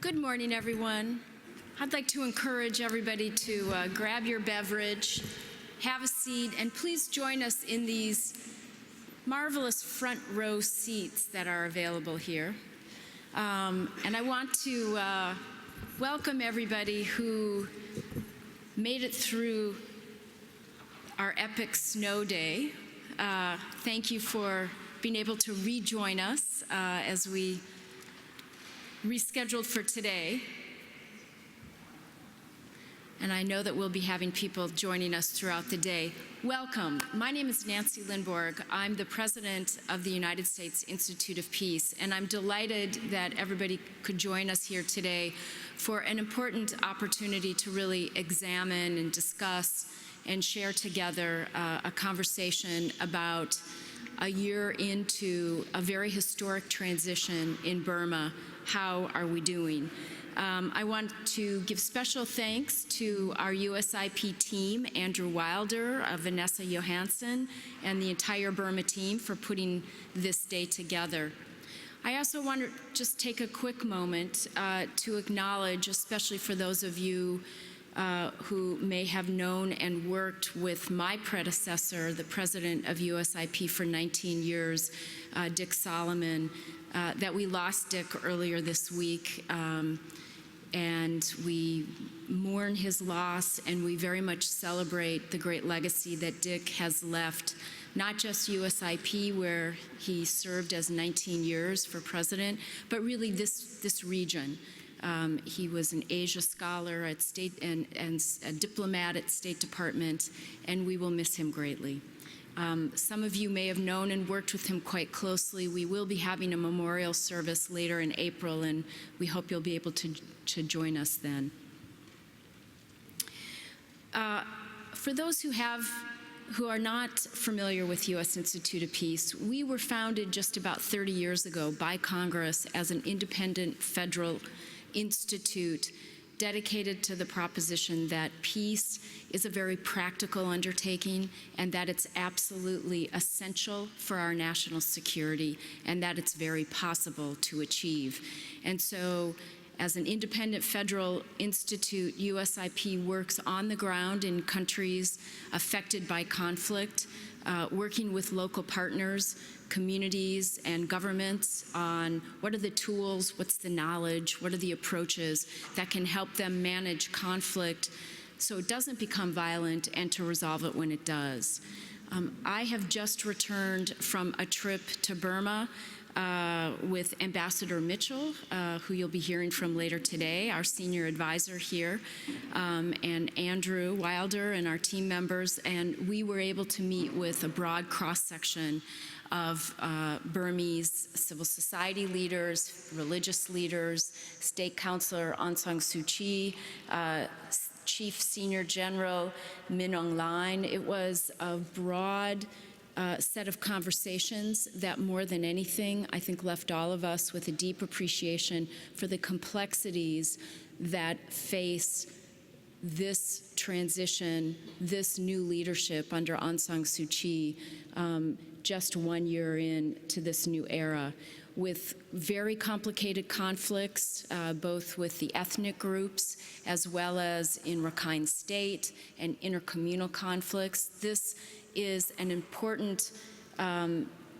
Good morning, everyone. I'd like to encourage everybody to grab your beverage, have a seat, and please join us in these marvelous front row seats that are available here. And I want to welcome everybody who made it through our epic snow day. Thank you for being able to rejoin us as we rescheduled for today. And I know that we'll be having people joining us throughout the day. Welcome. My name is Nancy Lindborg. I'm the president of the United States Institute of Peace, and I'm delighted that everybody could join us here today for an important opportunity to really examine and discuss and share together a conversation about a year into a very historic transition in Burma. How are we doing? I want to give special thanks to our USIP team, Andrew Wilder, Vanessa Johansson, and the entire Burma team for putting this day together. I also want to just take a quick moment to acknowledge, especially for those of you who may have known and worked with my predecessor, the president of USIP for 19 years, Dick Solomon, that we lost Dick earlier this week. And we mourn his loss, and we very much celebrate the great legacy that Dick has left, not just USIP, where he served as 19 years for president, but really this region. He was an Asia scholar at State and a diplomat at State Department, and we will miss him greatly. Some of you may have known and worked with him quite closely. We will be having a memorial service later in April, and we hope you'll be able to join us then. For those who are not familiar with U.S. Institute of Peace, we were founded just about 30 years ago by Congress as an independent federal institute dedicated to the proposition that peace is a very practical undertaking and that it's absolutely essential for our national security and that it's very possible to achieve. And so, as an independent federal institute, USIP works on the ground in countries affected by conflict, working with local partners, communities, and governments on what are the tools, what's the knowledge, what are the approaches that can help them manage conflict so it doesn't become violent and to resolve it when it does. I have just returned from a trip to Burma with Ambassador Mitchell, who you'll be hearing from later today, our senior advisor here, and Andrew Wilder and our team members, and we were able to meet with a broad cross-section of Burmese civil society leaders, religious leaders, State Councilor Aung San Suu Kyi, Chief Senior General Min Aung Hlaing. It was a broad set of conversations that more than anything, I think, left all of us with a deep appreciation for the complexities that face this transition, this new leadership under Aung San Suu Kyi, just 1 year into this new era, with very complicated conflicts, both with the ethnic groups as well as in Rakhine State and intercommunal conflicts. This is an important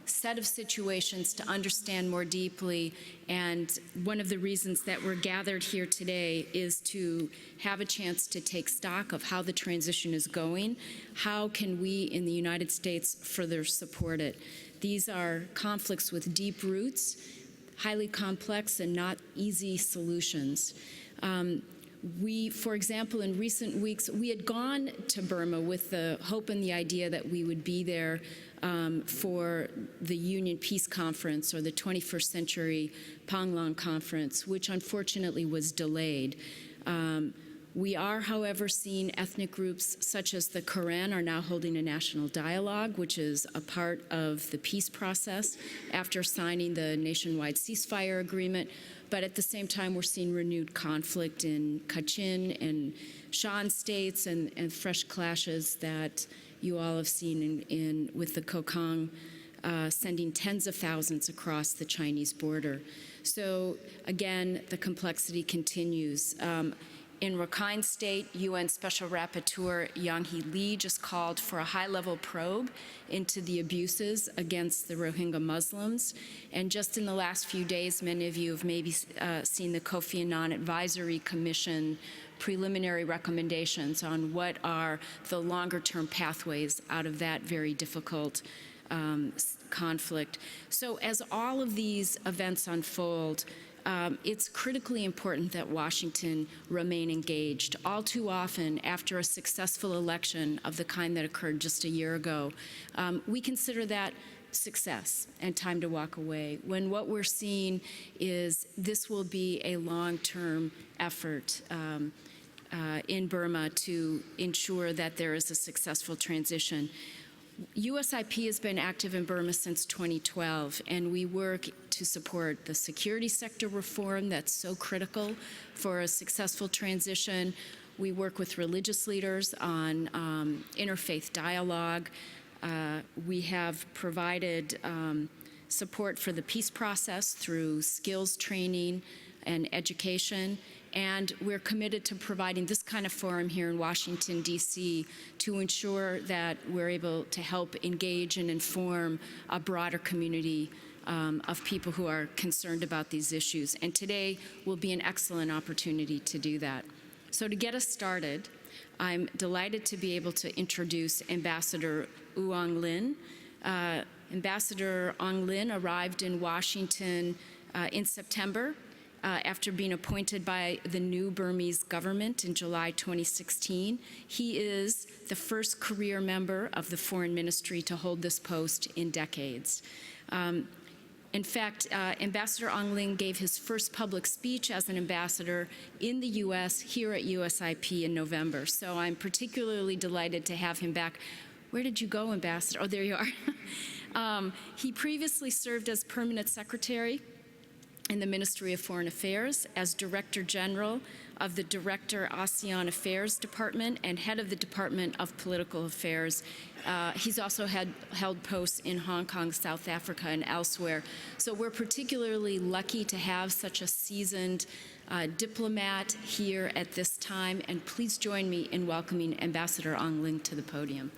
set of situations to understand more deeply, and one of the reasons that we're gathered here today is to have a chance to take stock of how the transition is going. How can we in the United States further support it? These are conflicts with deep roots, highly complex and not easy solutions. For example, in recent weeks, we had gone to Burma with the hope and the idea that we would be there for the Union Peace Conference, or the 21st Century Panglong Conference, which unfortunately was delayed. We are, however, seeing ethnic groups such as the Karen are now holding a national dialogue, which is a part of the peace process after signing the nationwide ceasefire agreement. But at the same time, we're seeing renewed conflict in Kachin and Shan states and fresh clashes that you all have seen with the Kokang sending tens of thousands across the Chinese border. So again, the complexity continues. In Rakhine State, UN Special Rapporteur Yang-hee Lee just called for a high-level probe into the abuses against the Rohingya Muslims. And just in the last few days, many of you have maybe seen the Kofi Annan Advisory Commission preliminary recommendations on what are the longer-term pathways out of that very difficult conflict. So as all of these events unfold, it's critically important that Washington remain engaged. All too often, after a successful election of the kind that occurred just a year ago, we consider that success and time to walk away, when what we're seeing is this will be a long-term effort in Burma to ensure that there is a successful transition. USIP has been active in Burma since 2012, and we work to support the security sector reform that's so critical for a successful transition. We work with religious leaders on interfaith dialogue. We have provided support for the peace process through skills training and education. And we're committed to providing this kind of forum here in Washington, D.C. to ensure that we're able to help engage and inform a broader community of people who are concerned about these issues. And today will be an excellent opportunity to do that. So to get us started, I'm delighted to be able to introduce Ambassador Aung Linn. Ambassador Aung Linn arrived in Washington in September after being appointed by the new Burmese government in July 2016. He is the first career member of the Foreign Ministry to hold this post in decades. In fact, Ambassador Aung Linn gave his first public speech as an ambassador in the U.S. here at USIP in November. So I'm particularly delighted to have him back. Where did you go, Ambassador? Oh, there you are. He previously served as permanent secretary in the Ministry of Foreign Affairs, as Director General of the Director ASEAN Affairs Department and head of the Department of Political Affairs. He's also held posts in Hong Kong, South Africa, and elsewhere. So we're particularly lucky to have such a seasoned diplomat here at this time. And please join me in welcoming Ambassador Aung Linn to the podium.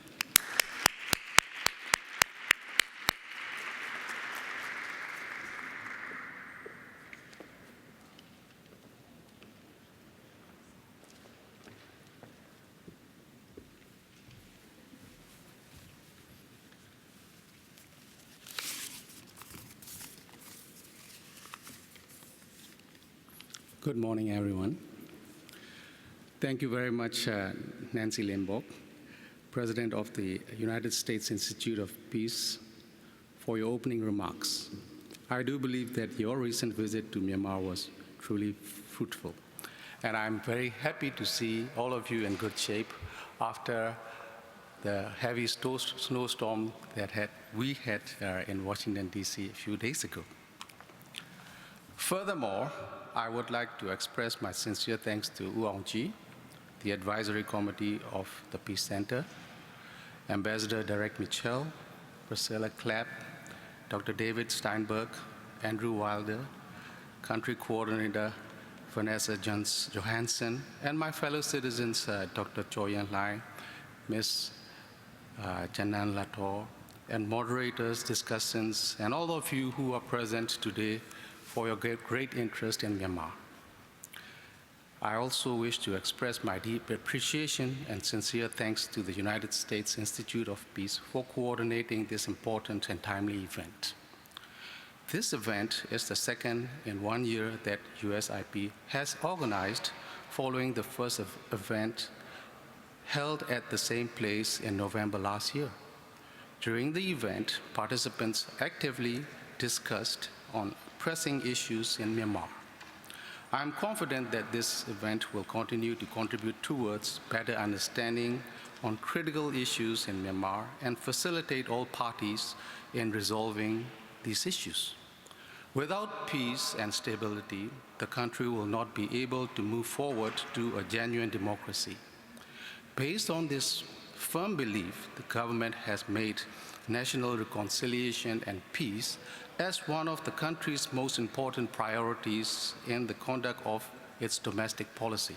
Good morning, everyone. Thank you very much, Nancy Lindborg, President of the United States Institute of Peace, for your opening remarks. I do believe that your recent visit to Myanmar was truly fruitful, and I'm very happy to see all of you in good shape after the heavy snowstorm that we had in Washington, D.C. a few days ago. Furthermore, I would like to express my sincere thanks to Aung Ji, the Advisory Committee of the Peace Center, Ambassador Derek Mitchell, Priscilla Clapp, Dr. David Steinberg, Andrew Wilder, Country Coordinator Vanessa Johansson, and my fellow citizens, Dr. Choi Yan Lai, Ms. Janan Lator, and moderators, discussants, and all of you who are present today for your great interest in Myanmar. I also wish to express my deep appreciation and sincere thanks to the United States Institute of Peace for coordinating this important and timely event. This event is the second in 1 year that USIP has organized following the first event held at the same place in November last year. During the event, participants actively discussed on pressing issues in Myanmar. I am confident that this event will continue to contribute towards better understanding on critical issues in Myanmar and facilitate all parties in resolving these issues. Without peace and stability, the country will not be able to move forward to a genuine democracy. Based on this firm belief the government has made national reconciliation and peace as one of the country's most important priorities in the conduct of its domestic policy.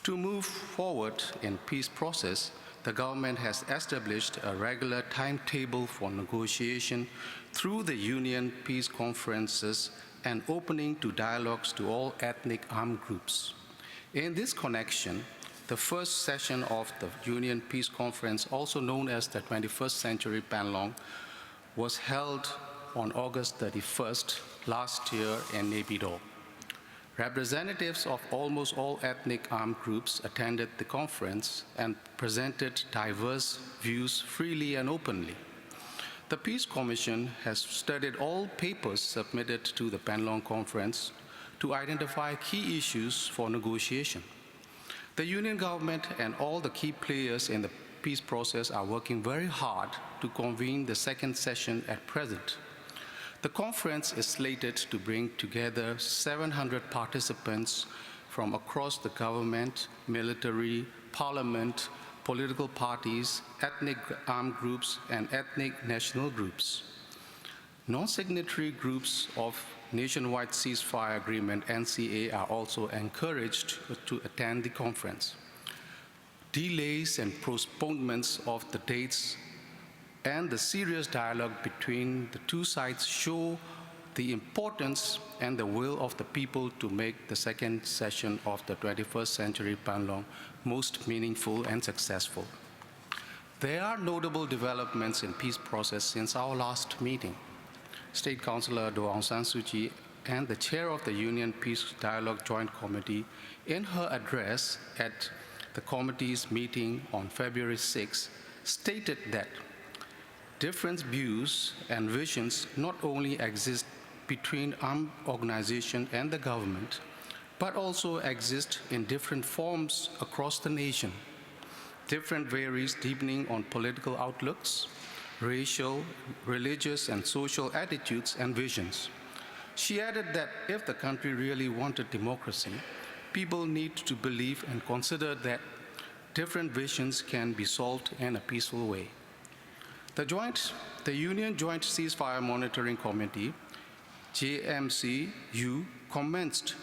To move forward in peace process, the government has established a regular timetable for negotiation through the Union Peace Conferences and opening to dialogues to all ethnic armed groups. In this connection, the first session of the Union Peace Conference, also known as the 21st Century Panlong, was held on August 31st last year in Naypyidaw. Representatives of almost all ethnic armed groups attended the conference and presented diverse views freely and openly. The Peace Commission has studied all papers submitted to the Panlong Conference to identify key issues for negotiation. The Union government and all the key players in the peace process are working very hard to convene the second session at present. The conference is slated to bring together 700 participants from across the government, military, parliament, political parties, ethnic armed groups, and ethnic national groups. Non-signatory groups of Nationwide Ceasefire Agreement, NCA, are also encouraged to attend the conference. Delays and postponements of the dates and the serious dialogue between the two sides show the importance and the will of the people to make the second session of the 21st Century Panlong most meaningful and successful. There are notable developments in peace process since our last meeting. State Councillor Do Aung San Suu Kyi and the chair of the Union Peace Dialogue Joint Committee, in her address at the committee's meeting on February 6, stated that different views and visions not only exist between armed organizations and the government, but also exist in different forms across the nation. Different varies deepening on political outlooks, racial, religious, and social attitudes and visions. She added that if the country really wanted democracy, people need to believe and consider that different visions can be solved in a peaceful way. The Union Joint Ceasefire Monitoring Committee, JMCU, commenced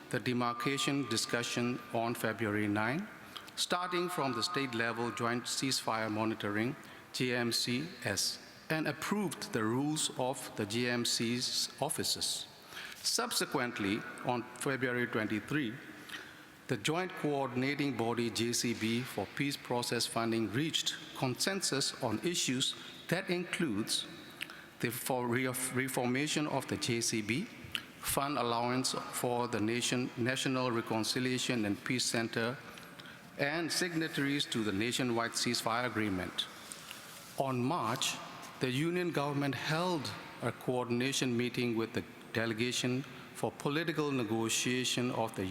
the demarcation discussion on February 9, starting from the state-level Joint Ceasefire Monitoring, JMCS, and approved the rules of the JMC's offices. Subsequently, on February 23, the Joint Coordinating Body, JCB, for Peace Process Funding reached consensus on issues that includes the reformation of the JCB, fund allowance for the National Reconciliation and Peace Center, and signatories to the Nationwide Ceasefire Agreement. On March, the Union government held a coordination meeting with the delegation for political negotiation of the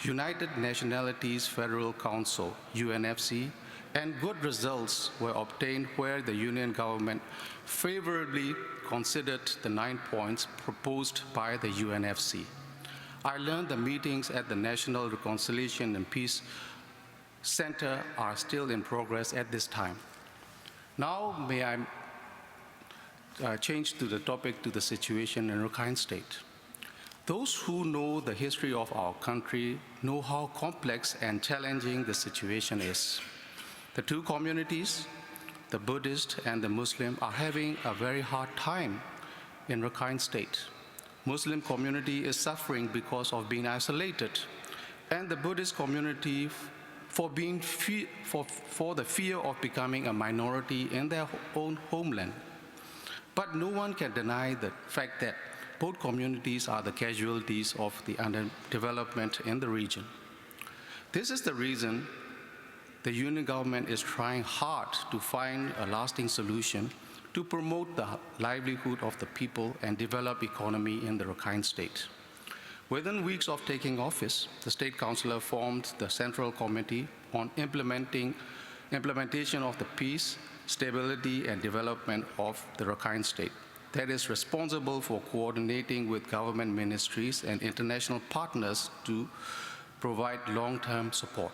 United Nationalities Federal Council, UNFC, and good results were obtained where the Union government favorably considered the 9 points proposed by the UNFC. I learned the meetings at the National Reconciliation and Peace Center are still in progress at this time. Now, may I change to the topic to the situation in Rakhine State. Those who know the history of our country know how complex and challenging the situation is. The two communities, the Buddhist and the Muslim, are having a very hard time in Rakhine State. Muslim community is suffering because of being isolated, and the Buddhist community for the fear of becoming a minority in their own homeland. But no one can deny the fact that both communities are the casualties of the underdevelopment in the region. This is the reason the Union government is trying hard to find a lasting solution to promote the livelihood of the people and develop economy in the Rakhine State. Within weeks of taking office, the State Councillor formed the Central Committee on Implementation of the Peace, Stability and Development of the Rakhine State that is responsible for coordinating with government ministries and international partners to provide long-term support.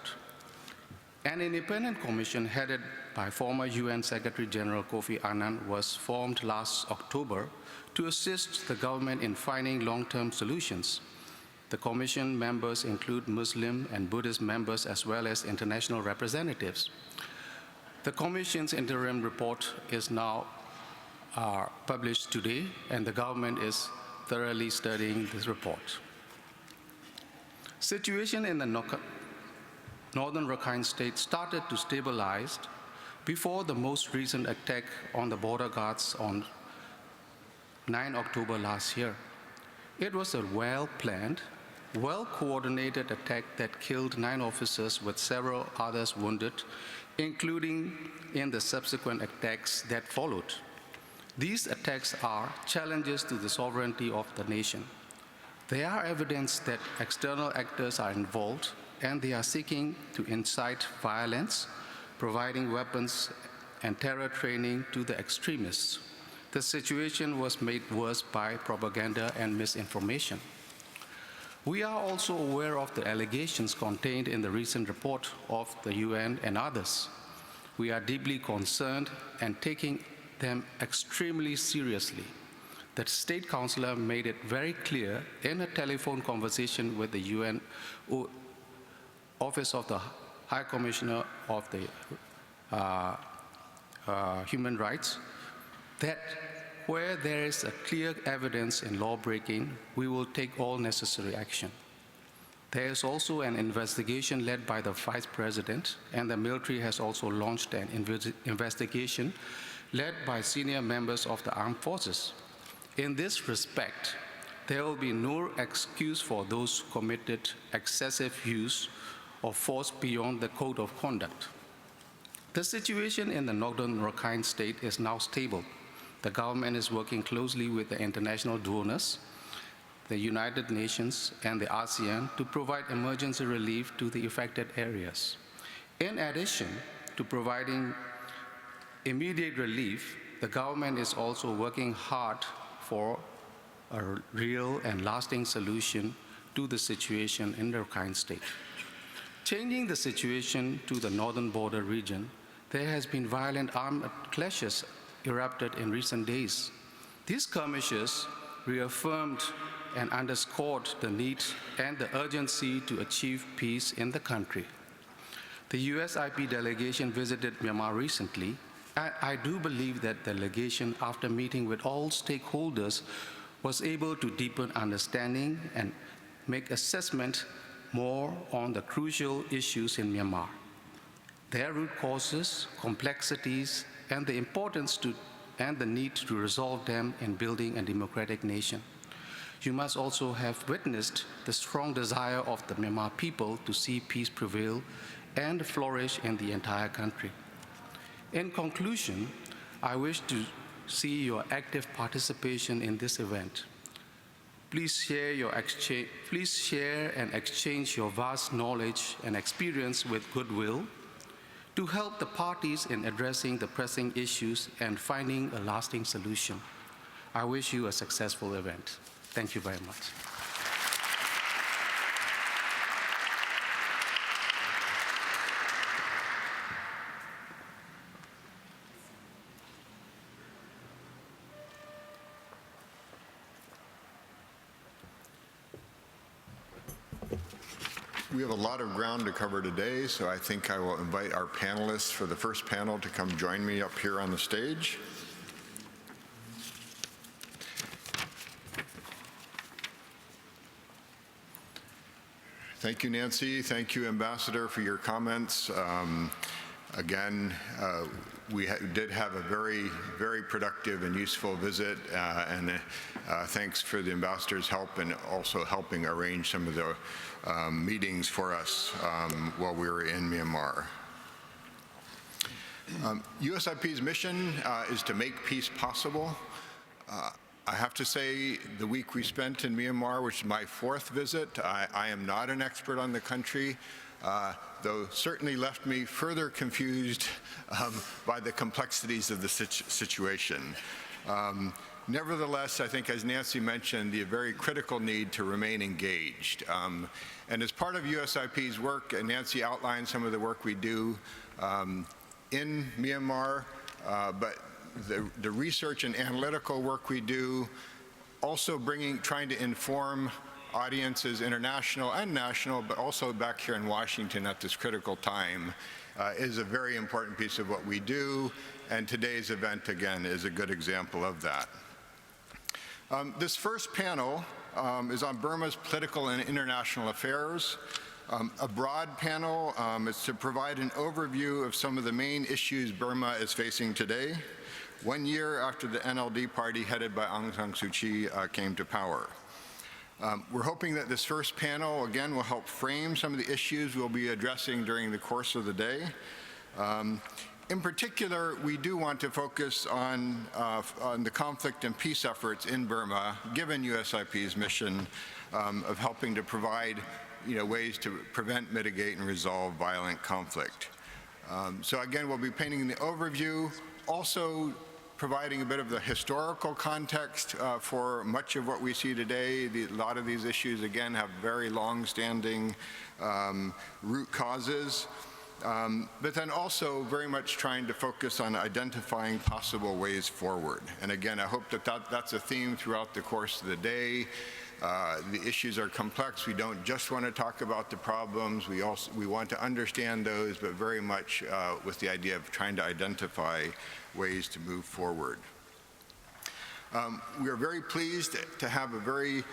An independent commission headed by former UN Secretary General Kofi Annan was formed last October to assist the government in finding long-term solutions. The commission members include Muslim and Buddhist members as well as international representatives. The commission's interim report is now published today, and the government is thoroughly studying this report. Situation in the northern Rakhine state started to stabilize before the most recent attack on the border guards on 9 October last year. It was a well-planned, well-coordinated attack that killed 9 officers with several others wounded, including in the subsequent attacks that followed. These attacks are challenges to the sovereignty of the nation. They are evidence that external actors are involved and they are seeking to incite violence, providing weapons and terror training to the extremists. The situation was made worse by propaganda and misinformation. We are also aware of the allegations contained in the recent report of the UN and others. We are deeply concerned and taking them extremely seriously. The State Councillor made it very clear in a telephone conversation with the UN Office of the High Commissioner of the Human Rights that where there is a clear evidence in law-breaking, we will take all necessary action. There is also an investigation led by the Vice President, and the military has also launched an investigation led by senior members of the armed forces. In this respect, there will be no excuse for those who committed excessive use of force beyond the code of conduct. The situation in the northern Rakhine state is now stable. The government is working closely with the international donors, the United Nations, and the ASEAN to provide emergency relief to the affected areas. In addition to providing immediate relief, the government is also working hard for a real and lasting solution to the situation in the Rakhine state. Changing the situation to the northern border region, there has been violent armed clashes erupted in recent days. These skirmishes reaffirmed and underscored the need and the urgency to achieve peace in the country. The USIP delegation visited Myanmar recently, and I do believe that the delegation, after meeting with all stakeholders, was able to deepen understanding and make assessment more on the crucial issues in Myanmar, their root causes, complexities, and the importance and the need to resolve them in building a democratic nation. You must also have witnessed the strong desire of the Myanmar people to see peace prevail and flourish in the entire country. In conclusion, I wish to see your active participation in this event. Please share and exchange your vast knowledge and experience with goodwill to help the parties in addressing the pressing issues and finding a lasting solution. I wish you a successful event. Thank you very much. We have a lot of ground to cover today, so I think I will invite our panelists for the first panel to come join me up here on the stage. Thank you, Nancy. Thank you, Ambassador, for your comments. Again, we did have a very, very productive and useful visit, and thanks for the Ambassador's help and also helping arrange some of the meetings for us while we were in Myanmar. USIP's mission is to make peace possible. I have to say, the week we spent in Myanmar, which is my 4th visit, I am not an expert on the country, though certainly left me further confused by the complexities of the situation. Nevertheless, I think, as Nancy mentioned, the very critical need to remain engaged. And as part of USIP's work, and Nancy outlined some of the work we do in Myanmar, but the research and analytical work we do, also trying to inform audiences, international and national, but also back here in Washington at this critical time, is a very important piece of what we do, and today's event, again, is a good example of that. This first panel is on Burma's political and international affairs. A broad panel is to provide an overview of some of the main issues Burma is facing today, 1 year after the NLD party headed by Aung San Suu Kyi came to power. We're hoping that this first panel, again, will help frame some of the issues we'll be addressing during the course of the day. In particular, we do want to focus on the conflict and peace efforts in Burma, given USIP's mission of helping to provide ways to prevent, mitigate, and resolve violent conflict. So again, we'll be painting the overview, also providing a bit of the historical context for much of what we see today. A lot of these issues, again, have very long-standing root causes, but then also very much trying to focus on identifying possible ways forward. And again, I hope that's a theme throughout the course of the day. The issues are complex. We don't just want to talk about the problems. We want to understand those, but very much with the idea of trying to identify ways to move forward. We are very pleased to have a very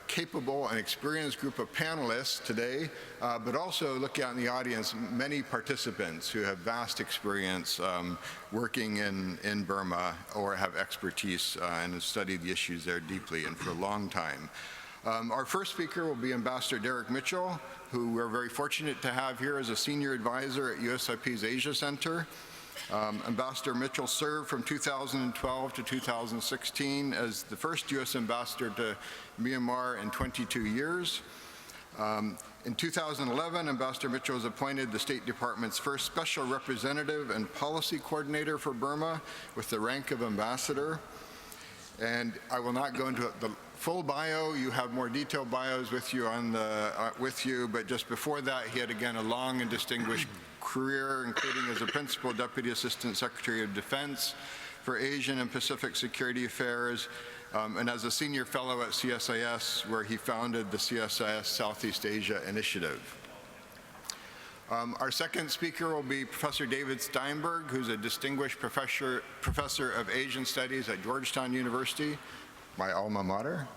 capable and experienced group of panelists today, but also looking out in the audience, many participants who have vast experience working in Burma or have expertise and have studied the issues there deeply and for a long time. Our first speaker will be Ambassador Derek Mitchell, who we're very fortunate to have here as a senior advisor at USIP's Asia Center. Ambassador Mitchell served from 2012 to 2016 as the first U.S. ambassador to Myanmar in 22 years. In 2011, Ambassador Mitchell was appointed the State Department's first special representative and policy coordinator for Burma with the rank of ambassador. And I will not go into the full bio. You have more detailed bios with you but just before that, he had again a long and distinguished career, including as a Principal Deputy Assistant Secretary of Defense for Asian and Pacific Security Affairs, and as a Senior Fellow at CSIS, where he founded the CSIS Southeast Asia Initiative. Our second speaker will be Professor David Steinberg, who's a distinguished professor of Asian Studies at Georgetown University, my alma mater.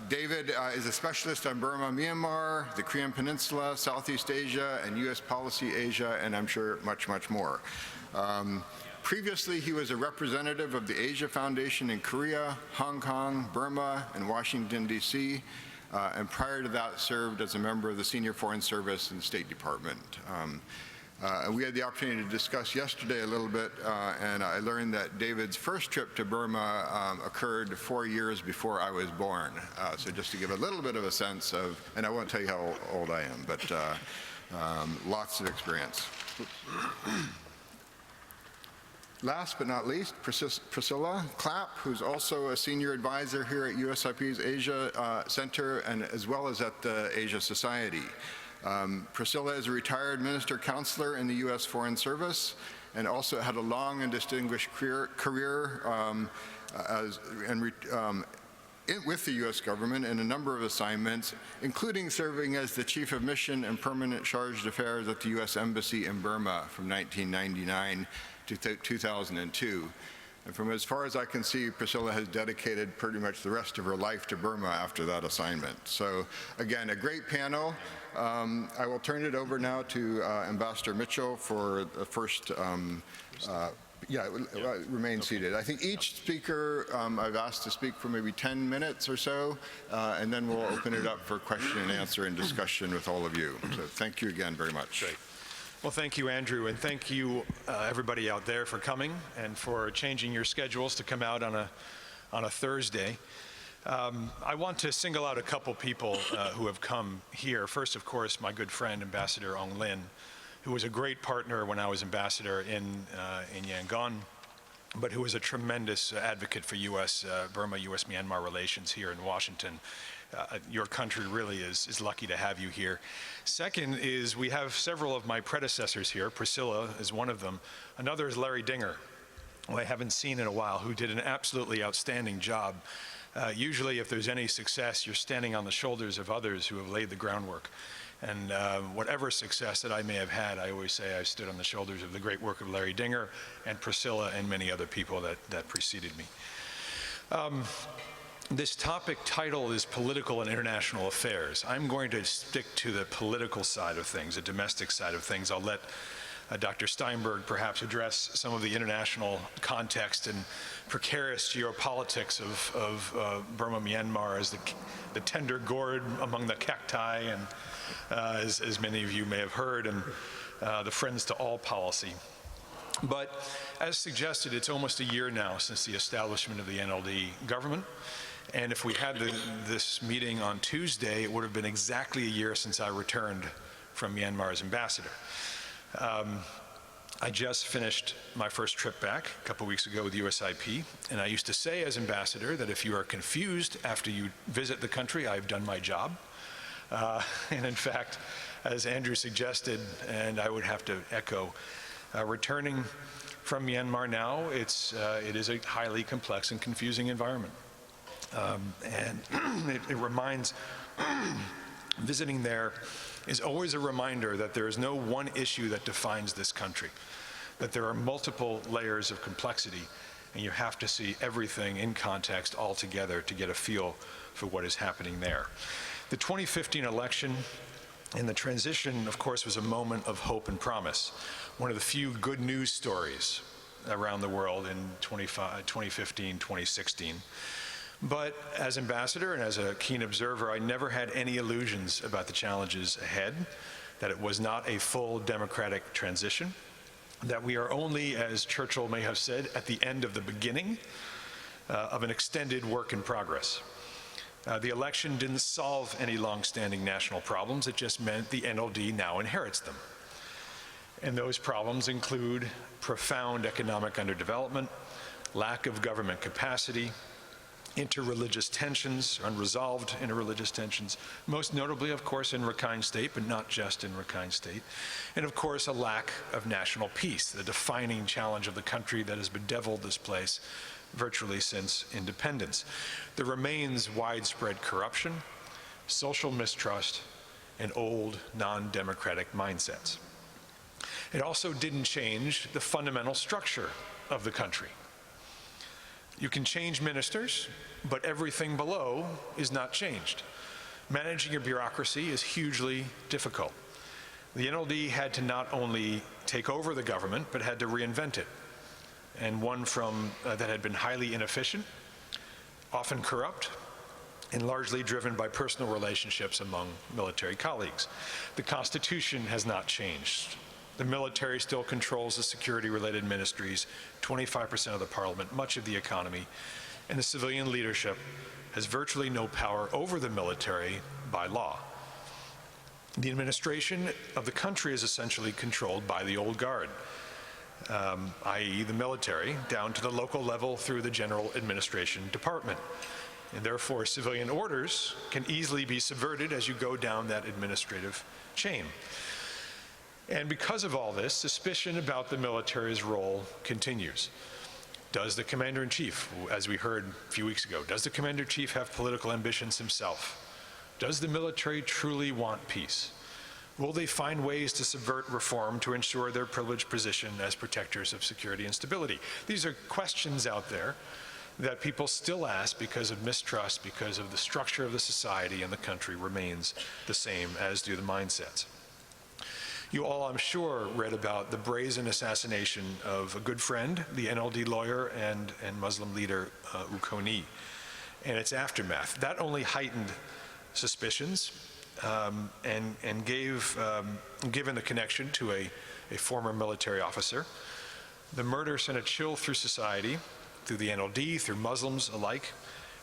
David is a specialist on Burma, Myanmar, the Korean Peninsula, Southeast Asia, and U.S. policy Asia, and I'm sure much, much more. Previously, he was a representative of the Asia Foundation in Korea, Hong Kong, Burma, and Washington, D.C., and prior to that served as a member of the Senior Foreign Service and State Department. We had the opportunity to discuss yesterday a little bit, and I learned that David's first trip to Burma occurred 4 years before I was born. So just to give a little bit of a sense of, and I won't tell you how old I am, but lots of experience. Last but not least, Priscilla Clapp, who's also a senior advisor here at USIP's Asia Center and as well as at the Asia Society. Priscilla is a retired minister counselor in the U.S. Foreign Service and also had a long and distinguished career with the U.S. government in a number of assignments, including serving as the Chief of Mission and Permanent Chargé d'Affaires at the U.S. Embassy in Burma from 1999 to 2002. And from as far as I can see, Priscilla has dedicated pretty much the rest of her life to Burma after that assignment. So again, a great panel. I will turn it over now to Ambassador Mitchell for the first, remain seated. I think each speaker I've asked to speak for maybe 10 minutes or so, and then we'll open it up for question and answer and discussion with all of you. So thank you again very much. Great. Well, thank you, Andrew, and thank you, everybody out there, for coming and for changing your schedules to come out on a Thursday. I want to single out a couple people who have come here. First, of course, my good friend, Ambassador Linn, who was a great partner when I was ambassador in Yangon. but who is a tremendous advocate for Burma, U.S. Myanmar relations here in Washington. Your country really is lucky to have you here. Second is we have several of my predecessors here. Priscilla is one of them. Another is Larry Dinger, who I haven't seen in a while, who did an absolutely outstanding job. Usually, if there's any success, you're standing on the shoulders of others who have laid the groundwork. And whatever success that I may have had, I always say I stood on the shoulders of the great work of Larry Dinger and Priscilla and many other people that preceded me. This topic title is Political and International Affairs. I'm going to stick to the political side of things, the domestic side of things. I'll let Dr. Steinberg perhaps address some of the international context and precarious geopolitics of Burma, Myanmar as the tender gourd among the cacti, and as many of you may have heard, and the Friends to All policy. But as suggested, it's almost a year now since the establishment of the NLD government. And if we had this meeting on Tuesday, it would have been exactly a year since I returned from Myanmar as ambassador. I just finished my first trip back a couple weeks ago with USIP, and I used to say as ambassador that if you are confused after you visit the country, I've done my job. And in fact, as Andrew suggested, and I would have to echo, returning from Myanmar now, it is a highly complex and confusing environment. And it reminds, visiting there is always a reminder that there is no one issue that defines this country, that there are multiple layers of complexity, and you have to see everything in context all together to get a feel for what is happening there. The 2015 election and the transition, of course, was a moment of hope and promise. One of the few good news stories around the world in 2015, 2016. But as ambassador and as a keen observer, I never had any illusions about the challenges ahead, that it was not a full democratic transition, that we are only, as Churchill may have said, at the end of the beginning of an extended work in progress. The election didn't solve any long-standing national problems. It just meant the NLD now inherits them. And those problems include profound economic underdevelopment, lack of government capacity, interreligious tensions, unresolved interreligious tensions, most notably, of course, in Rakhine State, but not just in Rakhine State, and of course, a lack of national peace, the defining challenge of the country that has bedeviled this place virtually since independence. There remains widespread corruption, social mistrust, and old, non-democratic mindsets. It also didn't change the fundamental structure of the country. You can change ministers, but everything below is not changed. Managing a bureaucracy is hugely difficult. The NLD had to not only take over the government, but had to reinvent it. And one that had been highly inefficient, often corrupt, and largely driven by personal relationships among military colleagues. The Constitution has not changed. The military still controls the security-related ministries, 25% of the parliament, much of the economy, and the civilian leadership has virtually no power over the military by law. The administration of the country is essentially controlled by the old guard, i.e. the military, down to the local level through the General Administration Department. And therefore, civilian orders can easily be subverted as you go down that administrative chain. And because of all this, suspicion about the military's role continues. Does the commander-in-chief, as we heard a few weeks ago, does the commander-in-chief have political ambitions himself? Does the military truly want peace? Will they find ways to subvert reform to ensure their privileged position as protectors of security and stability? These are questions out there that people still ask because of mistrust, because of the structure of the society and the country remains the same, as do the mindsets. You all, I'm sure, read about the brazen assassination of a good friend, the NLD lawyer and Muslim leader U Kony, and its aftermath. That only heightened suspicions and gave, given the connection to a former military officer, the murder sent a chill through society, through the NLD, through Muslims alike,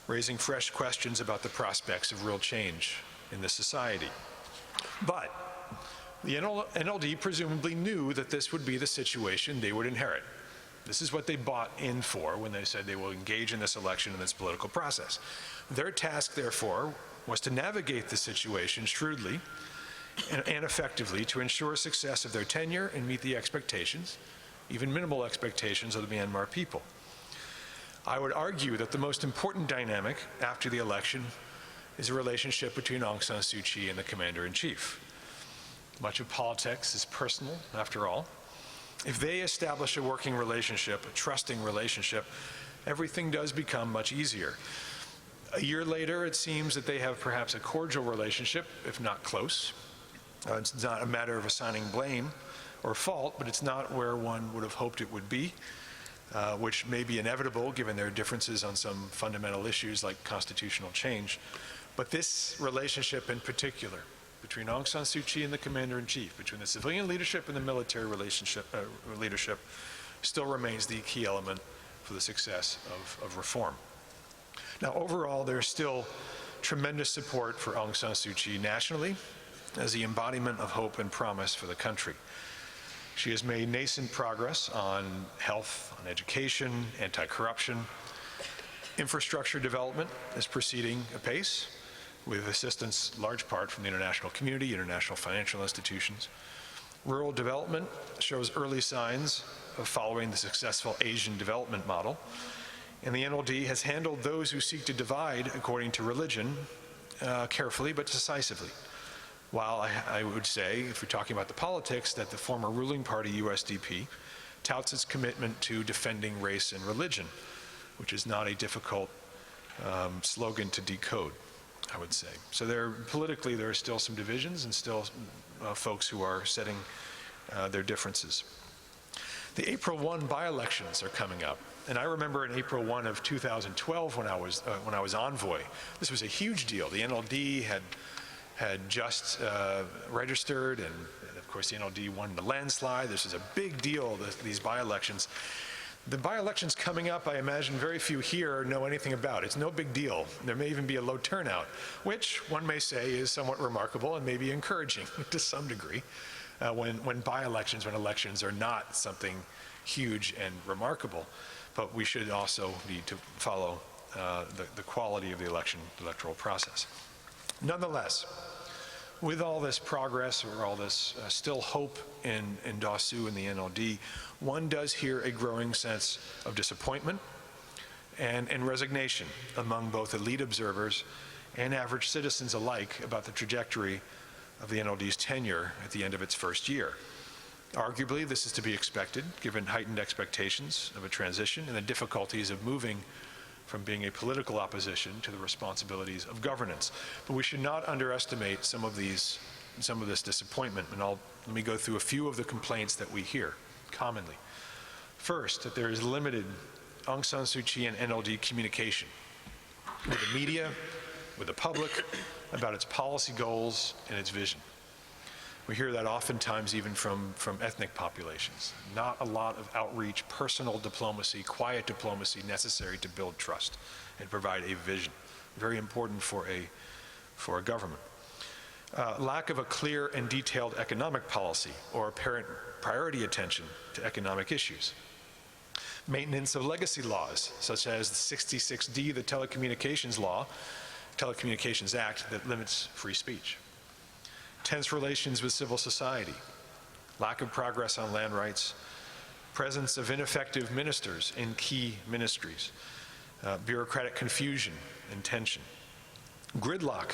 raising fresh questions about the prospects of real change in this society. But the NLD presumably knew that this would be the situation they would inherit. This is what they bought in for when they said they will engage in this election and this political process. Their task, therefore, was to navigate the situation shrewdly and effectively to ensure success of their tenure and meet the expectations, even minimal expectations, of the Myanmar people. I would argue that the most important dynamic after the election is a relationship between Aung San Suu Kyi and the commander-in-chief. Much of politics is personal, after all. If they establish a working relationship, a trusting relationship, everything does become much easier. A year later, it seems that they have perhaps a cordial relationship, if not close. It's not a matter of assigning blame or fault, but it's not where one would have hoped it would be, which may be inevitable given their differences on some fundamental issues like constitutional change. But this relationship in particular, between Aung San Suu Kyi and the commander-in-chief, between the civilian leadership and the military leadership, still remains the key element for the success of reform. Now, overall, there's still tremendous support for Aung San Suu Kyi nationally as the embodiment of hope and promise for the country. She has made nascent progress on health, on education, anti-corruption. Infrastructure development is proceeding apace, with assistance large part from the international community, international financial institutions. Rural development shows early signs of following the successful Asian development model, and the NLD has handled those who seek to divide according to religion carefully but decisively. While I would say, if we're talking about the politics, that the former ruling party, USDP, touts its commitment to defending race and religion, which is not a difficult slogan to decode, I would say. So politically, there are still some divisions and still folks who are setting their differences. The April 1 by-elections are coming up. And I remember in April 1 of 2012 when I was envoy, this was a huge deal. The NLD had just registered, and of course the NLD won the landslide. This is a big deal, these by-elections. The by-elections coming up, I imagine very few here know anything about. It's no big deal. There may even be a low turnout, which one may say is somewhat remarkable and maybe encouraging to some degree when by-elections, when elections are not something huge and remarkable. But we should also need to follow the quality of the electoral process. Nonetheless, with all this progress or all this still hope in Daw Suu and the NLD, one does hear a growing sense of disappointment and resignation among both elite observers and average citizens alike about the trajectory of the NLD's tenure at the end of its first year. Arguably, this is to be expected, given heightened expectations of a transition and the difficulties of moving from being a political opposition to the responsibilities of governance. But we should not underestimate some of this disappointment, and let me go through a few of the complaints that we hear commonly. First, that there is limited Aung San Suu Kyi and NLD communication with the media, with the public, about its policy goals and its vision. We hear that oftentimes even from ethnic populations. Not a lot of outreach, personal diplomacy, quiet diplomacy necessary to build trust and provide a vision. Very important for a government. Lack of a clear and detailed economic policy or apparent priority attention to economic issues. Maintenance of legacy laws, such as the 66D, the Telecommunications Act, that limits free speech. Tense relations with civil society, lack of progress on land rights, presence of ineffective ministers in key ministries, bureaucratic confusion and tension, gridlock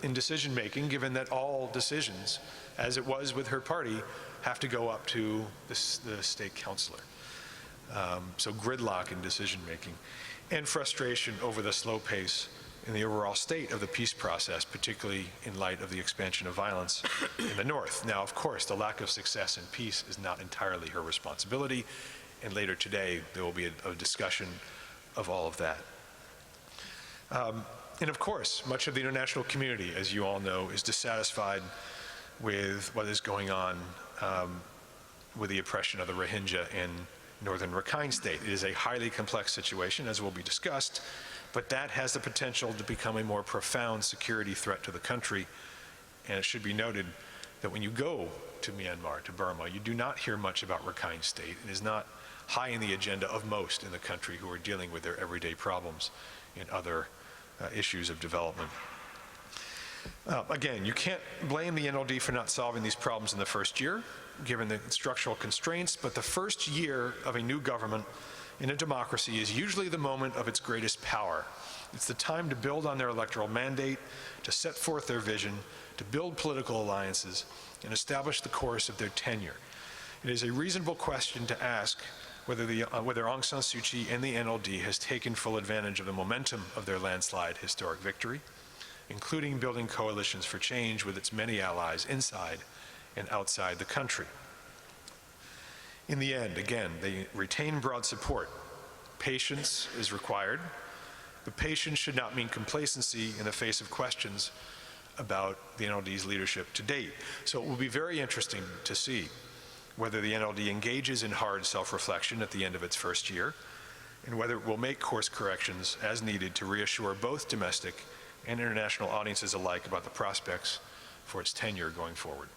in decision-making, given that all decisions, as it was with her party, have to go up to the state councilor. So gridlock in decision-making, and frustration over the slow pace in the overall state of the peace process, particularly in light of the expansion of violence in the north. Now, of course, the lack of success in peace is not entirely her responsibility, and later today there will be a discussion of all of that. And of course, much of the international community, as you all know, is dissatisfied with what is going on with the oppression of the Rohingya in northern Rakhine state. It is a highly complex situation, as will be discussed, but that has the potential to become a more profound security threat to the country. And it should be noted that when you go to Myanmar, to Burma, you do not hear much about Rakhine state. It is not high in the agenda of most in the country who are dealing with their everyday problems and other issues of development. Again, you can't blame the NLD for not solving these problems in the first year, given the structural constraints, but the first year of a new government in a democracy is usually the moment of its greatest power. It's the time to build on their electoral mandate, to set forth their vision, to build political alliances, and establish the course of their tenure. It is a reasonable question to ask whether Aung San Suu Kyi and the NLD has taken full advantage of the momentum of their landslide historic victory, including building coalitions for change with its many allies inside and outside the country. In the end, again, they retain broad support. Patience is required, but patience should not mean complacency in the face of questions about the NLD's leadership to date. So it will be very interesting to see whether the NLD engages in hard self-reflection at the end of its first year, and whether it will make course corrections as needed to reassure both domestic and international audiences alike about the prospects for its tenure going forward.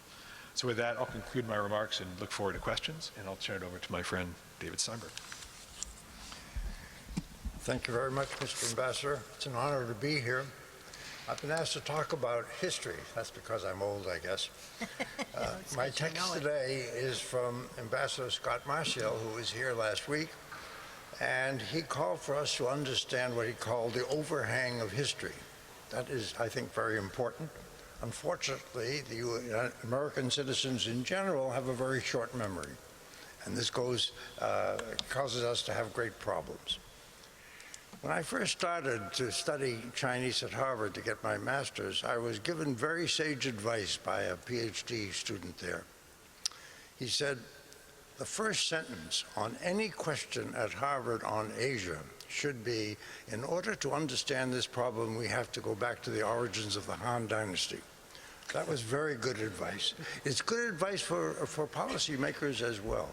So with that, I'll conclude my remarks and look forward to questions, and I'll turn it over to my friend, David Steinberg. Thank you very much, Mr. Ambassador. It's an honor to be here. I've been asked to talk about history. That's because I'm old, I guess. My text today is from Ambassador Scott Marcial, who was here last week, and he called for us to understand what he called the overhang of history. That is, I think, very important. Unfortunately, the American citizens in general have a very short memory, and this causes us to have great problems. When I first started to study Chinese at Harvard to get my master's, I was given very sage advice by a PhD student there. He said, the first sentence on any question at Harvard on Asia should be, in order to understand this problem, we have to go back to the origins of the Han Dynasty. That was very good advice. It's good advice for policymakers as well.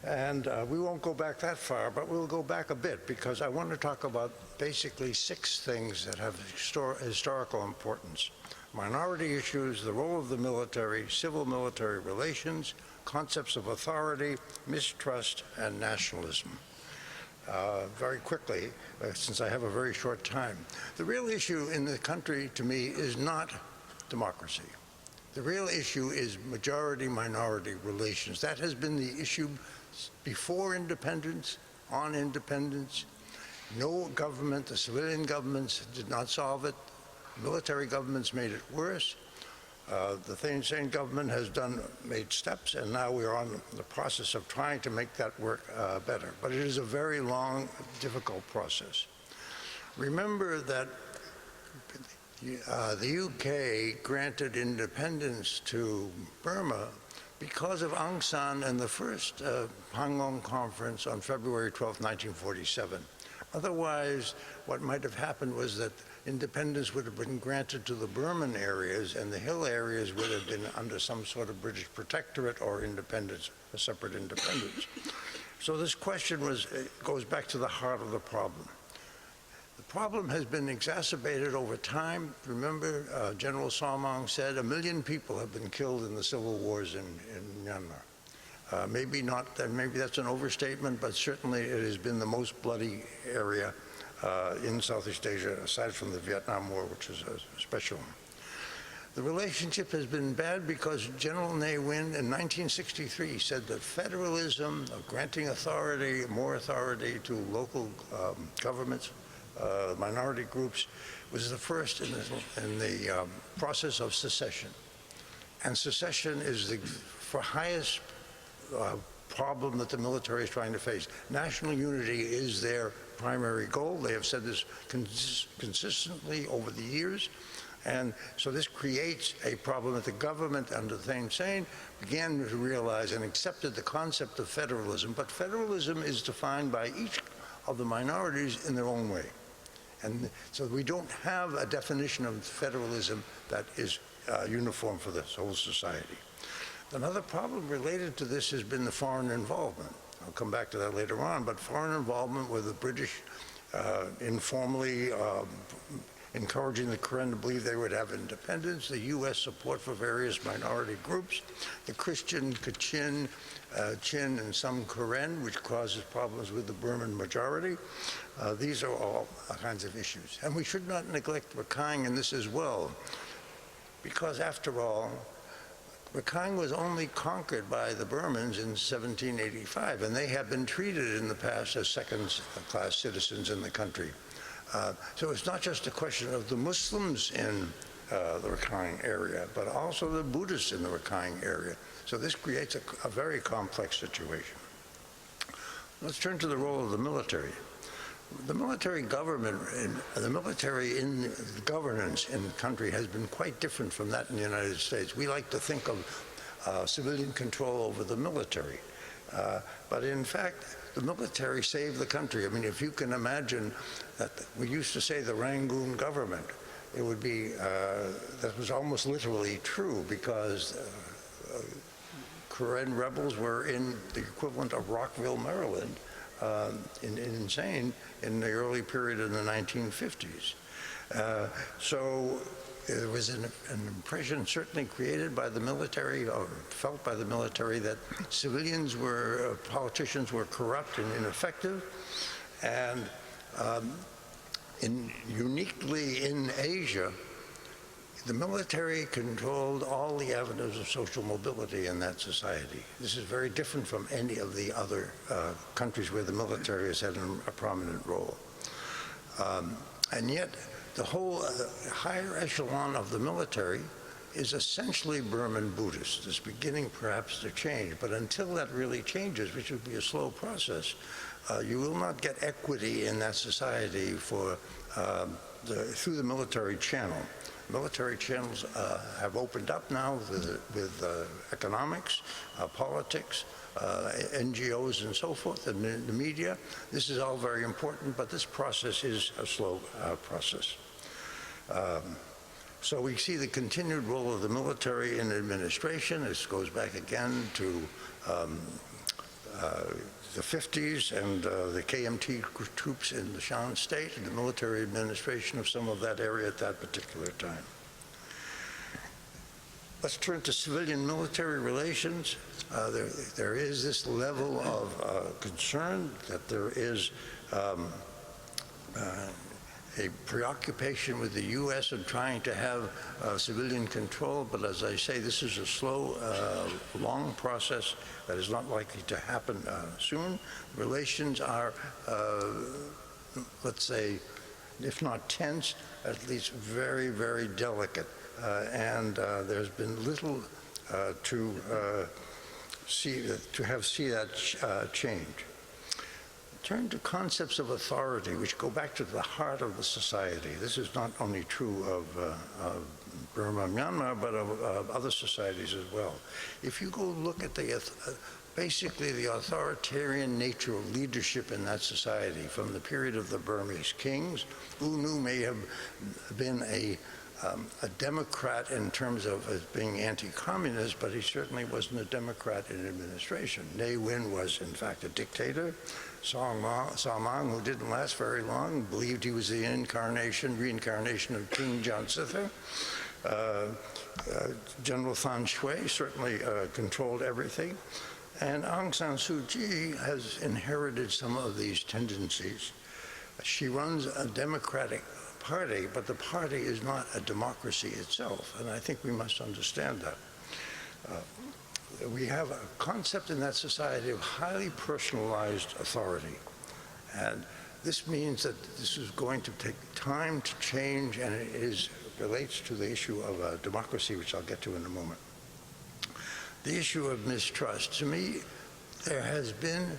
And we won't go back that far, but we'll go back a bit, because I want to talk about basically 6 things that have historical importance. Minority issues, the role of the military, civil-military relations, concepts of authority, mistrust, and nationalism. Very quickly, since I have a very short time. The real issue in the country, to me, is not democracy. The real issue is majority-minority relations. That has been the issue before independence, on independence. No government, the civilian governments did not solve it. Military governments made it worse. The Thein Sein government has made steps, and now we're on the process of trying to make that work better. But it is a very long, difficult process. Remember that the UK granted independence to Burma because of Aung San and the first Panglong Conference on February 12, 1947. Otherwise, what might have happened was that independence would have been granted to the Burman areas, and the hill areas would have been under some sort of British protectorate or independence, a separate independence. So this question goes back to the heart of the problem. The problem has been exacerbated over time. Remember, General Samang said 1 million people have been killed in the civil wars in Myanmar. Maybe that's an overstatement, but certainly it has been the most bloody area in Southeast Asia, aside from the Vietnam War, which is a special one. The relationship has been bad because General Ne Win in 1963 said that federalism, of granting authority, more authority to local governments, minority groups, was the first in the process of secession. And secession is the highest problem that the military is trying to face. National unity is their primary goal. They have said this consistently over the years. And so this creates a problem that the government under Thein Sein began to realize and accepted the concept of federalism. But federalism is defined by each of the minorities in their own way. And so we don't have a definition of federalism that is uniform for this whole society. Another problem related to this has been the foreign involvement. I'll come back to that later on, but foreign involvement with the British informally encouraging the Karen to believe they would have independence, the U.S. support for various minority groups, the Christian Kachin, Chin, and some Karen, which causes problems with the Burman majority. These are all kinds of issues. And we should not neglect Rakhine in this as well, because after all, Rakhine was only conquered by the Burmans in 1785, and they have been treated in the past as second-class citizens in the country. So it's not just a question of the Muslims in the Rakhine area, but also the Buddhists in the Rakhine area. So this creates a very complex situation. Let's turn to the role of the military. The military government, the military in governance in the country has been quite different from that in the United States. We like to think of civilian control over the military, but in fact, the military saved the country. I mean, if you can imagine that we used to say the Rangoon government, it would be, that was almost literally true, because Karen rebels were in the equivalent of Rockville, Maryland, in Insane in the early period of the 1950s. So there was an impression certainly created by the military, or felt by the military, that civilians were, politicians were corrupt and ineffective. And uniquely in Asia, the military controlled all the avenues of social mobility in that society. This is very different from any of the other countries where the military has had a prominent role. And yet, the whole higher echelon of the military is essentially Burman Buddhist. It's beginning perhaps to change, but until that really changes, which would be a slow process, you will not get equity in that society for, through the military channel. Military channels have opened up now with economics, politics, NGOs and so forth, and the media. This is all very important, but this process is a slow process. So we see the continued role of the military in administration. This goes back again to the 50s and the KMT troops in the Shan state and the military administration of some of that area at that particular time. Let's turn to civilian-military relations. There is this level of concern that there is a preoccupation with the U.S. in trying to have civilian control, but as I say, this is a slow, long process that is not likely to happen soon. Relations are, let's say, if not tense, at least very, very delicate, and there's been little to see that change. Turn to concepts of authority, which go back to the heart of the society. This is not only true of Burma, Myanmar, but of other societies as well. If you go look at basically the authoritarian nature of leadership in that society from the period of the Burmese kings, U Nu may have been a Democrat in terms of being anti-communist, but he certainly wasn't a Democrat in administration. Ne Win was, in fact, a dictator. Samang, who didn't last very long, believed he was the reincarnation of King John Sitha. General Than Shwe certainly controlled everything. And Aung San Suu Kyi has inherited some of these tendencies. She runs a Democratic party, but the party is not a democracy itself, and I think we must understand that. We have a concept in that society of highly personalized authority, and this means that this is going to take time to change, and it relates to the issue of democracy, which I'll get to in a moment. The issue of mistrust. To me, there has been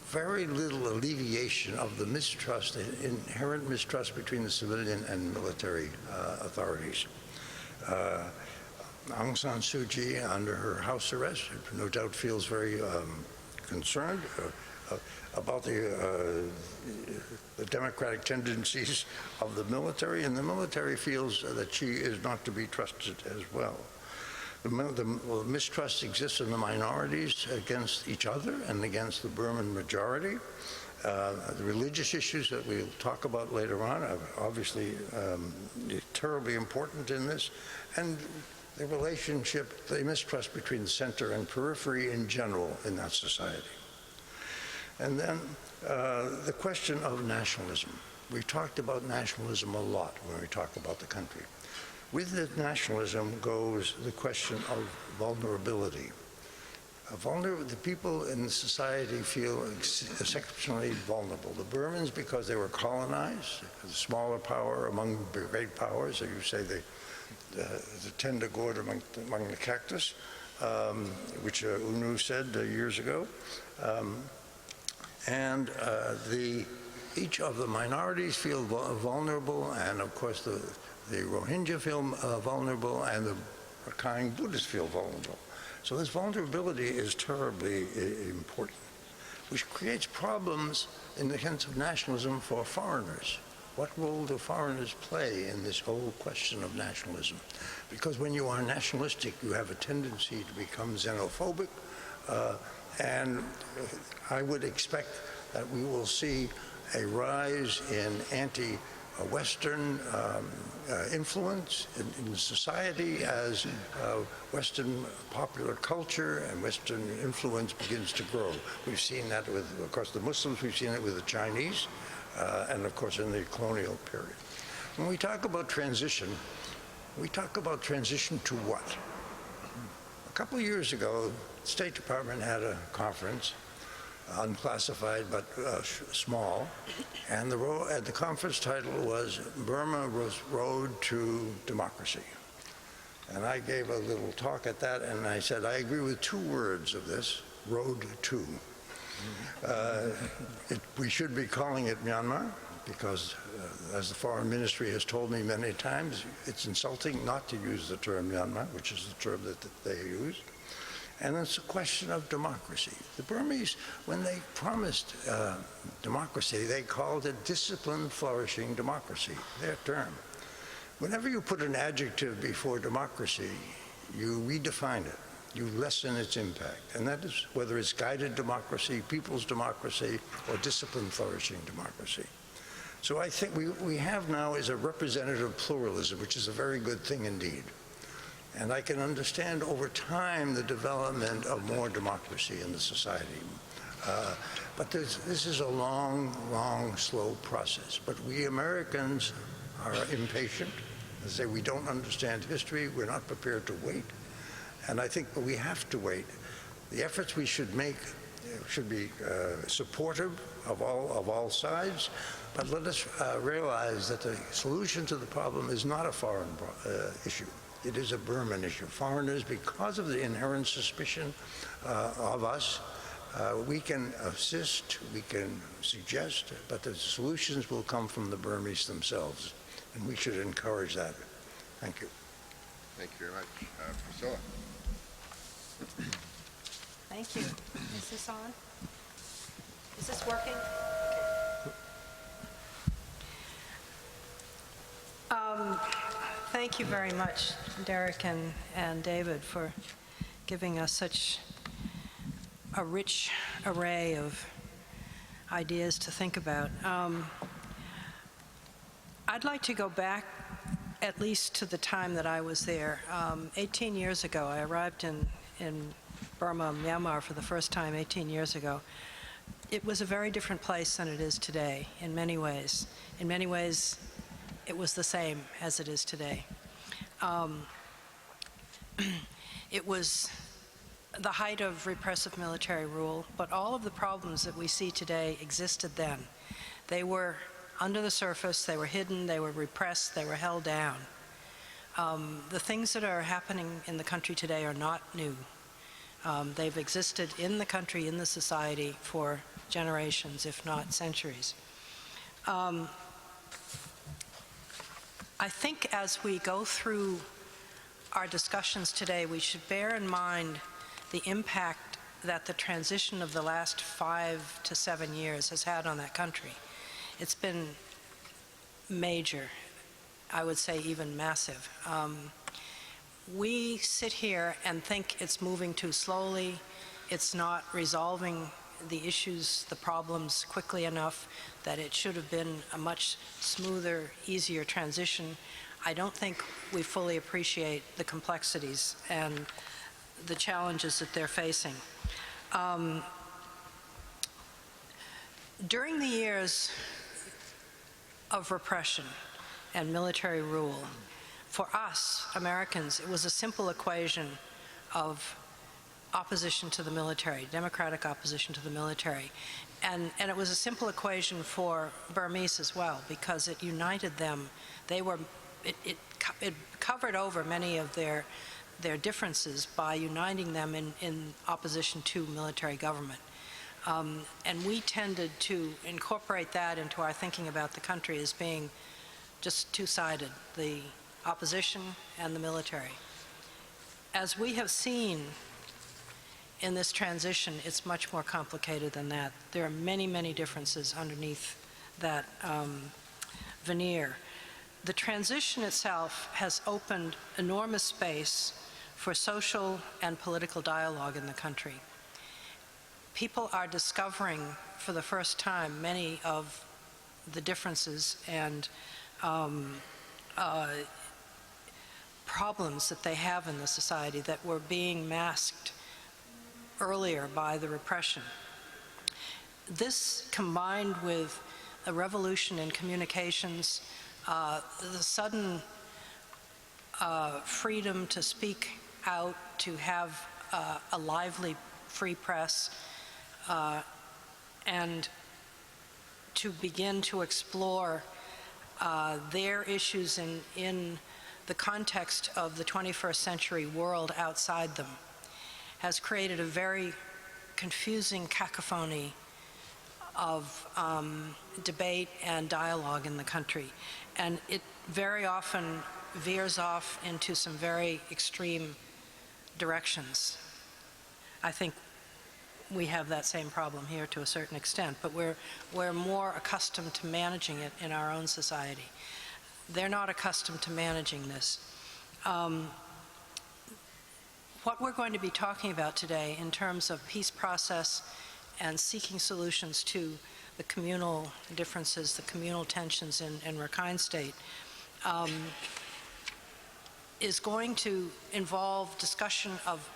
very little alleviation of the mistrust, the inherent mistrust between the civilian and military authorities. Aung San Suu Kyi, under her house arrest, no doubt feels very concerned about the democratic tendencies of the military, and the military feels that she is not to be trusted as well. The mistrust exists in the minorities against each other and against the Burman majority. The religious issues that we'll talk about later on are obviously terribly important in this, and the relationship, the mistrust between the center and periphery in general in that society. And then the question of nationalism. We've talked about nationalism a lot when we talk about the country. With the nationalism goes the question of vulnerability. The people in the society feel exceptionally vulnerable. The Burmans, because they were colonized, the smaller power among the great powers, as you say, the tender gourd among the cactus, which UNU said years ago. Each of the minorities feel vulnerable, and of course the Rohingya feel vulnerable, and the Rakhine Buddhists feel vulnerable. So this vulnerability is terribly important, which creates problems in the sense of nationalism for foreigners. What role do foreigners play in this whole question of nationalism? Because when you are nationalistic, you have a tendency to become xenophobic, and I would expect that we will see a rise in anti-Western influence in society as Western popular culture and Western influence begins to grow. We've seen that with, of course, the Muslims, we've seen it with the Chinese, and of course in the colonial period. When we talk about transition, we talk about transition to what? A couple of years ago, the State Department had a conference, unclassified but small, and the conference title was Burma's Road to Democracy. And I gave a little talk at that, and I said, I agree with two words of this, road to. We should be calling it Myanmar, because as the Foreign Ministry has told me many times, it's insulting not to use the term Myanmar, which is the term that they use. And it's a question of democracy. The Burmese, when they promised democracy, they called it disciplined, flourishing democracy, their term. Whenever you put an adjective before democracy, you redefine it. You lessen its impact. And that is whether it's guided democracy, people's democracy, or disciplined, flourishing democracy. So I think we have now is a representative pluralism, which is a very good thing indeed. And I can understand over time the development of more democracy in the society. But this is a long, slow process. But we Americans are impatient. They say we don't understand history, we're not prepared to wait. And I think we have to wait. The efforts we should make should be supportive of all sides, but let us realize that the solution to the problem is not a foreign issue. It is a Burman issue. Foreigners, because of the inherent suspicion of us, we can assist, we can suggest, but the solutions will come from the Burmese themselves, and we should encourage that. Thank you. Thank you very much. Priscilla. Thank you. Is this on? Is this working? Thank you very much, Derek and David, for giving us such a rich array of ideas to think about. I'd like to go back at least to the time that I was there. 18 years ago, I arrived in Burma, Myanmar for the first time 18 years ago. It was a very different place than it is today in many ways. In many ways, it was the same as it is today. It was the height of repressive military rule, but all of the problems that we see today existed then. They were under the surface, they were hidden, they were repressed, they were held down. The things that are happening in the country today are not new. They've existed in the country, in the society for generations, if not centuries. I think as we go through our discussions today, we should bear in mind the impact that the transition of the last 5 to 7 years has had on that country. It's been major, I would say even massive. We sit here and think it's moving too slowly, it's not resolving the issues, the problems quickly enough, that it should have been a much smoother, easier transition. I don't think we fully appreciate the complexities and the challenges that they're facing. During the years of repression and military rule, for us, Americans, it was a simple equation of opposition to the military, democratic opposition to the military. And it was a simple equation for Burmese as well, because it united them. It covered over many of their differences by uniting them in opposition to military government. And we tended to incorporate that into our thinking about the country as being just two-sided, the opposition and the military. As we have seen in this transition, it's much more complicated than that. There are many, many differences underneath that veneer. The transition itself has opened enormous space for social and political dialogue in the country. People are discovering for the first time many of the differences and problems that they have in the society that were being masked earlier by the repression. This, combined with a revolution in communications, the sudden freedom to speak out, to have a lively, free press, and to begin to explore their issues in the context of the 21st century world outside them, has created a very confusing cacophony of debate and dialogue in the country. And it very often veers off into some very extreme directions. I think we have that same problem here to a certain extent, but we're more accustomed to managing it in our own society. They're not accustomed to managing this. What we're going to be talking about today in terms of peace process and seeking solutions to the communal differences, the communal tensions in Rakhine State, is going to involve discussion of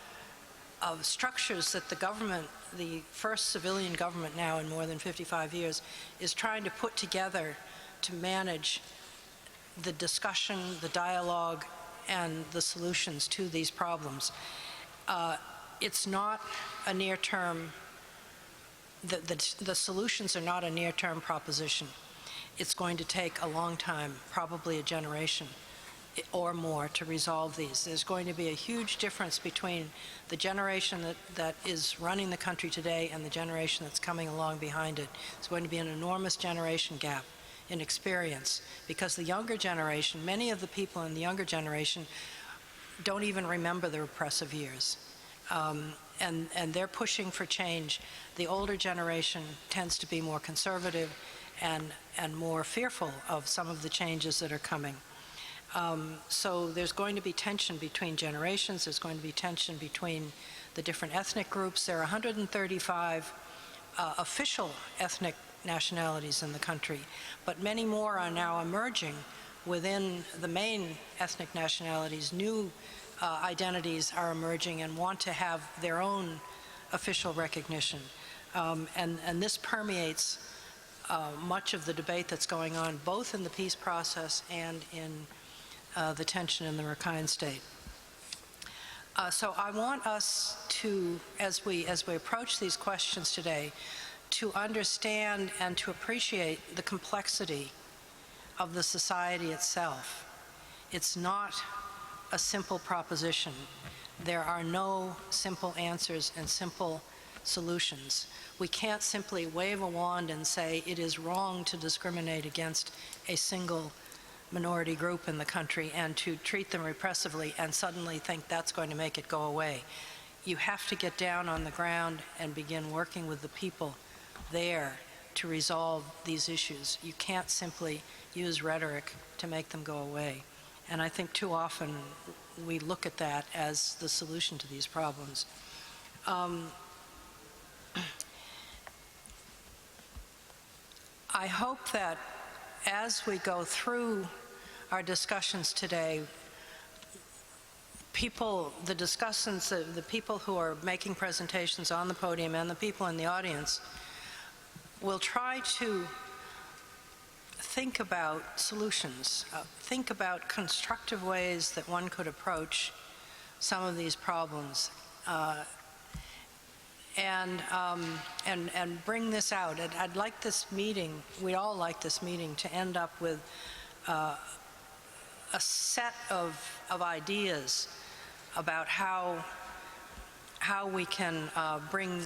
structures that the government, the first civilian government now in more than 55 years, is trying to put together to manage the discussion, the dialogue, and the solutions to these problems. It's not a near-term, the solutions are not a near-term proposition. It's going to take a long time, probably a generation or more, to resolve these. There's going to be a huge difference between the generation that is running the country today and the generation that's coming along behind it. It's going to be an enormous generation gap in experience, because the younger generation, many of the people in the younger generation don't even remember the repressive years. And they're pushing for change. The older generation tends to be more conservative and more fearful of some of the changes that are coming. So there's going to be tension between generations. There's going to be tension between the different ethnic groups. There are 135 official ethnic nationalities in the country, but many more are now emerging within the main ethnic nationalities. New identities are emerging and want to have their own official recognition. And this permeates much of the debate that's going on, both in the peace process and in the tension in the Rakhine State. So I want us to, as we approach these questions today, to understand and to appreciate the complexity of the society itself. It's not a simple proposition. There are no simple answers and simple solutions. We can't simply wave a wand and say it is wrong to discriminate against a single minority group in the country and to treat them repressively and suddenly think that's going to make it go away. You have to get down on the ground and begin working with the people there to resolve these issues. You can't simply use rhetoric to make them go away. And I think too often we look at that as the solution to these problems. I hope that as we go through our discussions today, the discussants, the people who are making presentations on the podium and the people in the audience will try to think about solutions, think about constructive ways that one could approach some of these problems, and bring this out. I'd like this meeting, we'd all like this meeting to end up with a set of ideas about how we can bring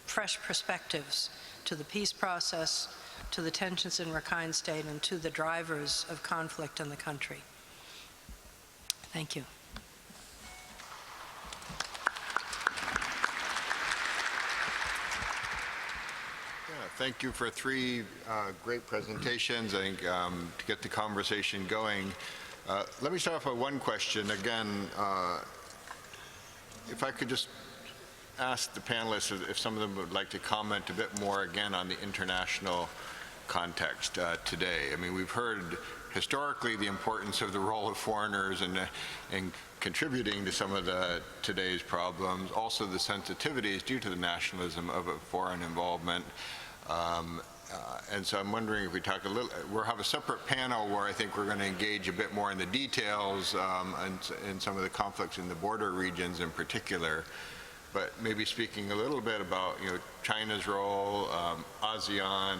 fresh perspectives to the peace process, to the tensions in Rakhine State, and to the drivers of conflict in the country. Thank you. Thank you for three great presentations. I think to get the conversation going, let me start off with one question. Again, if I could just ask the panelists if some of them would like to comment a bit more again on the international context today. I mean, we've heard historically the importance of the role of foreigners in contributing to some of today's problems, also the sensitivities due to the nationalism of a foreign involvement. And so I'm wondering if we talk we'll have a separate panel where I think we're going to engage a bit more in the details and some of the conflicts in the border regions in particular, but maybe speaking a little bit about, China's role, ASEAN,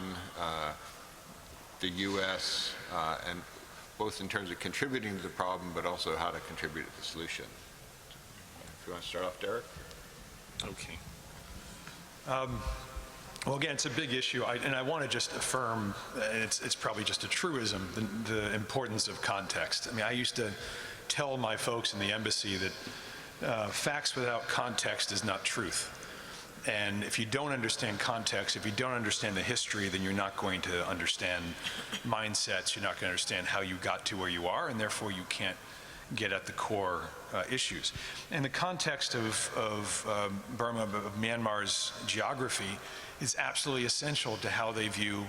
the U.S., and both in terms of contributing to the problem, but also how to contribute to the solution. If you want to start off, Derek? Okay. Well, again, it's a big issue, and I want to just affirm, and it's probably just a truism, the importance of context. I mean, I used to tell my folks in the embassy that facts without context is not truth. And if you don't understand context, if you don't understand the history, then you're not going to understand mindsets, you're not going to understand how you got to where you are, and therefore you can't get at the core issues. And the context of Burma, of Myanmar's geography, is absolutely essential to how they view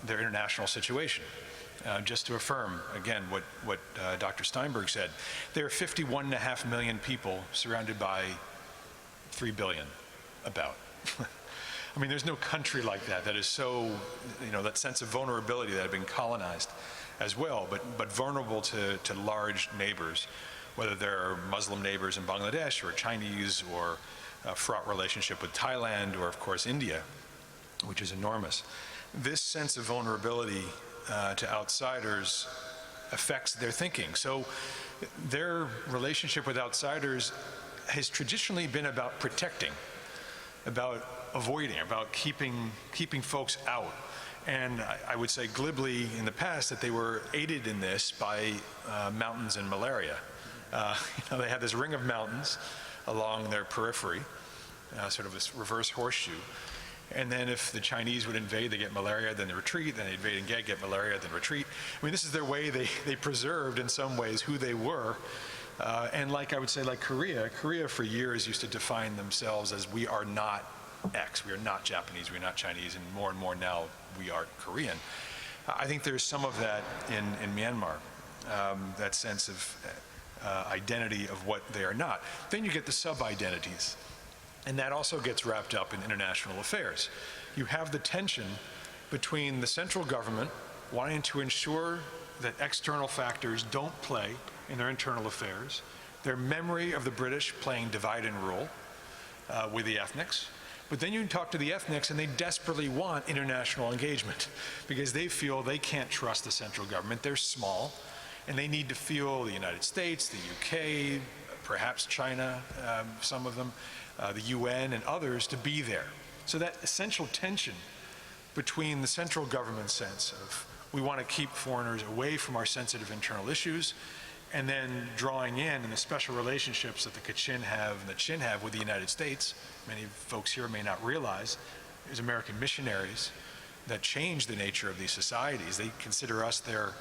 their international situation. Just to affirm, again, what Dr. Steinberg said, there are 51.5 million people surrounded by 3 billion, about. I mean, there's no country like that is so, that sense of vulnerability that had been colonized as well, but vulnerable to large neighbors, whether they're Muslim neighbors in Bangladesh or Chinese or a fraught relationship with Thailand or, of course, India, which is enormous. This sense of vulnerability to outsiders affects their thinking. So their relationship with outsiders has traditionally been about protecting, about avoiding, about keeping folks out. And I would say glibly in the past that they were aided in this by mountains and malaria. They had this ring of mountains along their periphery, sort of this reverse horseshoe. And then if the Chinese would invade, they get malaria, then they retreat, then they invade and get malaria, then retreat. I mean, this is their way. They preserved in some ways who they were. And I would say Korea for years used to define themselves as we are not X, we are not Japanese, we are not Chinese, and more now we are Korean. I think there's some of that in Myanmar, that sense of identity of what they are not. Then you get the sub-identities, and that also gets wrapped up in international affairs. You have the tension between the central government wanting to ensure that external factors don't play in their internal affairs, their memory of the British playing divide and rule with the ethnics. But then you can talk to the ethnics and they desperately want international engagement because they feel they can't trust the central government. They're small and they need to feel the United States, the UK, perhaps China, some of them, the UN and others to be there. So that essential tension between the central government sense of we want to keep foreigners away from our sensitive internal issues and then drawing in the special relationships that the Kachin have and the Chin have with the United States. Many folks here may not realize there's American missionaries that change the nature of these societies. They consider us their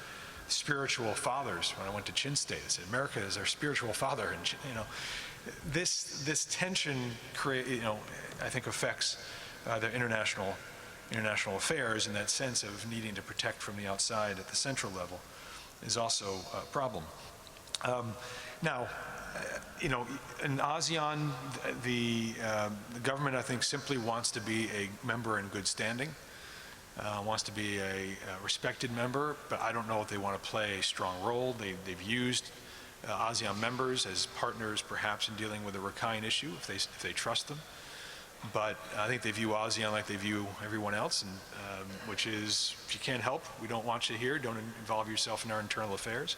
spiritual fathers. When I went to Chin State, I said, America is our spiritual father. And this tension I think affects their international international affairs, and that sense of needing to protect from the outside at the central level is also a problem. Now, you know, in ASEAN, the government, I think, simply wants to be a member in good standing, wants to be a respected member, but I don't know if they want to play a strong role. They've used ASEAN members as partners, perhaps, in dealing with the Rakhine issue, if they trust them. But I think they view ASEAN like they view everyone else, and which is, if you can't help, we don't want you here, don't involve yourself in our internal affairs.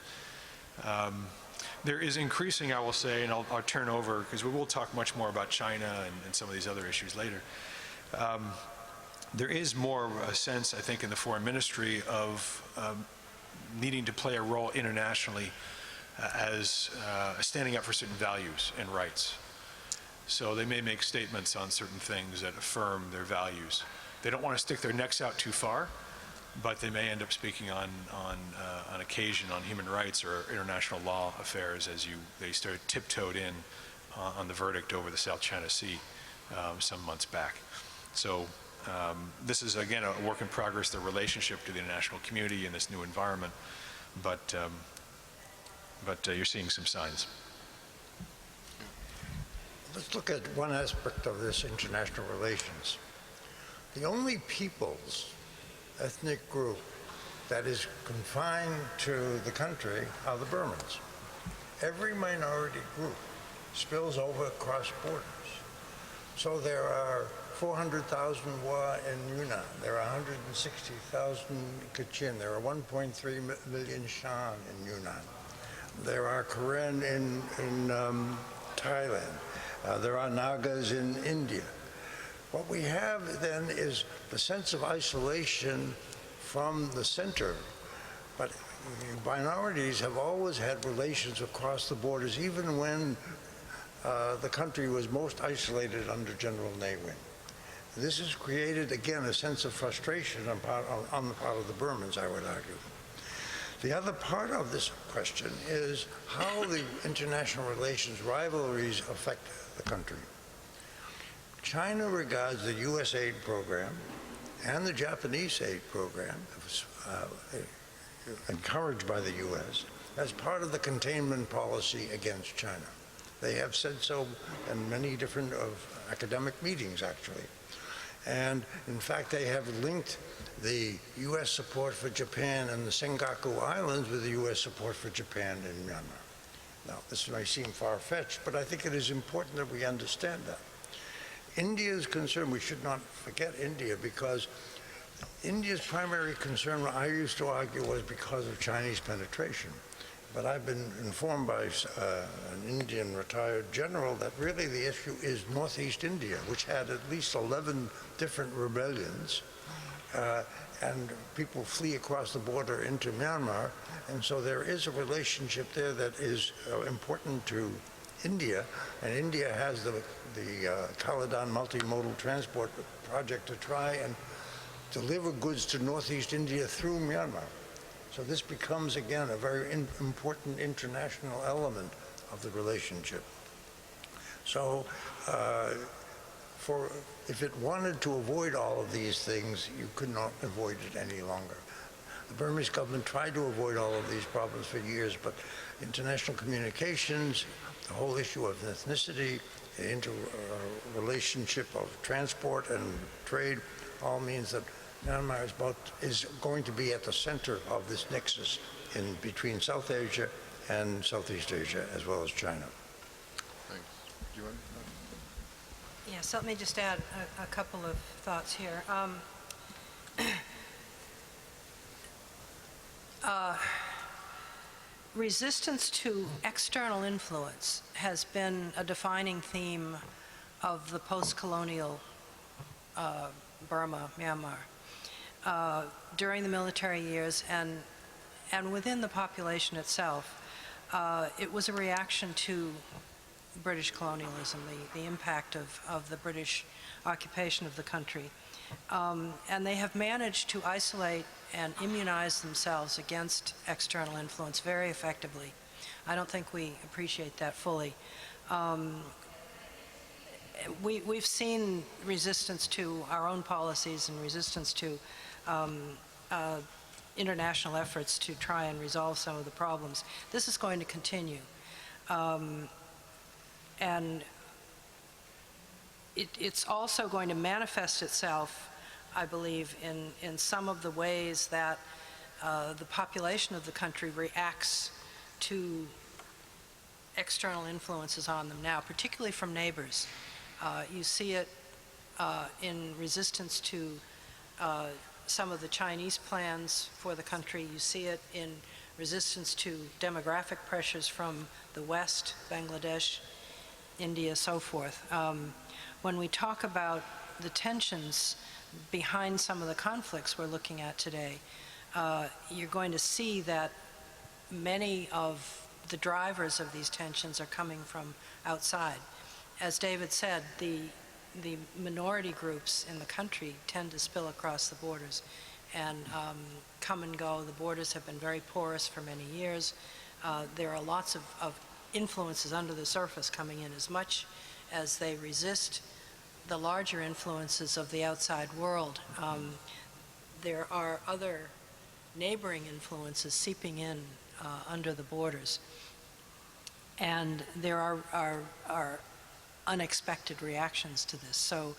There is increasing, I will say, and I'll turn over, because we will talk much more about China and some of these other issues later. There is more a sense, I think, in the foreign ministry of needing to play a role internationally as standing up for certain values and rights. So they may make statements on certain things that affirm their values. They don't want to stick their necks out too far, but they may end up speaking on occasion on human rights or international law affairs as they started tiptoed in on the verdict over the South China Sea some months back. So this is, again, a work in progress, the relationship to the international community in this new environment, but you're seeing some signs. Let's look at one aspect of this international relations. The only peoples, ethnic group, that is confined to the country are the Burmans. Every minority group spills over across borders. So there are 400,000 Wa in Yunnan, there are 160,000 Kachin, there are 1.3 million Shan in Yunnan, there are Karen in Thailand, there are Nagas in India. What we have then is the sense of isolation from the center, but minorities have always had relations across the borders, even when the country was most isolated under General Ne Win. This has created, again, a sense of frustration on the part of the Burmans, I would argue. The other part of this question is how the international relations rivalries affect the country. China regards the US aid program and the Japanese aid program, encouraged by the US, as part of the containment policy against China. They have said so in many different academic meetings, actually. And in fact, they have linked the US support for Japan and the Senkaku Islands with the US support for Japan in Myanmar. Now, this may seem far-fetched, but I think it is important that we understand that. India's concern, we should not forget India, because India's primary concern, I used to argue, was because of Chinese penetration. But I've been informed by an Indian retired general that really the issue is Northeast India, which had at least 11 different rebellions, and people flee across the border into Myanmar. And so there is a relationship there that is important to India, and India has the Caledon multimodal transport project to try and deliver goods to Northeast India through Myanmar. So this becomes, again, a very important international element of the relationship. So if it wanted to avoid all of these things, you could not avoid it any longer. The Burmese government tried to avoid all of these problems for years, but international communications, the whole issue of ethnicity, the interrelationship of transport and trade, all means that Myanmar is going to be at the center of this nexus between South Asia and Southeast Asia, as well as China. Thanks. Do you want Yes, let me just add a couple of thoughts here. Resistance to external influence has been a defining theme of the post-colonial Burma, Myanmar, during the military years and within the population itself. It was a reaction to British colonialism, the impact of the British occupation of the country. And they have managed to isolate and immunize themselves against external influence very effectively. I don't think we appreciate that fully. we've seen resistance to our own policies and resistance to international efforts to try and resolve some of the problems. This is going to continue. And it's also going to manifest itself, I believe, in some of the ways that the population of the country reacts to external influences on them now, particularly from neighbors. You see it in resistance to some of the Chinese plans for the country. You see it in resistance to demographic pressures from the West, Bangladesh, India, so forth. When we talk about the tensions behind some of the conflicts we're looking at today, you're going to see that many of the drivers of these tensions are coming from outside. As David said, the minority groups in the country tend to spill across the borders and come and go. The borders have been very porous for many years. There are lots of influences under the surface coming in, as much as they resist the larger influences of the outside world. There are other neighboring influences seeping in under the borders. And there are unexpected reactions to this. So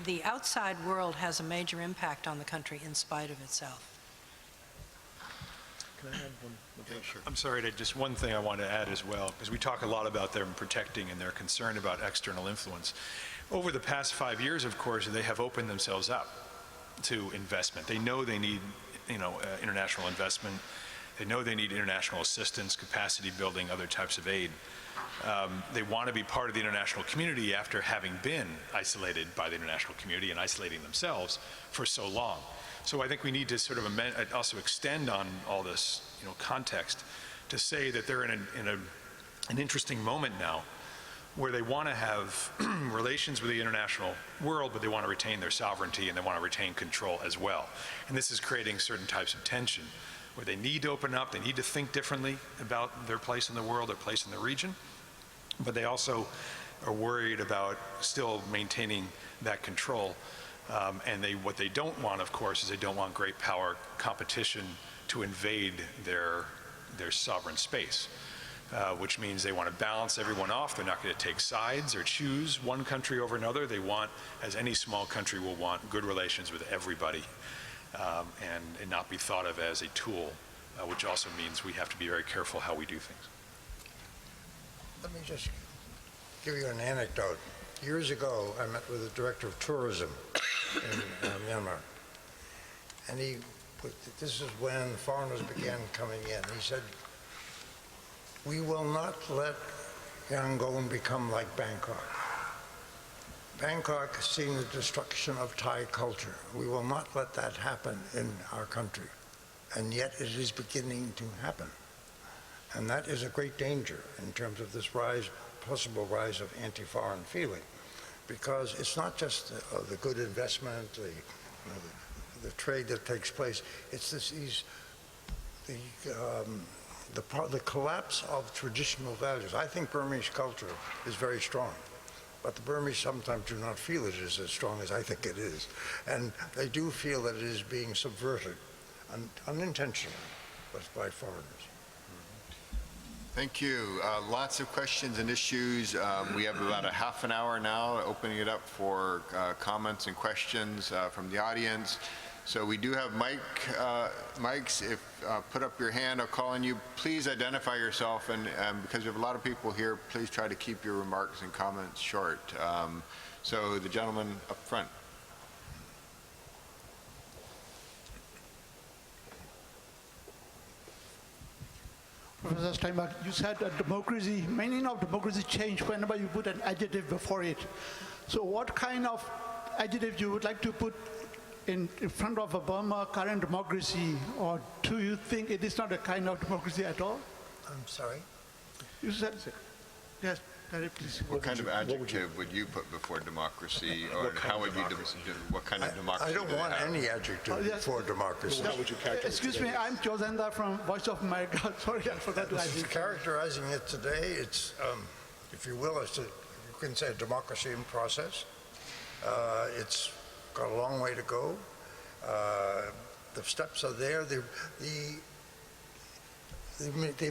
the outside world has a major impact on the country in spite of itself. Can I add one thing? Sure. I'm sorry, just one thing I want to add as well, because we talk a lot about them protecting and they're concerned about external influence. Over the past 5 years, of course, they have opened themselves up to investment. They know they need, international investment. They know they need international assistance, capacity building, other types of aid. They want to be part of the international community after having been isolated by the international community and isolating themselves for so long. So I think we need to sort of also extend on all this, context to say that they're in an interesting moment now where they want to have relations with the international world, but they want to retain their sovereignty and they want to retain control as well. And this is creating certain types of tension where they need to open up, they need to think differently about their place in the world, their place in the region, but they also are worried about still maintaining that control. And what they don't want, of course, is they don't want great power competition to invade their sovereign space, which means they want to balance everyone off. They're not going to take sides or choose one country over another. They want, as any small country will want, good relations with everybody and not be thought of as a tool, which also means we have to be very careful how we do things. Let me just give you an anecdote. Years ago, I met with the director of tourism in Myanmar, and this is when foreigners began coming in. He said, "We will not let Yangon become like Bangkok. Bangkok has seen the destruction of Thai culture. We will not let that happen in our country. And yet it is beginning to happen. And that is a great danger in terms of this possible rise of anti-foreign feeling, because it's not just the good investment, the trade that takes place. It's the collapse of traditional values. I think Burmese culture is very strong, but the Burmese sometimes do not feel it is as strong as I think it is. And they do feel that it is being subverted unintentionally, but by foreigners. Thank you. Lots of questions and issues. We have about a half an hour now, opening it up for comments and questions from the audience. So we do have mics. If put up your hand, I'll call on you. Please identify yourself, and because we have a lot of people here, please try to keep your remarks and comments short. So the gentleman up front. Professor Steinbach, you said that democracy, meaning of democracy change whenever you put an adjective before it. So what kind of adjective you would like to put in front of a Burma current democracy, or do you think it is not a kind of democracy at all? I'm sorry? You said, yes, please. What kind of adjective would you put before democracy, or how would you, what kind of democracy? I don't want any adjective before democracy. How would you characterize Excuse me, I'm Josenda from Voice of America. Sorry, I forgot to ask you. Characterizing it today, it's, if you will, it's can say, a democracy in process. It's got a long way to go. The steps are there. The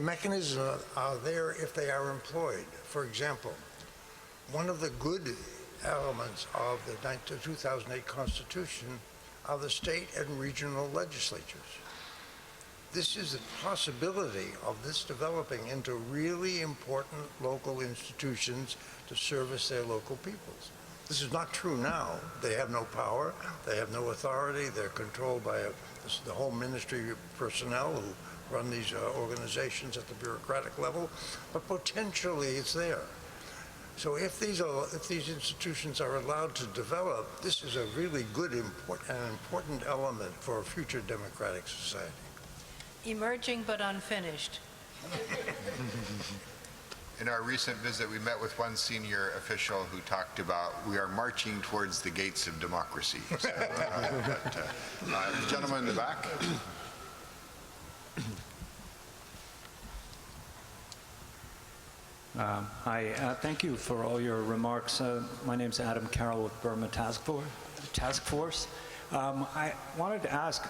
mechanisms are there if they are employed. For example, one of the good elements of the 2008 Constitution are the state and regional legislatures. This is the possibility of this developing into really important local institutions to service their local peoples. This is not true now. They have no power, they have no authority, they're controlled by the whole ministry personnel who run these organizations at the bureaucratic level, but potentially it's there. So if these institutions are allowed to develop, this is a really good and important element for a future democratic society. Emerging but unfinished. In our recent visit, we met with one senior official who talked about we are marching towards the gates of democracy. So, the gentleman in the back. Hi, thank you for all your remarks. My name's Adam Carroll with Burma Task Force. I wanted to ask,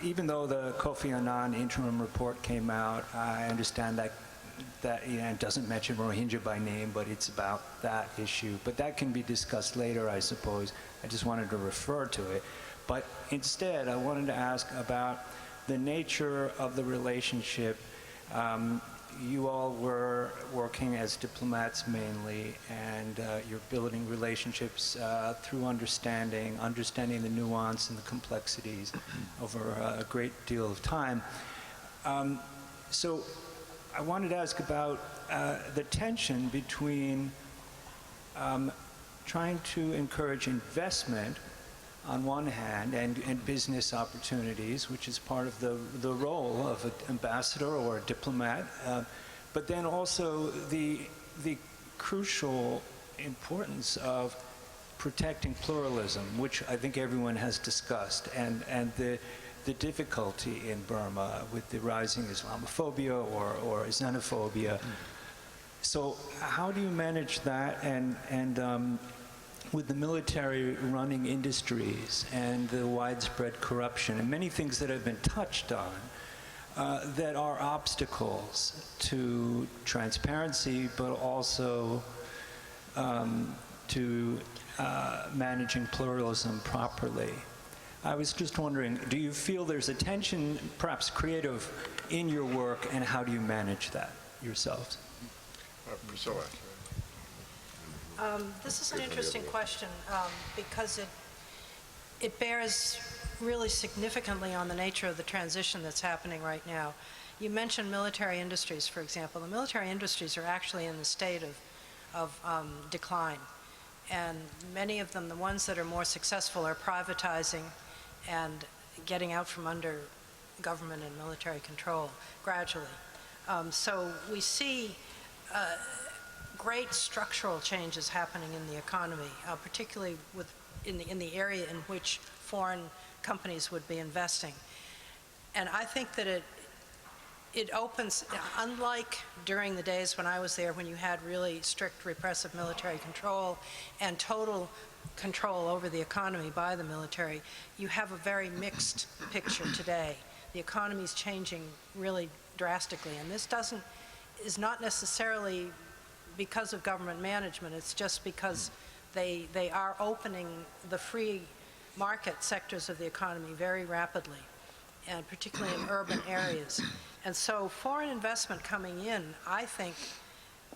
even though the Kofi Annan interim report came out, I understand that it doesn't mention Rohingya by name, but it's about that issue. But that can be discussed later, I suppose. I just wanted to refer to it. But instead, I wanted to ask about the nature of the relationship. You all were working as diplomats mainly, and you're building relationships through understanding the nuance and the complexities over a great deal of time. So I wanted to ask about the tension between trying to encourage investment on one hand and business opportunities, which is part of the role of an ambassador or a diplomat, but then also the crucial importance of protecting pluralism, which I think everyone has discussed, and the difficulty in Burma with the rising Islamophobia or xenophobia. So how do you manage that and with the military running industries and the widespread corruption and many things that have been touched on that are obstacles to transparency, but also to managing pluralism properly? I was just wondering, do you feel there's a tension, perhaps creative, in your work, and how do you manage that yourselves? Priscilla. This is an interesting question because it bears really significantly on the nature of the transition that's happening right now. You mentioned military industries, for example. The military industries are actually in the state of decline. And many of them, the ones that are more successful, are privatizing and getting out from under government and military control gradually. So we see great structural changes happening in the economy, particularly in the area in which foreign companies would be investing. And I think that it opens, unlike during the days when I was there, when you had really strict repressive military control and total control over the economy by the military, you have a very mixed picture today. The economy is changing really drastically, and this is not necessarily because of government management. It's just because they are opening the free market sectors of the economy very rapidly, and particularly in urban areas. And so foreign investment coming in, I think,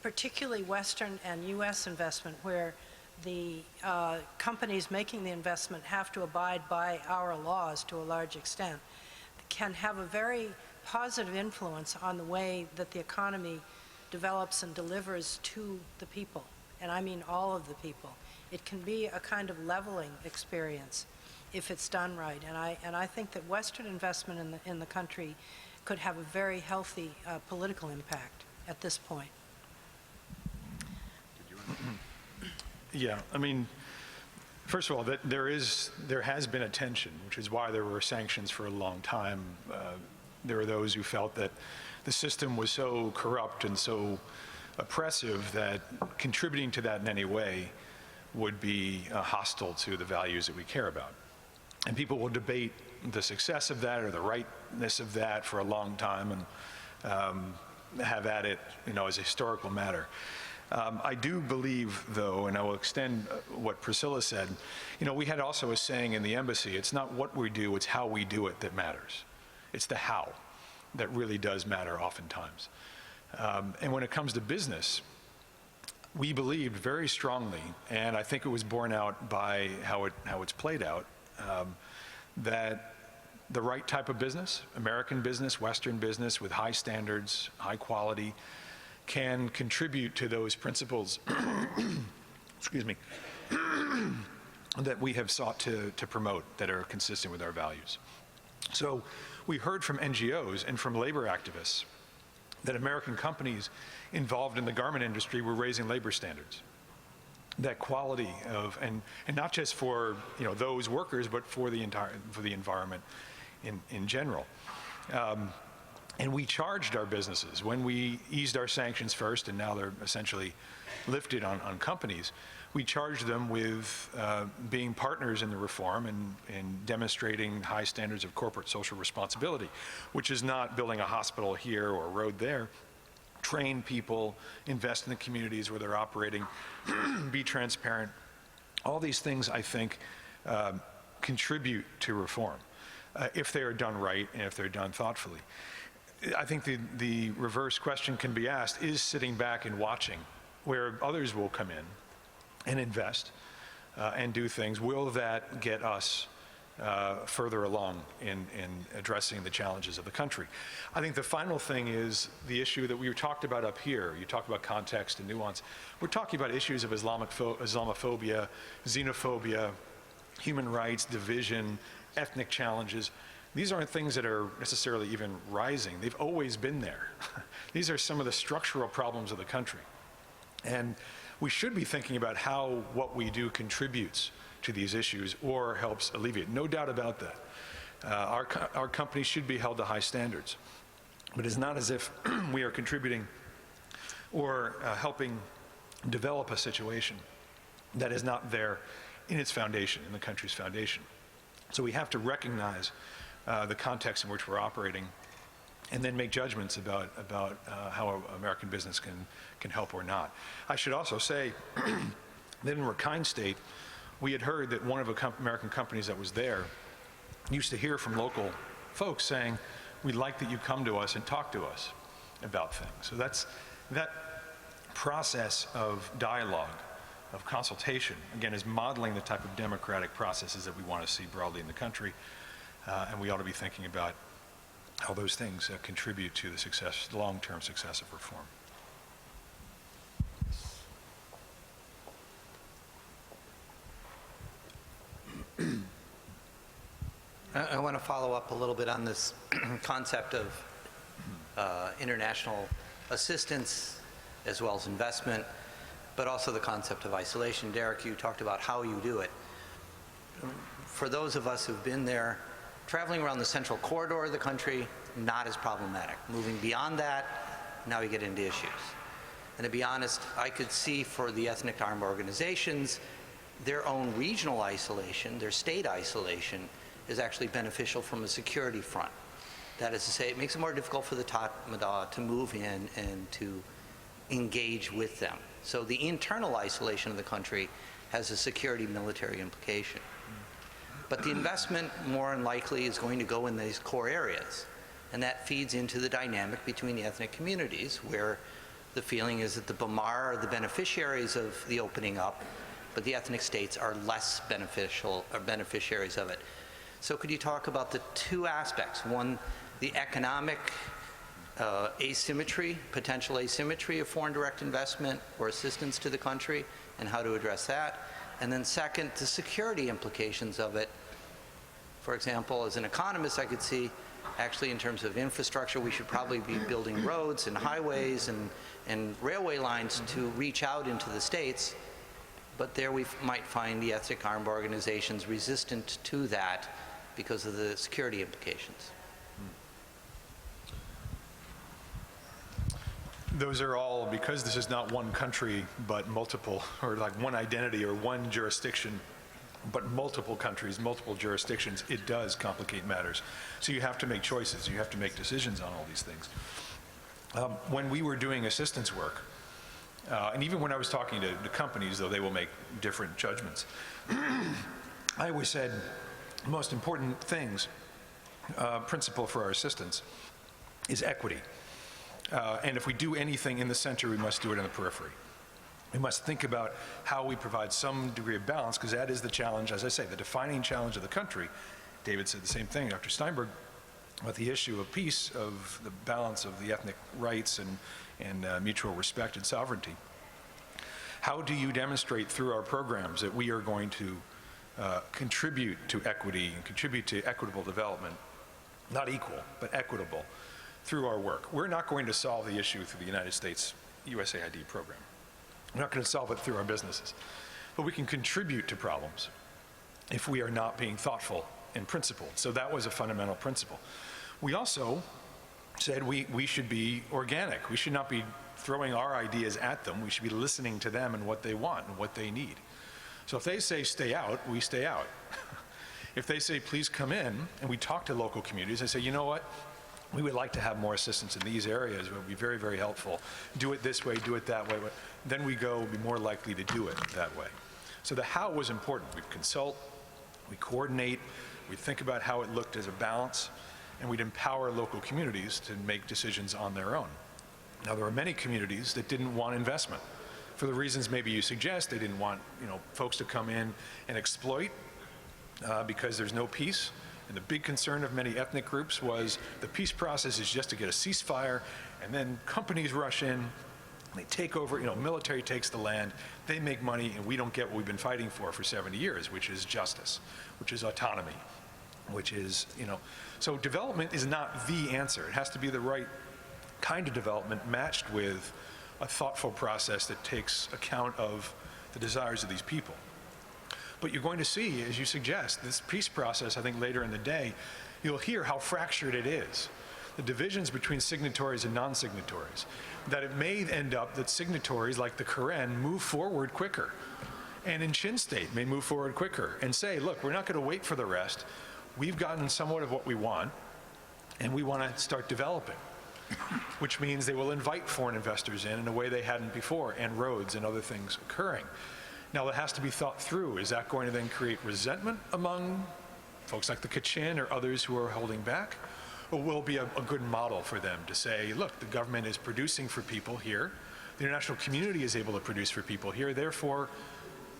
particularly Western and U.S. investment, where the companies making the investment have to abide by our laws to a large extent, can have a very positive influence on the way that the economy develops and delivers to the people, and I mean all of the people. It can be a kind of leveling experience if it's done right, and I think that Western investment in the country could have a very healthy political impact at this point. Yeah, I mean, first of all, there has been a tension, which is why there were sanctions for a long time. There were those who felt that the system was so corrupt and so oppressive that contributing to that in any way would be hostile to the values that we care about. And people will debate the success of that or the rightness of that for a long time and have at it, as a historical matter. I do believe, though, and I will extend what Priscilla said, we had also a saying in the embassy, it's not what we do, it's how we do it that matters. It's the how that really does matter oftentimes. And when it comes to business, we believed very strongly, and I think it was borne out by how it's played out, that the right type of business, American business, Western business with high standards, high quality, can contribute to those principles, excuse me, that we have sought to promote that are consistent with our values. So we heard from NGOs and from labor activists that American companies involved in the garment industry were raising labor standards. That quality of, and not just for those workers, but for the environment in general. And we charged our businesses when we eased our sanctions first, and now they're essentially lifted on companies. We charged them with being partners in the reform and demonstrating high standards of corporate social responsibility, which is not building a hospital here or a road there. Train people, invest in the communities where they're operating, be transparent. All these things, I think, contribute to reform if they are done right and if they're done thoughtfully. I think the reverse question can be asked, is sitting back and watching where others will come in and invest and do things, will that get us further along in addressing the challenges of the country? I think the final thing is the issue that we talked about up here. You talked about context and nuance. We're talking about issues of Islamophobia, xenophobia, human rights, division, ethnic challenges. These aren't things that are necessarily even rising. They've always been there. These are some of the structural problems of the country. And we should be thinking about how what we do contributes to these issues or helps alleviate. No doubt about that. Our companies should be held to high standards. But it's not as if we are contributing or helping develop a situation that is not there in its foundation, in the country's foundation. So we have to recognize the context in which we're operating and then make judgments about how American business can help or not. I should also say that in Rakhine State, we had heard that one of the American companies that was there used to hear from local folks saying, we'd like that you come to us and talk to us about things. So that process of dialogue, of consultation, again, is modeling the type of democratic processes that we want to see broadly in the country. And we ought to be thinking about how those things contribute to the long-term success of reform. I want to follow up a little bit on this concept of international assistance as well as investment, but also the concept of isolation. Derek, you talked about how you do it. For those of us who've been there, traveling around the central corridor of the country, not as problematic. Moving beyond that, now we get into issues. And to be honest, I could see for the ethnic armed organizations, their own regional isolation, their state isolation, is actually beneficial from a security front. That is to say, it makes it more difficult for the Tatmadaw to move in and to engage with them. So the internal isolation of the country has a security military implication. But the investment more than likely is going to go in these core areas. And that feeds into the dynamic between the ethnic communities, where the feeling is that the Bamar are the beneficiaries of the opening up, but the ethnic states are less beneficial or beneficiaries of it. So could you talk about the two aspects? One, the economic asymmetry, potential asymmetry of foreign direct investment or assistance to the country, and how to address that. And then second, the security implications of it. For example, as an economist, I could see actually in terms of infrastructure, we should probably be building roads and highways and railway lines to reach out into the states. But there we might find the ethnic armed organizations resistant to that because of the security implications. Those are all, because this is not one country, but multiple, or like one identity or one jurisdiction, but multiple countries, multiple jurisdictions, it does complicate matters. So you have to make choices, you have to make decisions on all these things. When we were doing assistance work, and even when I was talking to companies, though they will make different judgments, I always said the most important principle for our assistance is equity. And if we do anything in the center, we must do it in the periphery. We must think about how we provide some degree of balance, because that is the challenge, as I say, the defining challenge of the country. David said the same thing, Dr. Steinberg, about the issue of peace, of the balance of the ethnic rights and mutual respect and sovereignty. How do you demonstrate through our programs that we are going to contribute to equity and contribute to equitable development, not equal, but equitable, through our work? We're not going to solve the issue through the United States USAID program. We're not going to solve it through our businesses. But we can contribute to problems if we are not being thoughtful and principled. So that was a fundamental principle. We also said we should be organic. We should not be throwing our ideas at them. We should be listening to them and what they want and what they need. So if they say stay out, we stay out. If they say please come in, and we talk to local communities and say, you know what, we would like to have more assistance in these areas. It would be very, very helpful. Do it this way, do it that way. Then we go, be more likely to do it that way. So the how was important. We'd consult, we coordinate, we'd think about how it looked as a balance, and we'd empower local communities to make decisions on their own. Now, there are many communities that didn't want investment. For the reasons maybe you suggest, they didn't want folks to come in and exploit because there's no peace. And the big concern of many ethnic groups was the peace process is just to get a ceasefire, and then companies rush in, they take over, military takes the land, they make money, and we don't get what we've been fighting for 70 years, which is justice, which is autonomy, which is, So development is not the answer. It has to be the right kind of development matched with a thoughtful process that takes account of the desires of these people. But you're going to see, as you suggest, this peace process, I think later in the day, you'll hear how fractured it is. The divisions between signatories and non-signatories. That it may end up that signatories like the Karen move forward quicker. And in Chin State may move forward quicker and say, look, we're not going to wait for the rest. We've gotten somewhat of what we want, and we want to start developing. Which means they will invite foreign investors in a way they hadn't before, and roads and other things occurring. Now, that has to be thought through. Is that going to then create resentment among folks like the Kachin or others who are holding back? Or will it be a good model for them to say, look, the government is producing for people here, the international community is able to produce for people here, therefore,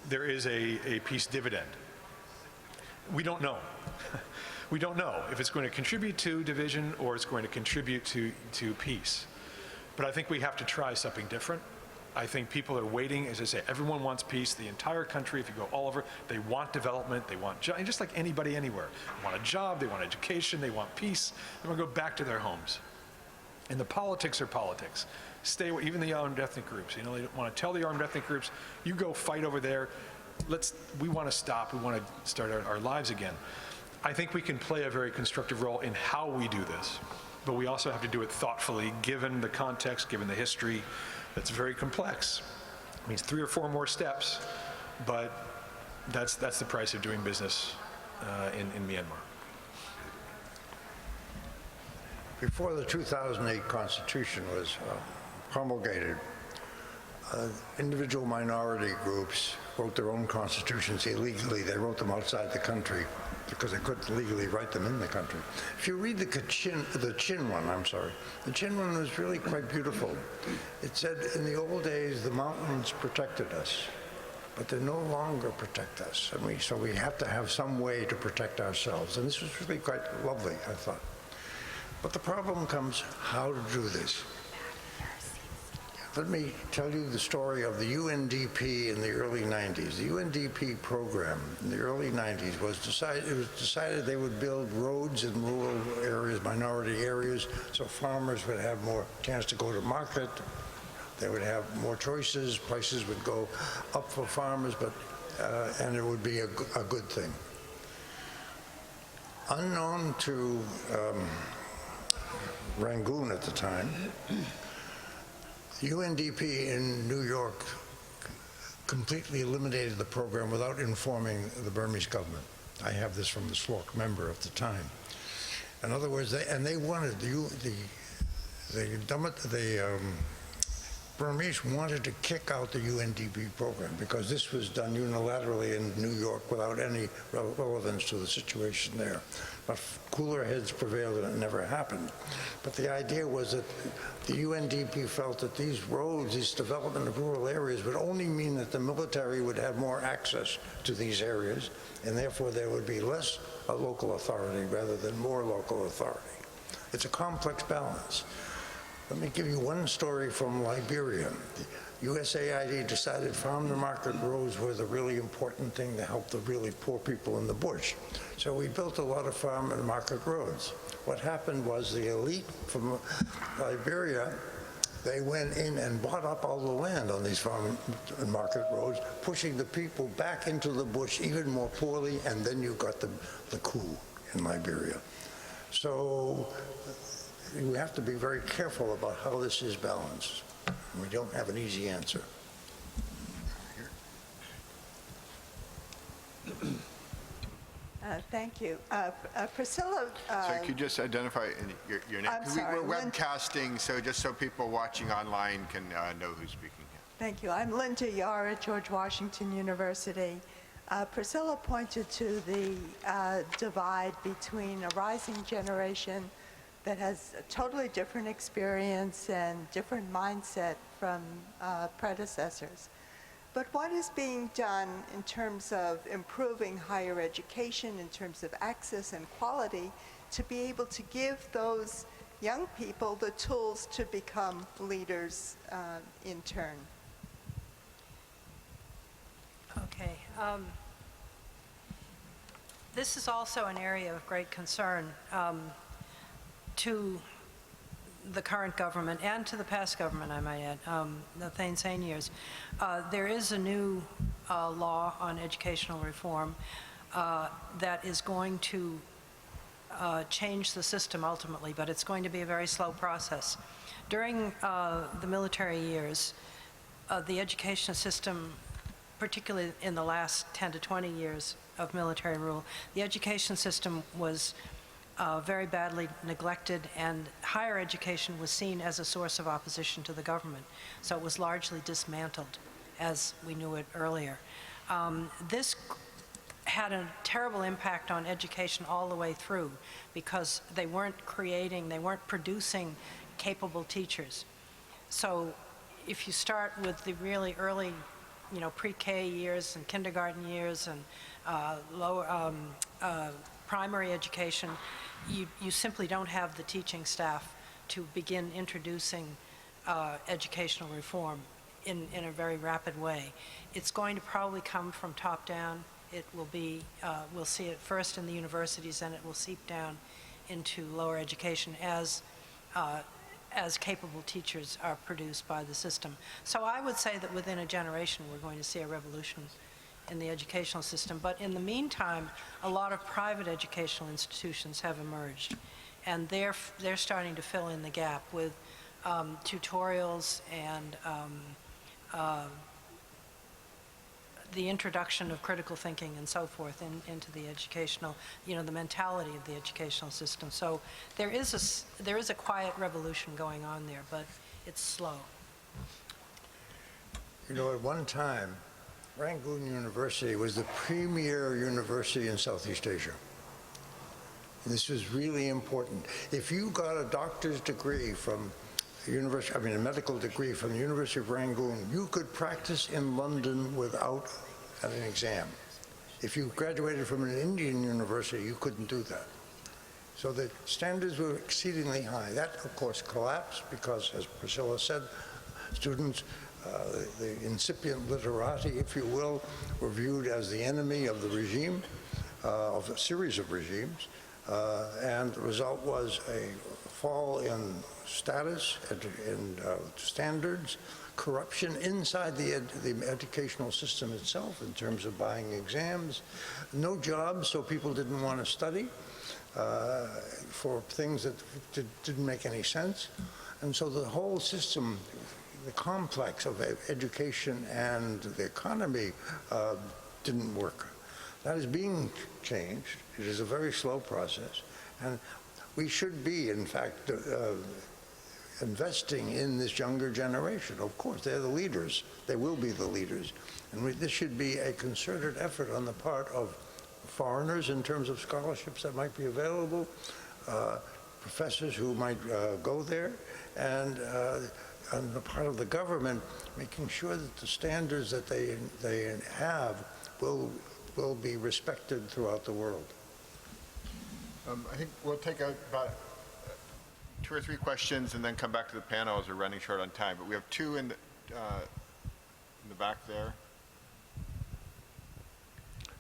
there is a peace dividend. We don't know. We don't know if it's going to contribute to division or it's going to contribute to peace. But I think we have to try something different. I think people are waiting. As I say, everyone wants peace. The entire country, if you go all over, they want development, they want just like anybody anywhere. They want a job, they want education, they want peace. They want to go back to their homes. And the politics are politics. Stay away, even the armed ethnic groups. They want to tell the armed ethnic groups, you go fight over there. We want to stop. We want to start our lives again. I think we can play a very constructive role in how we do this, but we also have to do it thoughtfully, given the context, given the history. That's very complex. It means 3 or 4 more steps, but that's the price of doing business in Myanmar. Before the 2008 Constitution was promulgated, individual minority groups wrote their own constitutions illegally. They wrote them outside the country because they couldn't legally write them in the country. If you read the Chin one, the Chin one was really quite beautiful. It said, in the old days, the mountains protected us, but they no longer protect us. And so we have to have some way to protect ourselves. And this was really quite lovely, I thought. But the problem comes how to do this. Let me tell you the story of the UNDP in the early 90s. The UNDP program in the early 90s it was decided they would build roads in rural areas, minority areas, so farmers would have more chance to go to market. They would have more choices. Prices would go up for farmers, and it would be a good thing. Unknown to Rangoon at the time, The UNDP in New York completely eliminated the program without informing the Burmese government. I have this from the SLORC member at the time. In other words, they wanted the Burmese wanted to kick out the UNDP program because this was done unilaterally in New York without any relevance to the situation there. But cooler heads prevailed and it never happened. But the idea was that the UNDP felt that these roads, this development of rural areas would only mean that the military would have more access to these areas, and therefore there would be less local authority rather than more local authority. It's a complex balance. Let me give you one story from Liberia. The USAID decided farm-to-market roads were the really important thing to help the really poor people in the bush. So we built a lot of farm-to-market roads. What happened was the elite from Liberia, they went in and bought up all the land on these farm-to-market roads, pushing the people back into the bush even more poorly, and then you got the coup in Liberia. So we have to be very careful about how this is balanced. We don't have an easy answer. Thank you. Priscilla. So could you just identify your name? I'm sorry, We're webcasting, so just so people watching online can know who's speaking. Thank you. I'm Linda Yar at George Washington University. Priscilla pointed to the divide between a rising generation that has a totally different experience and different mindset from predecessors. But what is being done in terms of improving higher education, in terms of access and quality, to be able to give those young people the tools to become leaders in turn? Okay. This is also an area of great concern to the current government and to the past government, I might add, the Thein Sein years. There is a new law on educational reform that is going to change the system ultimately, but it's going to be a very slow process. During the military years, the education system, particularly in the last 10 to 20 years of military rule, the education system was very badly neglected, and higher education was seen as a source of opposition to the government. So it was largely dismantled as we knew it earlier. This had a terrible impact on education all the way through because they weren't producing capable teachers. So if you start with the really early, pre-K years and kindergarten years and lower primary education, you simply don't have the teaching staff to begin introducing educational reform in a very rapid way. It's going to probably come from top down. It will be, we'll see it first in the universities, and it will seep down into lower education as capable teachers are produced by the system. So I would say that within a generation, we're going to see a revolution in the educational system. But in the meantime, a lot of private educational institutions have emerged, and they're starting to fill in the gap with tutorials and the introduction of critical thinking and so forth into the educational, the mentality of the educational system. So there is a quiet revolution going on there, but it's slow. At one time, Rangoon University was the premier university in Southeast Asia. And this was really important. If you got a doctor's degree from the university, a medical degree from the University of Rangoon, you could practice in London without an exam. If you graduated from an Indian university, you couldn't do that. So the standards were exceedingly high. That, of course, collapsed because, as Priscilla said, students, the incipient literati, if you will, were viewed as the enemy of the regime, of a series of regimes, and the result was a fall in status, in standards, corruption inside the educational system itself in terms of buying exams, no jobs, so people didn't want to study for things that didn't make any sense. And so the whole system complex of education and the economy didn't work. That is being changed. It is a very slow process, and we should be, in fact, investing in this younger generation. Of course, they're the leaders. They will be the leaders. And this should be a concerted effort on the part of foreigners in terms of scholarships that might be available, professors who might go there, and on the part of the government, making sure that the standards that they have will be respected throughout the world. I think we'll take about 2 or 3 questions and then come back to the panel as we're running short on time. But we have 2 in the back there.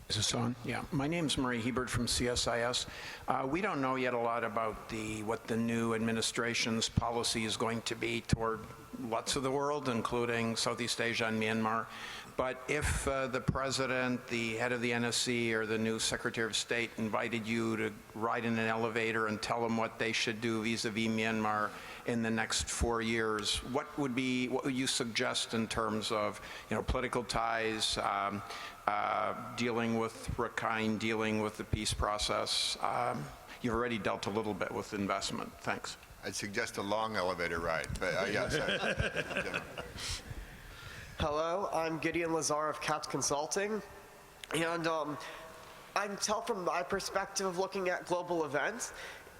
Is this on? Yeah. My name's Murray Hebert from CSIS. We don't know yet a lot about what the new administration's policy is going to be toward lots of the world, including Southeast Asia and Myanmar. But if the president, the head of the NSC, or the new Secretary of State invited you to ride in an elevator and tell them what they should do vis-a-vis Myanmar in the next 4 years, what would you suggest in terms of, political ties, dealing with Rakhine, dealing with the peace process? You've already dealt a little bit with investment. Thanks. I'd suggest a long elevator ride, but yes. Hello, I'm Gideon Lazar of CAPS Consulting, and I can tell from my perspective of looking at global events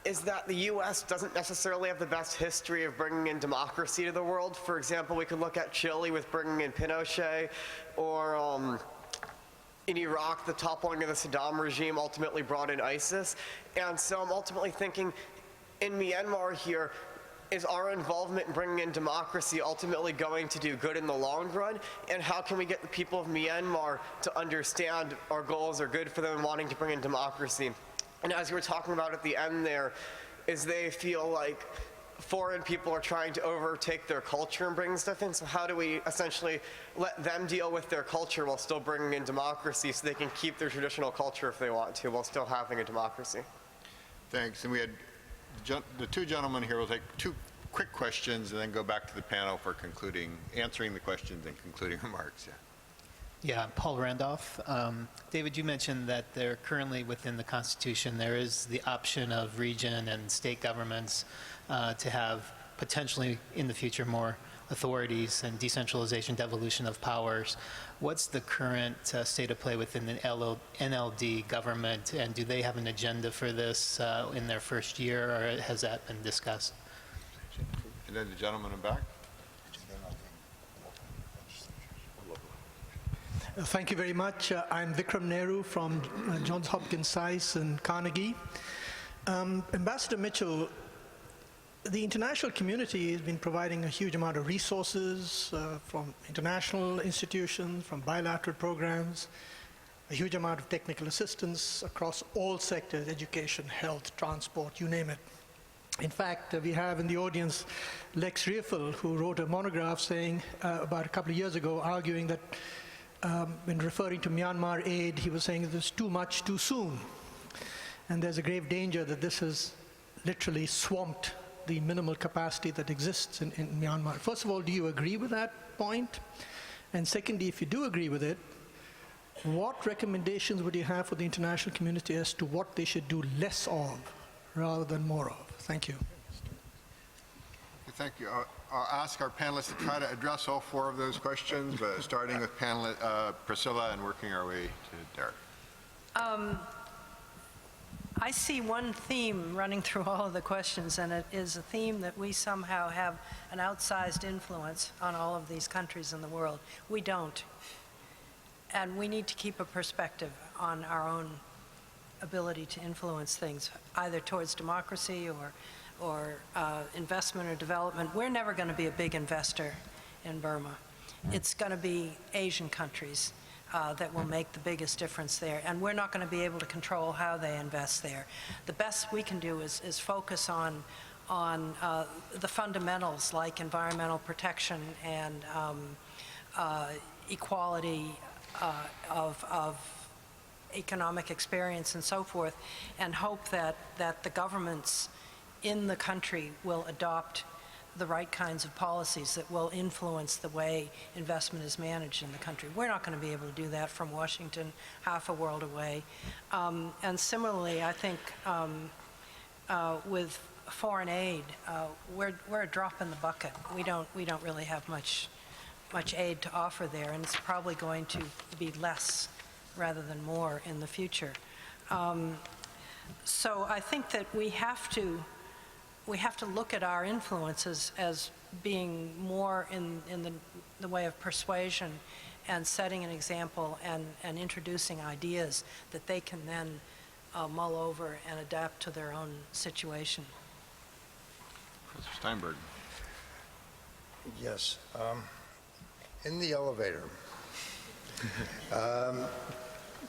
is that the U.S. doesn't necessarily have the best history of bringing in democracy to the world. For example, we could look at Chile with bringing in Pinochet, or in Iraq, the toppling of the Saddam regime ultimately brought in ISIS. And so I'm ultimately thinking, in Myanmar here, is our involvement in bringing in democracy ultimately going to do good in the long run? And how can we get the people of Myanmar to understand our goals are good for them and wanting to bring in democracy? And as you were talking about at the end there, is they feel like foreign people are trying to overtake their culture and bring stuff in, so how do we essentially let them deal with their culture while still bringing in democracy so they can keep their traditional culture if they want to, while still having a democracy? Thanks. And we had the 2 gentlemen here will take 2 quick questions and then go back to the panel for answering the questions and concluding remarks. Yeah, Paul Randolph. David, you mentioned that there currently within the Constitution there is the option of region and state governments to have potentially in the future more authorities and decentralization, devolution of powers. What's the current state of play within the NLD government, and do they have an agenda for this in their first year, or has that been discussed? And then the gentleman in back. Thank you very much. I'm Vikram Nehru from Johns Hopkins SAIS and Carnegie. Ambassador Mitchell, the international community has been providing a huge amount of resources from international institutions, from bilateral programs, a huge amount of technical assistance across all sectors: education, health, transport, you name it. In fact, we have in the audience Lex Riefel, who wrote a monograph saying about a couple of years ago, arguing that when referring to Myanmar aid, he was saying there's too much too soon. And there's a grave danger that this has literally swamped the minimal capacity that exists in Myanmar. First of all, do you agree with that point? And secondly, if you do agree with it, what recommendations would you have for the international community as to what they should do less of rather than more of? Thank you. Thank you. I'll ask our panelists to try to address all 4 of those questions, but starting with Priscilla and working our way to Derek. I see one theme running through all of the questions, and it is a theme that we somehow have an outsized influence on all of these countries in the world. We don't. And we need to keep a perspective on our own ability to influence things, either towards democracy or investment or development. We're never going to be a big investor in Burma. It's going to be Asian countries that will make the biggest difference there, and we're not going to be able to control how they invest there. The best we can do is focus on the fundamentals like environmental protection and equality of economic experience and so forth, and hope that the governments in the country will adopt the right kinds of policies that will influence the way investment is managed in the country. We're not going to be able to do that from Washington, half a world away. And similarly, I think with foreign aid, we're a drop in the bucket. We don't really have much aid to offer there, and it's probably going to be less rather than more in the future. So I think that we have to look at our influences as being more in the way of persuasion and setting an example and introducing ideas that they can then mull over and adapt to their own situation. Professor Steinberg. Yes. In the elevator,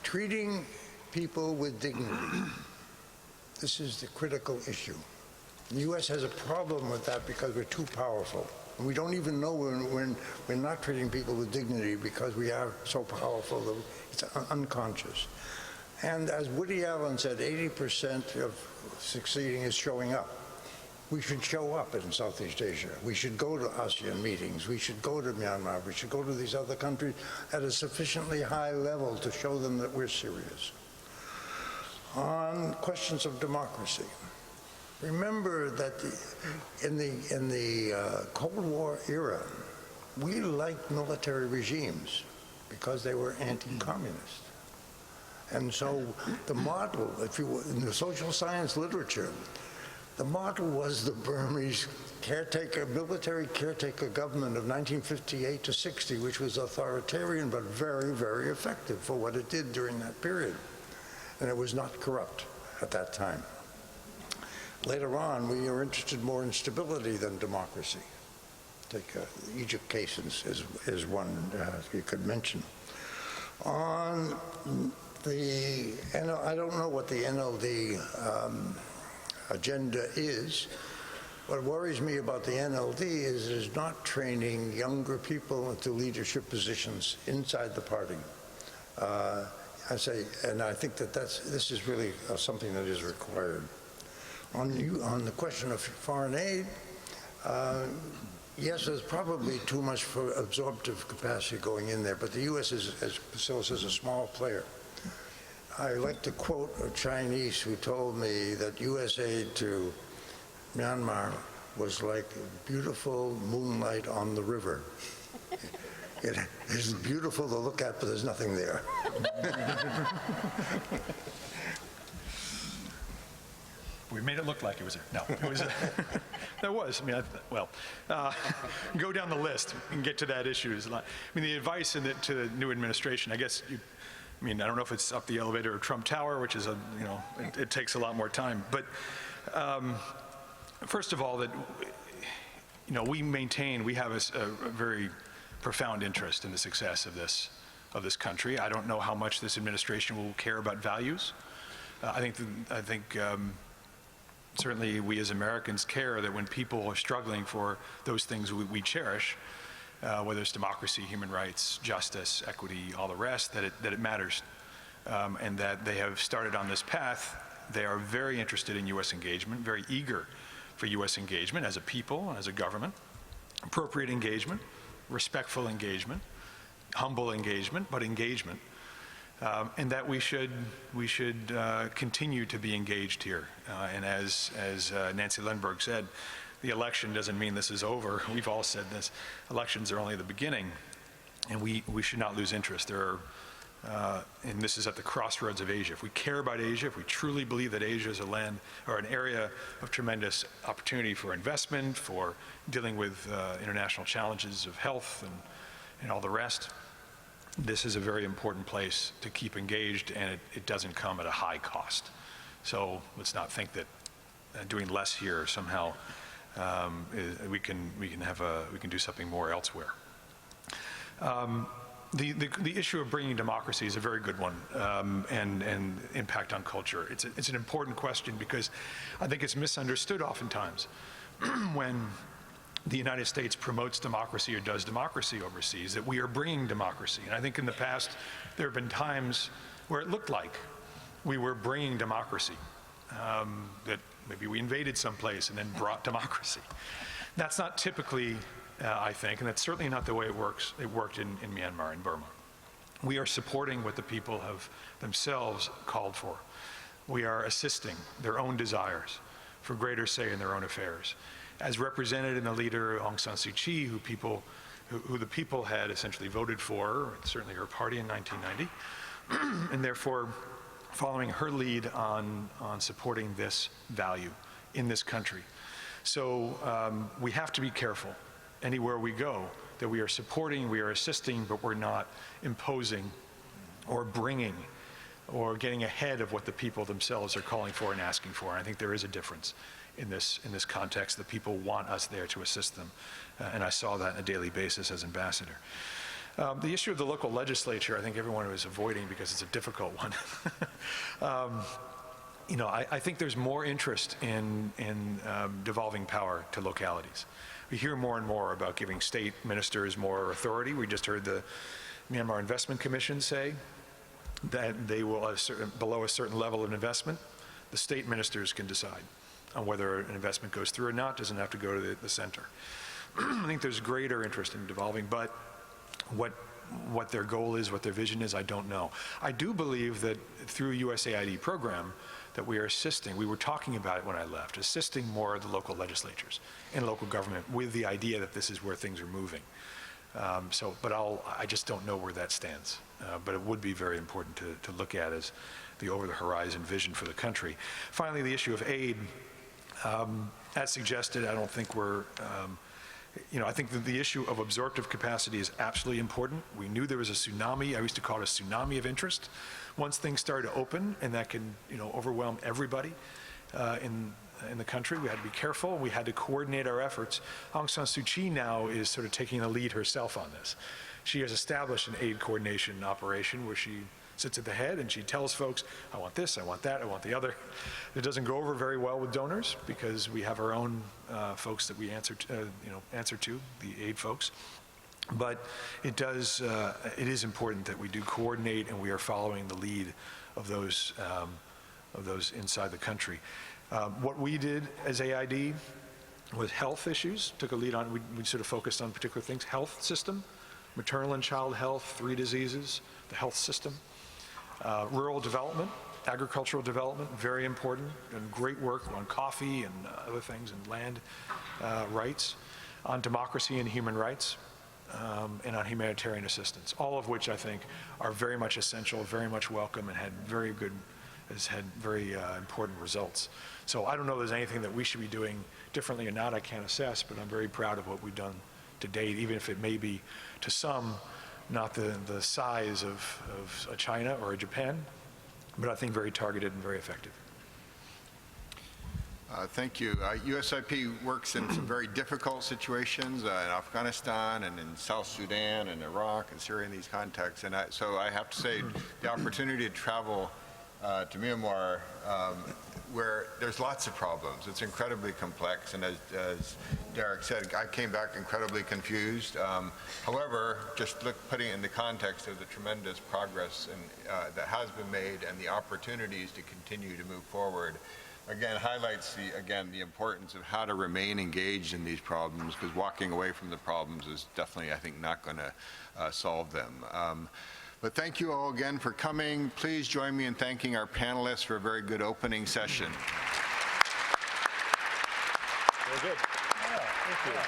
treating people with dignity. This is the critical issue. The U.S. has a problem with that because we're too powerful. And we don't even know when we're not treating people with dignity because we are so powerful that it's unconscious. And as Woody Allen said, 80% of succeeding is showing up. We should show up in Southeast Asia. We should go to ASEAN meetings. We should go to Myanmar. We should go to these other countries at a sufficiently high level to show them that we're serious. On questions of democracy, remember that in the Cold War era, we liked military regimes because they were anti-communist. And so the model, if you in the social science literature, the model was the Burmese military caretaker government of 1958 to 60, which was authoritarian but very, very effective for what it did during that period. And it was not corrupt at that time. Later on, we are interested more in stability than democracy. Take the Egypt case is one you could mention. On the, I don't know what the NLD agenda is. What worries me about the NLD is it is not training younger people into leadership positions inside the party. I think that this is really something that is required. On the question of foreign aid, yes, there's probably too much for absorptive capacity going in there, but the U.S. is, as Priscilla says, a small player. I like to quote a Chinese who told me that U.S. aid to Myanmar was like beautiful moonlight on the river. It is beautiful to look at, but there's nothing there. We made it look like it was there. No, it was. There was. I mean, go down the list and get to that issue. I mean, the advice to the new administration, I guess. I don't know if it's up the elevator or Trump Tower, which is it takes a lot more time. But first of all, that we have a very profound interest in the success of this country. I don't know how much this administration will care about values. I think certainly we as Americans care that when people are struggling for those things we cherish, whether it's democracy, human rights, justice, equity, all the rest, that it matters, and that they have started on this path. They are very interested in U.S. engagement, very eager for U.S. engagement as a people, as a government, appropriate engagement, respectful engagement, humble engagement, but engagement, and that we should continue to be engaged here. And as Nancy Lindbergh said, the election doesn't mean this is over. We've all said this. Elections are only the beginning, and we should not lose interest. And this is at the crossroads of Asia. If we care about Asia, if we truly believe that Asia is a land or an area of tremendous opportunity for investment, for dealing with international challenges of health and all the rest, this is a very important place to keep engaged, and it doesn't come at a high cost. So let's not think that doing less here somehow we can do something more elsewhere. The issue of bringing democracy is a very good one, and impact on culture. It's an important question because I think it's misunderstood oftentimes when the United States promotes democracy or does democracy overseas, that we are bringing democracy. And I think in the past there have been times where it looked like we were bringing democracy, that maybe we invaded someplace and then brought democracy. That's not typically, I think, and that's certainly not the way it worked in Myanmar, in Burma. We are supporting what the people have themselves called for. We are assisting their own desires for greater say in their own affairs, as represented in the leader Aung San Suu Kyi, who the people had essentially voted for, certainly her party in 1990, and therefore following her lead on supporting this value in this country. So we have to be careful anywhere we go that we are supporting, we are assisting, but we're not imposing or bringing or getting ahead of what the people themselves are calling for and asking for. And I think there is a difference in this context. The people want us there to assist them, and I saw that on a daily basis as ambassador. The issue of the local legislature, I think everyone was avoiding because it's a difficult one. You know, I think there's more interest in devolving power to localities. We hear more and more about giving state ministers more authority. We just heard the Myanmar Investment Commission say that they will, below a certain level of investment, the state ministers can decide on whether an investment goes through or not, doesn't have to go to the center. I think there's greater interest in devolving, but what their goal is, what their vision is, I don't know. I do believe that through USAID program that we are assisting, we were talking about it when I left, assisting more of the local legislatures and local government with the idea that this is where things are moving. But I just don't know where that stands. But it would be very important to look at as the over-the-horizon vision for the country. Finally, the issue of aid, as suggested, I don't think we're, you know, I think that the issue of absorptive capacity is absolutely important. We knew there was a tsunami. I used to call it a tsunami of interest. Once things started to open, and that can, you know, overwhelm everybody in the country, we had to be careful. We had to coordinate our efforts. Aung San Suu Kyi now is sort of taking the lead herself on this. She has established an aid coordination operation where she sits at the head and she tells folks, I want this, I want that, I want the other. It doesn't go over very well with donors because we have our own folks that we answer to, the aid folks. But it is important that we do coordinate and we are following the lead of those inside the country. What we did as AID was health issues, took a lead on, we sort of focused on particular things, health system, maternal and child health, 3 diseases, the health system, rural development, agricultural development, very important, and great work on coffee and other things, and land rights, on democracy and human rights, and on humanitarian assistance, all of which I think are very much essential, very much welcome, and has had very important results. So I don't know if there's anything that we should be doing differently or not, I can't assess, but I'm very proud of what we've done to date, even if it may be, to some, not the size of a China or a Japan, but I think very targeted and very effective. Thank you. USIP works in some very difficult situations in Afghanistan and in South Sudan and Iraq and Syria in these contexts. And so I have to say the opportunity to travel to Myanmar where there's lots of problems. It's incredibly complex, and as Derek said, I came back incredibly confused. However, just putting it in the context of the tremendous progress that has been made and the opportunities to continue to move forward, again, highlights the importance of how to remain engaged in these problems, because walking away from the problems is definitely, I think, not going to solve them. But thank you all again for coming. Please join me in thanking our panelists for a very good opening session. Very good. Yeah, thank you.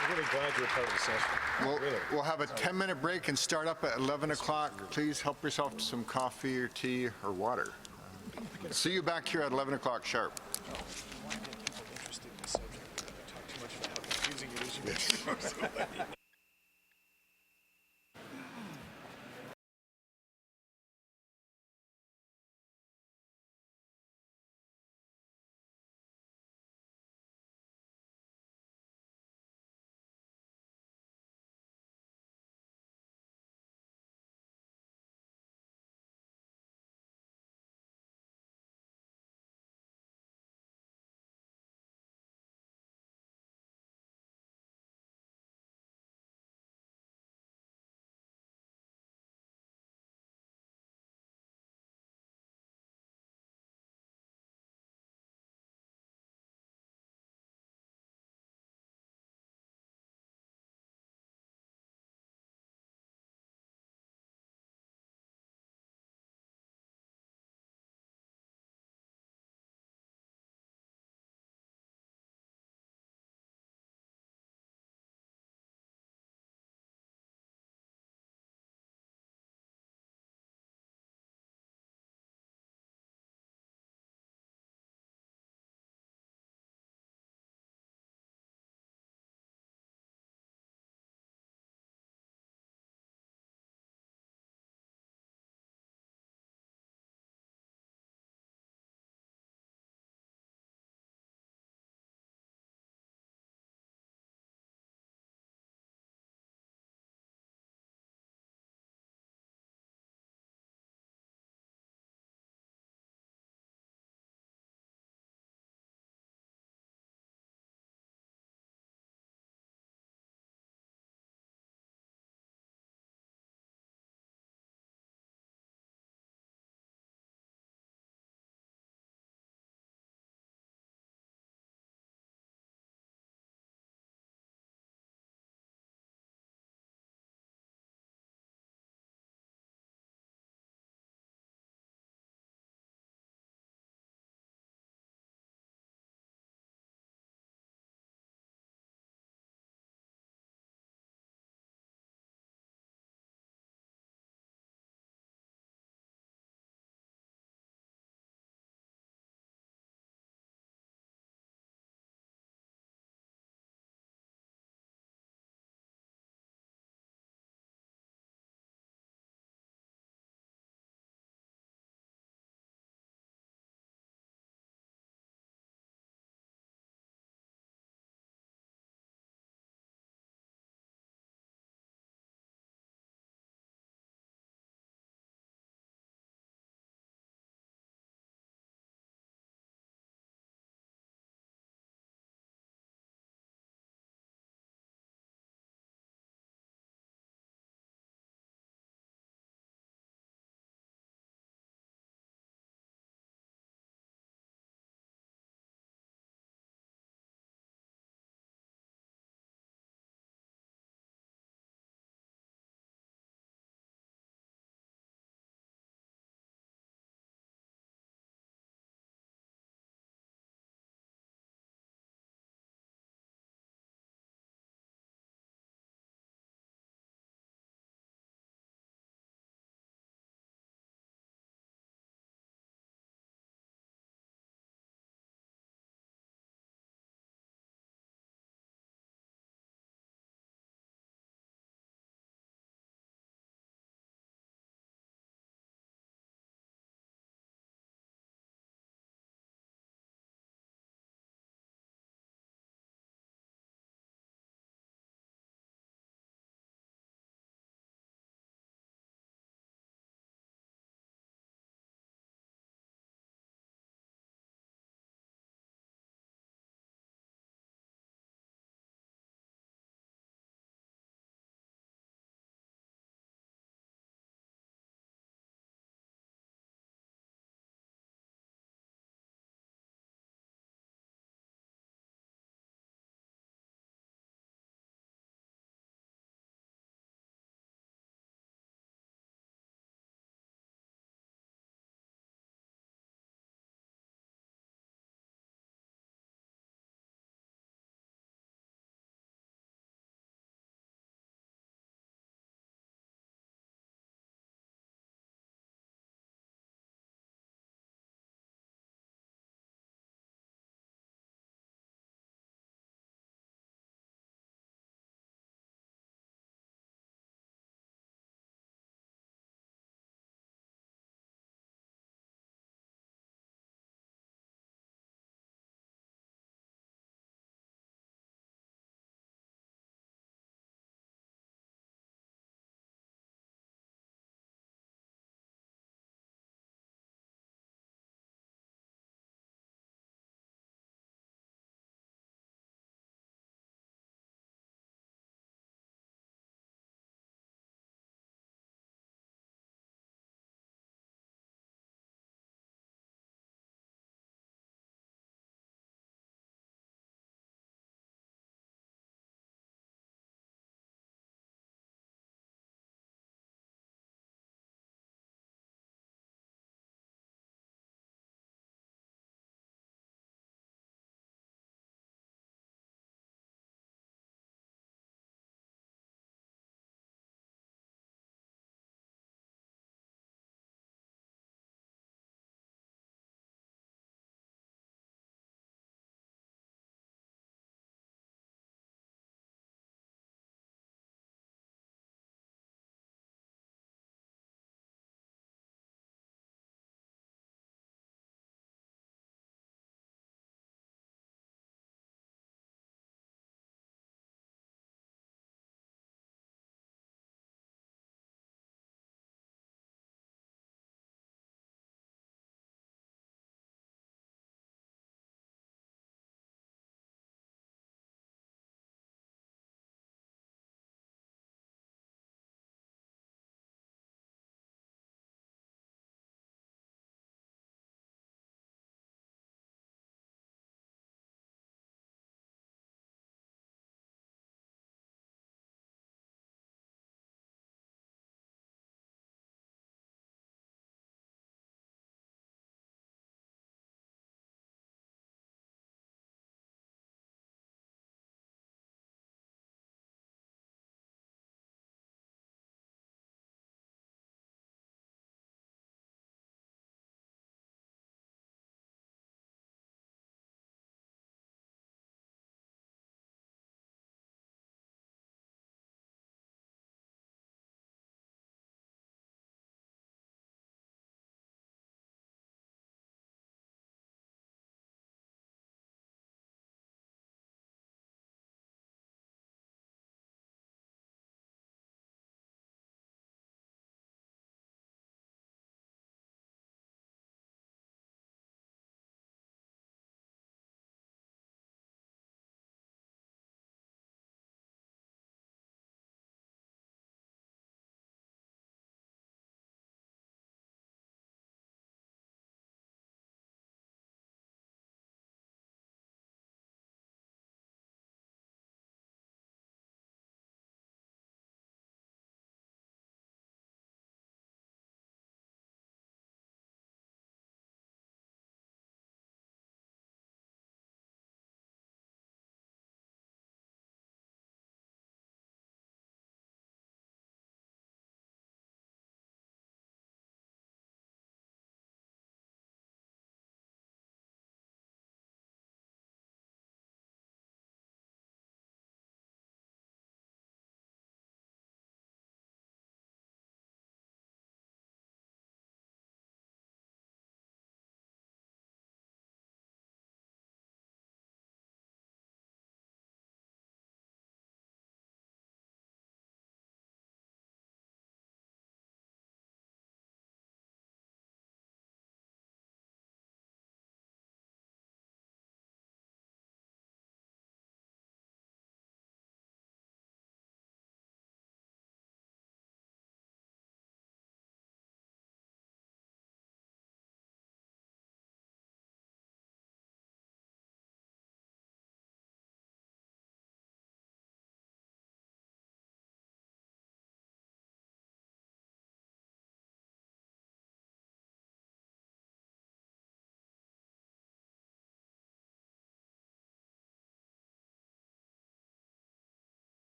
I'm really glad you're part of the session. We'll have a 10-minute break and start up at 11 o'clock. Please help yourself to some coffee or tea or water. See you back here at 11 o'clock sharp. I want to get people interested in the subject. I talk too much about how confusing it is.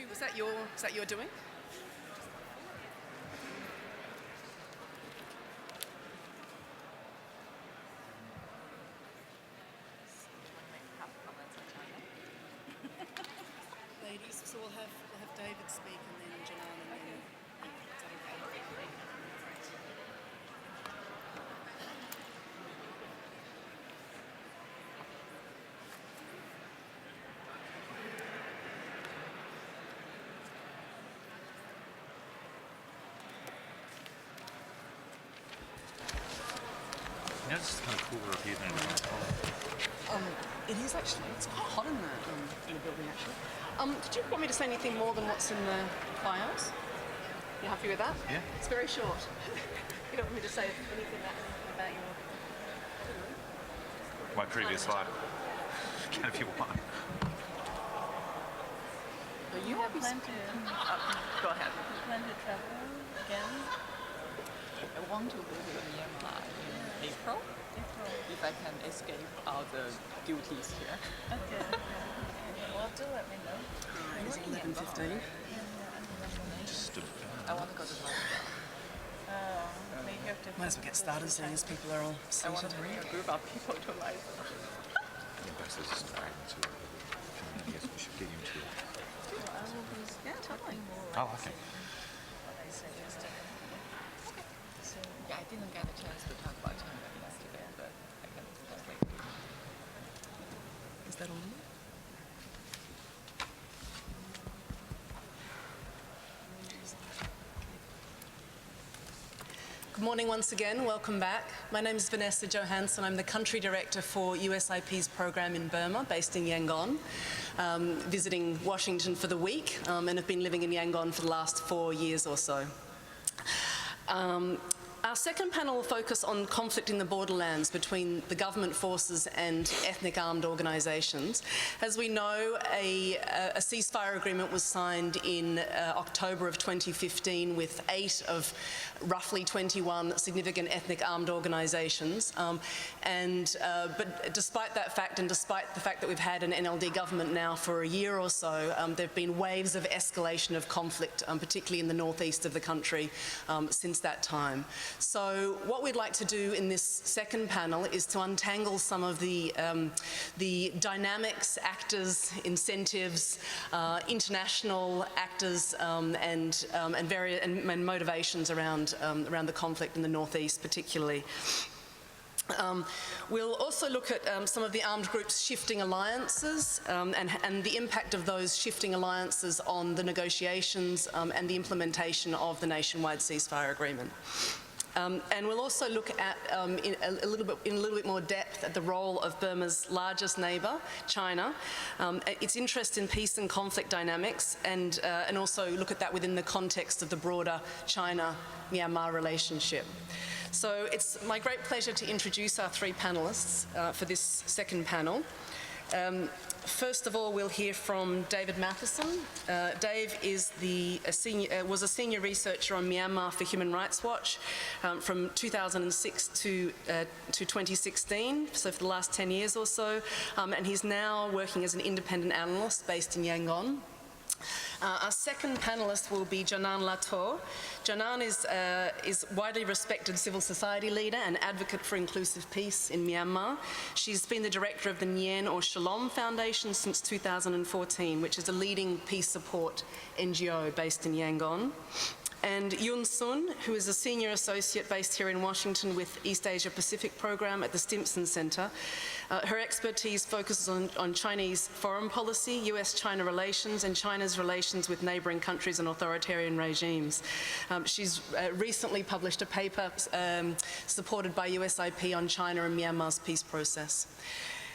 Was that your doing? Ladies, so we'll have David speak and then Janan and then. Is that okay? Yeah, it's kind of cooler here than in It is actually. It's quite hot in the building actually. Did you want me to say anything more than what's in the bios? You happy with that? Yeah. It's very short. You don't want me to say anything about your... my previous life. Can if you want. You have planned to... go ahead. You plan to travel again? I want to go to Myanmar in April. If I can escape all the duties here. Okay. Well, do let me know. It's 11:15. I want to go to Myanmar. Maybe you have to... Might as well get started seeing as people are all seated. I want to bring a group of people to myself. The ambassador's just inviting to I guess we should get him to. I will be talking more. Oh, okay. What I said yesterday. Okay. So, yeah, I didn't get a chance to talk about China yesterday, but I can translate. Is that on? Good morning once again. Welcome back. My name is Vanessa Johansson. I'm the country director for USIP's program in Burma, based in Yangon, visiting Washington for the week, and have been living in Yangon for the last 4 years or so. Our second panel will focus on conflict in the borderlands between the government forces and ethnic armed organisations. As we know, a ceasefire agreement was signed in October of 2015 with 8 of roughly 21 significant ethnic armed organisations. But despite that fact, and despite the fact that we've had an NLD government now for a year or so, there have been waves of escalation of conflict, particularly in the northeast of the country, since that time. So what we'd like to do in this second panel is to untangle some of the dynamics, actors, incentives, international actors, and motivations around the conflict in the northeast, particularly. We'll also look at some of the armed groups' shifting alliances and the impact of those shifting alliances on the negotiations and the implementation of the nationwide ceasefire agreement. And we'll also look at, in a little bit more depth, at the role of Burma's largest neighbour, China, its interest in peace and conflict dynamics, and also look at that within the context of the broader China-Myanmar relationship. So it's my great pleasure to introduce our 3 panellists for this second panel. First of all, we'll hear from David Matheson. Dave was a senior researcher on Myanmar for Human Rights Watch from 2006 to 2016, so for the last 10 years or so, and he's now working as an independent analyst based in Yangon. Our second panellist will be Janan Lator. Janan is widely respected civil society leader and advocate for inclusive peace in Myanmar. She's been the director of the Nyen or Shalom Foundation since 2014, which is a leading peace support NGO based in Yangon. And Yun Sun, who is a senior associate based here in Washington with East Asia Pacific Program at the Stimson Center. Her expertise focuses on Chinese foreign policy, US-China relations, and China's relations with neighboring countries and authoritarian regimes. She's recently published a paper supported by USIP on China and Myanmar's peace process.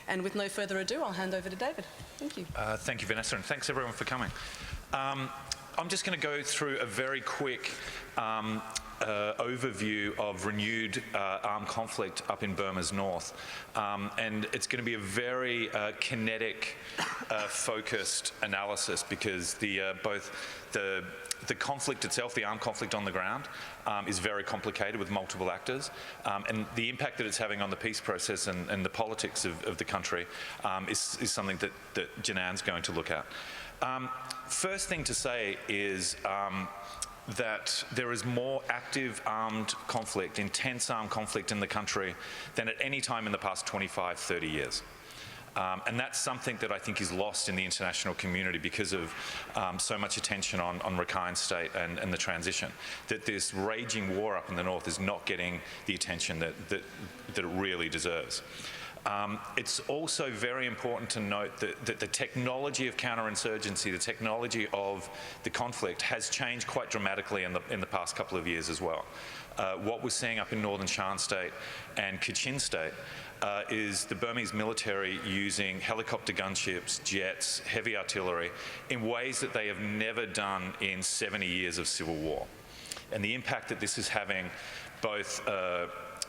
And with no further ado, I'll hand over to David. Thank you. Thank you, Vanessa, and thanks everyone for coming. I'm just going to go through a very quick overview of renewed armed conflict up in Burma's north. And it's going to be a very kinetic, focused analysis because both the conflict itself, the armed conflict on the ground, is very complicated with multiple actors, and the impact that it's having on the peace process and the politics of the country is something that Janan's going to look at. First thing to say is that there is more active armed conflict, intense armed conflict in the country than at any time in the past 25, 30 years. And that's something that I think is lost in the international community because of so much attention on Rakhine State and the transition. That this raging war up in the north is not getting the attention that it really deserves. It's also very important to note that the technology of counterinsurgency, the technology of the conflict has changed quite dramatically in the past couple of years as well. What we're seeing up in northern Shan State and Kachin State is the Burmese military using helicopter gunships, jets, heavy artillery in ways that they have never done in 70 years of civil war. And the impact that this is having both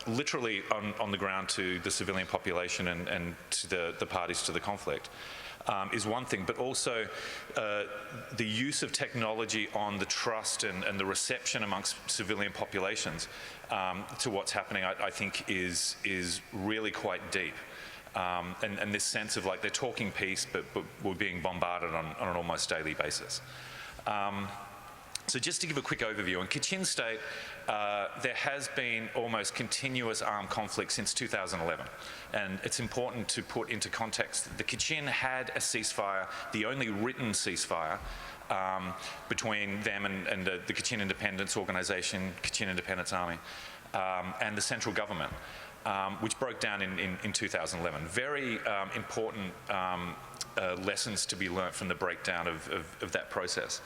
literally on the ground to the civilian population and to the parties to the conflict is one thing, but also the use of technology on the trust and the reception amongst civilian populations to what's happening, I think is really quite deep. And this sense of like they're talking peace, but we're being bombarded on an almost daily basis. So just to give a quick overview, in Kachin State, there has been almost continuous armed conflict since 2011. And it's important to put into context, the Kachin had a ceasefire, the only written ceasefire, between them and the Kachin Independence Organization, Kachin Independence Army, and the central government, which broke down in 2011. Very important lessons to be learnt from the breakdown of that process.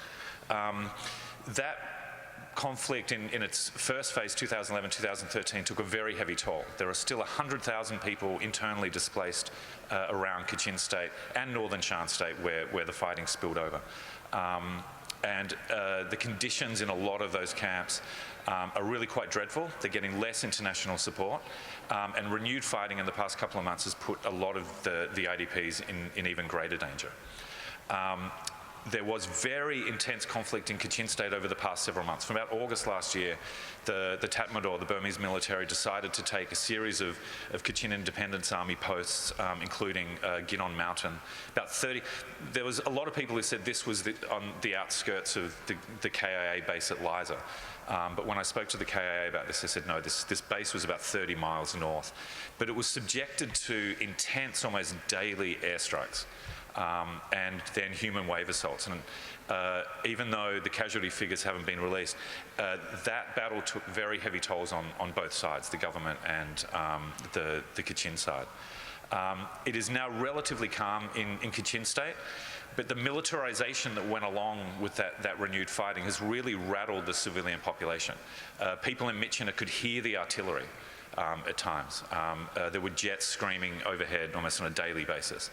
That conflict in its first phase, 2011-2013, took a very heavy toll. There are still 100,000 people internally displaced around Kachin State and northern Shan State where the fighting spilled over. And the conditions in a lot of those camps are really quite dreadful. They're getting less international support, and renewed fighting in the past couple of months has put a lot of the IDPs in even greater danger. There was very intense conflict in Kachin State over the past several months. From about August last year, the Tatmadaw, the Burmese military, decided to take a series of Kachin Independence Army posts, including Ginon Mountain. About 30. There was a lot of people who said this was on the outskirts of the KIA base at Liza. But when I spoke to the KIA about this, they said, no, this base was about 30 miles north. But it was subjected to intense, almost daily airstrikes. And then human wave assaults. And even though the casualty figures haven't been released, that battle took very heavy tolls on both sides, the government and the Kachin side. It is now relatively calm in Kachin State, but the militarization that went along with that renewed fighting has really rattled the civilian population. People in Myitkyina could hear the artillery. At times. There were jets screaming overhead almost on a daily basis.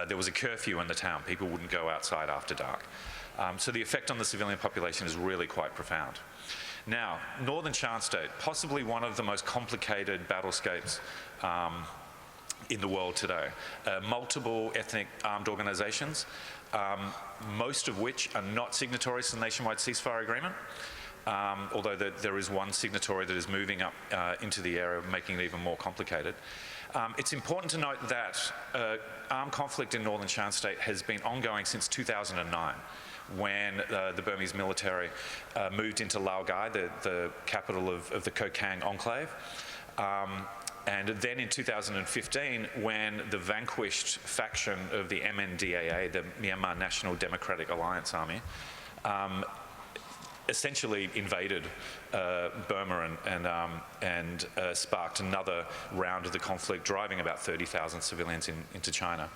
There was a curfew in the town. People wouldn't go outside after dark. So the effect on the civilian population is really quite profound. Now, northern Shan State, possibly one of the most complicated battlescapes in the world today. Multiple ethnic armed organizations, most of which are not signatories to the nationwide ceasefire agreement. Although there is one signatory that is moving up into the area, making it even more complicated. It's important to note that armed conflict in northern Shan State has been ongoing since 2009, when the Burmese military moved into Laogai, the capital of the Kokang enclave. And then in 2015, when the vanquished faction of the MNDAA, the Myanmar National Democratic Alliance Army, essentially invaded Burma and sparked another round of the conflict, driving about 30,000 civilians into China.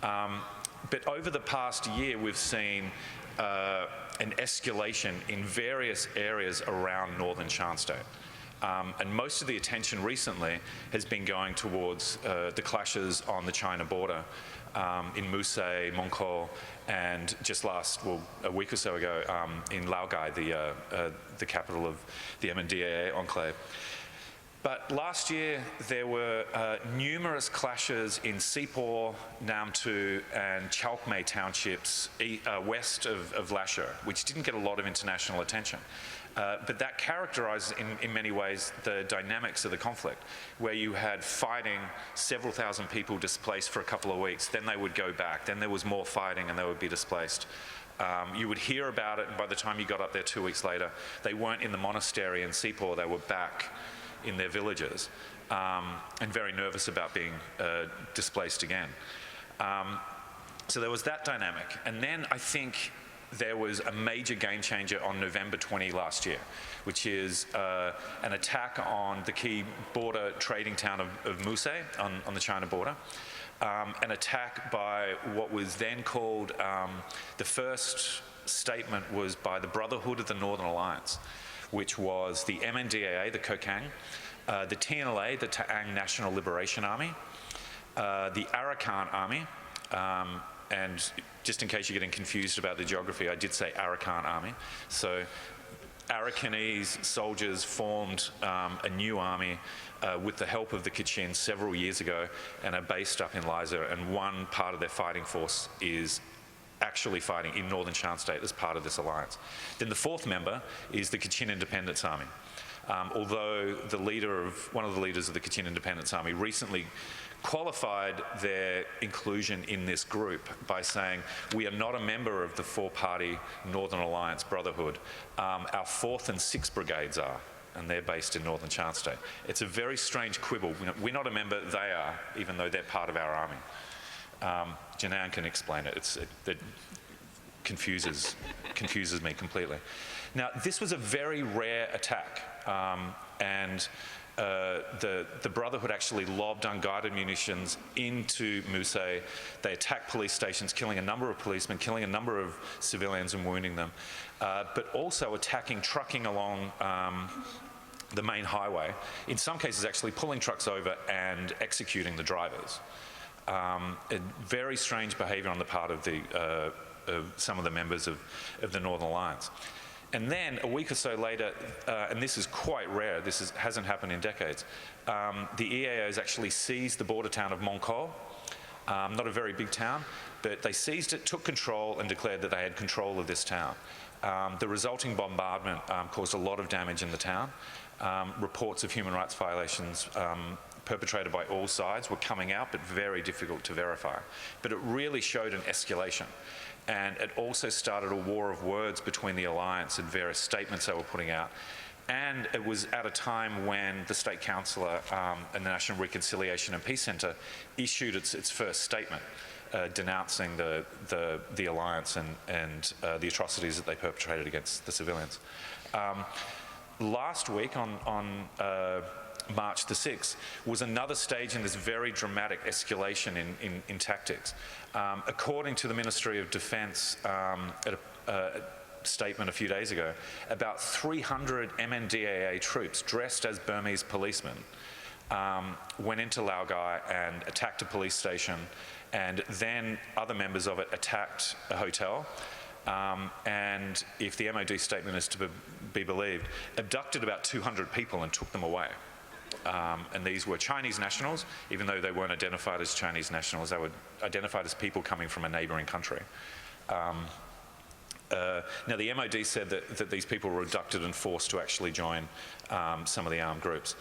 But over the past year, we've seen an escalation in various areas around northern Shan State. And most of the attention recently has been going towards the clashes on the China border in Musée, Mongkol, and just a week or so ago, in Laogai, the capital of the MNDAA enclave. But last year, there were numerous clashes in Sepoy, Namtu, and Chalkmay townships west of Lashur, which didn't get a lot of international attention. But that characterizes, in many ways, the dynamics of the conflict, where you had fighting, several thousand people displaced for a couple of weeks, then they would go back, then there was more fighting and they would be displaced. You would hear about it, and by the time you got up there 2 weeks later, they weren't in the monastery in Sepoy, they were back in their villages, and very nervous about being displaced again. So there was that dynamic. And then I think there was a major game changer on November 20 last year, which is an attack on the key border trading town of Musée on the China border. An attack by what was then called, the first statement was by the Brotherhood of the Northern Alliance, which was the MNDAA, the Kokang, the TNLA, the Taang National Liberation Army, the Arakan Army, and just in case you're getting confused about the geography, I did say Arakan Army. So Arakanese soldiers formed a new army with the help of the Kachin several years ago and are based up in Liza, and one part of their fighting force is actually fighting in northern Shan State as part of this alliance. Then the fourth member is the Kachin Independence Army. Although one of the leaders of the Kachin Independence Army recently qualified their inclusion in this group by saying, we are not a member of the four-party Northern Alliance Brotherhood. Our 4th and 6th brigades are, and they're based in northern Shan State. It's a very strange quibble. We're not a member, they are, even though they're part of our army. Janan can explain it. It confuses me completely. Now, this was a very rare attack, and the Brotherhood actually lobbed unguided munitions into Musée. They attacked police stations, killing a number of policemen, killing a number of civilians and wounding them, but also attacking trucking along the main highway, in some cases actually pulling trucks over and executing the drivers. A very strange behavior on the part of some of the members of the Northern Alliance. And then a week or so later, and this is quite rare, hasn't happened in decades, the EAOs actually seized the border town of Mongkol, not a very big town, but they seized it, took control, and declared that they had control of this town. The resulting bombardment caused a lot of damage in the town. Reports of human rights violations perpetrated by all sides were coming out, but very difficult to verify. But it really showed an escalation. And it also started a war of words between the alliance and various statements they were putting out. And it was at a time when the State Councillor and the National Reconciliation and Peace Centre issued its first statement denouncing the alliance and the atrocities that they perpetrated against the civilians. Last week on March the 6th was another stage in this very dramatic escalation in tactics. According to the Ministry of Defence, at a statement a few days ago, about 300 MNDAA troops dressed as Burmese policemen went into Laogai and attacked a police station, and then other members of it attacked a hotel. And if the MOD statement is to be believed, abducted about 200 people and took them away. And these were Chinese nationals, even though they weren't identified as Chinese nationals, they were identified as people coming from a neighbouring country. Now, the MOD said that these people were abducted and forced to actually join some of the armed groups.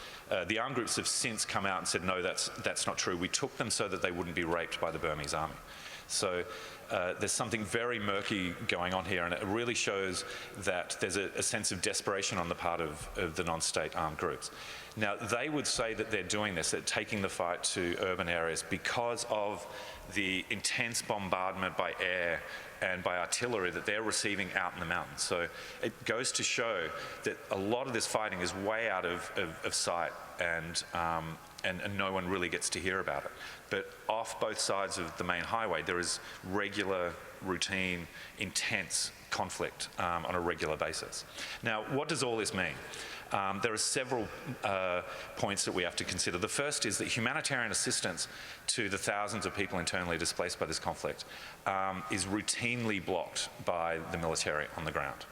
The armed groups have since come out and said, no, that's not true. We took them so that they wouldn't be raped by the Burmese army. So there's something very murky going on here, and it really shows that there's a sense of desperation on the part of the non-state armed groups. Now, they would say that they're doing this, they're taking the fight to urban areas because of the intense bombardment by air and by artillery that they're receiving out in the mountains. So it goes to show that a lot of this fighting is way out of sight, and no one really gets to hear about it. But off both sides of the main highway, there is regular, routine, intense conflict on a regular basis. Now, what does all this mean? There are several points that we have to consider. The first is that humanitarian assistance to the thousands of people internally displaced by this conflict is routinely blocked by the military on the ground.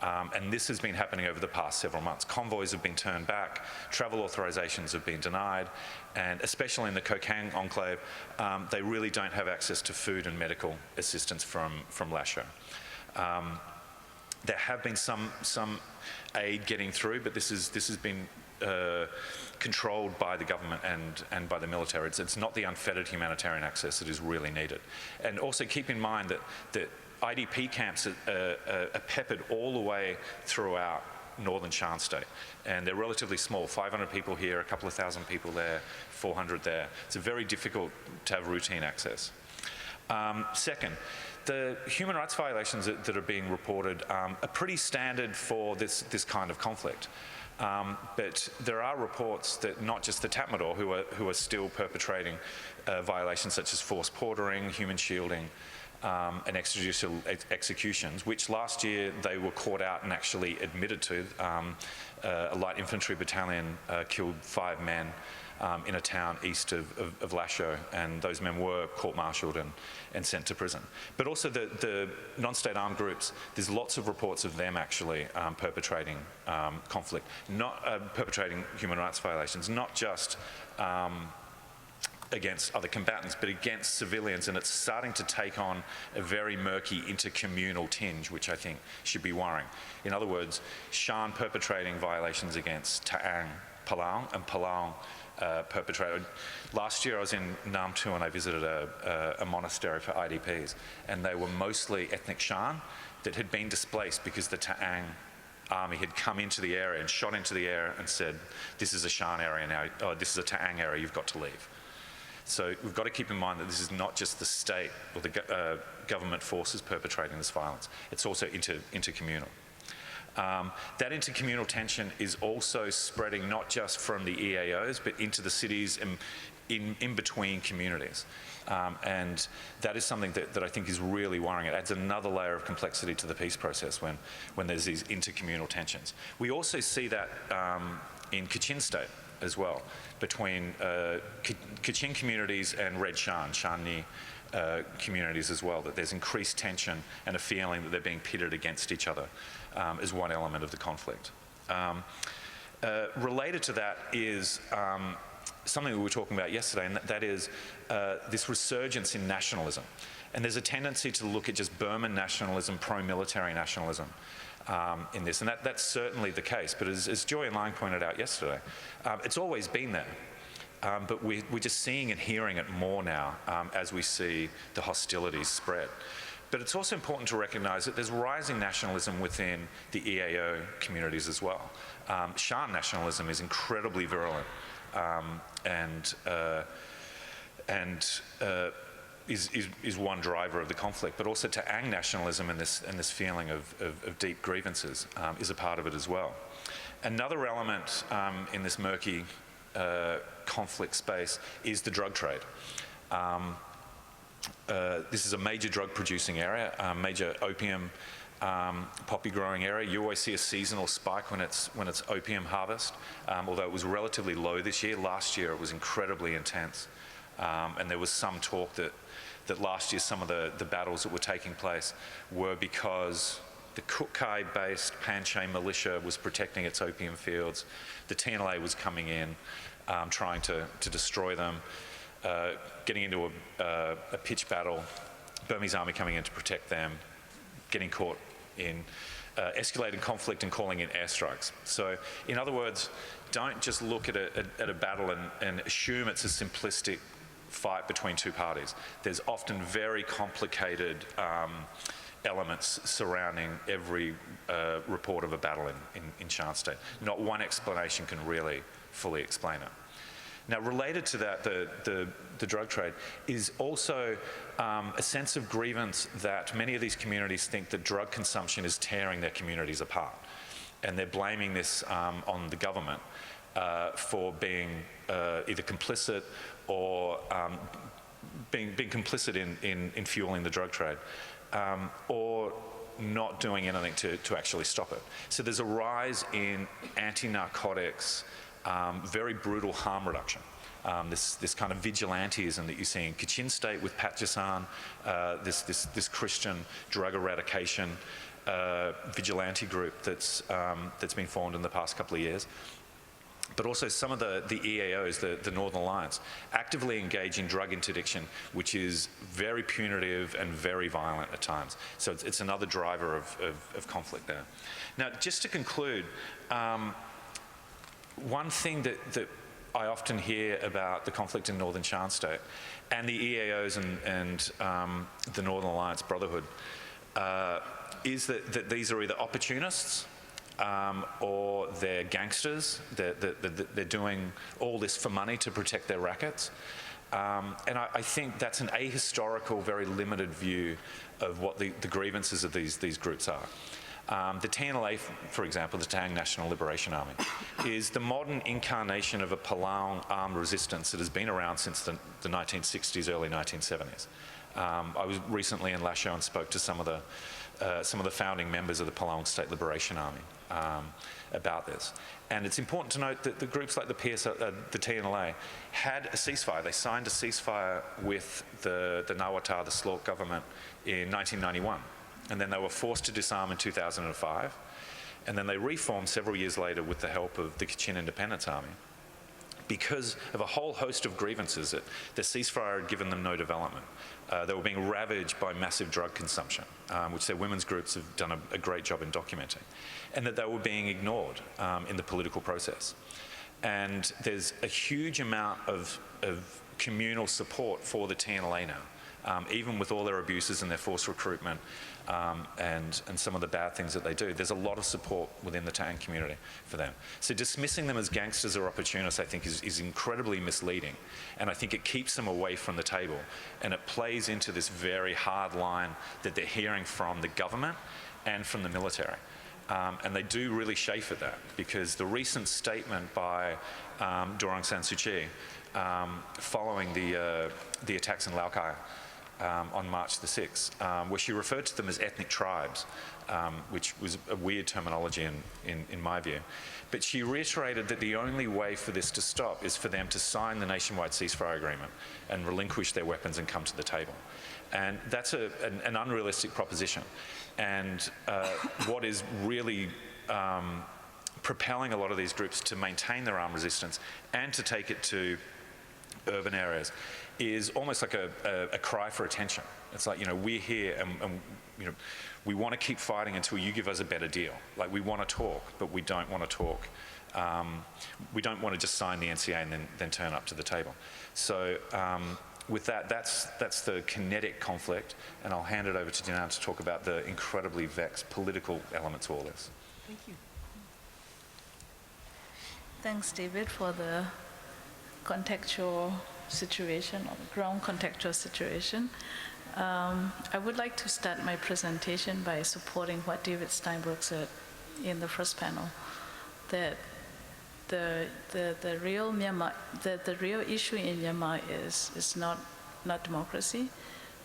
And this has been happening over the past several months. Convoys have been turned back, travel authorizations have been denied, and especially in the Kokang enclave, they really don't have access to food and medical assistance from Lashio. There have been some aid getting through, but this has been controlled by the government and by the military. It's not the unfettered humanitarian access that is really needed. And also keep in mind that IDP camps are peppered all the way throughout northern Shan State, and they're relatively small, 500 people here, a couple of thousand people there, 400 there. It's very difficult to have routine access. Second, the human rights violations that are being reported are pretty standard for this kind of conflict. But there are reports that not just the Tatmadaw who are still perpetrating violations such as forced portering, human shielding, and extrajudicial executions, which last year they were caught out and actually admitted to. A light infantry battalion killed 5 men in a town east of Lashio, and those men were court-martialed and sent to prison. But also the non-state armed groups, there's lots of reports of them actually perpetrating conflict, not perpetrating human rights violations, not just against other combatants, but against civilians, and it's starting to take on a very murky intercommunal tinge, which I think should be worrying. In other words, Shan perpetrating violations against Ta'ang, Palau, and Palau perpetrated. Last year I was in Nam Tu and I visited a monastery for IDPs, and they were mostly ethnic Shan that had been displaced because the Ta'ang army had come into the area and shot into the air and said, this is a Shan area now, oh, this is a Ta'ang area, you've got to leave. So we've got to keep in mind that this is not just the state or the government forces perpetrating this violence, it's also intercommunal. That intercommunal tension is also spreading not just from the EAOs, but into the cities and in between communities. And that is something that I think is really worrying. It adds another layer of complexity to the peace process when there's these intercommunal tensions. We also see that in Kachin State as well, between Kachin communities and Red Shan-Ni communities as well, that there's increased tension and a feeling that they're being pitted against each other as one element of the conflict. Related to that is something we were talking about yesterday, and that is this resurgence in nationalism. And there's a tendency to look at just Burman nationalism, pro-military nationalism in this, and that's certainly the case. But as Joy and Lang pointed out yesterday, it's always been there. But we're just seeing and hearing it more now as we see the hostilities spread. But it's also important to recognise that there's rising nationalism within the EAO communities as well. Shan nationalism is incredibly virulent and is one driver of the conflict, but also Ta'ang nationalism and this feeling of deep grievances is a part of it as well. Another element in this murky conflict space is the drug trade. This is a major drug producing area, major opium poppy growing area. You always see a seasonal spike when it's opium harvest, although it was relatively low this year. Last year it was incredibly intense, and there was some talk that last year some of the battles that were taking place were because the Kukai-based Panche militia was protecting its opium fields. The TNLA was coming in, trying to destroy them, getting into a pitched battle, Burmese army coming in to protect them, getting caught in escalated conflict and calling in airstrikes. So, in other words, don't just look at a battle and assume it's a simplistic fight between two parties. There's often very complicated elements surrounding every report of a battle in Shan State. Not one explanation can really fully explain it. Now, related to that, the drug trade is also a sense of grievance that many of these communities think that drug consumption is tearing their communities apart. And they're blaming this on the government for being either complicit or being complicit in fueling the drug trade. Or not doing anything to actually stop it. So there's a rise in anti-narcotics, very brutal harm reduction. This kind of vigilantism that you see in Kachin State with Pakistan, this Christian drug eradication vigilante group that's been formed in the past couple of years. But also some of the EAOs, the Northern Alliance, actively engage in drug interdiction, which is very punitive and very violent at times. So it's another driver of conflict there. Now, just to conclude, one thing that I often hear about the conflict in Northern Shan State and the EAOs and the Northern Alliance Brotherhood is that these are either opportunists or they're gangsters. They're doing all this for money to protect their rackets. And I think that's an ahistorical, very limited view of what the grievances of these groups are. The TNLA, for example, the Tang National Liberation Army, is the modern incarnation of a Palau armed resistance that has been around since the 1960s, early 1970s. I was recently in Lashio and spoke to some of the founding members of the Palau State Liberation Army about this. And it's important to note that the groups like the TNLA had a ceasefire. They signed a ceasefire with the Nawata, the Slork government, in 1991. And then they were forced to disarm in 2005. And then they reformed several years later with the help of the Kachin Independence Army because of a whole host of grievances. The ceasefire had given them no development. They were being ravaged by massive drug consumption, which their women's groups have done a great job in documenting, and that they were being ignored in the political process. And there's a huge amount of communal support for the TNLA now, even with all their abuses and their forced recruitment and some of the bad things that they do. There's a lot of support within the Tang community for them. So dismissing them as gangsters or opportunists, I think, is incredibly misleading. And I think it keeps them away from the table. And it plays into this very hard line that they're hearing from the government and from the military. And they do really chafe at that, because the recent statement by Daw Aung San Suu Kyi following the attacks in Lao Cai on March the 6th, where she referred to them as ethnic tribes, which was a weird terminology in my view. But she reiterated that the only way for this to stop is for them to sign the nationwide ceasefire agreement and relinquish their weapons and come to the table. And that's an unrealistic proposition. And what is really propelling a lot of these groups to maintain their armed resistance and to take it to urban areas is almost like a cry for attention. It's like, we're here and we want to keep fighting until you give us a better deal. Like, we want to talk, but we don't want to talk. We don't want to just sign the NCA and then turn up to the table. So with that's the kinetic conflict, and I'll hand it over to Dinan to talk about the incredibly vexed political element to all this. Thank you. Thanks, David, for the contextual situation, or the ground contextual situation. I would like to start my presentation by supporting what David Steinberg said in the first panel, that the real Myanmar, the real issue in Myanmar is not democracy,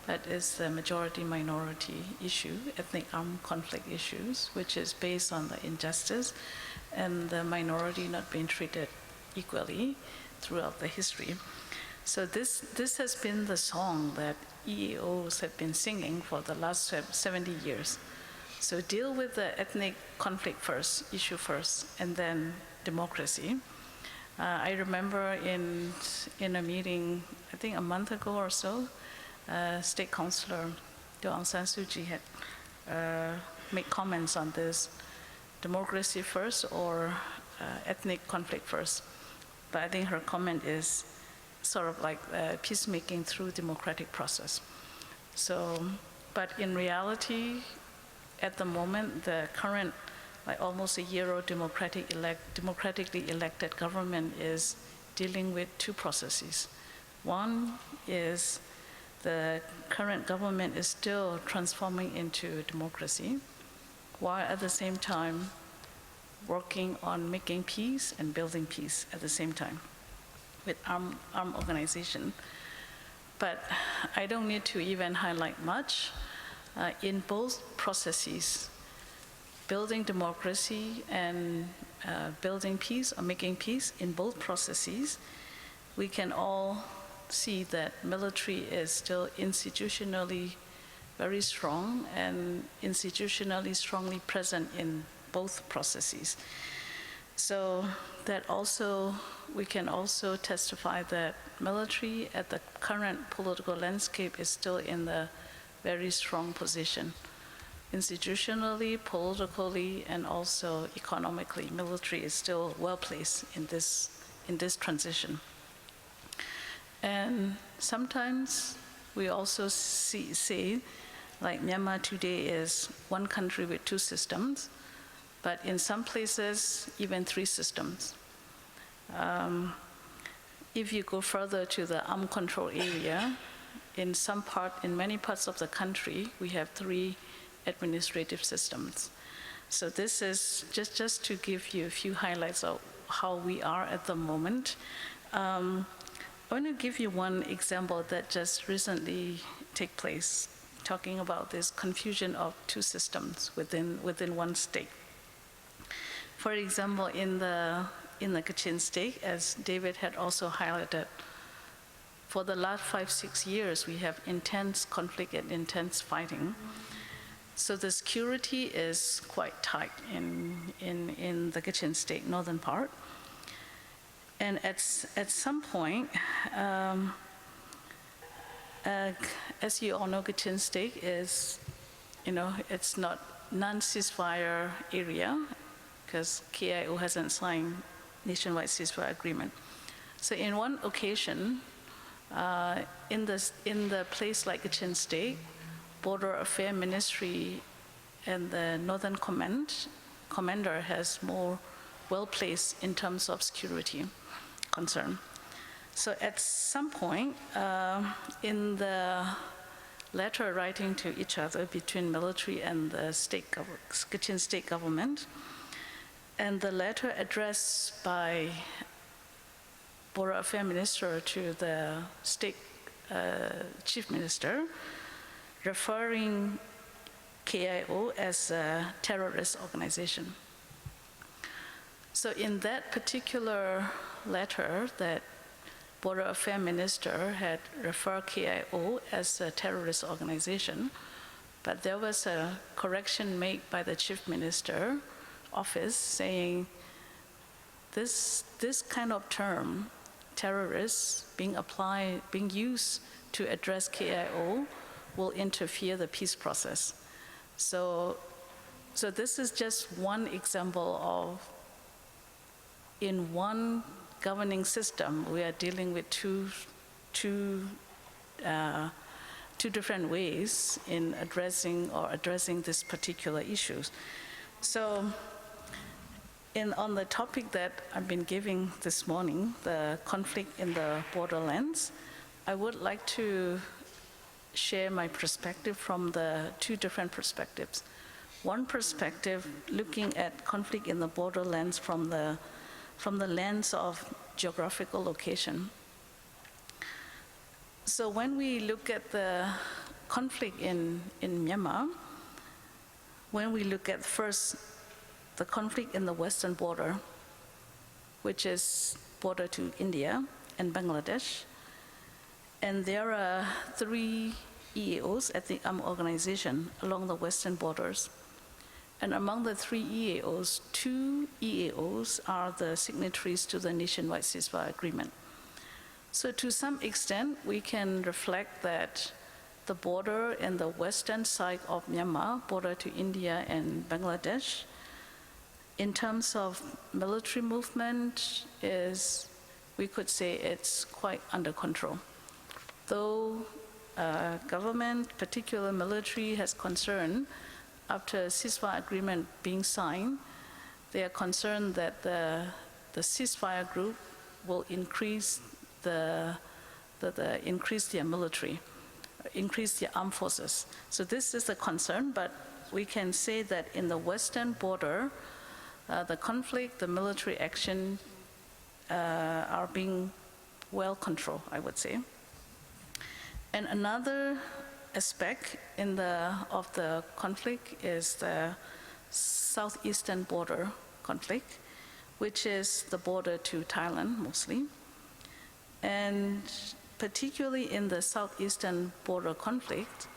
but is the majority-minority issue, ethnic armed conflict issues, which is based on the injustice and the minority not being treated equally throughout the history. So this has been the song that EAOs have been singing for the last 70 years. So deal with the ethnic conflict first, issue first, and then democracy. I remember in a meeting, I think a month ago or so, State Councillor Daw Aung San Suu Kyi had made comments on this: democracy first or ethnic conflict first. But I think her comment is sort of like peacemaking through democratic process. So, but in reality, at the moment, the current, like almost a year old democratically elected government is dealing with two processes. One is the current government is still transforming into democracy, while at the same time working on making peace and building peace at the same time with armed organization. But I don't need to even highlight much. in both processes, building democracy and building peace or making peace, in both processes, we can all see that military is still institutionally very strong and institutionally strongly present in both processes. So that also, we can also testify that military at the current political landscape is still in the very strong position. Institutionally, politically, and also economically, military is still well placed in this transition. And sometimes we also say, like Myanmar today is one country with two systems, but in some places, even three systems. If you go further to the armed control area, in many parts of the country, we have three administrative systems. So this is just to give you a few highlights of how we are at the moment. I want to give you one example that just recently took place, talking about this confusion of two systems within one state. For example, in the Kachin state, as David had also highlighted, for the last 5-6 years, we have intense conflict and intense fighting. So the security is quite tight in the Kachin state, northern part. And at some point, as you all know, Kachin state is, it's not non-ceasefire area because KIO hasn't signed nationwide ceasefire agreement. So in one occasion, in the place like Kachin state, Border Affairs Ministry and the Northern Commander has more well-placed in terms of security concern. So at some point, in the letter writing to each other between military and the Kachin state government, and the letter addressed by Border Affairs Minister to the state chief minister, referring KIO as a terrorist organization. So in that particular letter that Border Affairs Minister had referred KIO as a terrorist organization, but there was a correction made by the Chief Minister office saying this kind of term, terrorists, being used to address KIO will interfere the peace process. So this is just one example of, in one governing system, we are dealing with two different ways in addressing this particular issues. So on the topic that I've been giving this morning, the conflict in the borderlands, I would like to share my perspective from the two different perspectives. One perspective, looking at conflict in the borderlands from the lens of geographical location. So when we look at the conflict in Myanmar, when we look at first the conflict in the western border, which is border to India and Bangladesh, and there are 3 EAOs at the organization along the western borders. And among the 3 EAOs, 2 EAOs are the signatories to the nationwide ceasefire agreement. So to some extent, we can reflect that the border in the western side of Myanmar, border to India and Bangladesh, in terms of military movement, we could say it's quite under control. Though government, particular military, has concern after ceasefire agreement being signed, they are concerned that the ceasefire group will increase their military, increase their armed forces. So this is a concern, but we can say that in the western border, the conflict, the military action are being well controlled, I would say. And another aspect of the conflict is the southeastern border conflict, which is the border to Thailand mostly. And particularly in the southeastern border conflict,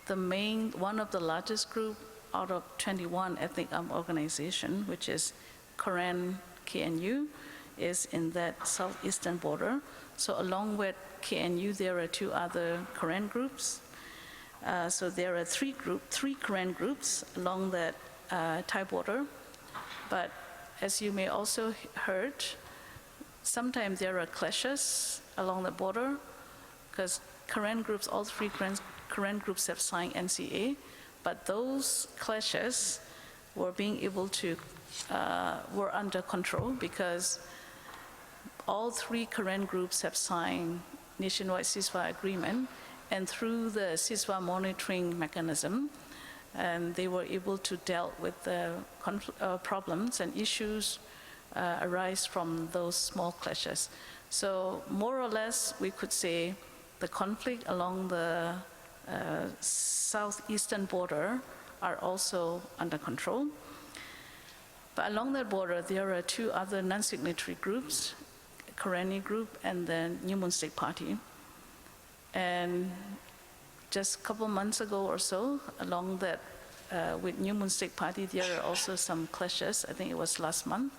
one of the largest group out of 21 ethnic organizations, which is Karen KNU, is in that southeastern border. So along with KNU, there are 2 other Karen groups. So there are 3 Karen groups along that Thai border. But as you may also heard, sometimes there are clashes along the border because Karen groups, all 3 Karen groups have signed NCA, but those clashes were were under control because all 3 Karen groups have signed nationwide ceasefire agreement, and through the ceasefire monitoring mechanism, and they were able to deal with the problems and issues arise from those small clashes. So more or less, we could say the conflict along the southeastern border are also under control. But along that border, there are 2 other non-signatory groups, Karenni group and the New Moon State Party. And just a couple months ago or so, along that, with New Moon State Party, there are also some clashes. I think it was last month.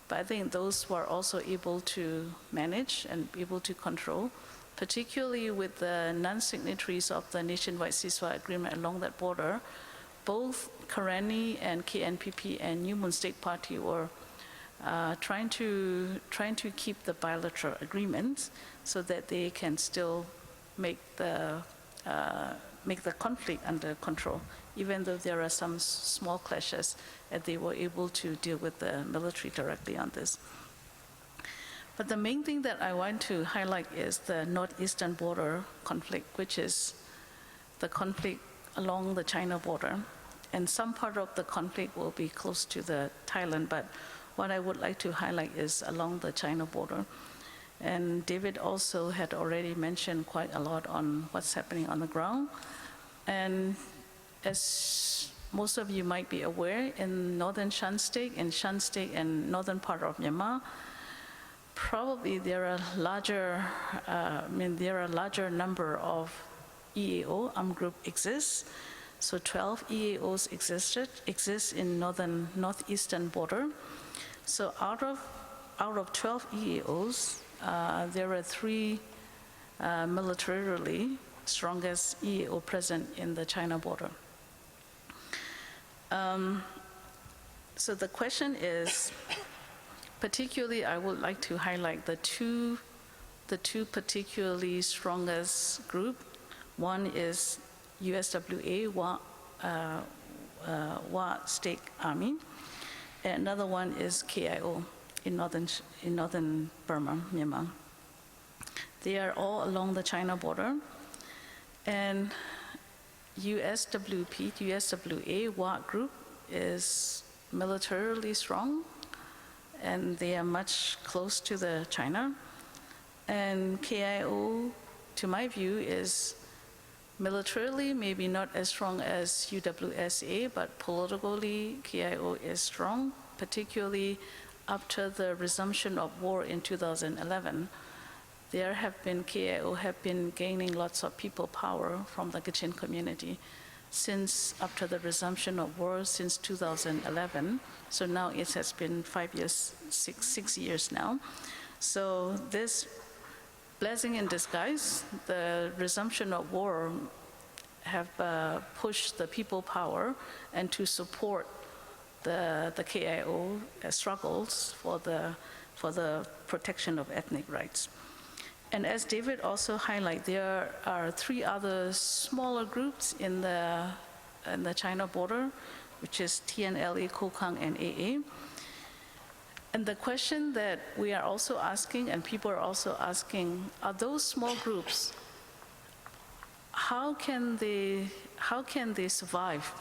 But I think those were also able to manage and able to control, particularly with the non-signatories of the nationwide ceasefire agreement along that border. Both Karenni and KNPP and New Moon State Party were trying to keep the bilateral agreements so that they can still make the conflict under control, even though there are some small clashes, and they were able to deal with the military directly on this. But the main thing that I want to highlight is the northeastern border conflict, which is the conflict along the China border. And some part of the conflict will be close to the Thailand, but what I would like to highlight is along the China border. And David also had already mentioned quite a lot on what's happening on the ground. And as most of you might be aware, in northern Shan State and northern part of Myanmar, probably there are larger number of EAO, armed group exists. So 12 EAOs exist in northeastern border. So out of 12 EAOs, there are 3 militarily strongest EAO present in the China border. So the question is, particularly I would like to highlight the two particularly strongest group. One is USWA, Wa State Army, and another one is KIO in northern Burma, Myanmar. They are all along the China border, and USWA, Wa group, is militarily strong, and they are much close to the China. And KIO, to my view, is militarily maybe not as strong as UWSA, but politically KIO is strong, particularly after the resumption of war in 2011. KIO have been gaining lots of people power from the Kachin community since after the resumption of war since 2011. So now it has been 5 years, six years now. So this blessing in disguise, the resumption of war have pushed the people power and to support the KIO struggles for the protection of ethnic rights. And as David also highlighted, there are 3 other smaller groups in the China border, which is TNLA, Kokang, and AA. And the question that we are also asking, and people are also asking, are those small groups, how can they survive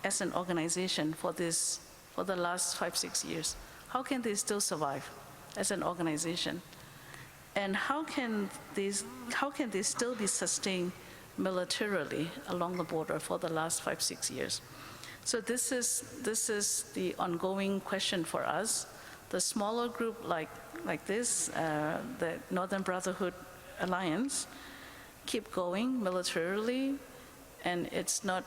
as an organization for the last 5-6 years? How can they still survive as an organization? And how can they still be sustained militarily along the border for the last 5-6 years. So this is the ongoing question for us. The smaller group like this, the Northern Brotherhood Alliance, keep going militarily, and it's not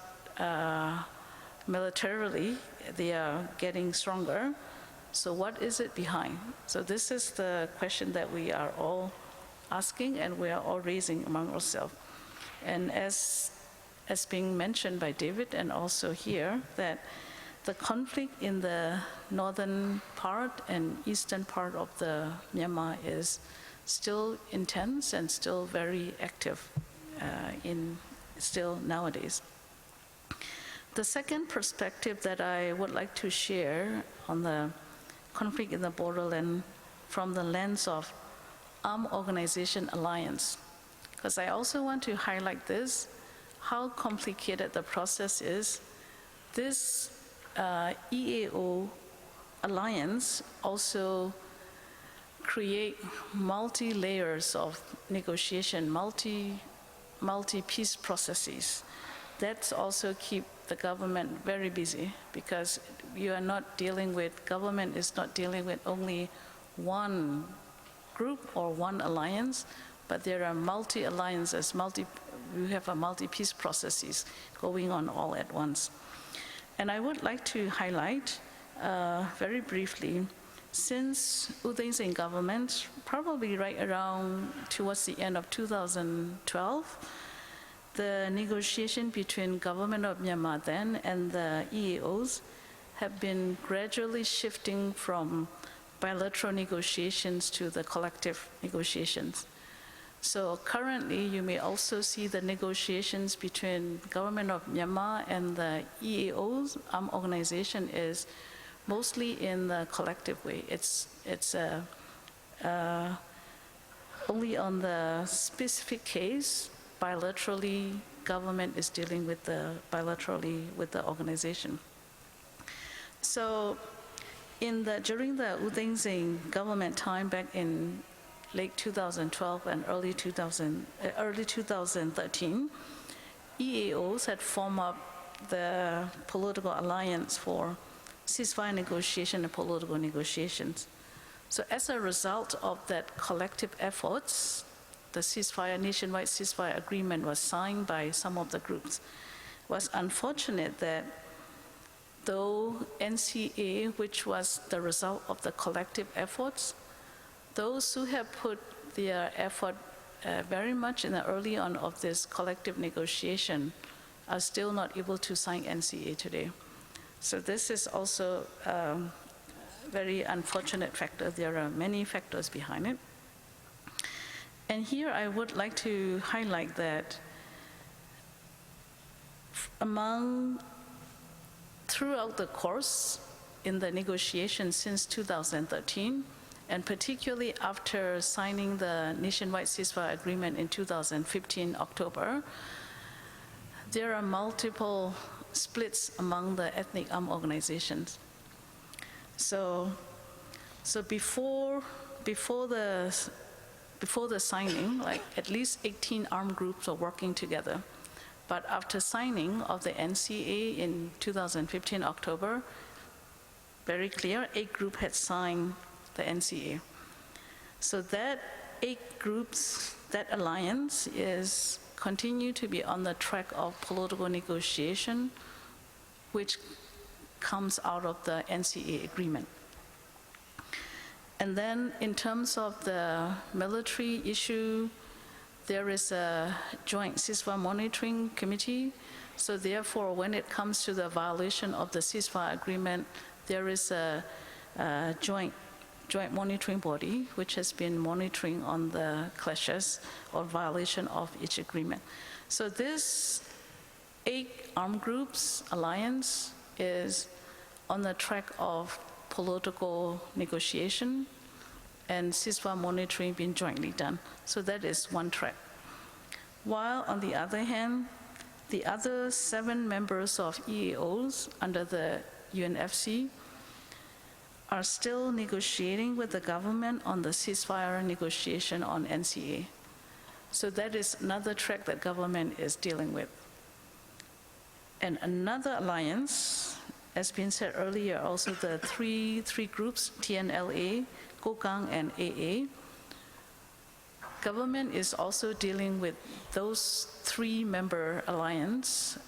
militarily, they are getting stronger. So what is it behind? So this is the question that we are all asking and we are all raising among ourselves. And as being mentioned by David and also here, that the conflict in the northern part and eastern part of the Myanmar is still intense and still very active still nowadays. The second perspective that I would like to share on the conflict in the borderland from the lens of Armed Organization Alliance, because I also want to highlight this, how complicated the process is. This EAO alliance also create multi-layers of negotiation, multi-peace processes. That also keep the government very busy, because you are not dealing with, government is not dealing with only one group or one alliance, but there are multi-alliances, we have a multi-peace processes going on all at once. And I would like to highlight very briefly, since U Thein Sein government, probably right around towards the end of 2012, the negotiation between government of Myanmar then and the EAOs have been gradually shifting from bilateral negotiations to the collective negotiations. So currently, you may also see the negotiations between government of Myanmar and the EAOs, armed organization, is mostly in the collective way. It's only on the specific case, bilaterally, government is dealing with bilaterally with the organization. So during the U Thein Sein government time back in late 2012 and early 2013, EAOs had formed up the political alliance for ceasefire negotiation and political negotiations. So as a result of that collective efforts, the nationwide ceasefire agreement was signed by some of the groups. It was unfortunate that though NCA, which was the result of the collective efforts, those who have put their effort very much in the early on of this collective negotiation are still not able to sign NCA today. So this is also a very unfortunate factor. There are many factors behind it. And here I would like to highlight that throughout the course in the negotiations since 2013, and particularly after signing the nationwide ceasefire agreement in 2015 October, there are multiple splits among the ethnic armed organizations. So before the signing, like at least 18 armed groups are working together. But after signing of the NCA in 2015 October, very clear, 8 groups had signed the NCA. So that 8 groups, that alliance is continue to be on the track of political negotiation, which comes out of the NCA agreement. And then in terms of the military issue, there is a joint ceasefire monitoring committee. So therefore, when it comes to the violation of the ceasefire agreement, there is a joint monitoring body which has been monitoring on the clashes or violation of each agreement. So this 8 armed groups alliance is on the track of political negotiation and ceasefire monitoring being jointly done. So that is one track. While on the other hand, the other 7 members of EAOs under the UNFC are still negotiating with the government on the ceasefire negotiation on NCA. So that is another track that government is dealing with. And another alliance, as been said earlier, also the three groups, TNLA, Kokang, and AA. Government is also dealing with those 3-member alliance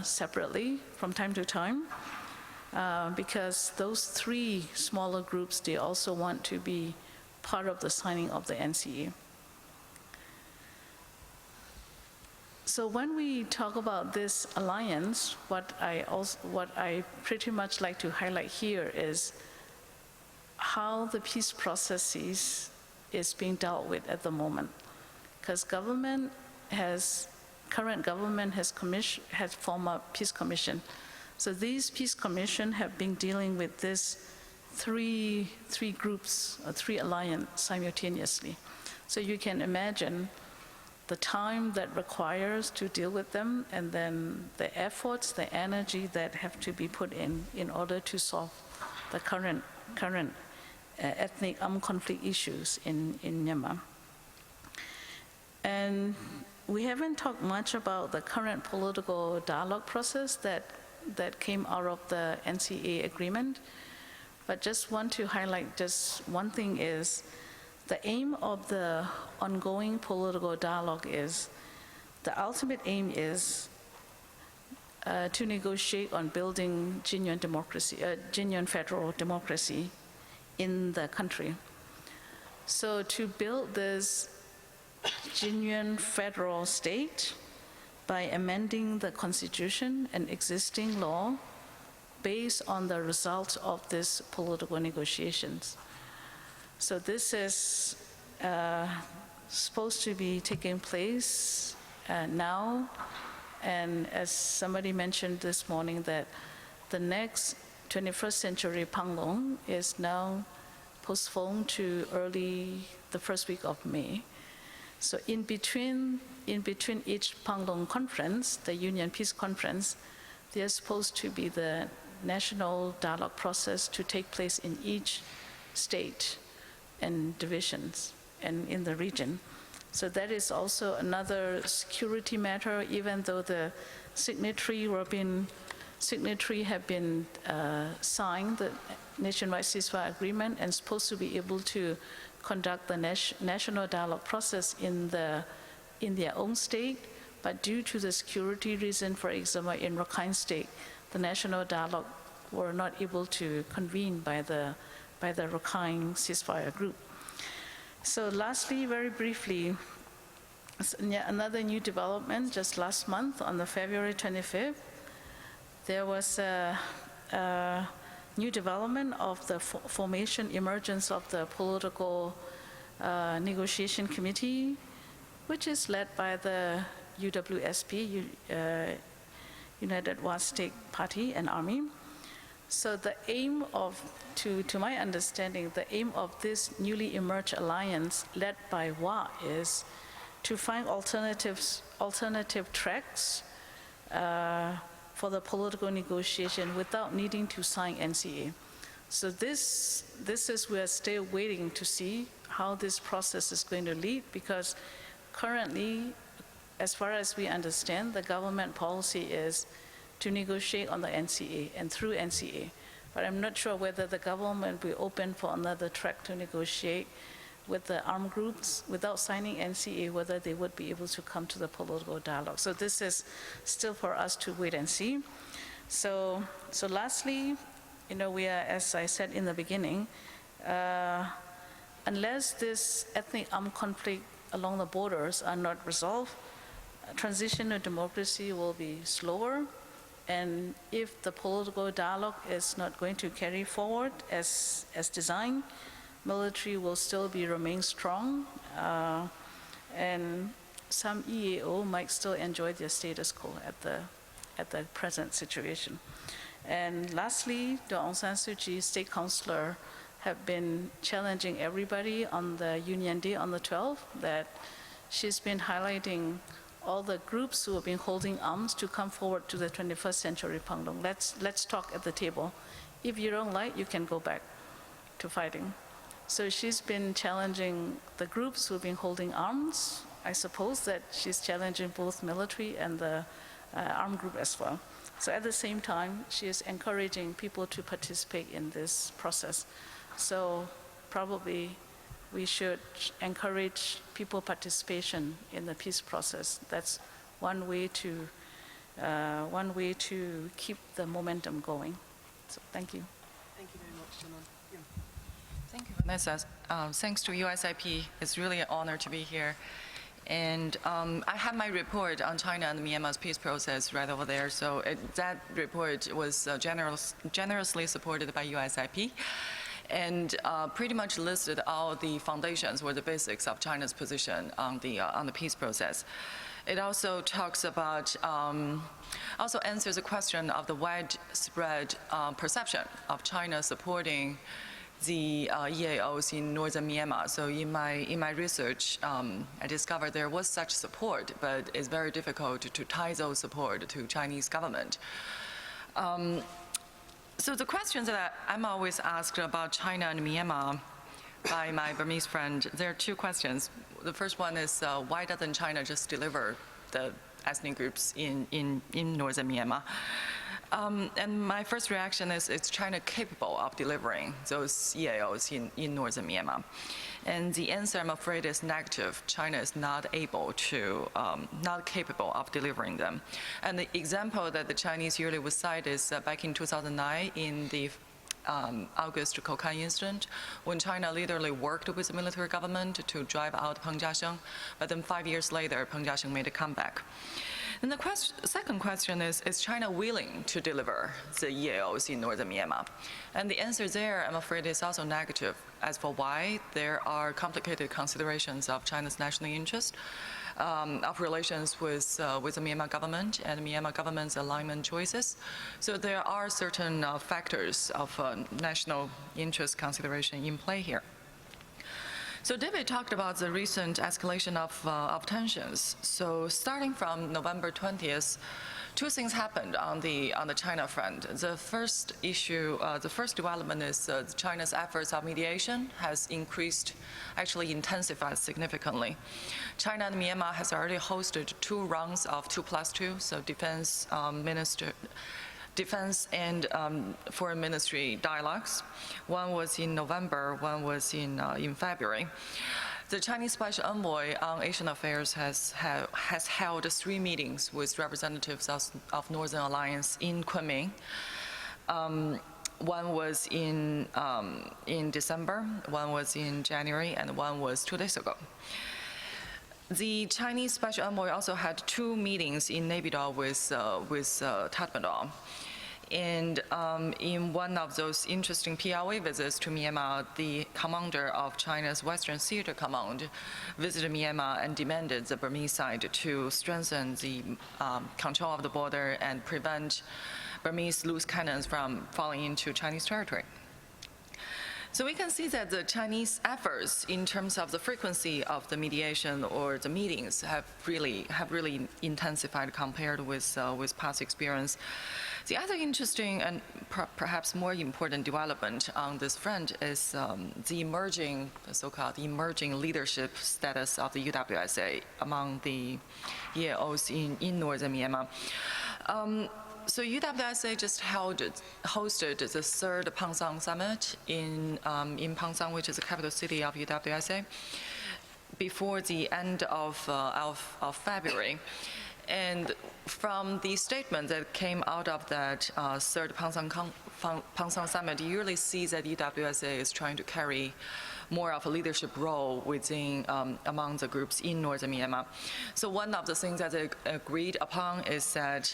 separately from time to time, because those 3 smaller groups, they also want to be part of the signing of the NCA. So when we talk about this alliance, what I pretty much like to highlight here is how the peace processes is being dealt with at the moment. Because current government has formed a peace commission. So these peace commission have been dealing with this three groups, or 3 alliances simultaneously. So you can imagine the time that requires to deal with them, and then the efforts, the energy that have to be put in order to solve the current ethnic conflict issues in Myanmar. And we haven't talked much about the current political dialogue process that came out of the NCA agreement, but just want to highlight just one thing is, the aim of the ongoing political dialogue is, the ultimate aim is to negotiate on building genuine democracy, genuine federal democracy in the country. So to build this genuine federal state by amending the constitution and existing law based on the results of these political negotiations. So this is supposed to be taking place now, and as somebody mentioned this morning, that the next 21st century Panglong is now postponed to early the first week of May. So in between each Panglong conference, the Union Peace Conference, there's supposed to be the national dialogue process to take place in each state and divisions and in the region. So that is also another security matter, even though the signatory have been signed the nationwide ceasefire agreement and supposed to be able to conduct the national dialogue process in their own state, but due to the security reason, for example, in Rakhine state, the national dialogue were not able to convene by the Rakhine ceasefire group. So lastly, very briefly, another new development just last month on the February 25th, there was a new development of the emergence of the political negotiation committee, which is led by the UWSP, United Wa State Party and Army. So the aim of, to my understanding, the aim of this newly emerged alliance led by Wa is to find alternative tracks for the political negotiation without needing to sign NCA. So this is, we are still waiting to see how this process is going to lead, because currently, as far as we understand, the government policy is to negotiate on the NCA and through NCA. But I'm not sure whether the government will open for another track to negotiate with the armed groups without signing NCA, whether they would be able to come to the political dialogue. So this is still for us to wait and see. So lastly, we are, as I said in the beginning, unless this ethnic armed conflict along the borders are not resolved, transition to democracy will be slower. And if the political dialogue is not going to carry forward as designed, military will still remain strong, and some EAO might still enjoy their status quo at the present situation. And lastly, the Aung San Suu Kyi State Councilor have been challenging everybody on the Union Day on the 12th, that she's been highlighting all the groups who have been holding arms to come forward to the 21st century Panglong. Let's talk at the table. If you don't like, you can go back to fighting. So she's been challenging the groups who have been holding arms I suppose that she's challenging both military and the armed group as well. So at the same time, she is encouraging people to participate in this process. So probably we should encourage people participation in the peace process. That's one way to keep the momentum going. So thank you. Thank you very much, Janan. Thank you, Vanessa. Thanks to USIP, it's really an honor to be here. And I have my report on China and Myanmar's peace process right over there. So that report was generously supported by USIP and pretty much listed all the foundations or the basics of China's position on the peace process. It also talks about, also answers the question of the widespread perception of China supporting the EAOs in northern Myanmar. So in my research, I discovered there was such support, but it's very difficult to tie those support to Chinese government. So the questions that I'm always asked about China and Myanmar by my Burmese friend, there are two questions. The first one is why doesn't China just deliver the ethnic groups in northern Myanmar? And my first reaction is China capable of delivering those EAOs in northern Myanmar? And the answer, I'm afraid, is negative. China is not able to, not capable of delivering them. And the example that the Chinese usually would cite is back in 2009 in the August Kokang incident, when China literally worked with the military government to drive out Peng Jiasheng, but then 5 years later, Peng Jiasheng made a comeback. And the second question is China willing to deliver the EAOs in northern Myanmar? And the answer there, I'm afraid, is also negative. As for why, there are complicated considerations of China's national interest, of relations with the Myanmar government and Myanmar government's alignment choices. So there are certain factors of national interest consideration in play here. So David talked about the recent escalation of tensions. So starting from November 20th, two things happened on the China front. The first issue, the first development is China's efforts of mediation has increased, actually intensified significantly. China and Myanmar has already hosted 2 rounds of 2+2, so Defense and Foreign Ministry dialogues. One was in November, one was in February. The Chinese Special Envoy on Asian Affairs has held 3 meetings with representatives of Northern Alliance in Kunming. One was in December, one was in January, and one was 2 days ago. The Chinese Special Envoy also had 2 meetings in Naypyidaw with Tatmadaw. And in one of those interesting PLA visits to Myanmar, the commander of China's Western Theater Command visited Myanmar and demanded the Burmese side to strengthen the control of the border and prevent Burmese loose cannons from falling into Chinese territory. So we can see that the Chinese efforts in terms of the frequency of the mediation or the meetings have really intensified compared with past experience. The other interesting and perhaps more important development on this front is the emerging, so-called emerging leadership status of the UWSA among the EAOs in northern Myanmar. So UWSA just hosted the 3rd Pangsang Summit in Pangsang, which is the capital city of UWSA, before the end of February. And from the statement that came out of that 3rd Pangsang Summit, you really see that UWSA is trying to carry more of a leadership role within among the groups in northern Myanmar. So one of the things that they agreed upon is that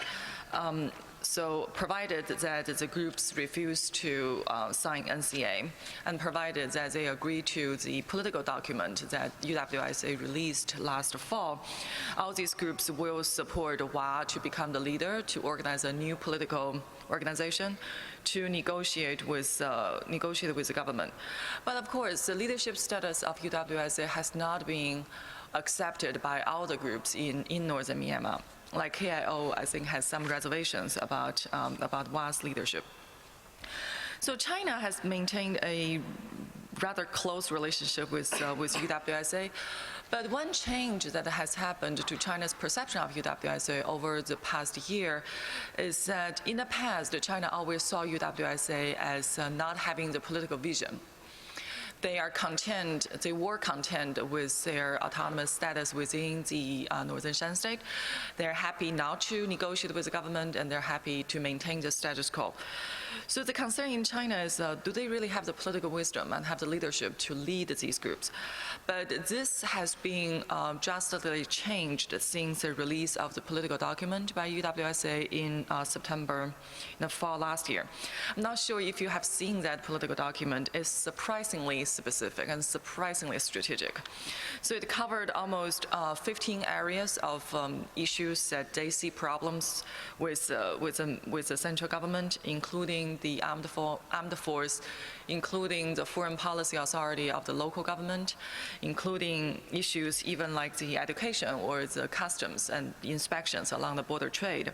so provided that the groups refuse to sign NCA and provided that they agree to the political document that UWSA released last fall, all these groups will support WA to become the leader, to organize a new political organization, to negotiate with the government. But of course, the leadership status of UWSA has not been accepted by all the groups in northern Myanmar. Like KIO, I think, has some reservations about WA's leadership. So China has maintained a rather close relationship with UWSA, But one change that has happened to China's perception of UWSA over the past year is that in the past, China always saw UWSA as not having the political vision. They were content with their autonomous status within the northern Shan state. They're happy not to negotiate with the government, and they're happy to maintain the status quo. So the concern in China is, do they really have the political wisdom and have the leadership to lead these groups? But this has been drastically changed since the release of the political document by UWSA in September, in the fall last year. I'm not sure if you have seen that political document. It's surprisingly specific and surprisingly strategic. So it covered almost 15 areas of issues that they see problems with the central government, including the armed force, including the foreign policy authority of the local government, including issues even like the education or the customs and inspections along the border trade.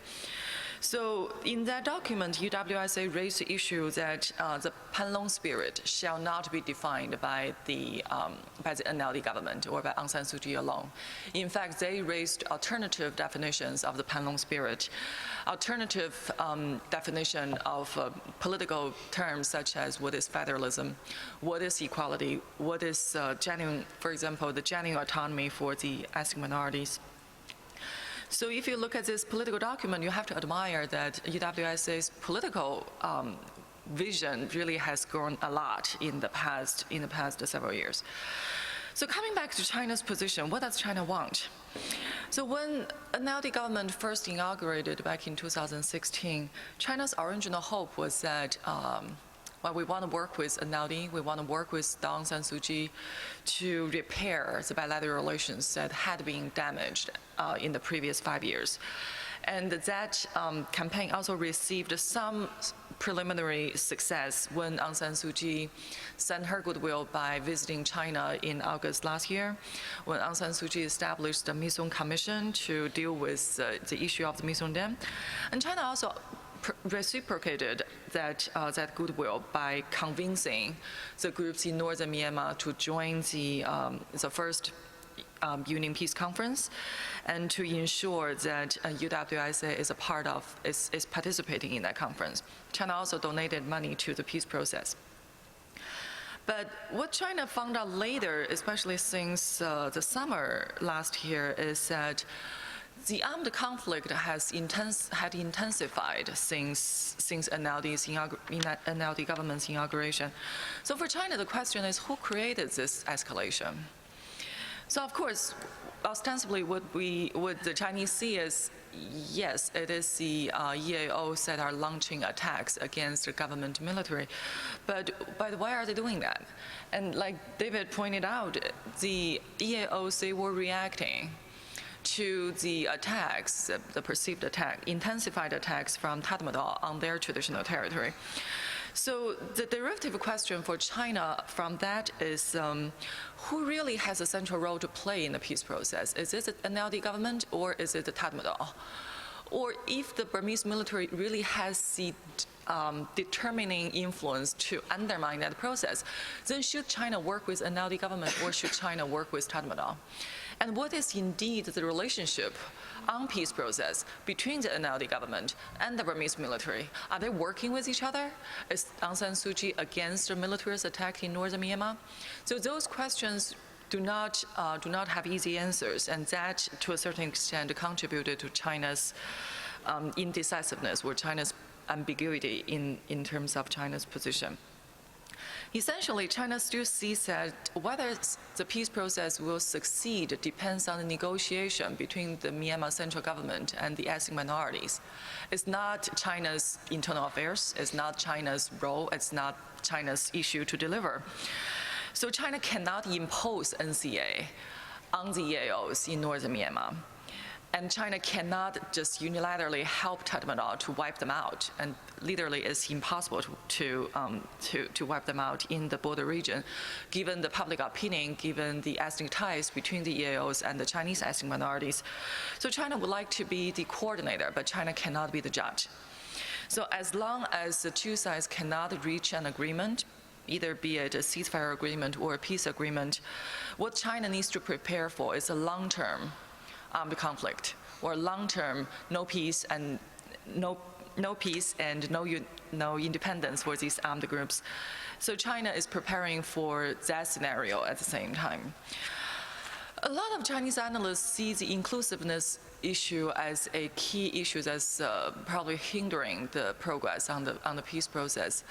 So in that document, UWSA raised the issue that the Panlong spirit shall not be defined by the NLD government or by Aung San Suu Kyi alone. In fact, they raised alternative definitions of the Panlong spirit, alternative definition of political terms such as what is federalism, what is equality, what is genuine, for example, the genuine autonomy for the ethnic minorities. So if you look at this political document, you have to admire that UWSA's political vision really has grown a lot in the past several years. So coming back to China's position, what does China want? So when NLD government first inaugurated back in 2016, China's original hope was that well, we want to work with NLD, we want to work with Aung San Suu Kyi to repair the bilateral relations that had been damaged in the previous 5 years. And that campaign also received some preliminary success when Aung San Suu Kyi sent her goodwill by visiting China in August last year, when Aung San Suu Kyi established the Misong Commission to deal with the issue of the Misong Dam. And China also reciprocated that goodwill by convincing the groups in northern Myanmar to join the first Union Peace Conference and to ensure that UWSA is participating in that conference. China also donated money to the peace process. But what China found out later, especially since the summer last year, is that the armed conflict had intensified since NLD government's inauguration. So for China, the question is, who created this escalation? So of course, ostensibly, what the Chinese see is, yes, it is the EAOs that are launching attacks against the government military, but why are they doing that? And like David pointed out, the EAOs, they were reacting to the attacks, the perceived attack, intensified attacks from Tatmadaw on their traditional territory. So the derivative question for China from that is, who really has a central role to play in the peace process? Is it the NLD government or is it the Tatmadaw? Or if the Burmese military really has the determining influence to undermine that process, then should China work with NLD government or should China work with Tatmadaw? And what is indeed the relationship on peace process between the NLD government and the Burmese military? Are they working with each other? Is Aung San Suu Kyi against the military's attack in northern Myanmar? So those questions do not have easy answers, and that, to a certain extent, contributed to China's indecisiveness or China's ambiguity in terms of China's position. Essentially, China still sees that whether the peace process will succeed depends on the negotiation between the Myanmar central government and the ethnic minorities. It's not China's internal affairs, it's not China's role, it's not China's issue to deliver. So China cannot impose NCA on the EAOs in northern Myanmar. And China cannot just unilaterally help Tatmadaw to wipe them out. And literally, it's impossible to wipe them out in the border region, given the public opinion, given the ethnic ties between the EAOs and the Chinese ethnic minorities. So China would like to be the coordinator, but China cannot be the judge. So as long as the two sides cannot reach an agreement, either be it a ceasefire agreement or a peace agreement, what China needs to prepare for is a long-term armed conflict, or long-term no peace and no independence for these armed groups. So China is preparing for that scenario at the same time. A lot of Chinese analysts see the inclusiveness issue as a key issue that's probably hindering the progress on the peace process.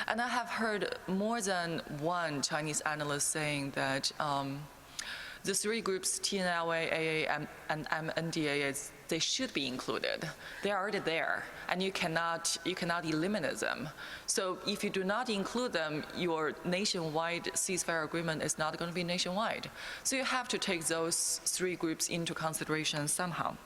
And I have heard more than one Chinese analyst saying that the three groups, TNLA, AA, and MNDAA, they should be included. They're already there, and you cannot eliminate them. So if you do not include them, your nationwide ceasefire agreement is not going to be nationwide. So you have to take those three groups into consideration somehow.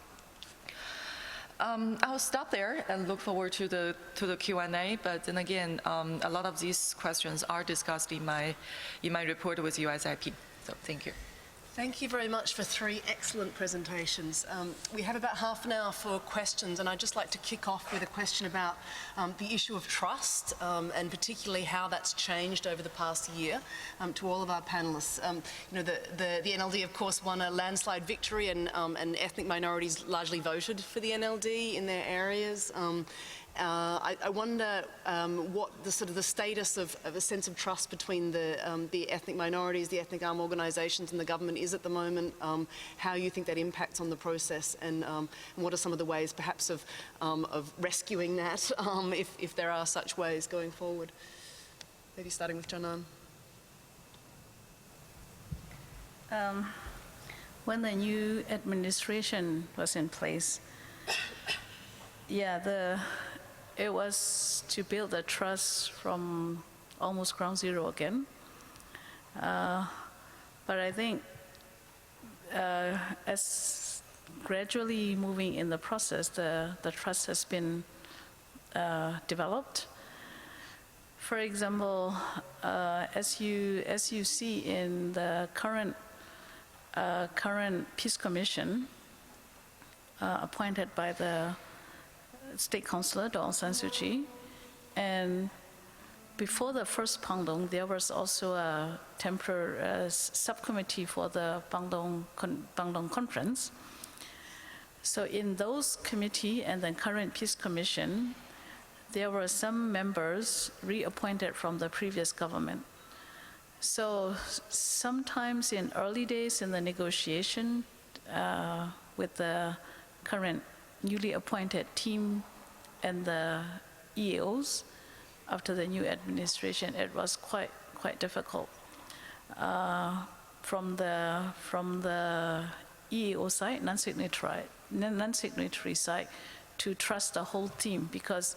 I'll stop there and look forward to the Q&A. But then again, a lot of these questions are discussed in my report with USIP. So thank you. Thank you very much for three excellent presentations. We have about half an hour for questions, and I'd just like to kick off with a question about the issue of trust, and particularly how that's changed over the past year, to all of our panelists. You know, the NLD, of course, won a landslide victory, and ethnic minorities largely voted for the NLD in their areas. I wonder what the sort of the status of a sense of trust between the ethnic minorities, the ethnic armed organisations, and the government is at the moment. How you think that impacts on the process, and what are some of the ways, perhaps, of rescuing that, if there are such ways going forward? Maybe starting with Janan. When the new administration was in place, it was to build the trust from almost ground zero again. But I think as gradually moving in the process, the trust has been developed. For example, as you see in the current peace commission appointed by the State Councillor, Aung San Suu Kyi, and before the first Pangdong, there was also a temporary subcommittee for the Pangdong Conference. So in those committee and the current Peace Commission, there were some members reappointed from the previous government. So sometimes in early days in the negotiation with the current newly appointed team and the EAOs, after the new administration, it was quite difficult. From the EAO side, non-signatory side, to trust the whole team, because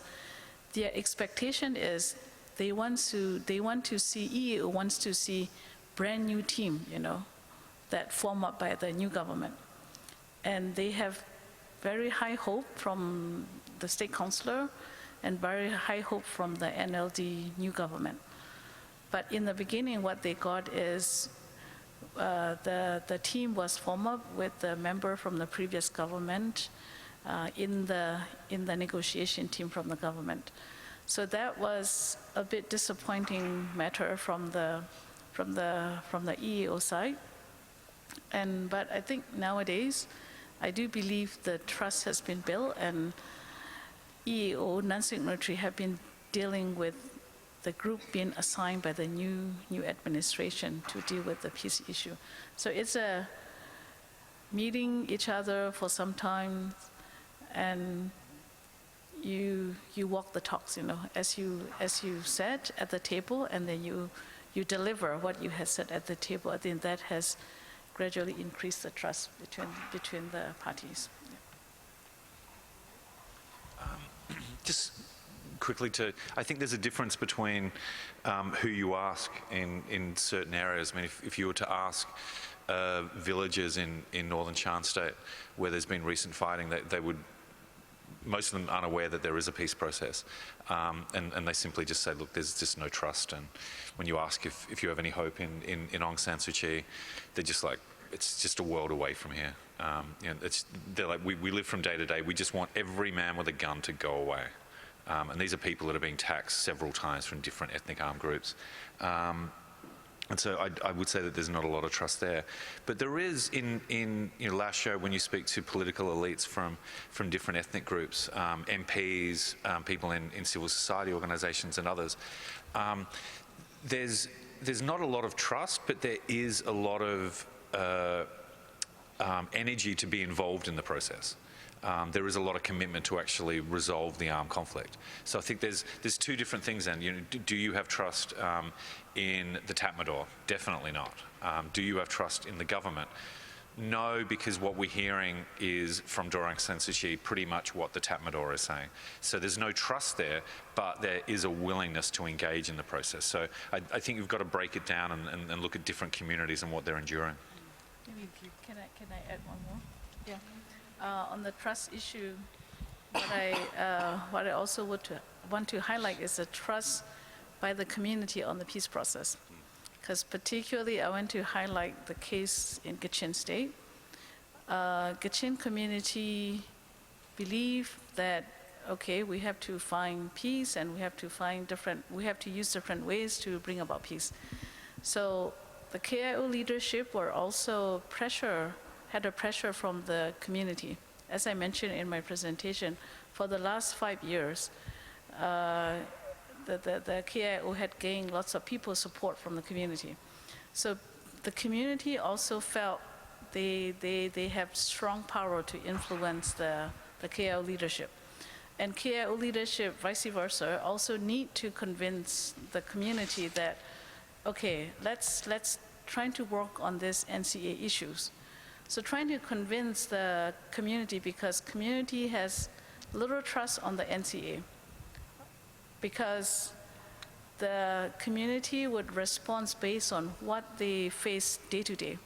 their expectation is they want to see, EAO wants to see brand new team, that form up by the new government, and they have very high hope from the State Councillor and very high hope from the NLD new government. But in the beginning, what they got is the team was formed up with the member from the previous government in the negotiation team from the government. So that was a bit disappointing matter from the EAO side. But I think nowadays, I do believe the trust has been built, and EAO non-signatory have been dealing with the group being assigned by the new administration to deal with the peace issue. So it's a meeting each other for some time, and you walk the talks, as you said at the table, and then you deliver what you had said at the table. I think that has gradually increase the trust between the parties. Just quickly I think there's a difference between who you ask in certain areas. I mean, if you were to ask villagers in northern Shan State where there's been recent fighting, they would, most of them aren't aware that there is a peace process, and they simply just say, look, there's just no trust. And when you ask if you have any hope in Aung San Suu Kyi, they're just like, it's just a world away from here. They're like, we live from day to day. We just want every man with a gun to go away. And these are people that are being taxed several times from different ethnic armed groups. And so I would say that there's not a lot of trust there. But there is in last show, when you speak to political elites from different ethnic groups, MPs, people in civil society organizations and others, there's not a lot of trust, but there is a lot of energy to be involved in the process. There is a lot of commitment to actually resolve the armed conflict. So I think there's two different things then. Do you have trust in the Tatmadaw? Definitely not. Do you have trust in the government? No, because what we're hearing is from Dorang San Suu Kyi pretty much what the Tatmadaw is saying. So there's no trust there, but there is a willingness to engage in the process. So I think you've got to break it down and look at different communities and what they're enduring. Can I add one more? Yeah. On the trust issue, what I also want to highlight is the trust by the community on the peace process. Because particularly I want to highlight the case in Kachin State. Kachin community believe that, okay, we have to find peace and we have to use different ways to bring about peace. So the KIO leadership were also had a pressure from the community. As I mentioned in my presentation, for the last 5 years, the KIO had gained lots of people's support from the community. So the community also felt they have strong power to influence the KIO leadership. And KIO leadership, vice versa, also need to convince the community that, okay, let's try to work on these NCA issues. So trying to convince the community, because community has little trust on the NCA, because the community would respond based on what they face day to day.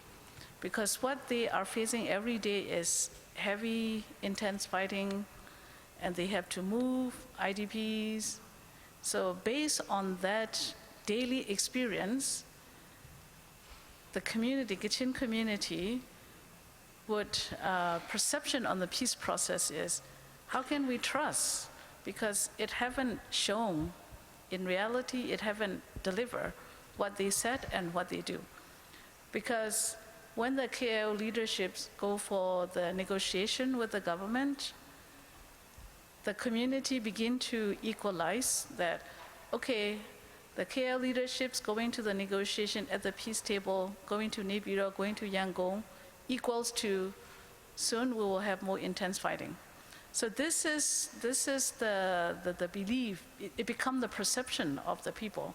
Because what they are facing every day is heavy, intense fighting, and they have to move, IDPs. So based on that daily experience, the community, Kachin community, perception on the peace process is, how can we trust? Because it haven't shown, in reality, it haven't delivered what they said and what they do. Because when the KIO leaderships go for the negotiation with the government, the community begin to equalize that, okay, the KIO leaderships going to the negotiation at the peace table, going to Naypyidaw, going to Yangon, equals to soon we will have more intense fighting. So this is the belief. It becomes the perception of the people,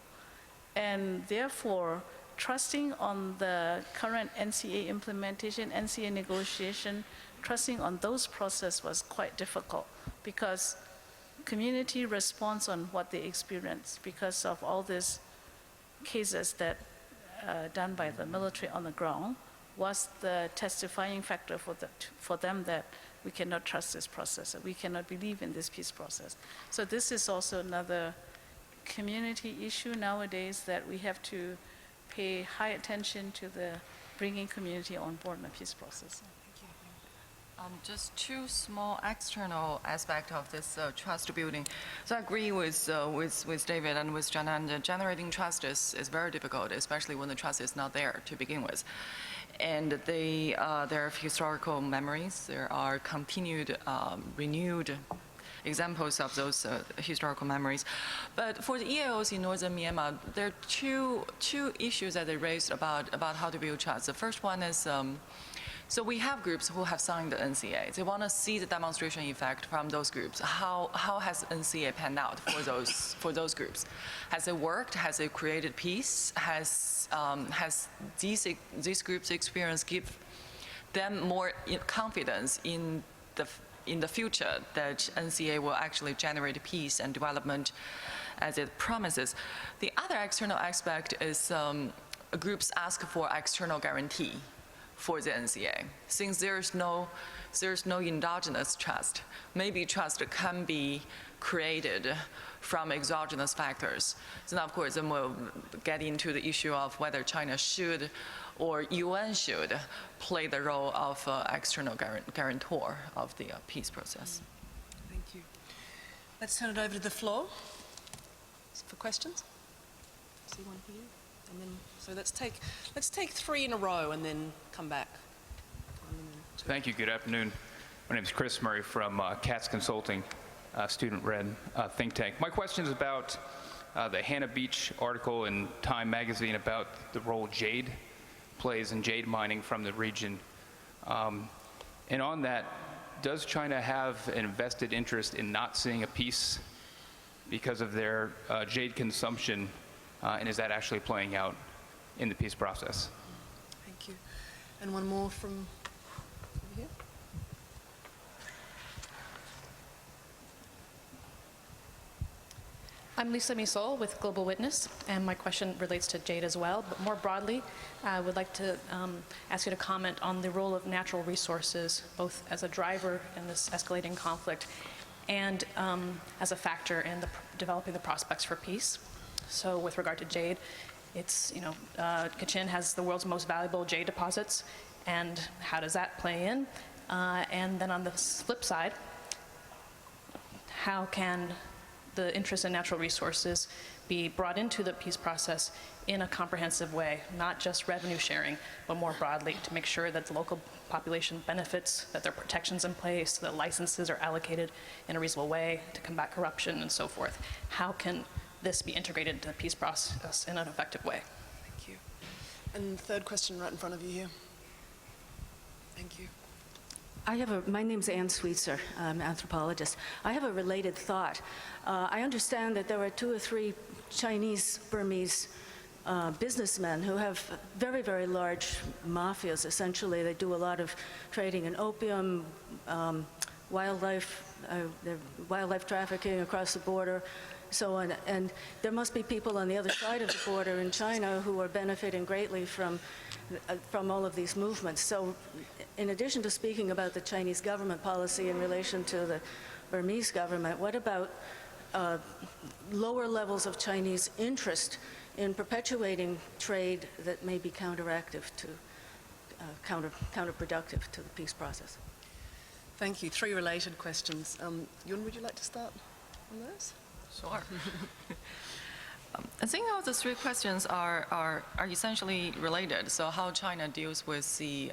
and therefore trusting on the current NCA implementation, NCA negotiation, trusting on those process was quite difficult because community responds on what they experience because of all these cases that done by the military on the ground was the testifying factor for them that we cannot trust this process, we cannot believe in this peace process. So this is also another community issue nowadays that we have to pay high attention to the bringing community on board in the peace process. Just two small external aspects of this trust building. So I agree with David and with Janan. Generating trust is very difficult, especially when the trust is not there to begin with. And there are historical memories. There are continued, renewed examples of those historical memories. But for the EAOs in northern Myanmar, there are two issues that they raised about how to build trust. The first one is, so we have groups who have signed the NCA. They want to see the demonstration effect from those groups. How has NCA panned out for those groups? Has it worked? Has it created peace? Has these groups' experience give them more confidence in the future that NCA will actually generate peace and development as it promises? The other external aspect is groups ask for external guarantee for the NCA. Since there's no endogenous trust, maybe trust can be created from exogenous factors. So now, of course, then we'll get into the issue of whether China should or UN should play the role of external guarantor of the peace process. Thank you. Let's turn it over to the floor for questions. See one here, and then so let's take three in a row and then come back. Thank you. Good afternoon. My name is Chris Murray from Katz Consulting, student-run think tank. My question is about the Hannah Beach article in Time magazine about the role jade plays in jade mining from the region. And on that, does China have an invested interest in not seeing a peace because of their jade consumption, and is that actually playing out in the peace process? Thank you. And one more from over here. I'm Lisa Misol with Global Witness, and my question relates to jade as well. But more broadly, I would like to ask you to comment on the role of natural resources, both as a driver in this escalating conflict and as a factor in developing the prospects for peace. So with regard to jade, it's, Kachin has the world's most valuable jade deposits, and how does that play in? And then on the flip side, how can the interest in natural resources be brought into the peace process in a comprehensive way, not just revenue sharing, but more broadly to make sure that the local population benefits, that there are protections in place, that licenses are allocated in a reasonable way to combat corruption and so forth. How can this be integrated into the peace process in an effective way? Thank you. And the third question right in front of you here. Thank you. My name's Ann Sweetser. I'm an anthropologist. I have a related thought. I understand that there are 2 or 3 Chinese Burmese businessmen who have very, very large mafias, essentially. They do a lot of trading in opium, wildlife trafficking across the border, so on. And there must be people on the other side of the border in China who are benefiting greatly from all of these movements. So in addition to speaking about the Chinese government policy in relation to the Burmese government, what about lower levels of Chinese interest in perpetuating trade that may be counteractive to, counterproductive to the peace process? Thank you. 3 related questions. Yun, would you like to start on those? Sure. I think all the 3 questions are essentially related. So how China deals with the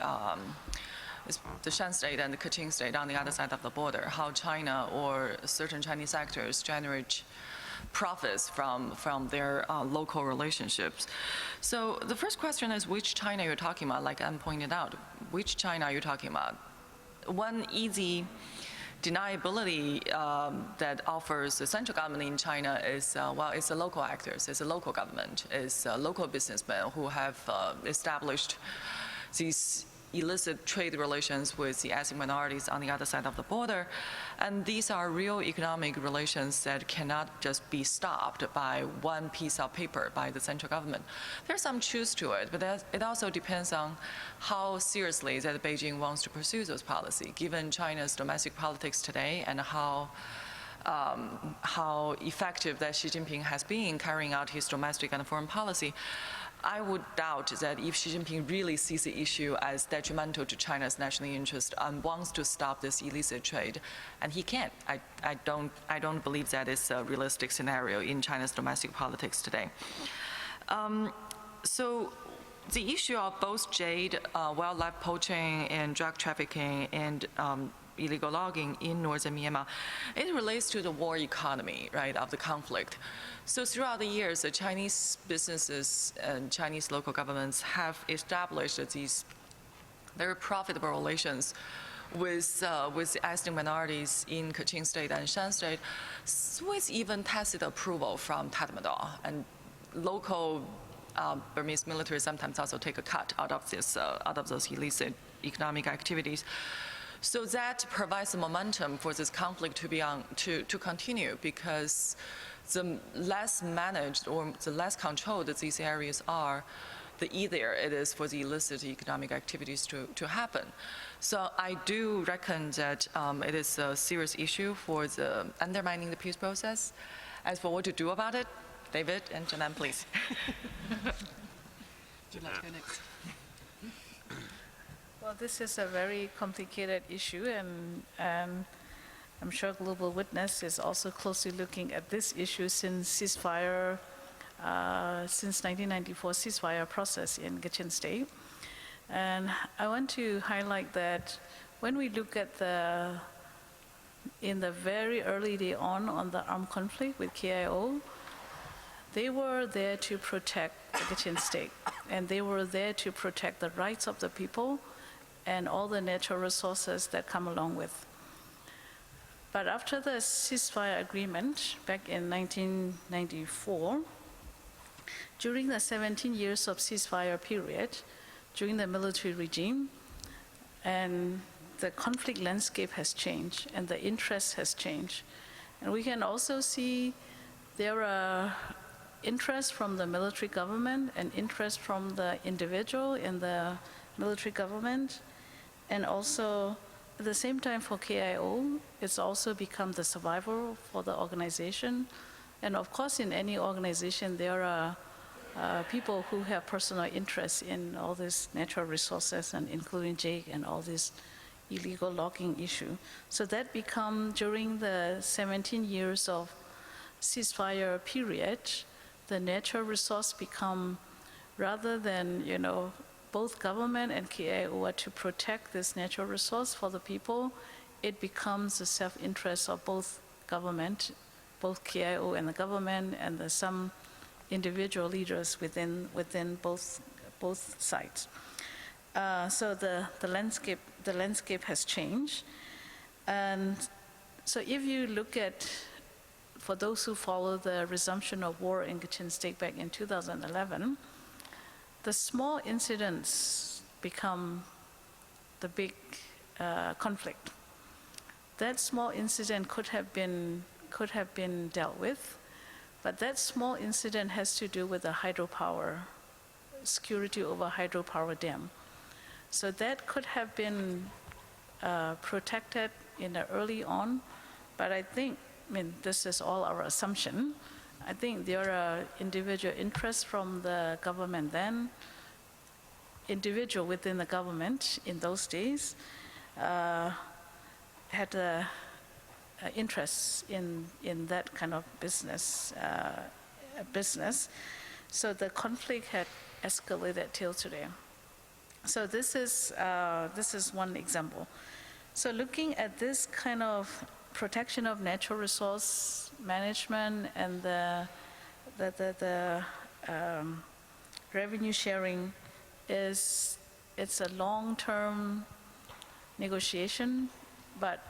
Shan state and the Kachin state on the other side of the border, how China or certain Chinese actors generate profits from their local relationships. So the first question is which China you're talking about, like Anne pointed out. Which China are you talking about? One easy deniability that offers the central government in China is, it's the local actors, it's the local government, it's local businessmen who have established these illicit trade relations with the ethnic minorities on the other side of the border. And these are real economic relations that cannot just be stopped by one piece of paper by the central government. There's some truth to it, but it also depends on how seriously that Beijing wants to pursue those policies, given China's domestic politics today and how effective that Xi Jinping has been carrying out his domestic and foreign policy. I would doubt that if Xi Jinping really sees the issue as detrimental to China's national interest and wants to stop this illicit trade, and he can't. I don't believe that is a realistic scenario in China's domestic politics today. So the issue of both jade, wildlife poaching, and drug trafficking, and illegal logging in northern Myanmar, it relates to the war economy, right, of the conflict. So throughout the years, the Chinese businesses and Chinese local governments have established these very profitable relations with the ethnic minorities in Kachin State and Shan State, with even tacit approval from Tatmadaw. And local Burmese military sometimes also take a cut out of those illicit economic activities. So that provides the momentum for this conflict to continue, because the less managed or the less controlled that these areas are, the easier it is for the illicit economic activities to happen. So I do reckon that it is a serious issue for the undermining the peace process. As for what to do about it, David and Janan, please. Would you like to go next? Well, this is a very complicated issue, and I'm sure Global Witness is also closely looking at this issue since ceasefire, since 1994 ceasefire process in Kachin State. And I want to highlight that when we look at in the very early day on the armed conflict with KIO, they were there to protect the Kachin State, and they were there to protect the rights of the people and all the natural resources that come along with. But after the ceasefire agreement back in 1994, during the 17 years of ceasefire period, during the military regime, and the conflict landscape has changed and the interest has changed. And we can also see there are interest from the military government and interest from the individual in the military government, and also at the same time for KIO, it's also become the survival for the organization. And of course, in any organization, there are people who have personal interest in all these natural resources, and including jade and all this illegal logging issue. So that become, during the 17 years of ceasefire period, the natural resource become, rather than, both government and KIO are to protect this natural resource for the people, it becomes the self-interest of both government, both KIO and the government, and some individual leaders within both sides. So the landscape has changed. And so if you look at, for those who follow the resumption of war in Kachin State back in 2011, the small incidents become the big conflict. That small incident could have been dealt with, but that small incident has to do with the hydropower, security over hydropower dam. So that could have been protected early on, but I think, this is all our assumption. I think there are individual interests from the government then, individual within the government in those days had interests in that kind of business. So the conflict had escalated till today. So this is one example. So looking at this kind of protection of natural resource management and the revenue sharing it's a long-term negotiation, but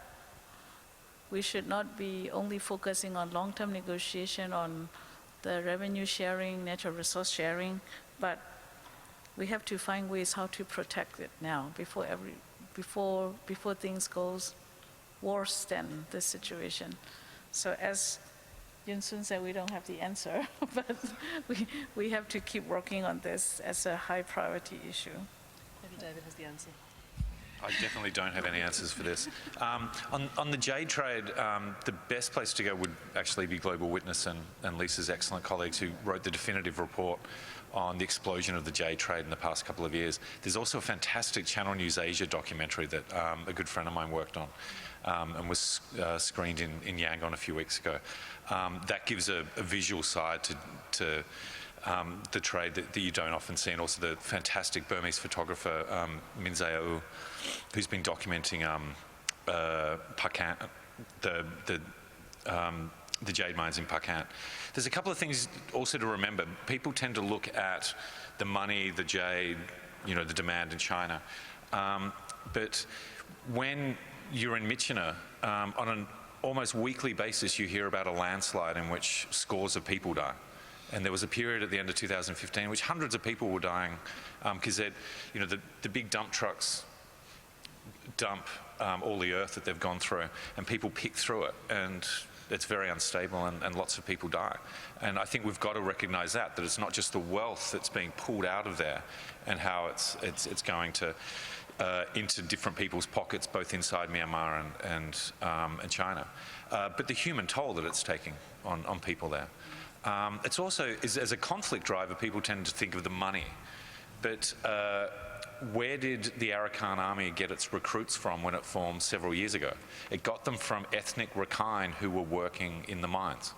we should not be only focusing on long-term negotiation on the revenue sharing, natural resource sharing, but we have to find ways how to protect it now before things goes worse than this situation. So as Yun Sun said, we don't have the answer, but we have to keep working on this as a high priority issue. Maybe David has the answer. I definitely don't have any answers for this. On the jade trade, the best place to go would actually be Global Witness and Lisa's excellent colleagues who wrote the definitive report on the explosion of the jade trade in the past couple of years. There's also a fantastic Channel News Asia documentary that a good friend of mine worked on and was screened in Yangon a few weeks ago. That gives a visual side to the trade that you don't often see, and also the fantastic Burmese photographer Min Zae-u, who's been documenting Pakhan, the jade mines in Pakhan. There's a couple of things also to remember. People tend to look at the money, the jade, the demand in China. But when you're in Myitkyina, on an almost weekly basis, you hear about a landslide in which scores of people die. And there was a period at the end of 2015 in which hundreds of people were dying because the big dump trucks dump all the earth that they've gone through, and people pick through it, and it's very unstable, and lots of people die. And I think we've got to recognise that it's not just the wealth that's being pulled out of there and how it's going to into different people's pockets, both inside Myanmar and China, but the human toll that it's taking on people there. It's also, as a conflict driver, people tend to think of the money, but where did the Rakhine army get its recruits from when it formed several years ago? It got them from ethnic Rakhine who were working in the mines.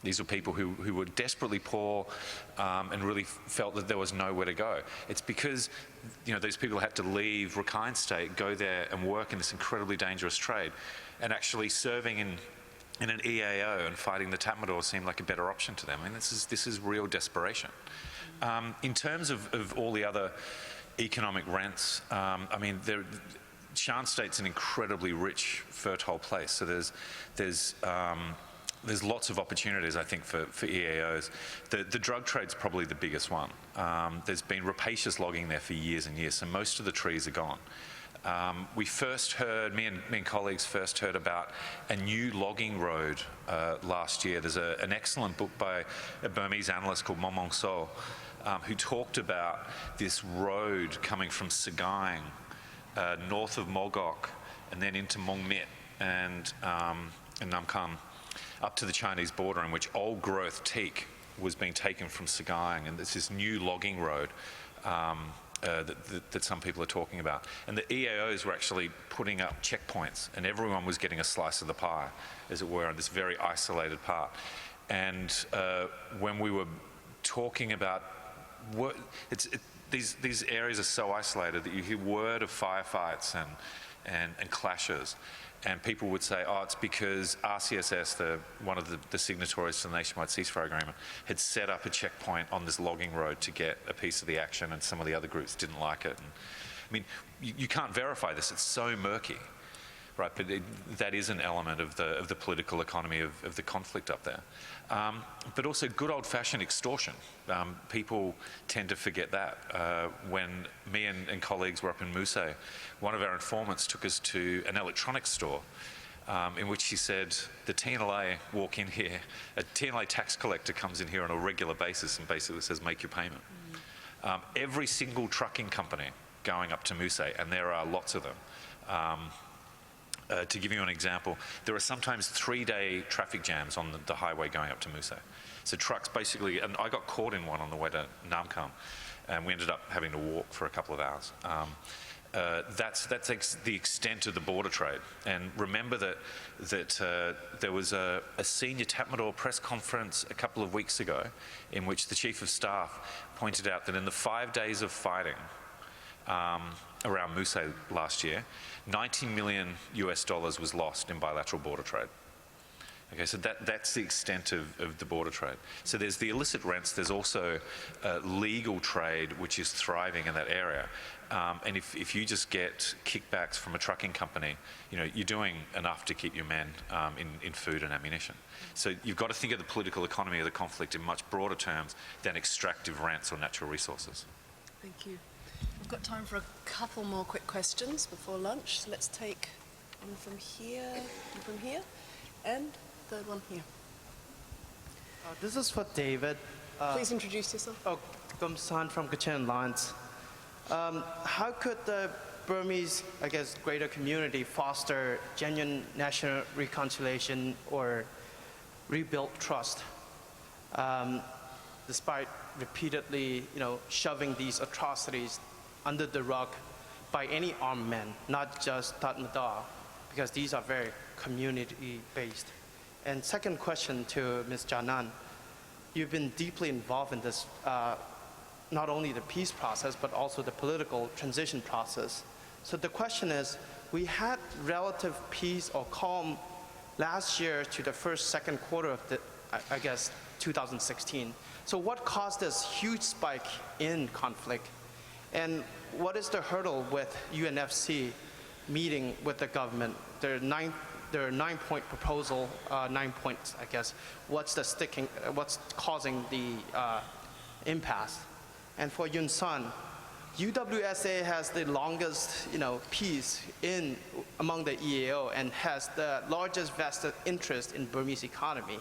These were people who were desperately poor and really felt that there was nowhere to go. It's because, those people had to leave Rakhine State, go there and work in this incredibly dangerous trade, and actually serving in an EAO and fighting the Tatmadaw seemed like a better option to them. I mean, this is real desperation. In terms of all the other economic rents, I mean, Shan State's an incredibly rich, fertile place. So there's lots of opportunities, I think, for EAOs. The drug trade's probably the biggest one. There's been rapacious logging there for years and years, so most of the trees are gone. We first heard, me and colleagues first heard about a new logging road last year. There's an excellent book by a Burmese analyst called Momong So, who talked about this road coming from Sagaing, north of Mogok, and then into Mongmit and Namkham, up to the Chinese border, in which old growth teak was being taken from Sagaing, and there's this new logging road that some people are talking about. And the EAOs were actually putting up checkpoints, and everyone was getting a slice of the pie, as it were, on this very isolated part. And when we were talking about these areas are so isolated that you hear word of firefights and clashes. And people would say, oh, it's because RCSS, one of the signatories to the nationwide ceasefire agreement, had set up a checkpoint on this logging road to get a piece of the action, and some of the other groups didn't like it. And, I mean, you can't verify this. It's so murky, right? But that is an element of the political economy of the conflict up there. But also good old-fashioned extortion. People tend to forget that. When me and colleagues were up in Musée, one of our informants took us to an electronics store in which he said, the TNLA walk in here, a TNLA tax collector comes in here on a regular basis and basically says, make your payment. Every single trucking company going up to Musée, and there are lots of them, to give you an example, there are sometimes 3-day traffic jams on the highway going up to Musée. So trucks basically, and I got caught in one on the way to Namkham, and we ended up having to walk for a couple of hours. That's the extent of the border trade. And remember that there was a senior Tatmadaw press conference a couple of weeks ago in which the Chief of Staff pointed out that in the 5 days of fighting around Musée last year, $90 million was lost in bilateral border trade. Okay, so that's the extent of the border trade. So there's the illicit rents, there's also legal trade which is thriving in that area. And if you just get kickbacks from a trucking company, you're doing enough to keep your men in food and ammunition. So you've got to think of the political economy of the conflict in much broader terms than extractive rents or natural resources. Thank you. We've got time for a couple more quick questions before lunch. So let's take one from here, and third one here. This is for David. Please introduce yourself. Oh, Gumsan from Kachin Alliance. How could the Burmese, greater community foster genuine national reconciliation or rebuild trust, despite repeatedly, shoving these atrocities under the rug by any armed men, not just Tatmadaw, because these are very community-based. And second question to Ms. Janan, you've been deeply involved in this, not only the peace process, but also the political transition process. So the question is, we had relative peace or calm last year to the second quarter of 2016. So what caused this huge spike in conflict? And what is the hurdle with UNFC meeting with the government? There are 9-point proposal, 9 points, What's causing the impasse? And for Yun Sun, UWSA has the longest, peace among the EAO and has the largest vested interest in Burmese economy.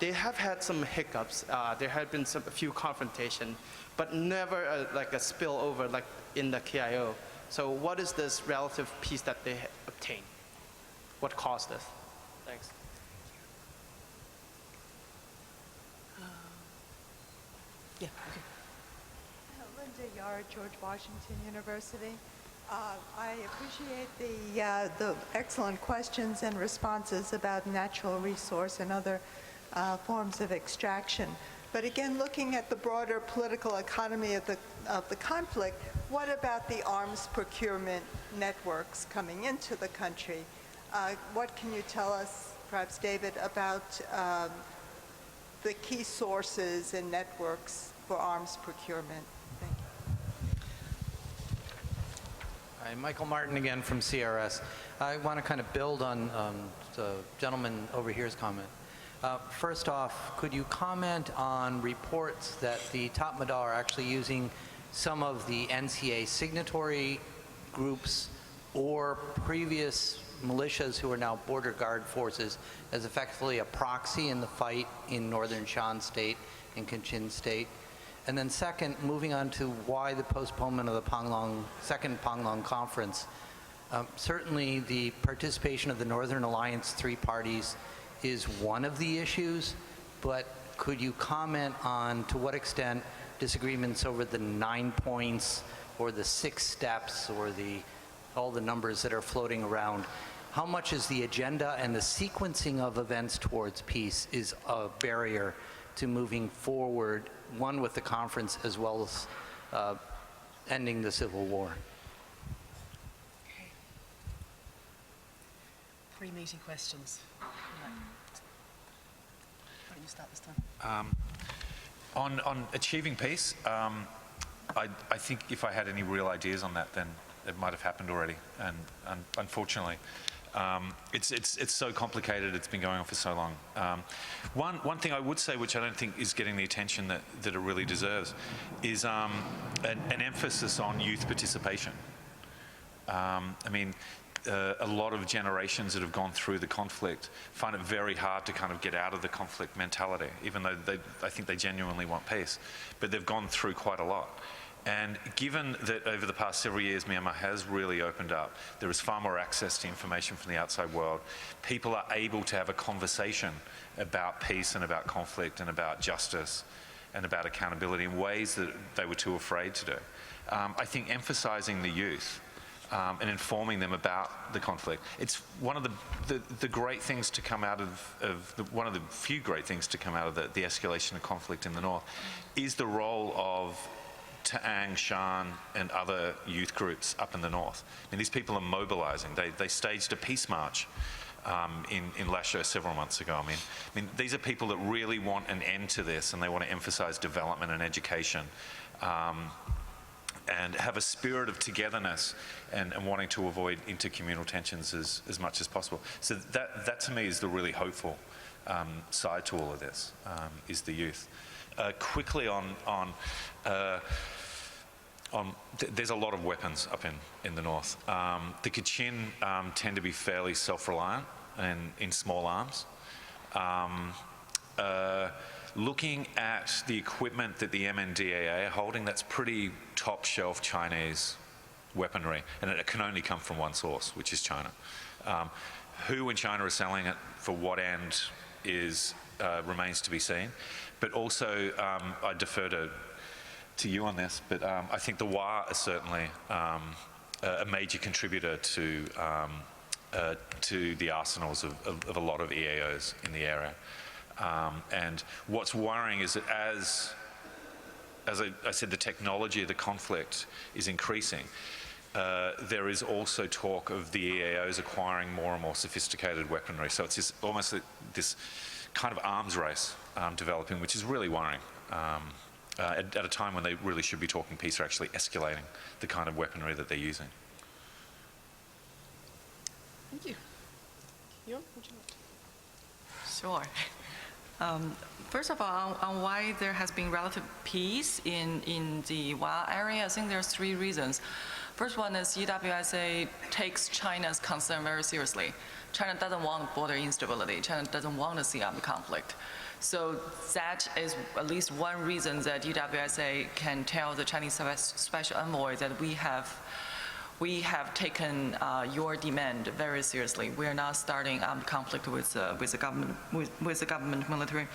They have had some hiccups. There have been a few confrontations, but never a spillover like in the KIO. So what is this relative peace that they obtained? What caused this? Thanks. Yeah. Linda Yara, George Washington University. I appreciate the excellent questions and responses about natural resource and other forms of extraction. But again, looking at the broader political economy of the conflict, what about the arms procurement networks coming into the country? What can you tell us, perhaps David, about the key sources and networks for arms procurement? Thank you. Hi, Michael Martin again from CRS. I want to kind of build on the gentleman over here's comment. First off, could you comment on reports that the Tatmadaw are actually using some of the NCA signatory groups or previous militias who are now border guard forces as effectively a proxy in the fight in northern Shan State and Kachin State? And then second, moving on to why the postponement of the second Panglong conference. Certainly the participation of the Northern Alliance 3 parties is one of the issues, but could you comment on to what extent disagreements over the 9 points or the 6 steps or all the numbers that are floating around, how much is the agenda and the sequencing of events towards peace is a barrier to moving forward, one with the conference as well as ending the civil war? Okay. 3 meaty questions. Why don't you start this time? On achieving peace, I think if I had any real ideas on that, then it might have happened already. And unfortunately, it's so complicated. It's been going on for so long. One thing I would say, which I don't think is getting the attention that it really deserves, is an emphasis on youth participation. I mean, a lot of generations that have gone through the conflict find it very hard to kind of get out of the conflict mentality, even though I think they genuinely want peace. But they've gone through quite a lot. And given that over the past several years, Myanmar has really opened up, there is far more access to information from the outside world. People are able to have a conversation about peace and about conflict and about justice and about accountability in ways that they were too afraid to do. I think emphasizing the youth and informing them about the conflict. It's one of the great things to come out of one of the few great things to come out of the escalation of conflict in the north is the role of Ta'ang, Shan, and other youth groups up in the north. I mean, these people are mobilizing. They staged a peace march in Lasho several months ago. I mean, these are people that really want an end to this, and they want to emphasize development and education. And have a spirit of togetherness and wanting to avoid intercommunal tensions as much as possible. So that to me is the really hopeful side to all of this, is the youth. Quickly there's a lot of weapons up in the north. The Kachin tend to be fairly self-reliant and in small arms. Looking at the equipment that the MNDAA are holding, that's pretty top-shelf Chinese weaponry, and it can only come from one source, which is China. Who in China is selling it for what end remains to be seen. But also, I defer to you on this, but I think the WA is certainly a major contributor to the arsenals of a lot of EAOs in the area. And what's worrying is that as I said, the technology of the conflict is increasing. There is also talk of the EAOs acquiring more and more sophisticated weaponry. So it's almost this kind of arms race developing, which is really worrying. At a time when they really should be talking peace, or actually escalating the kind of weaponry that they're using. Thank you. Yon, would you like to? Sure. First of all, on why there has been relative peace in the WA area, I think there's 3 reasons. First one is UWSA takes China's concern very seriously. China doesn't want border instability. China doesn't want to see armed conflict. So that is at least one reason that UWSA can tell the Chinese special envoy that we have taken your demand very seriously. We are not starting armed conflict with the government military.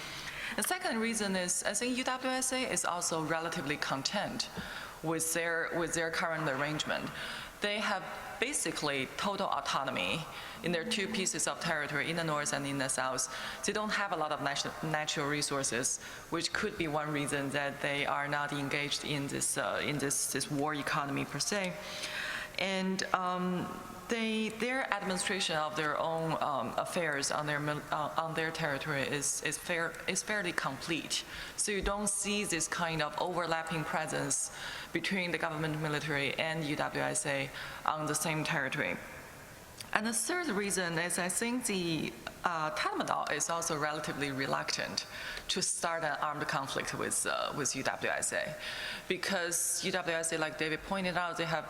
The second reason is I think UWSA is also relatively content with their current arrangement. They have basically total autonomy in their two pieces of territory, in the north and in the south. They don't have a lot of natural resources, which could be one reason that they are not engaged in this war economy per se. And their administration of their own affairs on their territory is fairly complete. So you don't see this kind of overlapping presence between the government military and UWSA on the same territory. And the third reason is I think the Tatmadaw is also relatively reluctant to start an armed conflict with UWSA, because UWSA, like David pointed out, they have,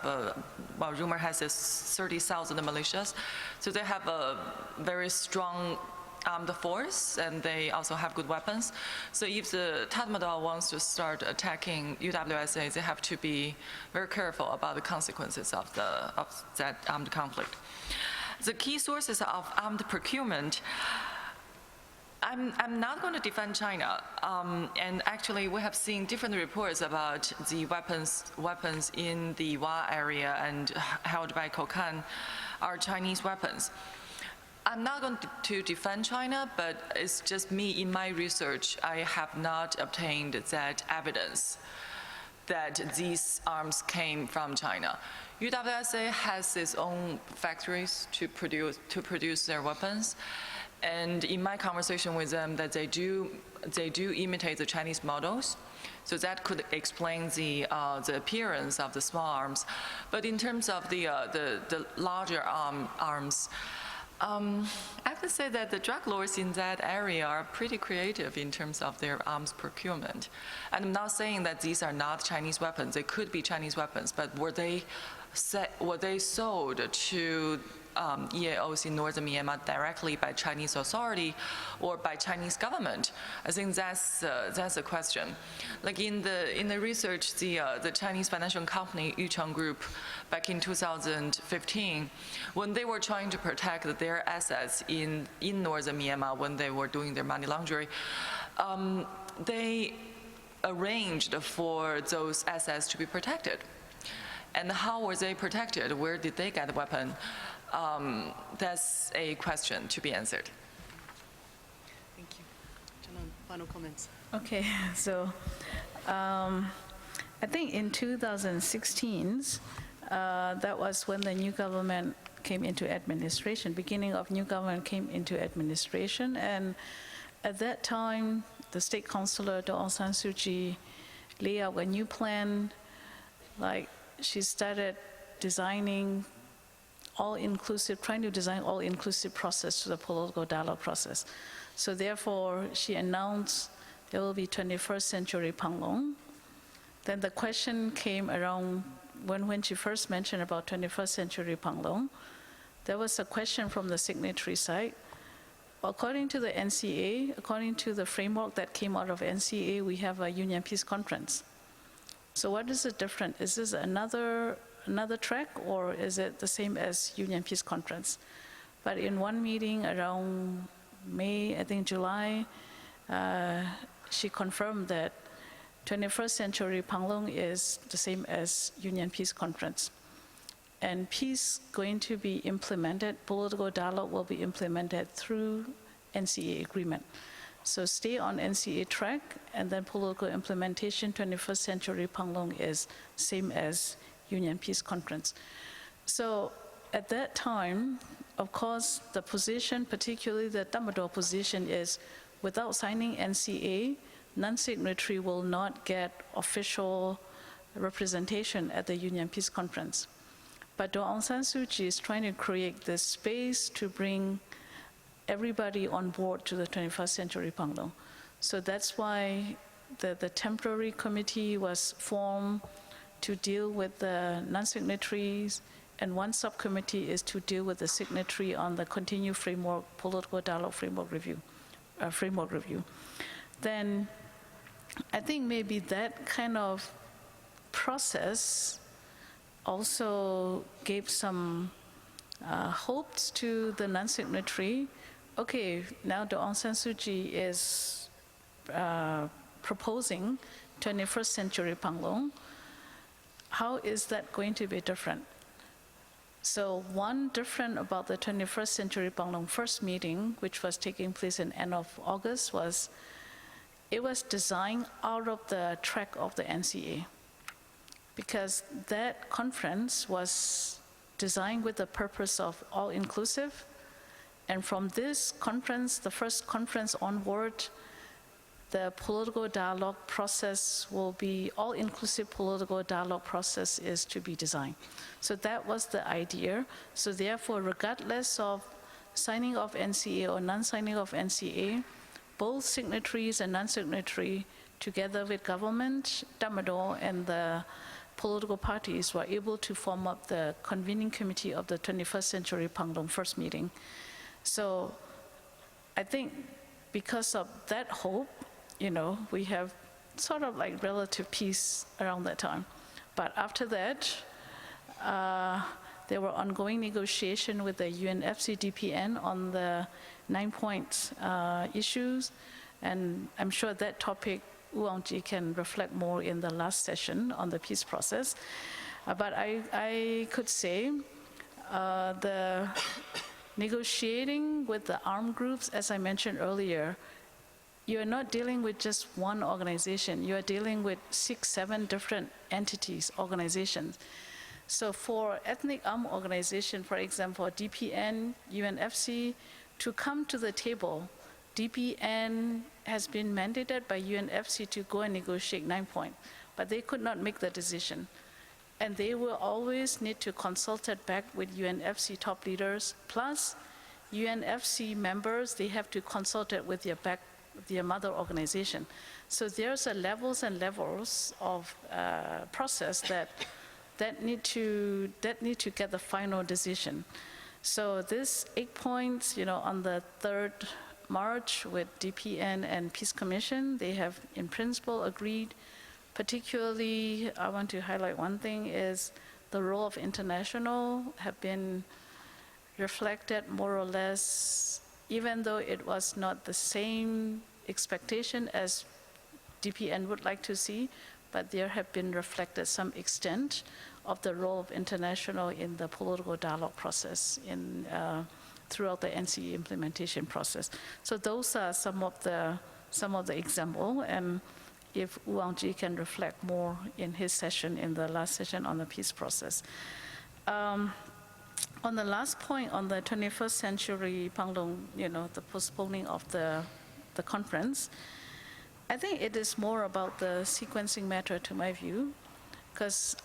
well, rumor has this 30,000 militias, so they have a very strong armed force, and they also have good weapons. So if the Tatmadaw wants to start attacking UWSA, they have to be very careful about the consequences of that armed conflict. The key sources of armed procurement, I'm not going to defend China, and actually we have seen different reports about the weapons in the Wa area and held by Kokhan are Chinese weapons. I'm not going to defend China, but it's just me, in my research, I have not obtained that evidence that these arms came from China. UWSA has its own factories to produce their weapons, and in my conversation with them, that they do imitate the Chinese models, so that could explain the appearance of the small arms. But in terms of the larger arms, I have to say that the drug lords in that area are pretty creative in terms of their arms procurement. And I'm not saying that these are not Chinese weapons. They could be Chinese weapons, but were they sold to EAOs in northern Myanmar directly by Chinese authority or by Chinese government? I think that's a question. Like in the research, the Chinese financial company Yucheng Group, back in 2015, when they were trying to protect their assets in northern Myanmar, when they were doing their money laundering, they arranged for those assets to be protected. And how were they protected? Where did they get the weapon? That's a question to be answered. Thank you. Janan, final comments. Okay, so I think in 2016, that was when the new government came into administration, beginning of new government came into administration, and at that time, the state councillor, Aung San Suu Kyi, laid out a new plan. Like, she started designing trying to design all-inclusive process to the political dialogue process. So therefore, she announced there will be 21st century Panglong. Then the question came around when she first mentioned about 21st century Panglong, there was a question from the signatory side. According to the NCA, according to the framework that came out of NCA, we have a Union Peace Conference. So what is the difference? Is this another track, or is it the same as Union Peace Conference? But in one meeting around May, I think July, she confirmed that 21st century Panglong is the same as Union Peace Conference. And peace going to be implemented, political dialogue will be implemented through NCA agreement. So stay on NCA track, and then political implementation, 21st century Panglong is same as Union Peace Conference. So at that time, of course, the position, particularly the Tatmadaw position, is without signing NCA, non-signatory will not get official representation at the Union Peace Conference. But Aung San Suu Kyi is trying to create this space to bring everybody on board to the 21st century Panglong. So that's why the temporary committee was formed to deal with the non-signatories, and one subcommittee is to deal with the signatory on the continued framework, political dialogue framework review. Then I think maybe that kind of process also gave some hopes to the non-signatory. Okay, now the Aung San Suu Kyi is proposing 21st century Panglong. how is that going to be different? So one different about the 21st Century Panglong first meeting, which was taking place in end of August, was it was designed out of the track of the NCA, because that conference was designed with the purpose of all-inclusive. And from this conference, the first conference onward, the political dialogue process will be, all-inclusive political dialogue process is to be designed. So that was the idea. So therefore, regardless of signing of NCA or non-signing of NCA, both signatories and non-signatory, together with government, Damador, and the political parties were able to form up the convening committee of the 21st Century Panglong first meeting. So I think because of that hope, we have sort of like relative peace around that time. But after that, there were ongoing negotiations with the UNFC DPN on the 9-point issues, and I'm sure that topic Wang-Ji can reflect more in the last session on the peace process. But I could say the negotiating with the armed groups, as I mentioned earlier, you're not dealing with just one organization. You're dealing with 6, 7 different entities, organizations. So for ethnic armed organization, for example, DPN, UNFC, to come to the table, DPN has been mandated by UNFC to go and negotiate 9-point, but they could not make the decision. And they will always need to consult it back with UNFC top leaders, plus UNFC members, they have to consult it with their mother organization. So there's a levels and levels of process that need to get the final decision. So this 8 points, on the 3rd March with DPN and Peace Commission, they have in principle agreed. Particularly, I want to highlight one thing is the role of international have been reflected more or less, even though it was not the same expectation as DPN would like to see, but there have been reflected some extent of the role of international in the political dialogue process throughout the NCA implementation process. So those are some of the example, and if Wang-Ji can reflect more in his session, in the last session on the peace process. On the last point, on the 21st Century Panglong, the postponing of the conference, I think it is more about the sequencing matter to my view, because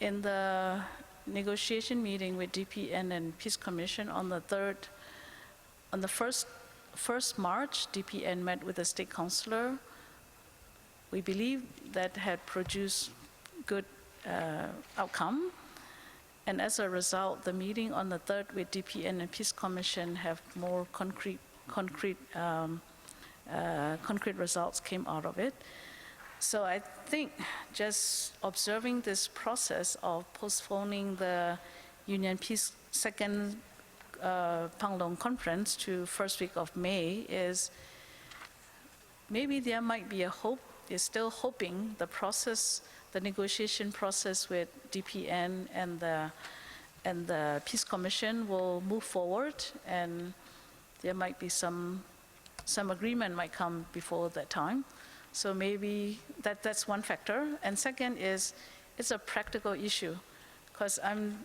in the negotiation meeting with DPN and Peace Commission on the 1st March, DPN met with the state councilor. We believe that had produced good outcome. And as a result, the meeting on the 3rd with DPN and Peace Commission have more concrete results came out of it. So I think just observing this process of postponing the Union Peace second Panglong conference to first week of May is maybe there might be a hope. They're still hoping the process, the negotiation process with DPN and the Peace Commission will move forward, and there might be some agreement might come before that time. So maybe that's one factor. And second is it's a practical issue, because I'm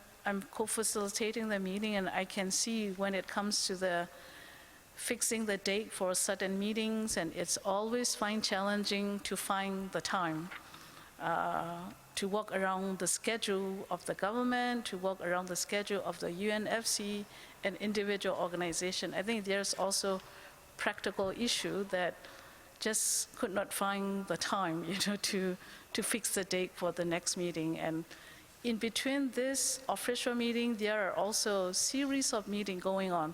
co-facilitating the meeting, and I can see when it comes to the fixing the date for certain meetings, and it's always challenging to find the time to work around the schedule of the government, to work around the schedule of the UNFC and individual organization. I think there's also practical issue that just could not find the time, to fix the date for the next meeting. And in between this official meeting, there are also series of meetings going on.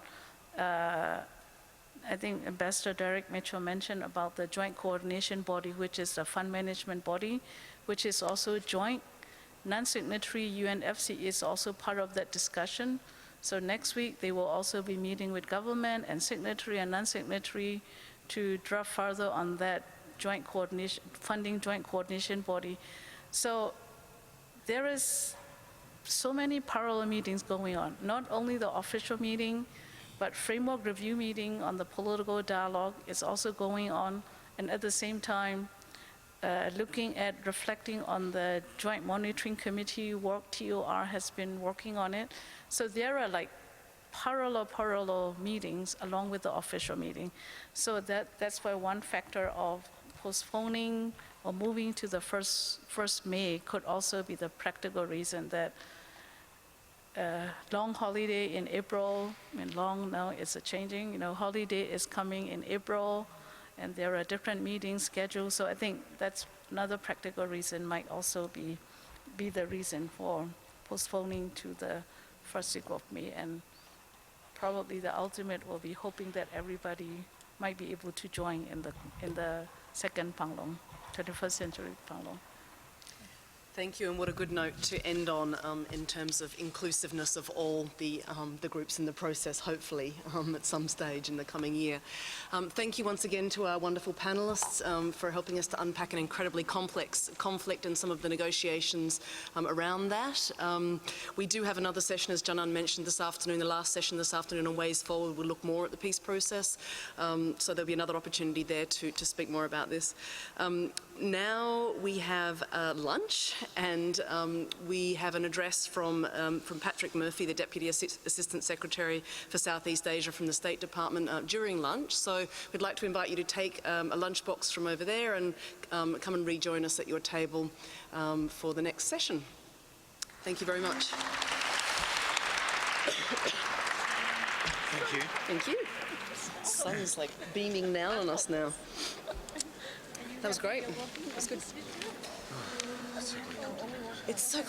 I think Ambassador Derek Mitchell mentioned about the joint coordination body, which is the fund management body, which is also joint. Non-signatory UNFC is also part of that discussion. So next week, they will also be meeting with government and signatory and non-signatory to draft further on that joint coordination, funding joint coordination body. So there is so many parallel meetings going on, not only the official meeting, but framework review meeting on the political dialogue is also going on, and at the same time, looking at reflecting on the Joint Monitoring Committee work. TOR has been working on it. So there are like parallel meetings along with the official meeting. So that's why one factor of postponing or moving to the first May could also be the practical reason that long holiday in April, I mean long now it's changing, holiday is coming in April, and there are different meetings scheduled. So I think that's another practical reason might also be the reason for postponing to the first week of May. And probably the ultimate will be hoping that everybody might be able to join in the second Panglong, 21st century Panglong. Thank you, and what a good note to end on in terms of inclusiveness of all the groups in the process, hopefully, at some stage in the coming year. Thank you once again to our wonderful panelists for helping us to unpack an incredibly complex conflict and some of the negotiations around that. We do have another session, as Janan mentioned this afternoon, the last session this afternoon on Ways Forward. We'll look more at the peace process, so there'll be another opportunity there to speak more about this. Now we have lunch, and we have an address from Patrick Murphy, the Deputy Assistant Secretary for Southeast Asia from the State Department during lunch. So we'd like to invite you to take a lunchbox from over there and come and rejoin us at your table for the next session. Thank you very much. Thank you. Thank you. The sun's like beaming down on us now. That was great. That was good. It's so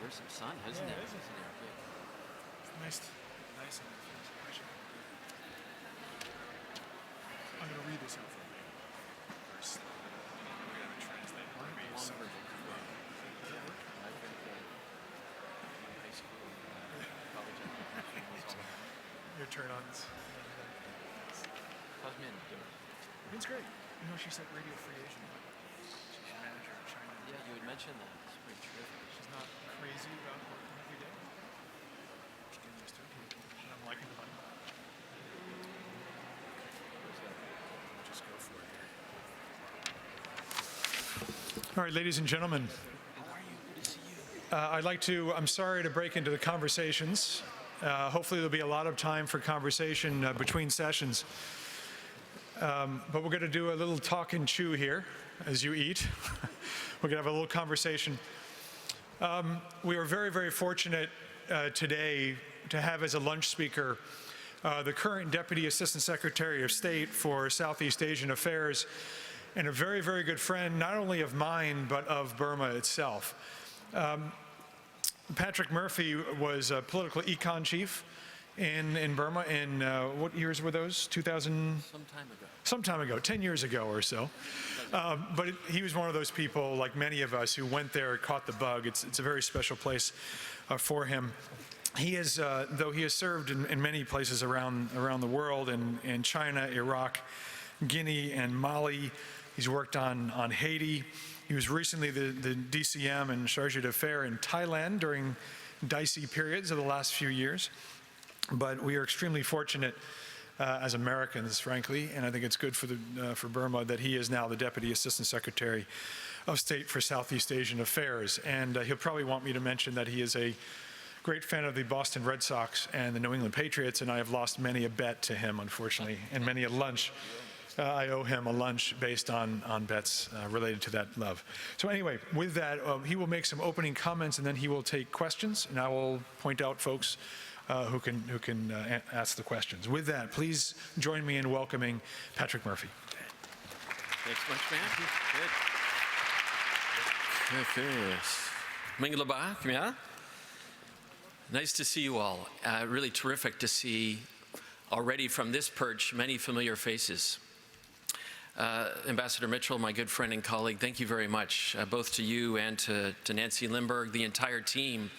There's some sun, isn't there? It's nice and refreshing. I'm going to read this out for you first. We're going to translate for me. So. Your turn on this. How's Min doing? Min's great. You know, she's like Radio Free Asia. She's a manager in China. Yeah, you had mentioned that. It's pretty terrific. She's not crazy about working every day. She's getting used to it. And I'm liking the money. Just go for it here. All right, ladies and gentlemen. I'm sorry to break into the conversations. Hopefully there'll be a lot of time for conversation between sessions. But we're going to do a little talk and chew here as you eat. We're going to have a little conversation. We are very, very fortunate today to have as a lunch speaker the current Deputy Assistant Secretary of State for Southeast Asian Affairs and a very, very good friend, not only of mine, but of Burma itself. Patrick Murphy was a political econ chief in Burma in, what years were those? 2000? Some time ago. Some time ago, 10 years ago or so. But he was one of those people, like many of us, who went there, caught the bug. It's a very special place for him. He is, though he has served in many places around the world, in China, Iraq, Guinea, and Mali. He's worked on Haiti. He was recently the DCM and Chargé d'Affaires in Thailand during dicey periods of the last few years. But we are extremely fortunate as Americans, frankly, and I think it's good for Burma that he is now the Deputy Assistant Secretary of State for Southeast Asian Affairs. And he'll probably want me to mention that he is a great fan of the Boston Red Sox and the New England Patriots, and I have lost many a bet to him, unfortunately, and many a lunch. I owe him a lunch based on bets related to that love. So anyway, with that, he will make some opening comments, and then he will take questions, and I will point out folks who can ask the questions. With that, please join me in welcoming Patrick Murphy. Thanks much, man. Good. Nice to see you all. Really terrific to see already from this perch many familiar faces. Ambassador Mitchell, my good friend and colleague, thank you very much, both to you and to Nancy Lindbergh, the entire team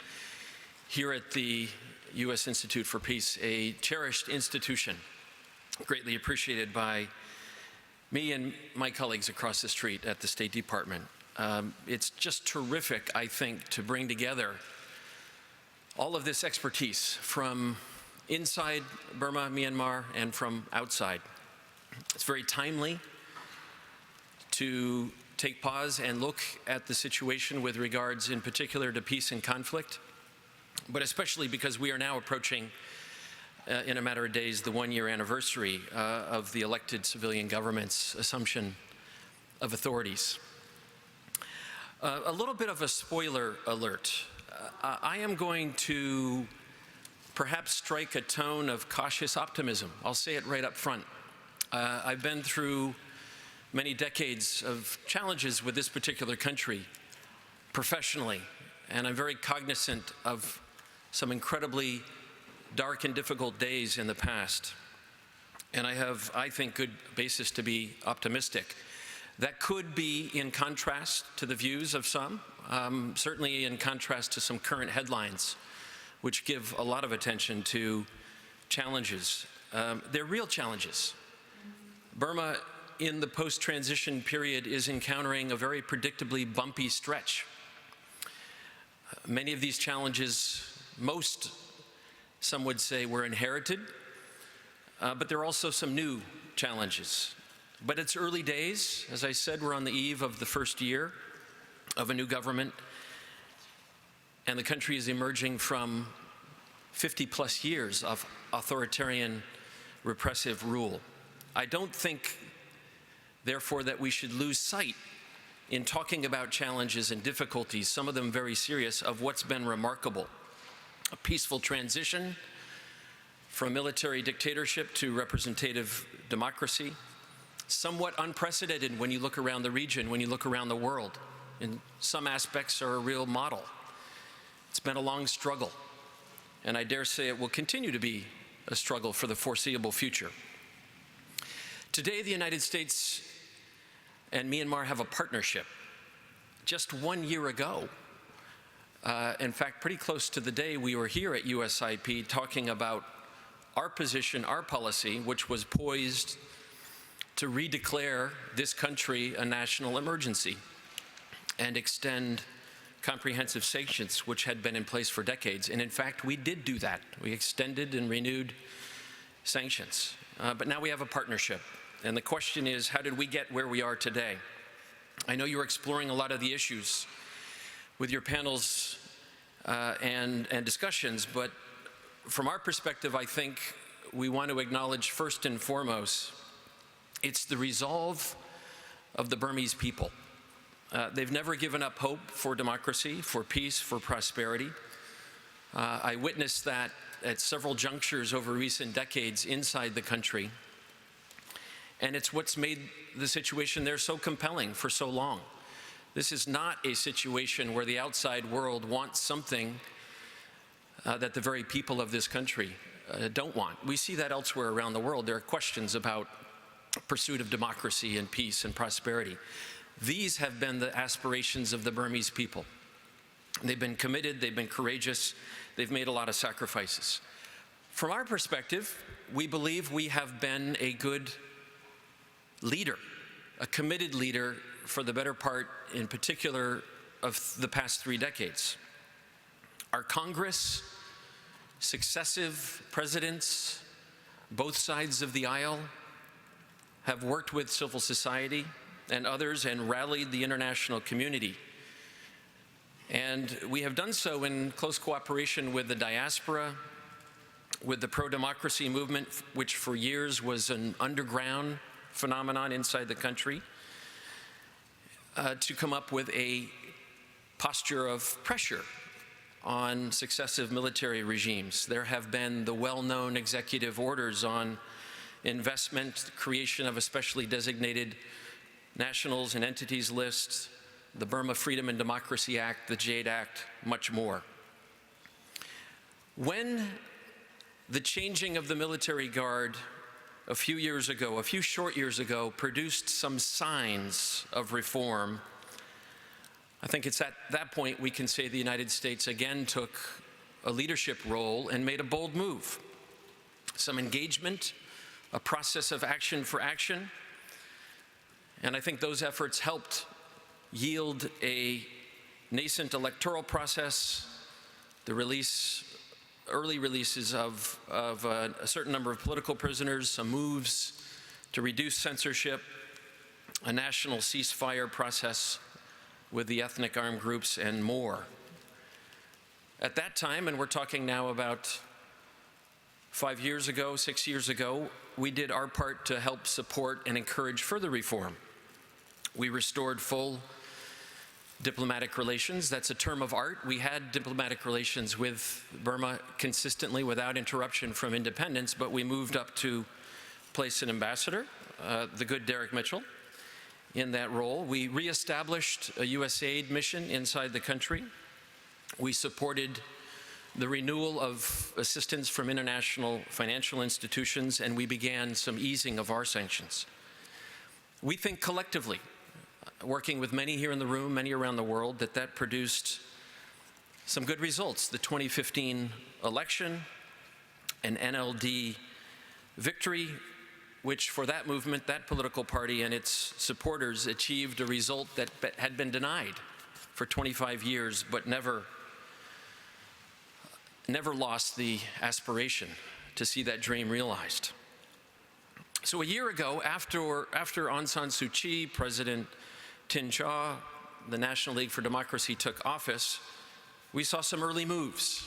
here at the U.S. Institute for Peace, a cherished institution, greatly appreciated by me and my colleagues across the street at the State Department. It's just terrific, I think, to bring together all of this expertise from inside Burma, Myanmar, and from outside. It's very timely to take pause and look at the situation with regards in particular to peace and conflict, but especially because we are now approaching, in a matter of days, the one-year anniversary of the elected civilian government's assumption of authorities. A little bit of a spoiler alert. I am going to perhaps strike a tone of cautious optimism. I'll say it right up front. I've been through many decades of challenges with this particular country professionally, and I'm very cognizant of some incredibly dark and difficult days in the past. And I have, I think, good basis to be optimistic. That could be in contrast to the views of some, certainly in contrast to some current headlines, which give a lot of attention to challenges. They're real challenges. Burma, in the post-transition period, is encountering a very predictably bumpy stretch. Many of these challenges, most, some would say, were inherited, but there are also some new challenges. But it's early days. As I said, we're on the eve of the first year of a new government, and the country is emerging from 50-plus years of authoritarian, repressive rule. I don't think, therefore, that we should lose sight in talking about challenges and difficulties, some of them very serious, of what's been remarkable. A peaceful transition from military dictatorship to representative democracy, somewhat unprecedented when you look around the region, when you look around the world. In some aspects are a real model. It's been a long struggle, and I dare say it will continue to be a struggle for the foreseeable future. Today, the United States and Myanmar have a partnership. Just 1 year ago, in fact, pretty close to the day we were here at USIP talking about our position, our policy, which was poised to redeclare this country a national emergency and extend comprehensive sanctions, which had been in place for decades. And in fact, we did do that. We extended and renewed sanctions. But now we have a partnership. And the question is, how did we get where we are today? I know you're exploring a lot of the issues with your panels and discussions, but from our perspective, I think we want to acknowledge first and foremost, it's the resolve of the Burmese people. They've never given up hope for democracy, for peace, for prosperity. I witnessed that at several junctures over recent decades inside the country. And it's what's made the situation there so compelling for so long. This is not a situation where the outside world wants something that the very people of this country don't want. We see that elsewhere around the world. There are questions about pursuit of democracy and peace and prosperity. These have been the aspirations of the Burmese people. They've been committed, they've been courageous, they've made a lot of sacrifices. From our perspective, we believe we have been a good leader, a committed leader for the better part, in particular, of the past 3 decades. Our Congress, successive presidents, both sides of the aisle, have worked with civil society and others and rallied the international community. And we have done so in close cooperation with the diaspora, with the pro-democracy movement, which for years was an underground phenomenon inside the country, to come up with a posture of pressure on successive military regimes. There have been the well-known executive orders on investment, creation of a specially designated nationals and entities list, the Burma Freedom and Democracy Act, the JADE Act, much more. When the changing of the military guard a few short years ago, produced some signs of reform, I think it's at that point we can say the United States again took a leadership role and made a bold move. Some engagement, a process of action for action, and I think those efforts helped yield a nascent electoral process, the early releases of a certain number of political prisoners, some moves to reduce censorship, a national ceasefire process with the ethnic armed groups, and more. At that time, and we're talking now about 5 years ago, 6 years ago, we did our part to help support and encourage further reform. We restored full diplomatic relations. That's a term of art. We had diplomatic relations with Burma consistently without interruption from independence, but we moved up to place an ambassador, the good Derek Mitchell, in that role. We reestablished a USAID mission inside the country. We supported the renewal of assistance from international financial institutions, and we began some easing of our sanctions. We think collectively, working with many here in the room, many around the world, that produced some good results. The 2015 election, an NLD victory, which for that movement, that political party and its supporters achieved a result that had been denied for 25 years, but never lost the aspiration to see that dream realized. So a year ago, after Aung San Suu Kyi, President Tin Chaw, the National League for Democracy took office, we saw some early moves,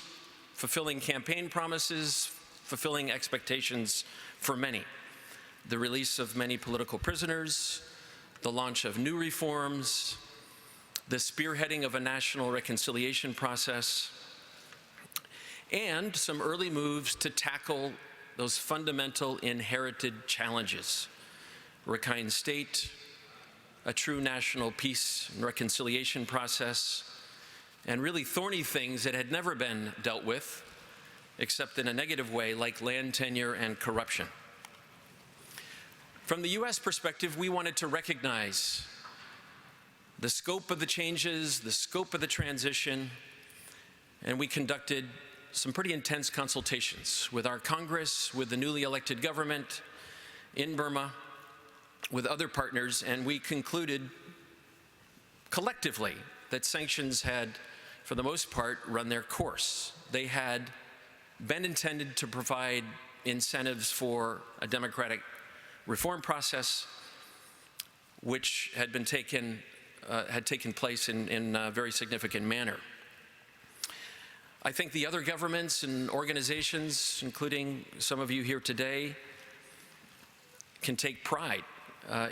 fulfilling campaign promises, fulfilling expectations for many. The release of many political prisoners, the launch of new reforms, the spearheading of a national reconciliation process, and some early moves to tackle those fundamental inherited challenges. Rakhine State, a true national peace and reconciliation process, and really thorny things that had never been dealt with, except in a negative way, like land tenure and corruption. From the U.S. perspective, we wanted to recognize the scope of the changes, the scope of the transition, and we conducted some pretty intense consultations with our Congress, with the newly elected government in Burma, with other partners, and we concluded collectively that sanctions had, for the most part, run their course. They had been intended to provide incentives for a democratic reform process, which had taken place in a very significant manner. I think the other governments and organizations, including some of you here today, can take pride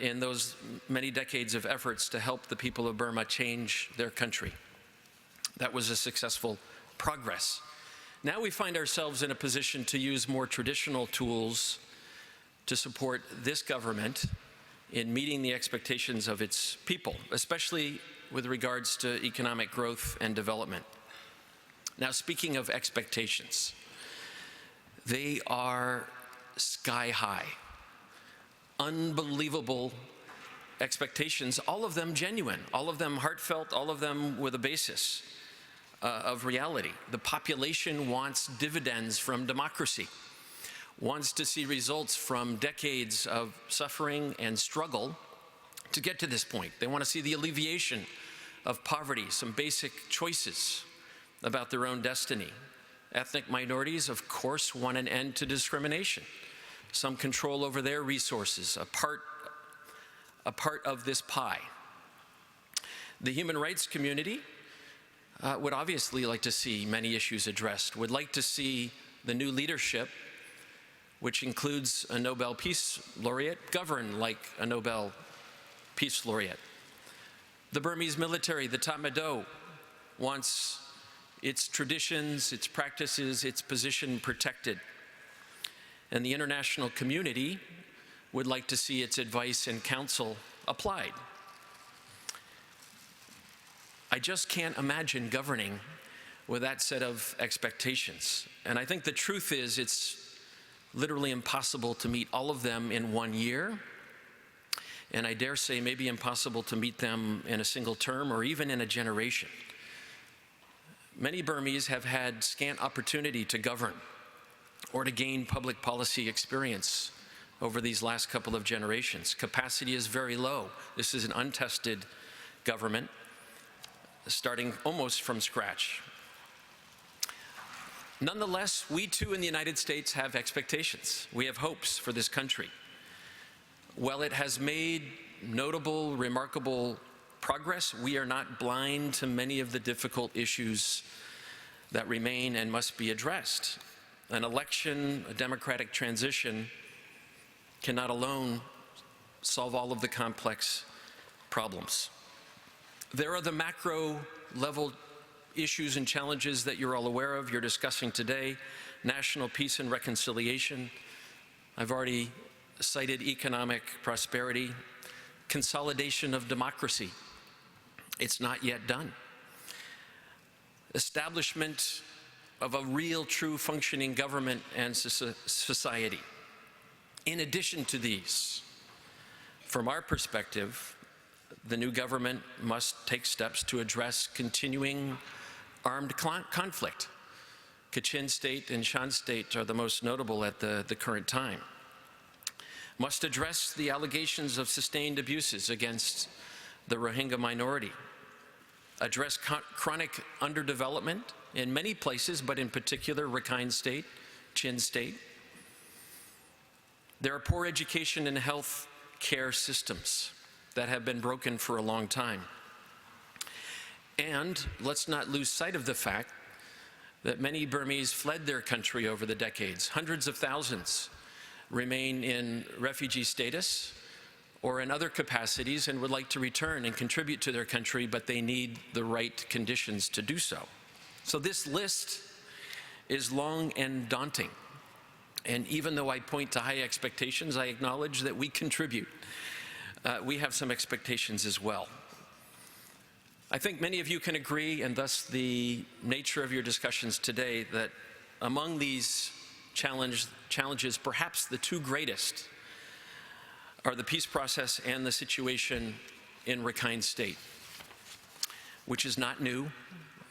in those many decades of efforts to help the people of Burma change their country. That was a successful progress. Now we find ourselves in a position to use more traditional tools to support this government in meeting the expectations of its people, especially with regards to economic growth and development. Now, speaking of expectations, they are sky high. Unbelievable expectations, all of them genuine, all of them heartfelt, all of them with a basis of reality. The population wants dividends from democracy, wants to see results from decades of suffering and struggle to get to this point. They want to see the alleviation of poverty, some basic choices about their own destiny. Ethnic minorities, of course, want an end to discrimination, some control over their resources, a part of this pie. The human rights community would obviously like to see many issues addressed, would like to see the new leadership, which includes a Nobel Peace Laureate, govern like a Nobel Peace Laureate. The Burmese military, the Tatmadaw, wants its traditions, its practices, its position protected. And the international community would like to see its advice and counsel applied. I just can't imagine governing with that set of expectations. And I think the truth is it's literally impossible to meet all of them in 1 year. And I dare say maybe impossible to meet them in a single term or even in a generation. Many Burmese have had scant opportunity to govern or to gain public policy experience over these last couple of generations. Capacity is very low. This is an untested government, starting almost from scratch. Nonetheless, we too in the United States have expectations. We have hopes for this country. While it has made notable, remarkable progress, we are not blind to many of the difficult issues that remain and must be addressed. An election, a democratic transition, cannot alone solve all of the complex problems. There are the macro level issues and challenges that you're all aware of, you're discussing today: national peace and reconciliation. I've already cited economic prosperity, consolidation of democracy. It's not yet done. Establishment of a real, true, functioning government and society. In addition to these, from our perspective, the new government must take steps to address continuing armed conflict. Kachin State and Shan State are the most notable at the current time. Must address the allegations of sustained abuses against the Rohingya minority. Address chronic underdevelopment in many places, but in particular Rakhine State, Chin State. There are poor education and health care systems that have been broken for a long time. And let's not lose sight of the fact that many Burmese fled their country over the decades. Hundreds of thousands remain in refugee status or in other capacities and would like to return and contribute to their country, but they need the right conditions to do so. So this list is long and daunting. And even though I point to high expectations, I acknowledge that we contribute. We have some expectations as well. I think many of you can agree, and thus the nature of your discussions today, that among these challenges, perhaps the two greatest are the peace process and the situation in Rakhine State, which is not new.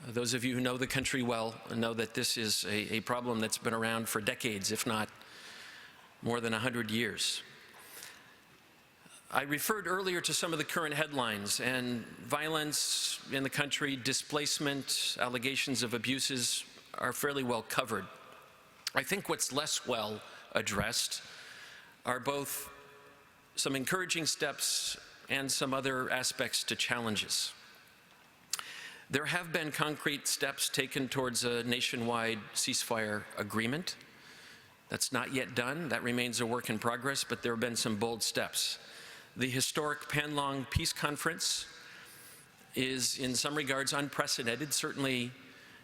Those of you who know the country well know that this is a problem that's been around for decades, if not more than 100 years. I referred earlier to some of the current headlines, and violence in the country, displacement, allegations of abuses are fairly well covered. I think what's less well addressed are both some encouraging steps and some other aspects to challenges. There have been concrete steps taken towards a nationwide ceasefire agreement. That's not yet done. That remains a work in progress, but there have been some bold steps. The historic Panlong Peace Conference is in some regards unprecedented, certainly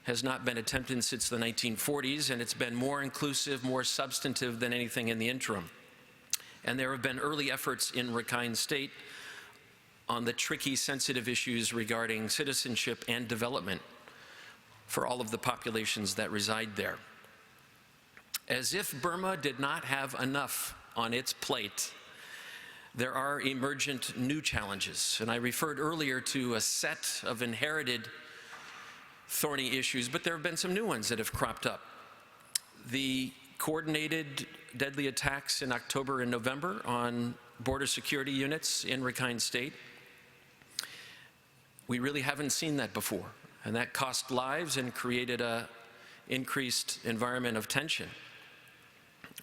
has not been attempted since the 1940s, and it's been more inclusive, more substantive than anything in the interim. And there have been early efforts in Rakhine State on the tricky, sensitive issues regarding citizenship and development for all of the populations that reside there. As if Burma did not have enough on its plate, there are emergent new challenges. And I referred earlier to a set of inherited thorny issues, but there have been some new ones that have cropped up. The coordinated deadly attacks in October and November on border security units in Rakhine State. We really haven't seen that before, and that cost lives and created an increased environment of tension.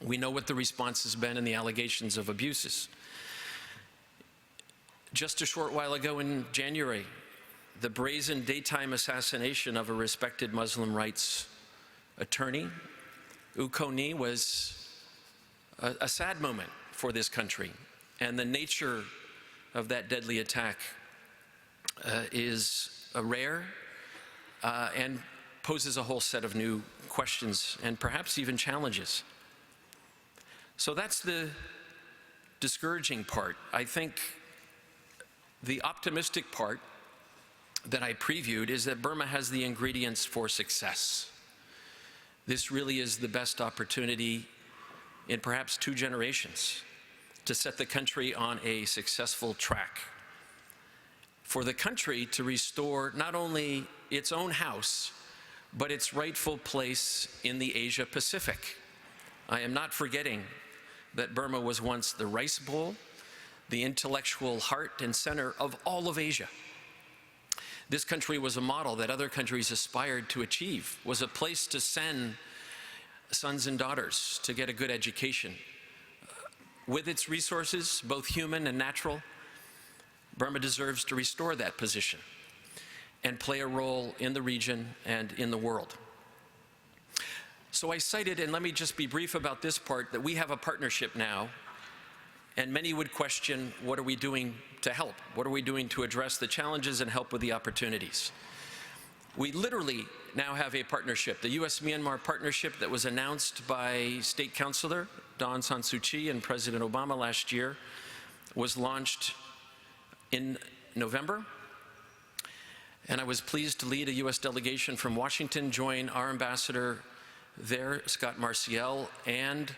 We know what the response has been and the allegations of abuses. Just a short while ago in January, the brazen daytime assassination of a respected Muslim rights attorney, U Ko-ni, was a sad moment for this country. And the nature of that deadly attack is rare and poses a whole set of new questions and perhaps even challenges. So that's the discouraging part. I think the optimistic part that I previewed is that Burma has the ingredients for success. This really is the best opportunity in perhaps 2 generations to set the country on a successful track. For the country to restore not only its own house, but its rightful place in the Asia Pacific. I am not forgetting that Burma was once the rice bowl, the intellectual heart and center of all of Asia. This country was a model that other countries aspired to achieve, was a place to send sons and daughters to get a good education. With its resources, both human and natural, Burma deserves to restore that position and play a role in the region and in the world. So I cited, and let me just be brief about this part, that we have a partnership now, and many would question, what are we doing to help? What are we doing to address the challenges and help with the opportunities? We literally now have a partnership. The U.S.-Myanmar partnership that was announced by State Councilor Dawn San Suu Kyi and President Obama last year was launched in November. And I was pleased to lead a U.S. delegation from Washington, join our ambassador there, Scott Marciel, and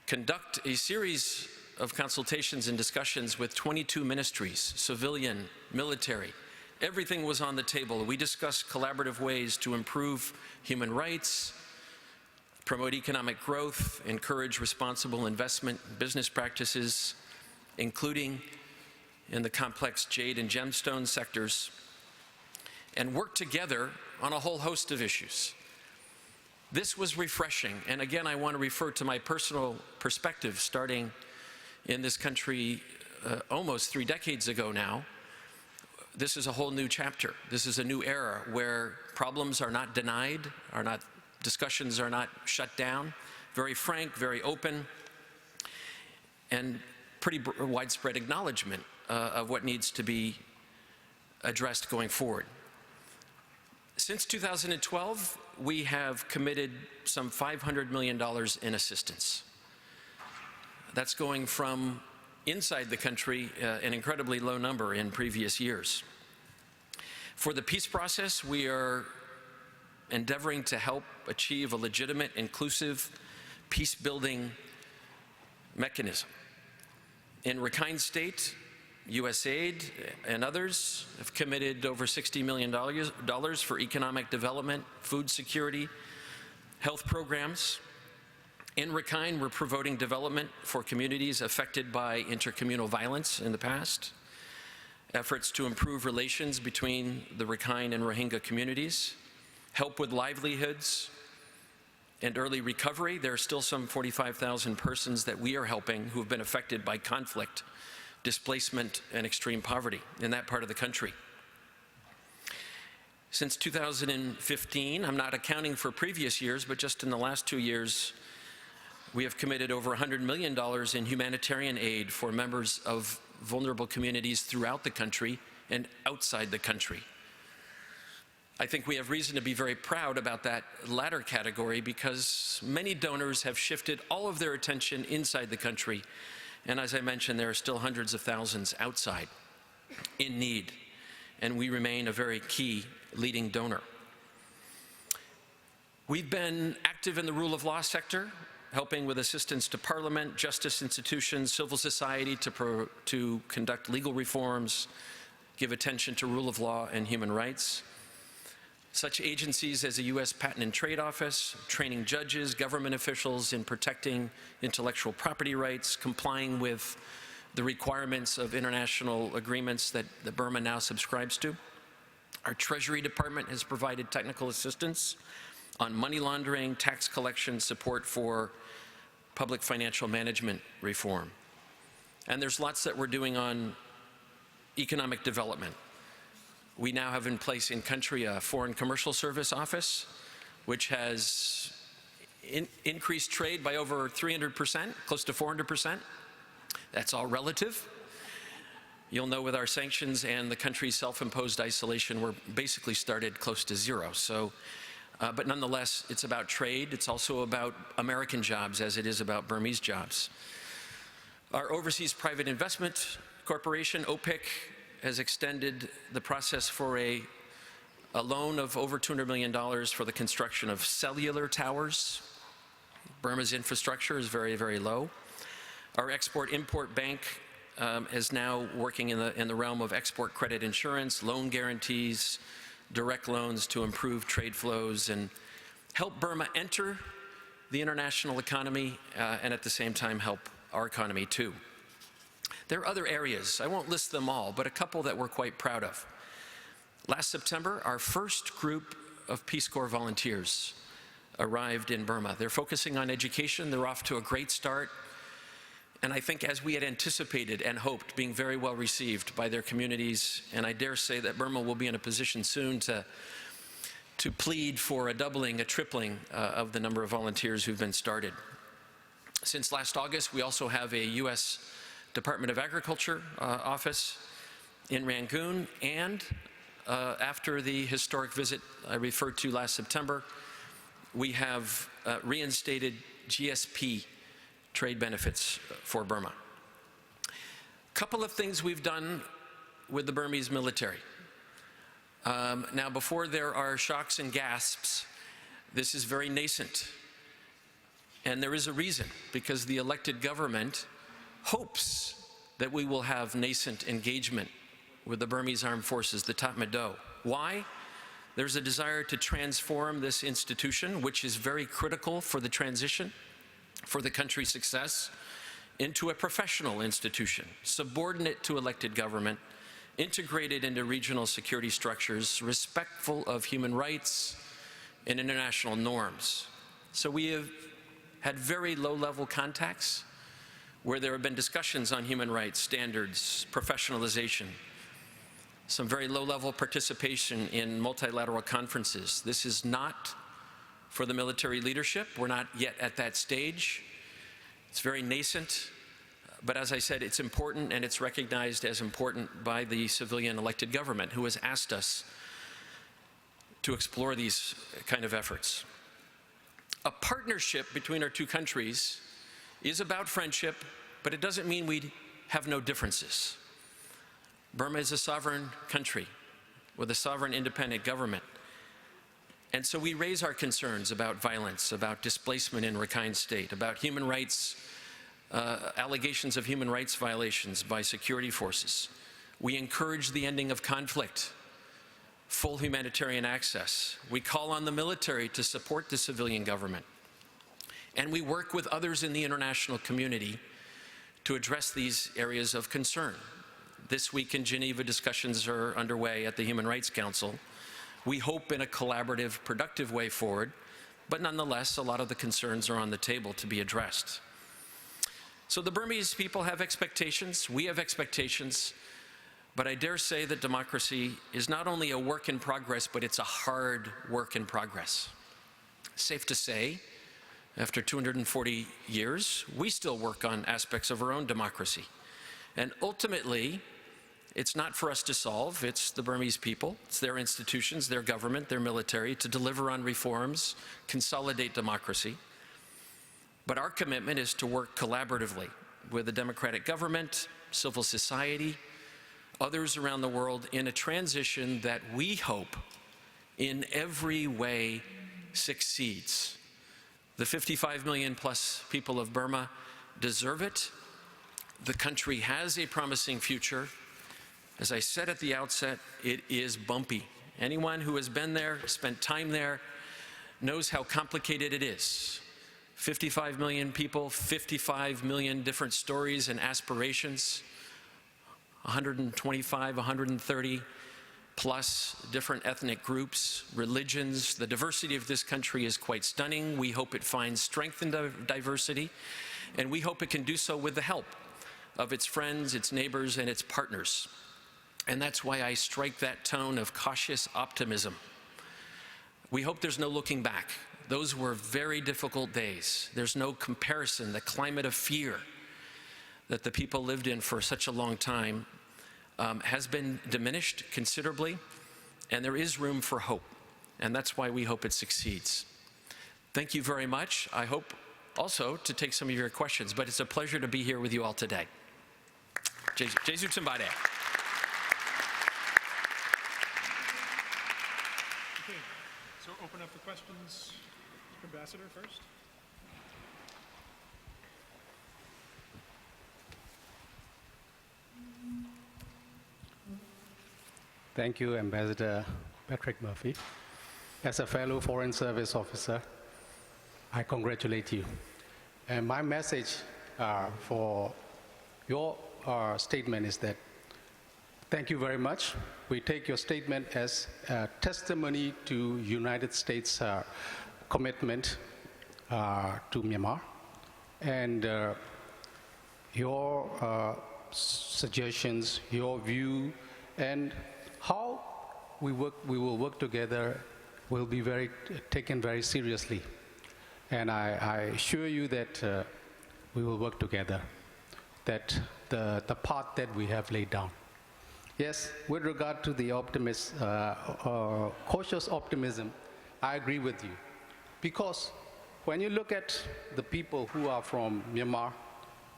conduct a series of consultations and discussions with 22 ministries, civilian, military. Everything was on the table. We discussed collaborative ways to improve human rights, promote economic growth, encourage responsible investment, business practices, including in the complex jade and gemstone sectors, and work together on a whole host of issues. This was refreshing, and again, I want to refer to my personal perspective starting in this country almost 3 decades ago now. This is a whole new chapter. This is a new era where problems are not denied, discussions are not shut down, very frank, very open, and pretty widespread acknowledgement of what needs to be addressed going forward. Since 2012, we have committed some $500 million in assistance. That's going from inside the country, an incredibly low number in previous years. For the peace process, we are endeavoring to help achieve a legitimate, inclusive, peace-building mechanism. In Rakhine State, USAID and others have committed over $60 million for economic development, food security, health programs. In Rakhine, we're promoting development for communities affected by intercommunal violence in the past, efforts to improve relations between the Rakhine and Rohingya communities, help with livelihoods and early recovery. There are still some 45,000 persons that we are helping who have been affected by conflict, displacement, and extreme poverty in that part of the country. Since 2015, I'm not accounting for previous years, but just in the last 2 years, we have committed over $100 million in humanitarian aid for members of vulnerable communities throughout the country and outside the country. I think we have reason to be very proud about that latter category because many donors have shifted all of their attention inside the country. And as I mentioned, there are still hundreds of thousands outside in need. And we remain a very key leading donor. We've been active in the rule of law sector, helping with assistance to Parliament, justice institutions, civil society to conduct legal reforms, give attention to rule of law and human rights. Such agencies as the U.S. Patent and Trade Office, training judges, government officials in protecting intellectual property rights, complying with the requirements of international agreements that Burma now subscribes to. Our Treasury Department has provided technical assistance on money laundering, tax collection, support for public financial management reform. And there's lots that we're doing on economic development. We now have in place in country a Foreign Commercial Service Office, which has increased trade by over 300%, close to 400%. That's all relative. You'll know with our sanctions and the country's self-imposed isolation, we're basically started close to zero. So, but nonetheless, it's about trade. It's also about American jobs as it is about Burmese jobs. Our Overseas Private Investment Corporation, OPIC, has extended the process for a loan of over $200 million for the construction of cellular towers. Burma's infrastructure is very, very low. Our Export-Import Bank is now working in the realm of export credit insurance, loan guarantees, direct loans to improve trade flows and help Burma enter the international economy and at the same time help our economy too. There are other areas, I won't list them all, but a couple that we're quite proud of. Last September, our first group of Peace Corps volunteers arrived in Burma. They're focusing on education, they're off to a great start, and I think as we had anticipated and hoped, being very well received by their communities, and I dare say that Burma will be in a position soon to plead for a doubling, a tripling of the number of volunteers who've been started. Since last August, we also have a U.S. Department of Agriculture office in Rangoon, and after the historic visit I referred to last September, we have reinstated GSP trade benefits for Burma. A couple of things we've done with the Burmese military. Now, before there are shocks and gasps, this is very nascent. And there is a reason, because the elected government hopes that we will have nascent engagement with the Burmese Armed Forces, the Tatmadaw. Why? There's a desire to transform this institution, which is very critical for the transition, for the country's success, into a professional institution, subordinate to elected government, integrated into regional security structures, respectful of human rights and international norms. So we have had very low-level contacts where there have been discussions on human rights, standards, professionalization, some very low-level participation in multilateral conferences. This is not for the military leadership. We're not yet at that stage. It's very nascent, but as I said, it's important, and it's recognized as important by the civilian elected government who has asked us to explore these kind of efforts. A partnership between our two countries is about friendship, but it doesn't mean we have no differences. Burma is a sovereign country. with a sovereign independent government. And so we raise our concerns about violence, about displacement in Rakhine State, about human rights, allegations of human rights violations by security forces. We encourage the ending of conflict, full humanitarian access. We call on the military to support the civilian government. And we work with others in the international community to address these areas of concern. This week in Geneva, discussions are underway at the Human Rights Council. We hope in a collaborative, productive way forward, but nonetheless, a lot of the concerns are on the table to be addressed. So the Burmese people have expectations, we have expectations, but I dare say that democracy is not only a work in progress, but it's a hard work in progress. Safe to say, after 240 years, we still work on aspects of our own democracy. And ultimately, it's not for us to solve, it's the Burmese people, it's their institutions, their government, their military, to deliver on reforms, consolidate democracy. But our commitment is to work collaboratively with the democratic government, civil society, others around the world in a transition that we hope in every way succeeds. The 55 million plus people of Burma deserve it. The country has a promising future. As I said at the outset, it is bumpy. Anyone who has been there, spent time there, knows how complicated it is. 55 million people, 55 million different stories and aspirations, 125, 130 plus different ethnic groups, religions. The diversity of this country is quite stunning. We hope it finds strength in diversity, and we hope it can do so with the help of its friends, its neighbors, and its partners. And that's why I strike that tone of cautious optimism. We hope there's no looking back. Those were very difficult days. There's no comparison. The climate of fear that the people lived in for such a long time has been diminished considerably, and there is room for hope. And that's why we hope it succeeds. Thank you very much. I hope also to take some of your questions, but it's a pleasure to be here with you all today. Jesu Tsimbade. Okay, so open up for questions. Ambassador first. Thank you, Ambassador Patrick Murphy. As a fellow Foreign Service officer, I congratulate you. And my message for your statement is that thank you very much. We take your statement as a testimony to United States commitment to Myanmar, and your suggestions, your view, and how we will work together will be taken very seriously. And I assure you that we will work together, that the path that we have laid down. Yes, with regard to the cautious optimism, I agree with you. Because when you look at the people who are from Myanmar,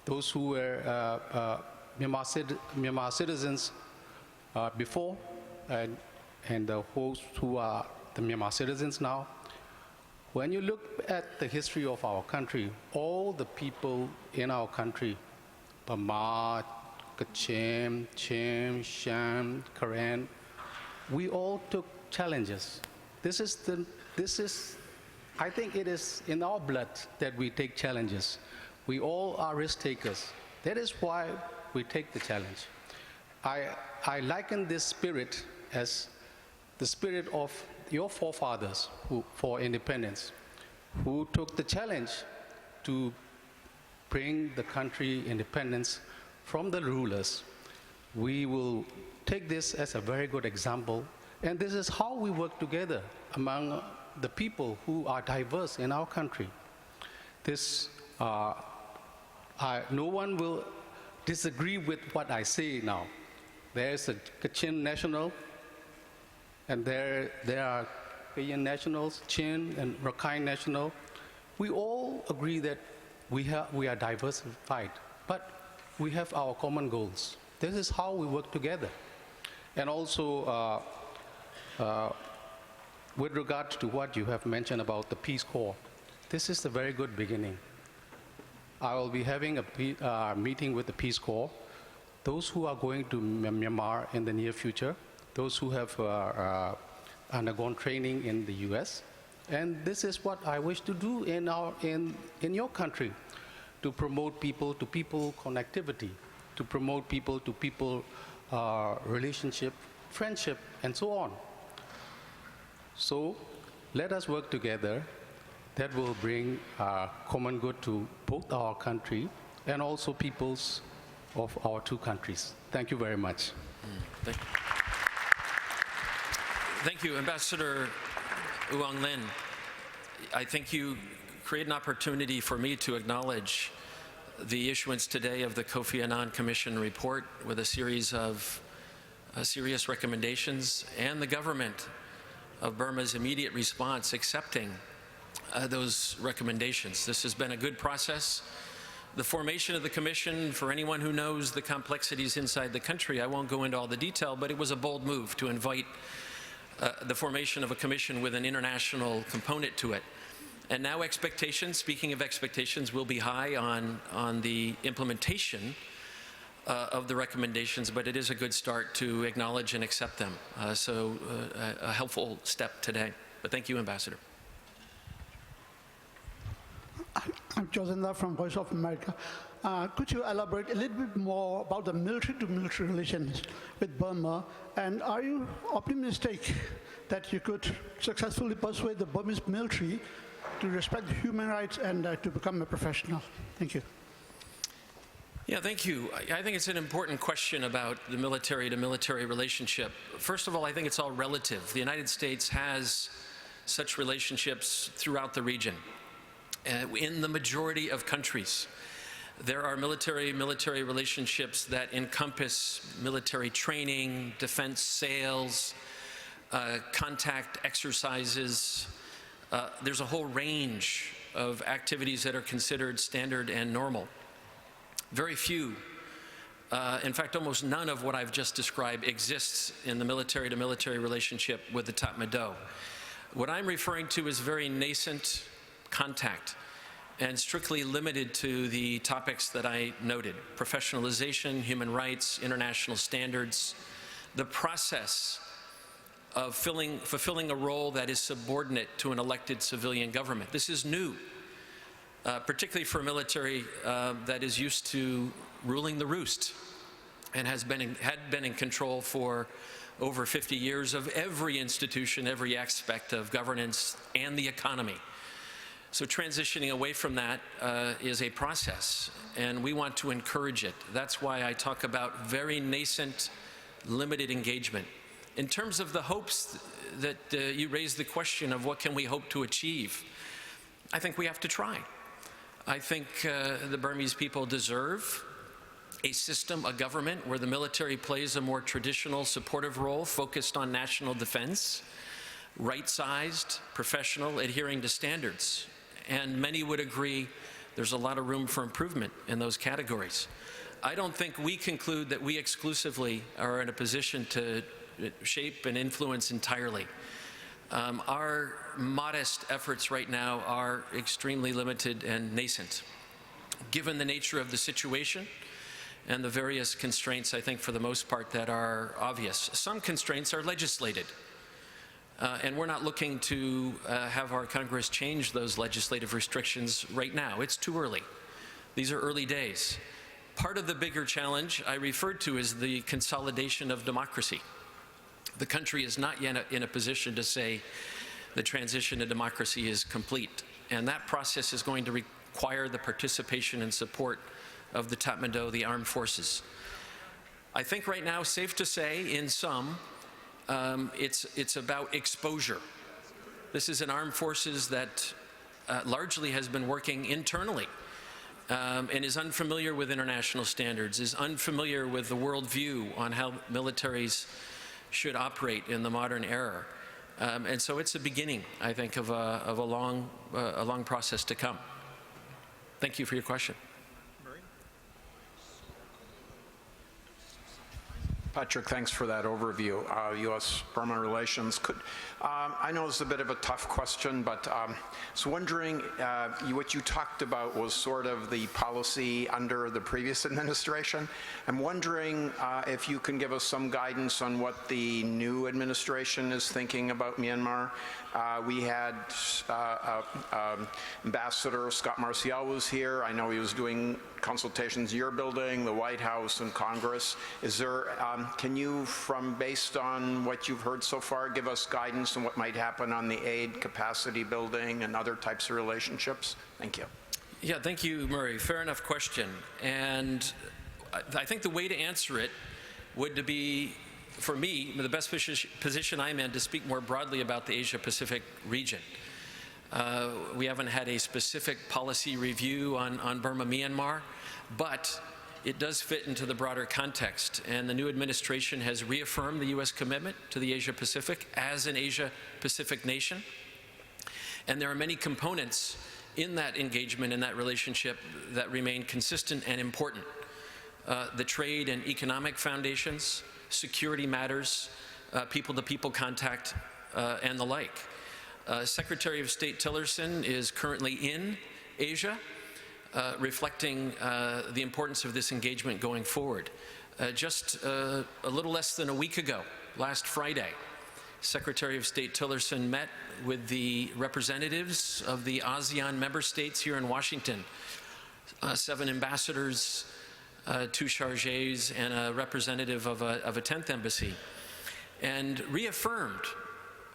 those who were Myanmar citizens before, and those who are the Myanmar citizens now, when you look at the history of our country, all the people in our country, Burma, Kachin, Chim, Sham, Karen, we all took challenges. I think it is in our blood that we take challenges. We all are risk takers. That is why we take the challenge. I liken this spirit as the spirit of your forefathers for independence, who took the challenge to bring the country independence from the rulers. We will take this as a very good example, and this is how we work together among the people who are diverse in our country. No one will disagree with what I say now. There is a Kachin national, and there are Kayan nationals, Chin and Rakhine national. We all agree that we are diversified, but we have our common goals. This is how we work together. And also, With regard to what you have mentioned about the Peace Corps, this is a very good beginning. I will be having a meeting with the Peace Corps, those who are going to Myanmar in the near future, those who have undergone training in the US. And this is what I wish to do in your country, to promote people-to-people connectivity, to promote people-to-people relationship, friendship, and so on. So let us work together. That will bring common good to both our country and also peoples of our two countries. Thank you very much. Thank you, Ambassador Uong Linn. I think you create an opportunity for me to acknowledge the issuance today of the Kofi Annan Commission report with a series of serious recommendations, and the government of Burma's immediate response accepting those recommendations. This has been a good process. The formation of the commission, for anyone who knows the complexities inside the country, I won't go into all the detail, but it was a bold move to invite the formation of a commission with an international component to it. And now expectations, speaking of expectations, will be high on the implementation of the recommendations, but it is a good start to acknowledge and accept them. So a helpful step today. But thank you, Ambassador. I'm Josenda from Voice of America. Could you elaborate a little bit more about the military-to-military relations with Burma? And are you optimistic that you could successfully persuade the Burmese military to respect human rights and to become a professional? Thank you. Yeah, thank you. I think it's an important question about the military-to-military relationship. First of all, I think it's all relative. The United States has such relationships throughout the region. In the majority of countries, there are military relationships that encompass military training, defense sales, contact exercises. There's a whole range of activities that are considered standard and normal. Very few, in fact, almost none of what I've just described exists in the military-to-military relationship with the Tatmadaw. What I'm referring to is very nascent contact and strictly limited to the topics that I noted: professionalization, human rights, international standards, the process of fulfilling a role that is subordinate to an elected civilian government. This is new, particularly for a military that is used to ruling the roost and had been in control for over 50 years of every institution, every aspect of governance and the economy. So transitioning away from that is a process, and we want to encourage it. That's why I talk about very nascent, limited engagement. In terms of the hopes that you raised the question of what can we hope to achieve, I think we have to try. I think the Burmese people deserve a system, a government, where the military plays a more traditional supportive role focused on national defense, right-sized, professional, adhering to standards. And many would agree there's a lot of room for improvement in those categories. I don't think we conclude that we exclusively are in a position to shape and influence entirely. Our modest efforts right now are extremely limited and nascent. Given the nature of the situation and the various constraints, I think for the most part, that are obvious. Some constraints are legislated. And we're not looking to have our Congress change those legislative restrictions right now. It's too early. These are early days. Part of the bigger challenge I referred to is the consolidation of democracy. The country is not yet in a position to say the transition to democracy is complete. And that process is going to require the participation and support of the Tatmadaw, the armed forces. I think right now, safe to say, in some, it's about exposure. This is an armed forces that largely has been working internally and is unfamiliar with international standards, is unfamiliar with the worldview on how militaries should operate in the modern era. And so it's a beginning, I think, of a long process to come. Thank you for your question. Patrick, thanks for that overview. U.S.-Burma relations. I know it's a bit of a tough question, but I was wondering, what you talked about was sort of the policy under the previous administration. I'm wondering if you can give us some guidance on what the new administration is thinking about Myanmar. We had Ambassador Scott Marcial was here. I know he was doing consultations in your building, the White House, and Congress. Is there, can you, based on what you've heard so far, give us guidance on what might happen on the aid capacity building and other types of relationships? Thank you. Yeah, thank you, Murray. Fair enough question. And I think the way to answer it would be, for me, the best position I'm in to speak more broadly about the Asia-Pacific region. We haven't had a specific policy review on Burma, Myanmar, but it does fit into the broader context. And the new administration has reaffirmed the U.S. commitment to the Asia-Pacific as an Asia-Pacific nation. And there are many components in that engagement, in that relationship, that remain consistent and important. The trade and economic foundations, security matters, people-to-people contact, and the like. Secretary of State Tillerson is currently in Asia, reflecting the importance of this engagement going forward. Just a little less than a week ago, last Friday, Secretary of State Tillerson met with the representatives of the ASEAN member states here in Washington, 7 ambassadors, 2 chargés, and a representative of a 10th embassy, and reaffirmed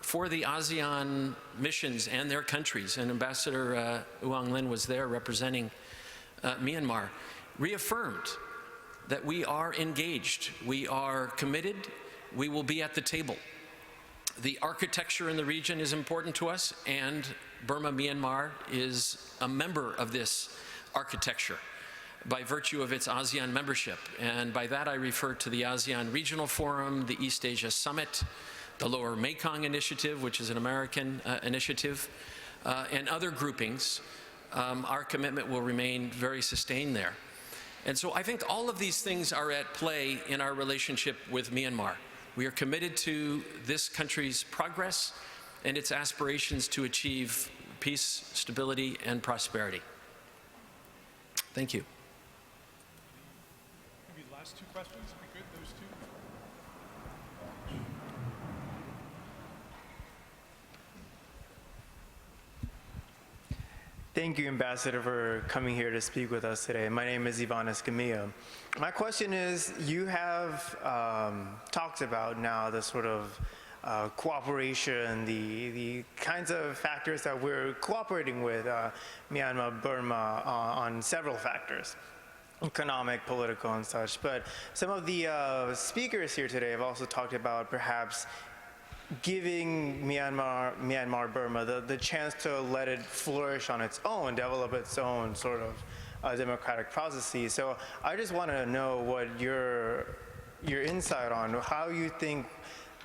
for the ASEAN missions and their countries, and Ambassador Linn was there representing Myanmar, reaffirmed that we are engaged, we are committed, we will be at the table. The architecture in the region is important to us, and Burma, Myanmar is a member of this architecture by virtue of its ASEAN membership. And by that I refer to the ASEAN Regional Forum, the East Asia Summit, the Lower Mekong Initiative, which is an American initiative, and other groupings. Our commitment will remain very sustained there. And so I think all of these things are at play in our relationship with Myanmar. We are committed to this country's progress and its aspirations to achieve peace, stability, and prosperity. Thank you. Maybe the last 2 questions, if we could, those 2. Thank you, Ambassador, for coming here to speak with us today. My name is Ivan Escamilla. My question is, you have talked about now the sort of cooperation, the kinds of factors that we're cooperating with Myanmar, Burma on several factors, economic, political, and such. But some of the speakers here today have also talked about perhaps giving Myanmar, Burma, the chance to let it flourish on its own, develop its own sort of democratic processes. So I just want to know what your insight on how you think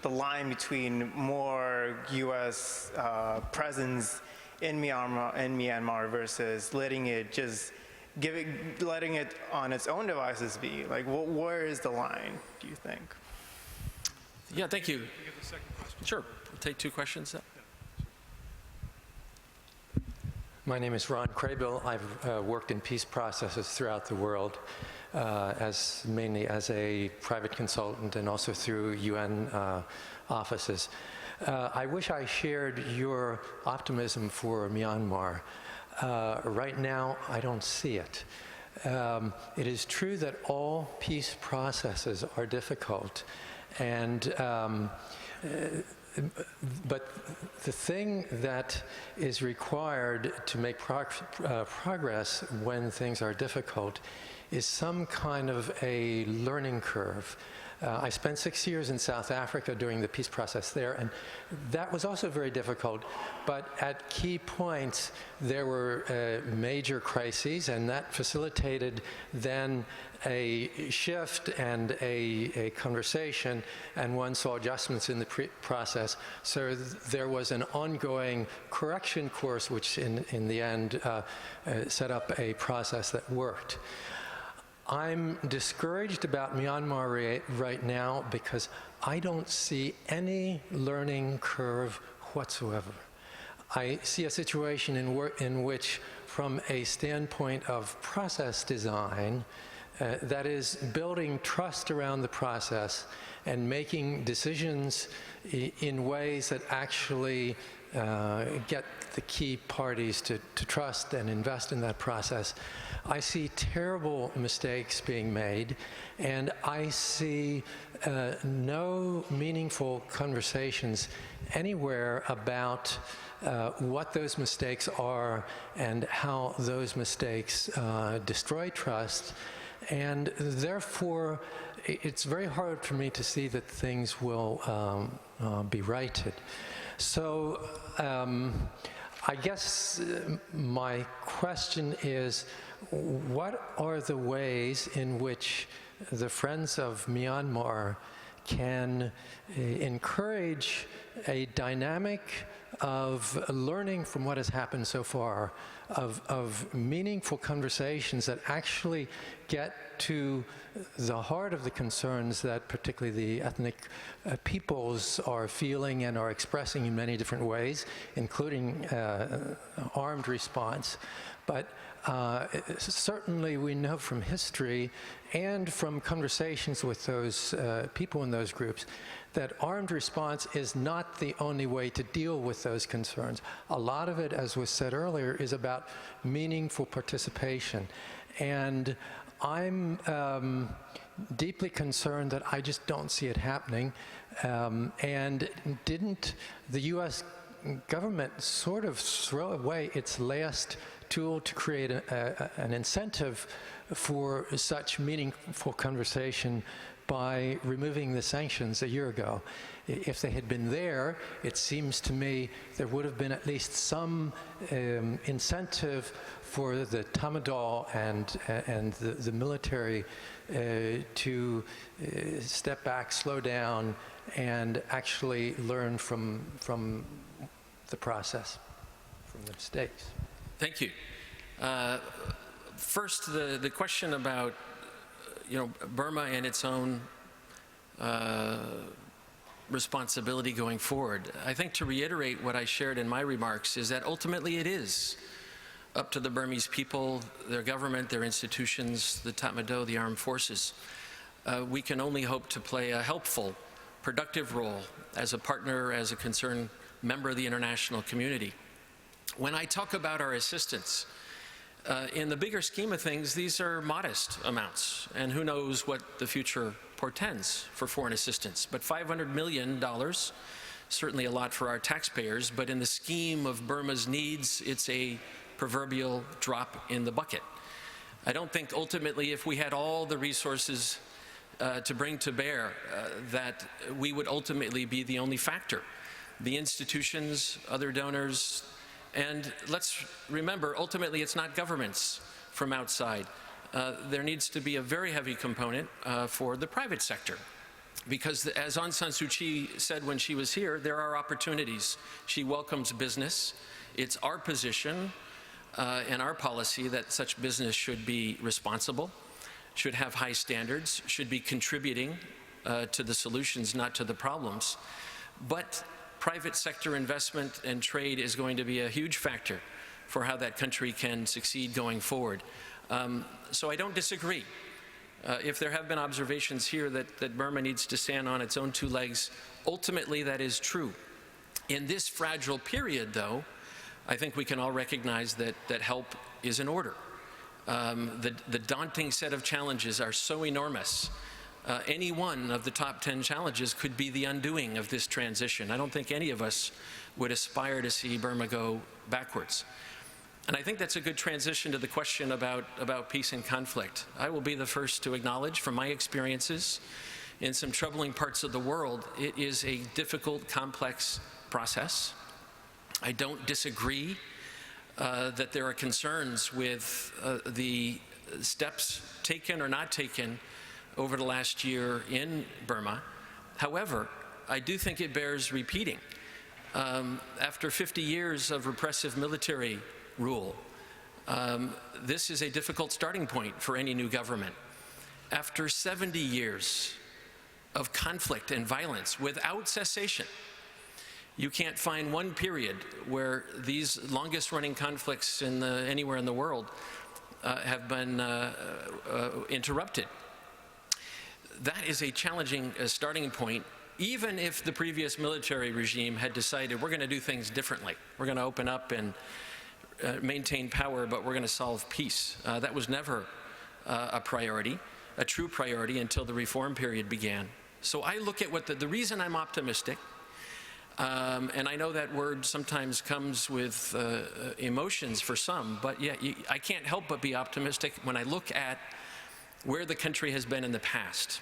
the line between more U.S. presence in Myanmar versus letting it on its own devices be. Like, where is the line, do you think? Yeah, thank you. Sure, we'll take 2 questions. My name is Ron Craybill. I've worked in peace processes throughout the world, mainly as a private consultant and also through UN offices. I wish I shared your optimism for Myanmar. Right now, I don't see it. It is true that all peace processes are difficult, and but the thing that is required to make progress when things are difficult is some kind of a learning curve. I spent 6 years in South Africa during the peace process there, and that was also very difficult. But at key points, there were major crises, and that facilitated then a shift and a conversation, and one saw adjustments in the process. So there was an ongoing correction course, which in the end set up a process that worked. I'm discouraged about Myanmar right now because I don't see any learning curve whatsoever. I see a situation in which, from a standpoint of process design, that is building trust around the process and making decisions in ways that actually get the key parties to trust and invest in that process. I see terrible mistakes being made, and I see no meaningful conversations anywhere about what those mistakes are and how those mistakes destroy trust. And therefore, it's very hard for me to see that things will be righted. So I guess my question is, what are the ways in which the Friends of Myanmar can encourage a dynamic of learning from what has happened so far, of meaningful conversations that actually get to the heart of the concerns that particularly the ethnic peoples are feeling and are expressing in many different ways, including armed response. But certainly we know from history and from conversations with those people in those groups that armed response is not the only way to deal with those concerns. A lot of it, as was said earlier, is about meaningful participation. And I'm deeply concerned that I just don't see it happening. And didn't the U.S. government sort of throw away its last tool to create an incentive for such meaningful conversation by removing the sanctions a year ago? If they had been there, it seems to me there would have been at least some incentive for the Tamadol and the military to step back, slow down, and actually learn from the process, from the mistakes. Thank you. First, the question about Burma and its own responsibility going forward. I think to reiterate what I shared in my remarks is that ultimately it is up to the Burmese people, their government, their institutions, the Tatmadaw, the armed forces. We can only hope to play a helpful, productive role as a partner, as a concerned member of the international community. When I talk about our assistance, in the bigger scheme of things, these are modest amounts, and who knows what the future portends for foreign assistance. But $500 million, certainly a lot for our taxpayers, but in the scheme of Burma's needs, it's a proverbial drop in the bucket. I don't think ultimately if we had all the resources to bring to bear that we would ultimately be the only factor. The institutions, other donors, and let's remember, ultimately it's not governments from outside. There needs to be a very heavy component for the private sector. Because as Aung San Suu Kyi said when she was here, there are opportunities. She welcomes business. It's our position and our policy that such business should be responsible, should have high standards, should be contributing to the solutions, not to the problems. But private sector investment and trade is going to be a huge factor for how that country can succeed going forward. So I don't disagree. If there have been observations here that Burma needs to stand on its own two legs, ultimately that is true. In this fragile period, though, I think we can all recognize that help is in order. The daunting set of challenges are so enormous. Any one of the top 10 challenges could be the undoing of this transition. I don't think any of us would aspire to see Burma go backwards. And I think that's a good transition to the question about peace and conflict. I will be the first to acknowledge from my experiences in some troubling parts of the world, it is a difficult, complex process. I don't disagree that there are concerns with the steps taken or not taken over the last year in Burma. However, I do think it bears repeating. After 50 years of repressive military rule, this is a difficult starting point for any new government. after 70 years of conflict and violence without cessation. You can't find one period where these longest running conflicts anywhere in the world have been interrupted. That is a challenging starting point, even if the previous military regime had decided we're going to do things differently. We're going to open up and maintain power, but we're going to solve peace. That was never a priority, a true priority, until the reform period began. So I look at what the reason I'm optimistic, and I know that word sometimes comes with emotions for some, but yeah, I can't help but be optimistic when I look at where the country has been in the past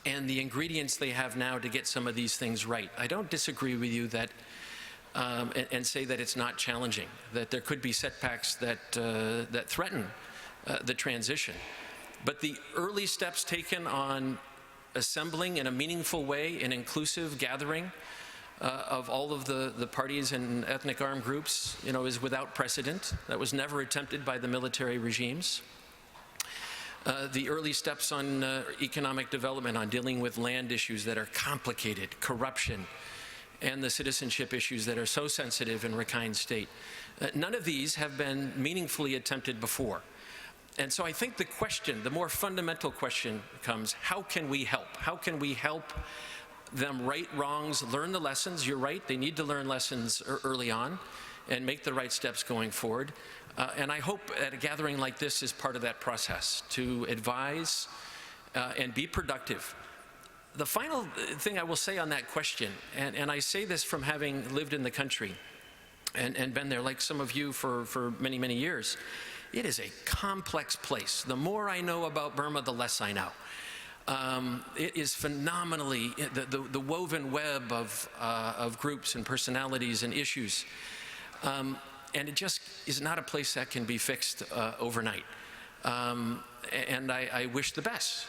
and the ingredients they have now to get some of these things right. I don't disagree with you that and say that it's not challenging, that there could be setbacks that threaten the transition. But the early steps taken on assembling in a meaningful way an inclusive gathering of all of the parties and ethnic armed groups, is without precedent. That was never attempted by the military regimes. The early steps on economic development, on dealing with land issues that are complicated, corruption, and the citizenship issues that are so sensitive in Rakhine State. None of these have been meaningfully attempted before. And so I think the question, the more fundamental question becomes, how can we help? How can we help them right wrongs, learn the lessons? You're right, they need to learn lessons early on and make the right steps going forward. And I hope that a gathering like this is part of that process, to advise and be productive. The final thing I will say on that question, and I say this from having lived in the country and been there like some of you for many, many years, it is a complex place. The more I know about Burma, the less I know. It is phenomenally, the woven web of groups and personalities and issues. And it just is not a place that can be fixed overnight. And I wish the best.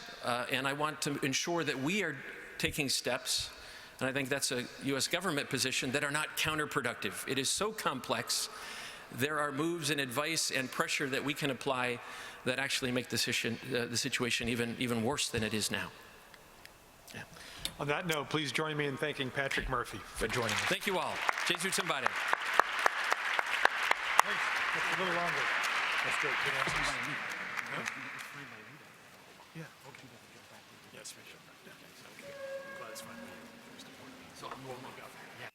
And I want to ensure that we are taking steps, and I think that's a U.S. government position, that are not counterproductive. It is so complex. There are moves and advice and pressure that we can apply that actually make the situation even worse than it is now. Yeah. On that note, please join me in thanking Patrick Murphy for joining us. Thank you all. Jesu Timbare. That's a little longer. That's great. Good answers. Yeah. Yes, for sure. Okay. Glad it's fine. So I'm warming up. Yeah.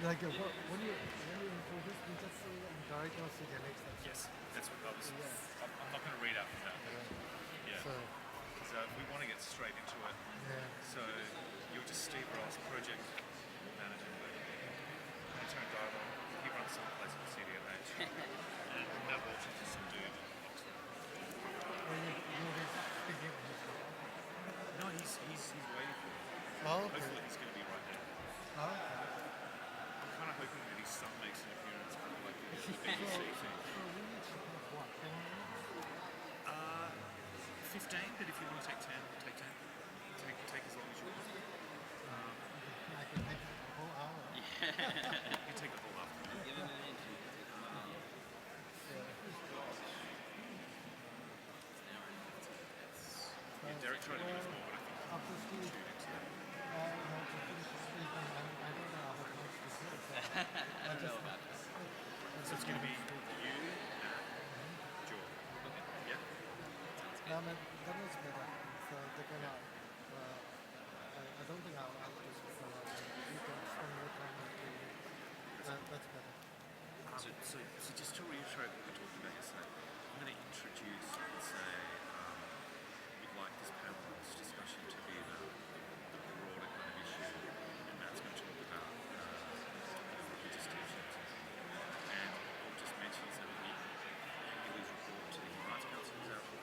Like when you introduce, we just say direct us to the next step. Yes, that's what I was. I'm not going to read out from that. Yeah. So we want to get straight into it. Yeah. So you're just Steve Ross, project manager, humanitarian dialogue. He runs some place called CDMH, and Matt Walters is some dude in Oxford. No, he's waiting for it. Oh, okay. Hopefully he's going to be right there. Oh, okay. I'm kind of hoping that his son makes an appearance, kind of like the BBC thing. So we need to have what, 10 minutes? 15, but if you want to take 10, take 10. Take as long as you want. I can take a whole hour. You can take the whole afternoon. Derek tried to give us more, but I think after Steve, no, to finish Steve, I don't know how much to say. I know about this. So it's going to be you, Joe. Yeah? No, man, that was better. So they can I don't think I'll have to say so much. You can spend more time on TV. That's better. So just to reiterate what we talked about yesterday, I'm going to introduce and say we'd like this panel, this discussion to be about a broader kind of issue, and Matt's going to talk about religious tensions. And I'll just mention that Haley's report to the Human Rights Council was out on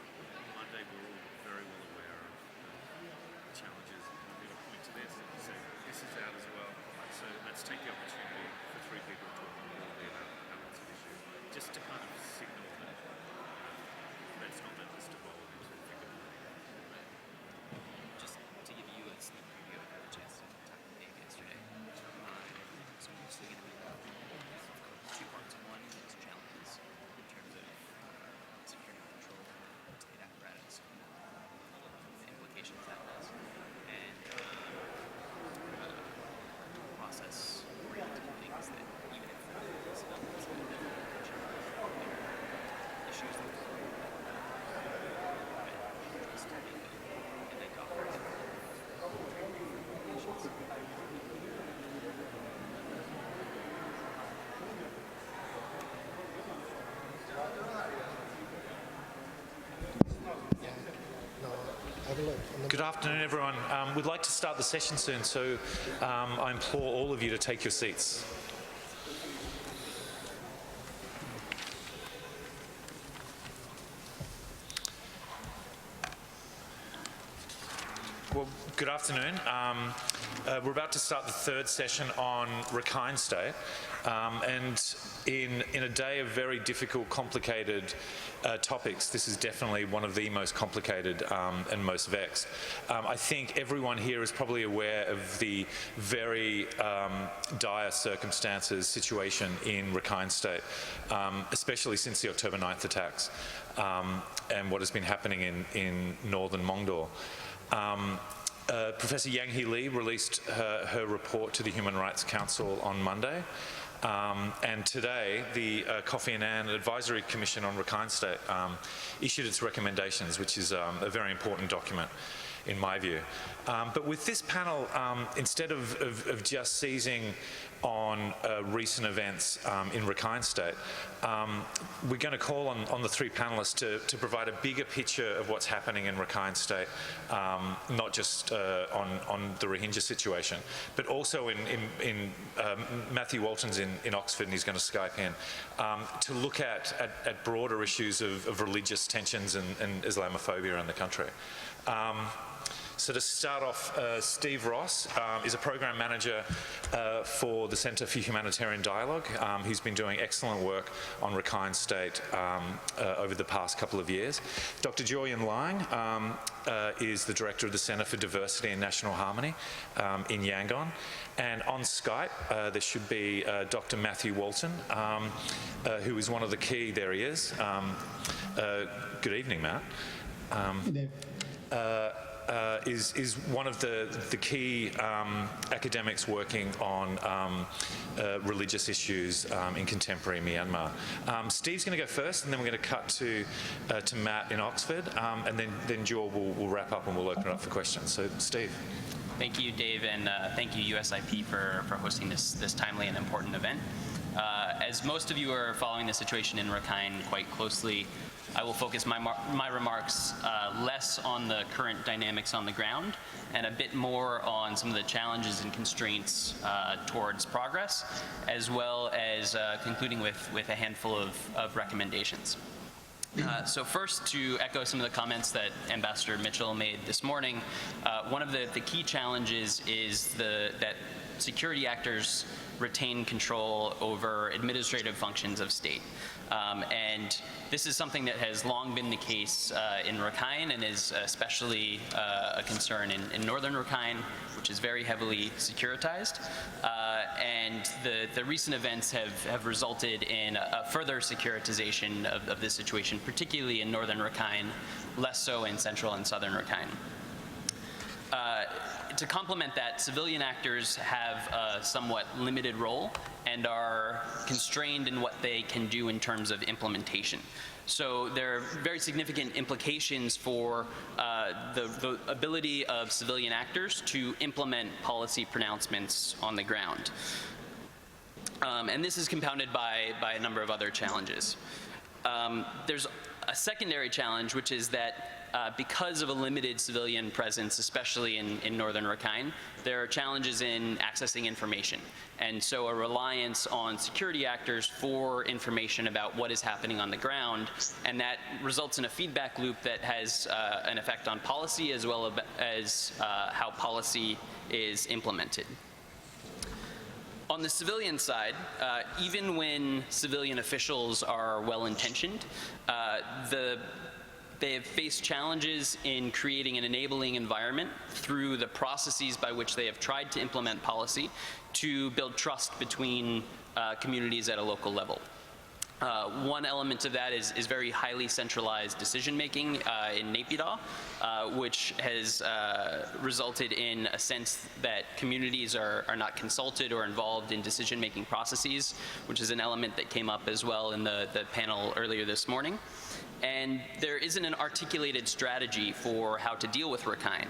Monday. We're all very well aware of the challenges. And I'm going to point to this and say this is out as well. So let's take the opportunity for three people to talk broadly about lots of issues, just to kind of signal that let's not let this devolve into a figure. Just to give you a sneak preview, I had a chance to talk to Dave yesterday. So we're mostly going to be two parts. One is challenges in terms of security control, state apparatus, the implications that has, and process-oriented things that even if civilians have been issues that we're just to make them and then offer Good afternoon, everyone. We'd like to start the session soon, so I implore all of you to take your seats. Well, good afternoon. We're about to start the third session on Rakhine State, and in a day of very difficult, complicated topics, this is definitely one of the most complicated and most vexed. I think everyone here is probably aware of the very dire situation in Rakhine State, especially since the October 9th attacks, and what has been happening in northern Mongdor. Professor Yang Hee Lee released her report to the Human Rights Council on Monday. And today, the Kofi Annan Advisory Commission on Rakhine State issued its recommendations, which is a very important document in my view. But with this panel, instead of just seizing on recent events in Rakhine State, we're going to call on the three panelists to provide a bigger picture of what's happening in Rakhine State, not just on the Rohingya situation, but also in Matthew Walton's in Oxford, and he's going to Skype in, to look at broader issues of religious tensions and Islamophobia in the country. So to start off, Steve Ross is a program manager for the Centre for Humanitarian Dialogue. He's been doing excellent work on Rakhine State over the past couple of years. Dr. Julian Lang is the director of the Centre for Diversity and National Harmony in Yangon. And on Skype, there should be Dr. Matthew Walton, who is one of the key, there he is. Good evening, Matt. is one of the key academics working on religious issues in contemporary Myanmar. Steve's going to go first, and then we're going to cut to Matt in Oxford, and then Jewel will wrap up and we'll open it up for questions. So, Steve. Thank you, Dave, and thank you, USIP, for hosting this timely and important event. As most of you are following the situation in Rakhine quite closely, I will focus my remarks less on the current dynamics on the ground and a bit more on some of the challenges and constraints towards progress, as well as concluding with a handful of recommendations. So first, to echo some of the comments that Ambassador Mitchell made this morning, one of the key challenges is that security actors retain control over administrative functions of state. And this is something that has long been the case in Rakhine and is especially a concern in northern Rakhine, which is very heavily securitized. And the recent events have resulted in a further securitization of this situation, particularly in northern Rakhine, less so in central and southern Rakhine. To complement that, civilian actors have a somewhat limited role and are constrained in what they can do in terms of implementation. So there are very significant implications for the ability of civilian actors to implement policy pronouncements on the ground. And this is compounded by a number of other challenges. There's a secondary challenge, which is that because of a limited civilian presence, especially in northern Rakhine, there are challenges in accessing information. And so a reliance on security actors for information about what is happening on the ground, and that results in a feedback loop that has an effect on policy as well as how policy is implemented. On the civilian side, even when civilian officials are well-intentioned, they have faced challenges in creating an enabling environment through the processes by which they have tried to implement policy to build trust between communities at a local level. One element of that is very highly centralized decision-making in Naypyidaw, which has resulted in a sense that communities are not consulted or involved in decision-making processes, which is an element that came up as well in the panel earlier this morning. And there isn't an articulated strategy for how to deal with Rakhine,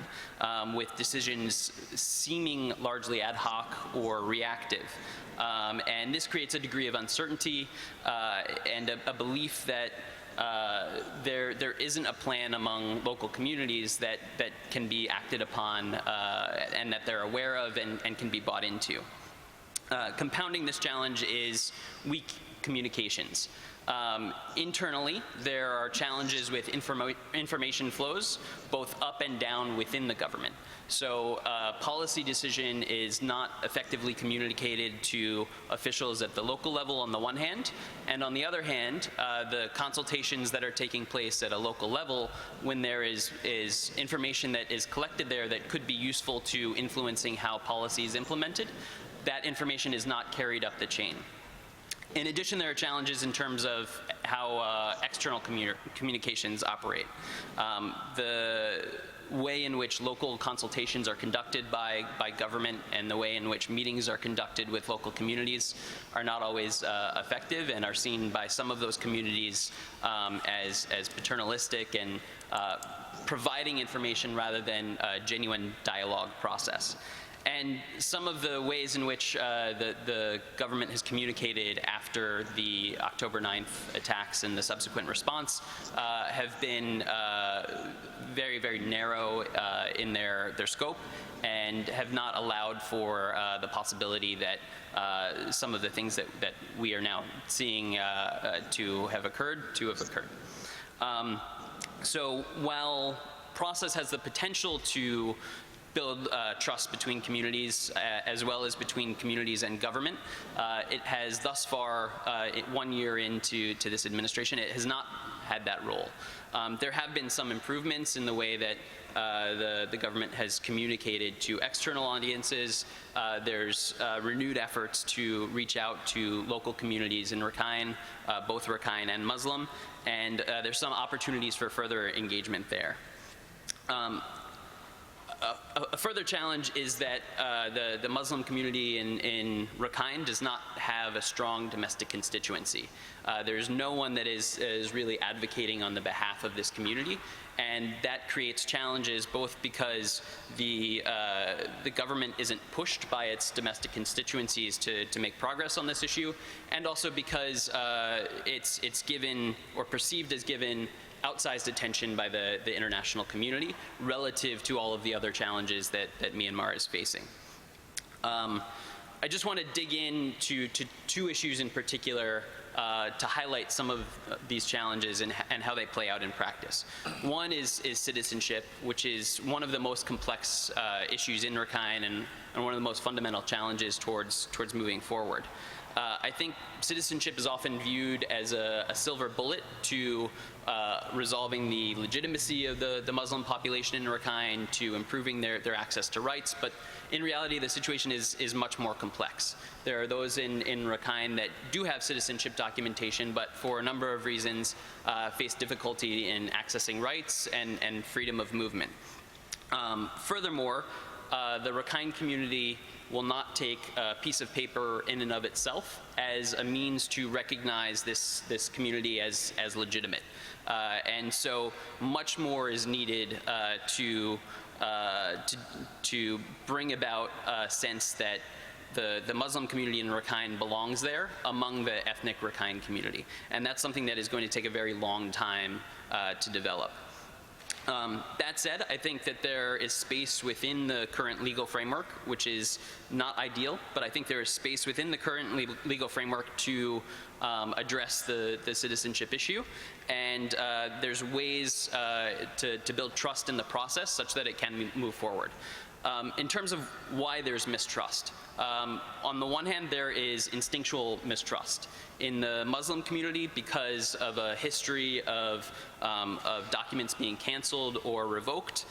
with decisions seeming largely ad hoc or reactive. And this creates a degree of uncertainty and a belief that there isn't a plan among local communities that can be acted upon and that they're aware of and can be bought into. Compounding this challenge is weak communications. Internally, there are challenges with information flows, both up and down within the government. So policy decision is not effectively communicated to officials at the local level on the one hand, and on the other hand, the consultations that are taking place at a local level, when there is information that is collected there that could be useful to influencing how policy is implemented, that information is not carried up the chain. In addition, there are challenges in terms of how external communications operate. The way in which local consultations are conducted by government and the way in which meetings are conducted with local communities are not always effective and are seen by some of those communities as paternalistic and providing information rather than a genuine dialogue process. And some of the ways in which the government has communicated after the October 9th attacks and the subsequent response have been very, very narrow in their scope and have not allowed for the possibility that some of the things that we are now seeing to have occurred. So while process has the potential to build trust between communities as well as between communities and government, it has thus far, 1 year into this administration, it has not had that role. There have been some improvements in the way that the government has communicated to external audiences. There's renewed efforts to reach out to local communities in Rakhine, both Rakhine and Muslim, and there's some opportunities for further engagement there. A further challenge is that the Muslim community in Rakhine does not have a strong domestic constituency. There's no one that is really advocating on the behalf of this community, and that creates challenges both because the government isn't pushed by its domestic constituencies to make progress on this issue, and also because it's given or perceived as given outsized attention by the international community relative to all of the other challenges that Myanmar is facing. I just want to dig into two issues in particular to highlight some of these challenges and how they play out in practice. One is citizenship, which is one of the most complex issues in Rakhine and one of the most fundamental challenges towards moving forward. I think citizenship is often viewed as a silver bullet to resolving the legitimacy of the Muslim population in Rakhine, to improving their access to rights, but in reality the situation is much more complex. There are those in Rakhine that do have citizenship documentation, but for a number of reasons face difficulty in accessing rights and freedom of movement. Furthermore, the Rakhine community will not take a piece of paper in and of itself as a means to recognize this community as legitimate. And so much more is needed to bring about a sense that the Muslim community in Rakhine belongs there among the ethnic Rakhine community. And that's something that is going to take a very long time to develop. That said, I think that there is space within the current legal framework, which is not ideal, but I think there is space within the current legal framework to address the citizenship issue. And there's ways to build trust in the process such that it can move forward. In terms of why there's mistrust, on the one hand, there is instinctual mistrust in the Muslim community because of a history of documents being canceled or revoked,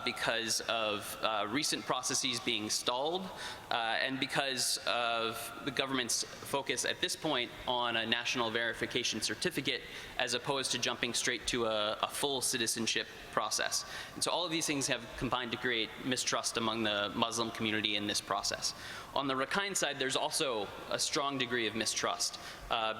because of recent processes being stalled, and because of the government's focus at this point on a national verification certificate as opposed to jumping straight to a full citizenship process. And so all of these things have combined to create mistrust among the Muslim community in this process. On the Rakhine side, there's also a strong degree of mistrust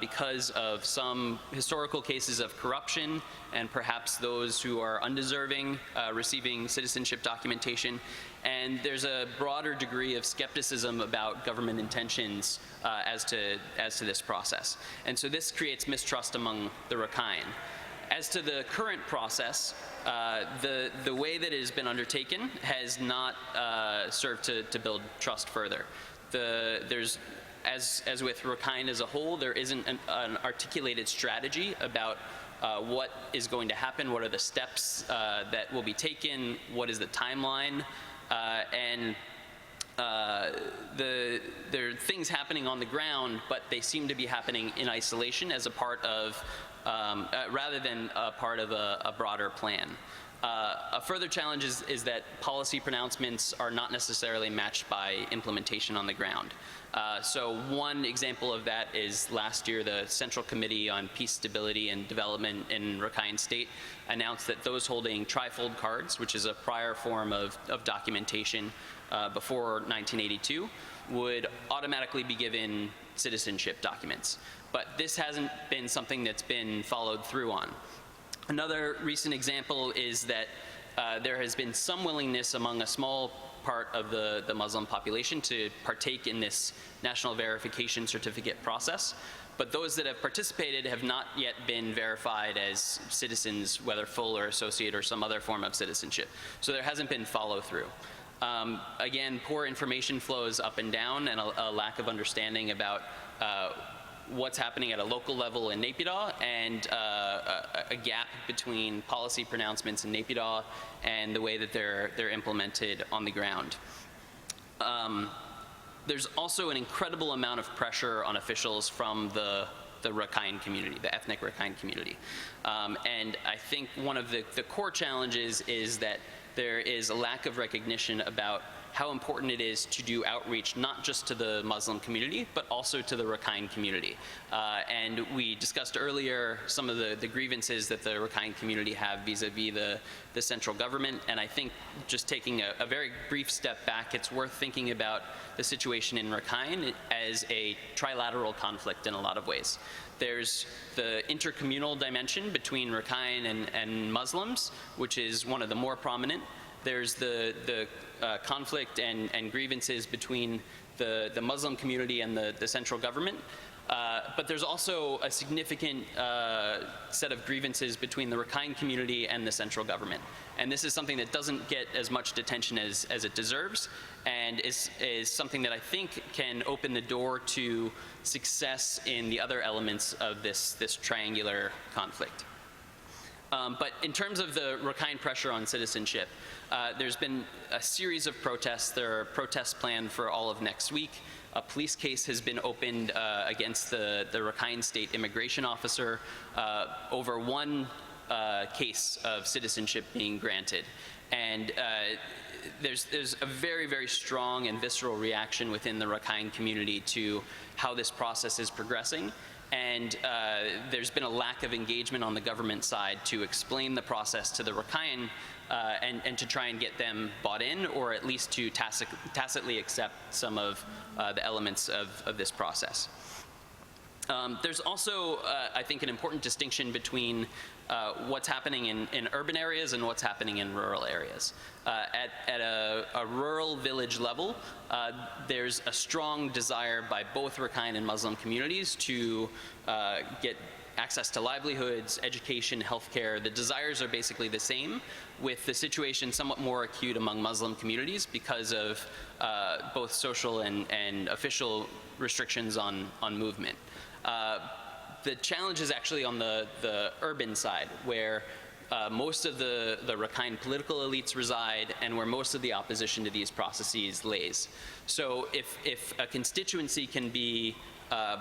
because of some historical cases of corruption and perhaps those who are undeserving receiving citizenship documentation. And there's a broader degree of skepticism about government intentions as to this process. And so this creates mistrust among the Rakhine. As to the current process, the way that it has been undertaken has not served to build trust further. As with Rakhine as a whole, there isn't an articulated strategy about what is going to happen, what are the steps that will be taken, what is the timeline, and there are things happening on the ground, but they seem to be happening in isolation as a part of rather than a part of a broader plan. A further challenge is that policy pronouncements are not necessarily matched by implementation on the ground. So one example of that is last year the Central Committee on Peace, Stability, and Development in Rakhine State announced that those holding trifold cards, which is a prior form of documentation before 1982, would automatically be given citizenship documents. But this hasn't been something that's been followed through on. Another recent example is that there has been some willingness among a small part of the Muslim population to partake in this national verification certificate process, but those that have participated have not yet been verified as citizens, whether full or associate or some other form of citizenship. So there hasn't been follow through. Again, poor information flows up and down and a lack of understanding about what's happening at a local level in Naypyidaw and a gap between policy pronouncements in Naypyidaw and the way that they're implemented on the ground. There's also an incredible amount of pressure on officials from the Rakhine community, the ethnic Rakhine community. And I think one of the core challenges is that there is a lack of recognition about how important it is to do outreach not just to the Muslim community, but also to the Rakhine community. And we discussed earlier some of the grievances that the Rakhine community have vis-a-vis the central government, and I think just taking a very brief step back, it's worth thinking about the situation in Rakhine as a trilateral conflict in a lot of ways. There's the intercommunal dimension between Rakhine and Muslims, which is one of the more prominent. There's the conflict and grievances between the Muslim community and the central government. But there's also a significant set of grievances between the Rakhine community and the central government. And this is something that doesn't get as much attention as it deserves, and is something that I think can open the door to success in the other elements of this triangular conflict. But in terms of the Rakhine pressure on citizenship, there's been a series of protests. There are protests planned for all of next week. A police case has been opened against the Rakhine State immigration officer over one case of citizenship being granted. And there's a very, very strong and visceral reaction within the Rakhine community to how this process is progressing. And there's been a lack of engagement on the government side to explain the process to the Rakhine and to try and get them bought in, or at least to tacitly accept some of the elements of this process. There's also, I think, an important distinction between what's happening in urban areas and what's happening in rural areas. At a rural village level, there's a strong desire by both Rakhine and Muslim communities to get access to livelihoods, education, healthcare. The desires are basically the same, with the situation somewhat more acute among Muslim communities because of both social and official restrictions on movement. The challenge is actually on the urban side, where most of the Rakhine political elites reside and where most of the opposition to these processes lays. So if a constituency can be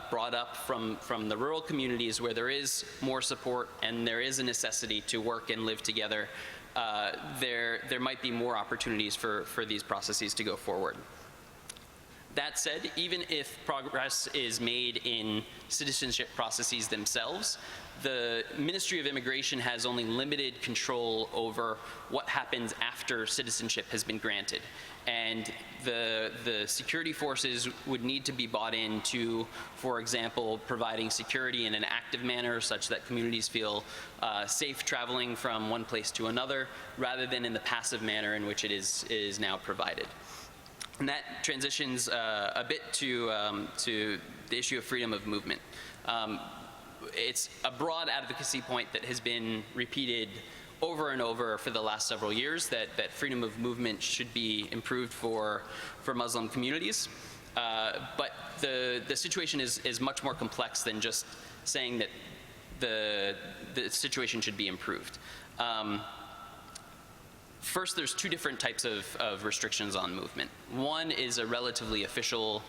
brought up from the rural communities where there is more support and there is a necessity to work and live together, there might be more opportunities for these processes to go forward. That said, even if progress is made in citizenship processes themselves, the Ministry of Immigration has only limited control over what happens after citizenship has been granted. And the security forces would need to be bought into, for example, providing security in an active manner such that communities feel safe traveling from one place to another, rather than in the passive manner in which it is now provided. And that transitions a bit to the issue of freedom of movement. It's a broad advocacy point that has been repeated over and over for the last several years, that freedom of movement should be improved for Muslim communities. But the situation is much more complex than just saying that the situation should be improved. First, there's two different types of restrictions on movement. One is a relatively official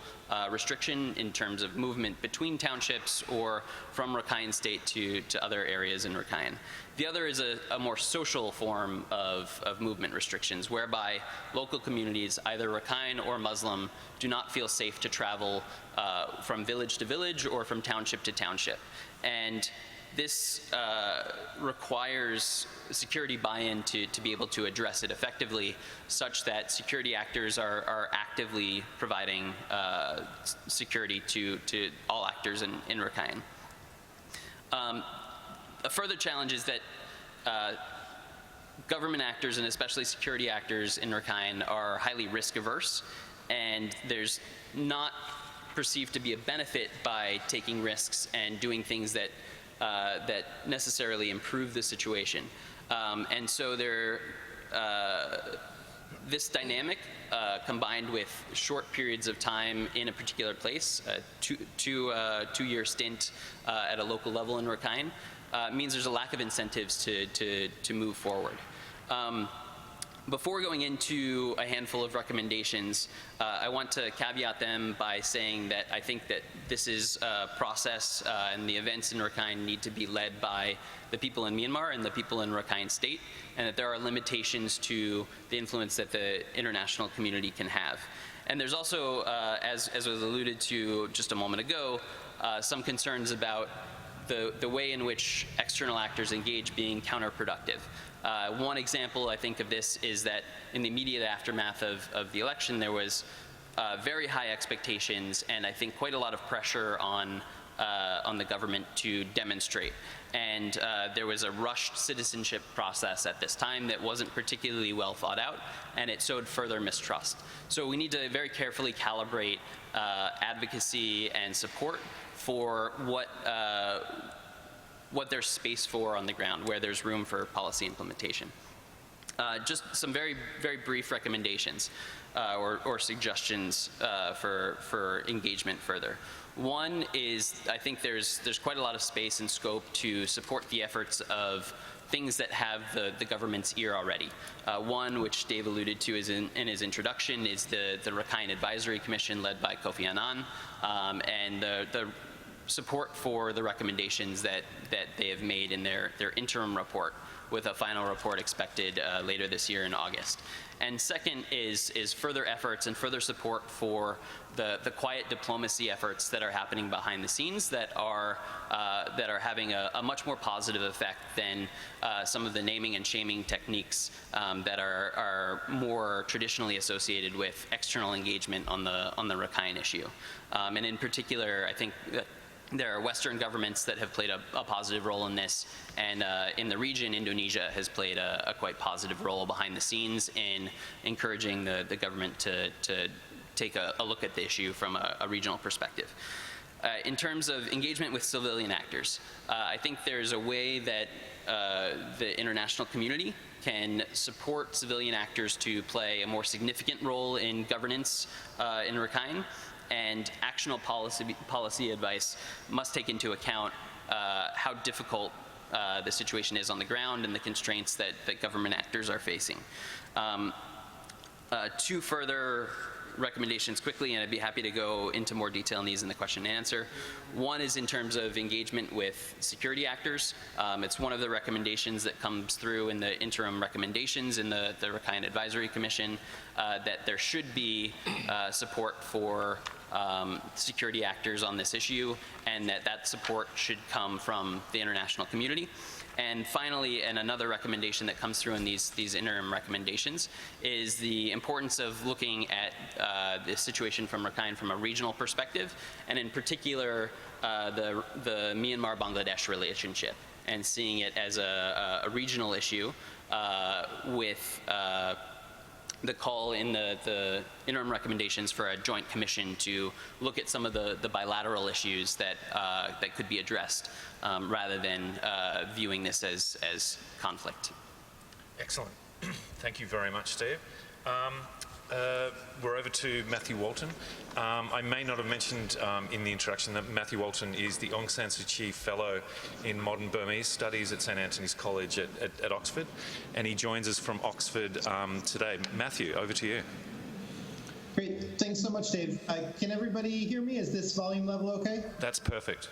restriction in terms of movement between townships or from Rakhine State to other areas in Rakhine. The other is a more social form of movement restrictions, whereby local communities, either Rakhine or Muslim, do not feel safe to travel from village to village or from township to township. And this requires security buy-in to be able to address it effectively, such that security actors are actively providing security to all actors in Rakhine. A further challenge is that government actors, and especially security actors in Rakhine, are highly risk-averse, and there's not perceived to be a benefit by taking risks and doing things that necessarily improve the situation. And so this dynamic, combined with short periods of time in a particular place, two-year stint at a local level in Rakhine, means there's a lack of incentives to move forward. Before going into a handful of recommendations, I want to caveat them by saying that I think that this is a process and the events in Rakhine need to be led by the people in Myanmar and the people in Rakhine State, and that there are limitations to the influence that the international community can have. And there's also, as was alluded to just a moment ago, some concerns about the way in which external actors engage being counterproductive. One example, I think, of this is that in the immediate aftermath of the election, there was very high expectations and I think quite a lot of pressure on the government to demonstrate. And there was a rushed citizenship process at this time that wasn't particularly well thought out, and it sowed further mistrust. So we need to very carefully calibrate advocacy and support for what there's space for on the ground, where there's room for policy implementation. Just some very, very brief recommendations or suggestions for engagement further. One is, I think there's quite a lot of space and scope to support the efforts of things that have the government's ear already. One, which Dave alluded to in his introduction, is the Rakhine Advisory Commission led by Kofi Annan, and the support for the recommendations that they have made in their interim report, with a final report expected later this year in August. And second is further efforts and further support for the quiet diplomacy efforts that are happening behind the scenes that are having a much more positive effect than some of the naming and shaming techniques that are more traditionally associated with external engagement on the Rakhine issue. And in particular, I think that there are Western governments that have played a positive role in this, and in the region, Indonesia has played a quite positive role behind the scenes in encouraging the government to take a look at the issue from a regional perspective. In terms of engagement with civilian actors, I think there's a way that the international community can support civilian actors to play a more significant role in governance in Rakhine. And actionable policy advice must take into account how difficult the situation is on the ground and the constraints that government actors are facing. Two further recommendations quickly, and I'd be happy to go into more detail on these in the question and answer. One is in terms of engagement with security actors. It's one of the recommendations that comes through in the interim recommendations in the Rakhine Advisory Commission, that there should be support for security actors on this issue, and that support should come from the international community. And finally, and another recommendation that comes through in these interim recommendations, is the importance of looking at the situation from Rakhine from a regional perspective, and in particular, the Myanmar-Bangladesh relationship, and seeing it as a regional issue with the call in the interim recommendations for a joint commission to look at some of the bilateral issues that could be addressed, rather than viewing this as conflict. Excellent. Thank you very much, Steve. We're over to Matthew Walton. I may not have mentioned in the introduction that Matthew Walton is the Aung San Suu Kyi Fellow in Modern Burmese Studies at St Antony's College at Oxford, and he joins us from Oxford today. Matthew, over to you. Great. Thanks so much, Dave. Can everybody hear me? Is this volume level okay? That's perfect.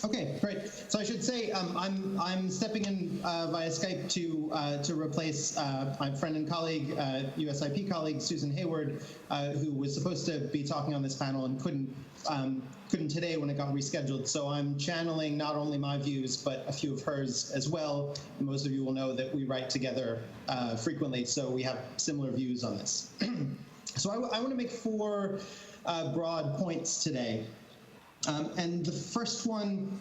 Okay, great. So I should say I'm stepping in via Skype to replace my friend and colleague, USIP colleague Susan Hayward, who was supposed to be talking on this panel and couldn't today when it got rescheduled. So I'm channeling not only my views but a few of hers as well. Most of you will know that we write together frequently, so we have similar views on this. So I want to make four broad points today. And the first one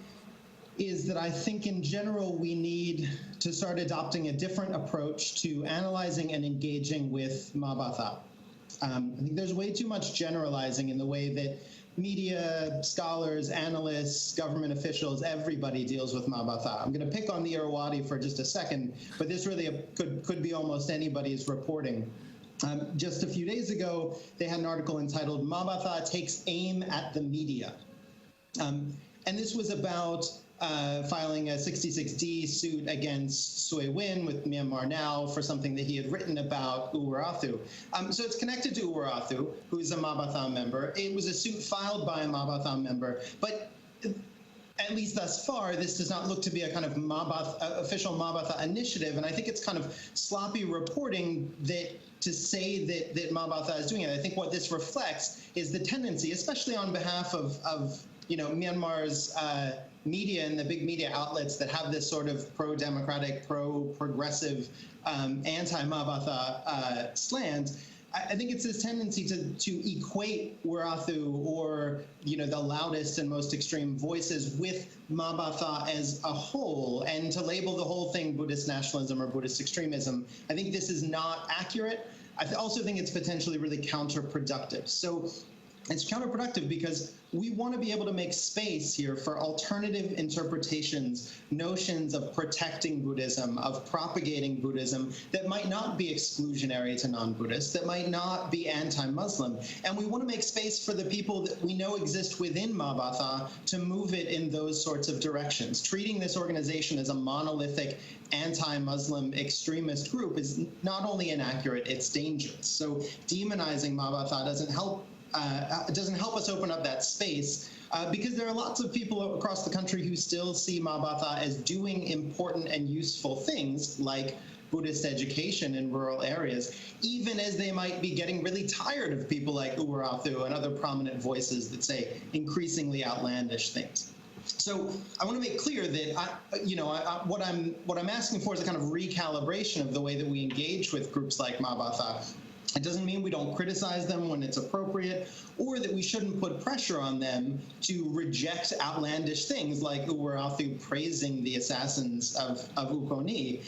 is that I think in general we need to start adopting a different approach to analyzing and engaging with Ma'abatha. I think there's way too much generalizing in the way that media, scholars, analysts, government officials, everybody deals with Ma'abatha. I'm going to pick on the Irrawaddy for just a second, but this really could be almost anybody's reporting. Just a few days ago, they had an article entitled "Ma'abatha Takes Aim at the Media." And this was about filing a 66D suit against Sui Win with Myanmar Now for something that he had written about Uwarathu. So it's connected to Uwarathu, who's a Mabatham member. It was a suit filed by a Mabatham member, but at least thus far, this does not look to be a kind of official Mabatha initiative, and I think it's kind of sloppy reporting to say that Mabatha is doing it. I think what this reflects is the tendency, especially on behalf of Myanmar's media and the big media outlets that have this sort of pro-democratic, pro-progressive, anti-Mabatha slant. I think it's this tendency to equate Uwarathu or the loudest and most extreme voices with Mabatha as a whole, and to label the whole thing Buddhist nationalism or Buddhist extremism. I think this is not accurate. I also think it's potentially really counterproductive. So it's counterproductive because we want to be able to make space here for alternative interpretations, notions of protecting Buddhism, of propagating Buddhism that might not be exclusionary to non-Buddhists, that might not be anti-Muslim. And we want to make space for the people that we know exist within Mabatha to move it in those sorts of directions. Treating this organization as a monolithic anti-Muslim extremist group is not only inaccurate, it's dangerous. So demonizing Mabatha doesn't help us open up that space because there are lots of people across the country who still see Mabatha as doing important and useful things like Buddhist education in rural areas, even as they might be getting really tired of people like Uwarathu and other prominent voices that say increasingly outlandish things. So I want to make clear that what I'm asking for is a kind of recalibration of the way that we engage with groups like Mabatha. It doesn't mean we don't criticize them when it's appropriate, or that we shouldn't put pressure on them to reject outlandish things like Uwarathu praising the assassins of Ukoni.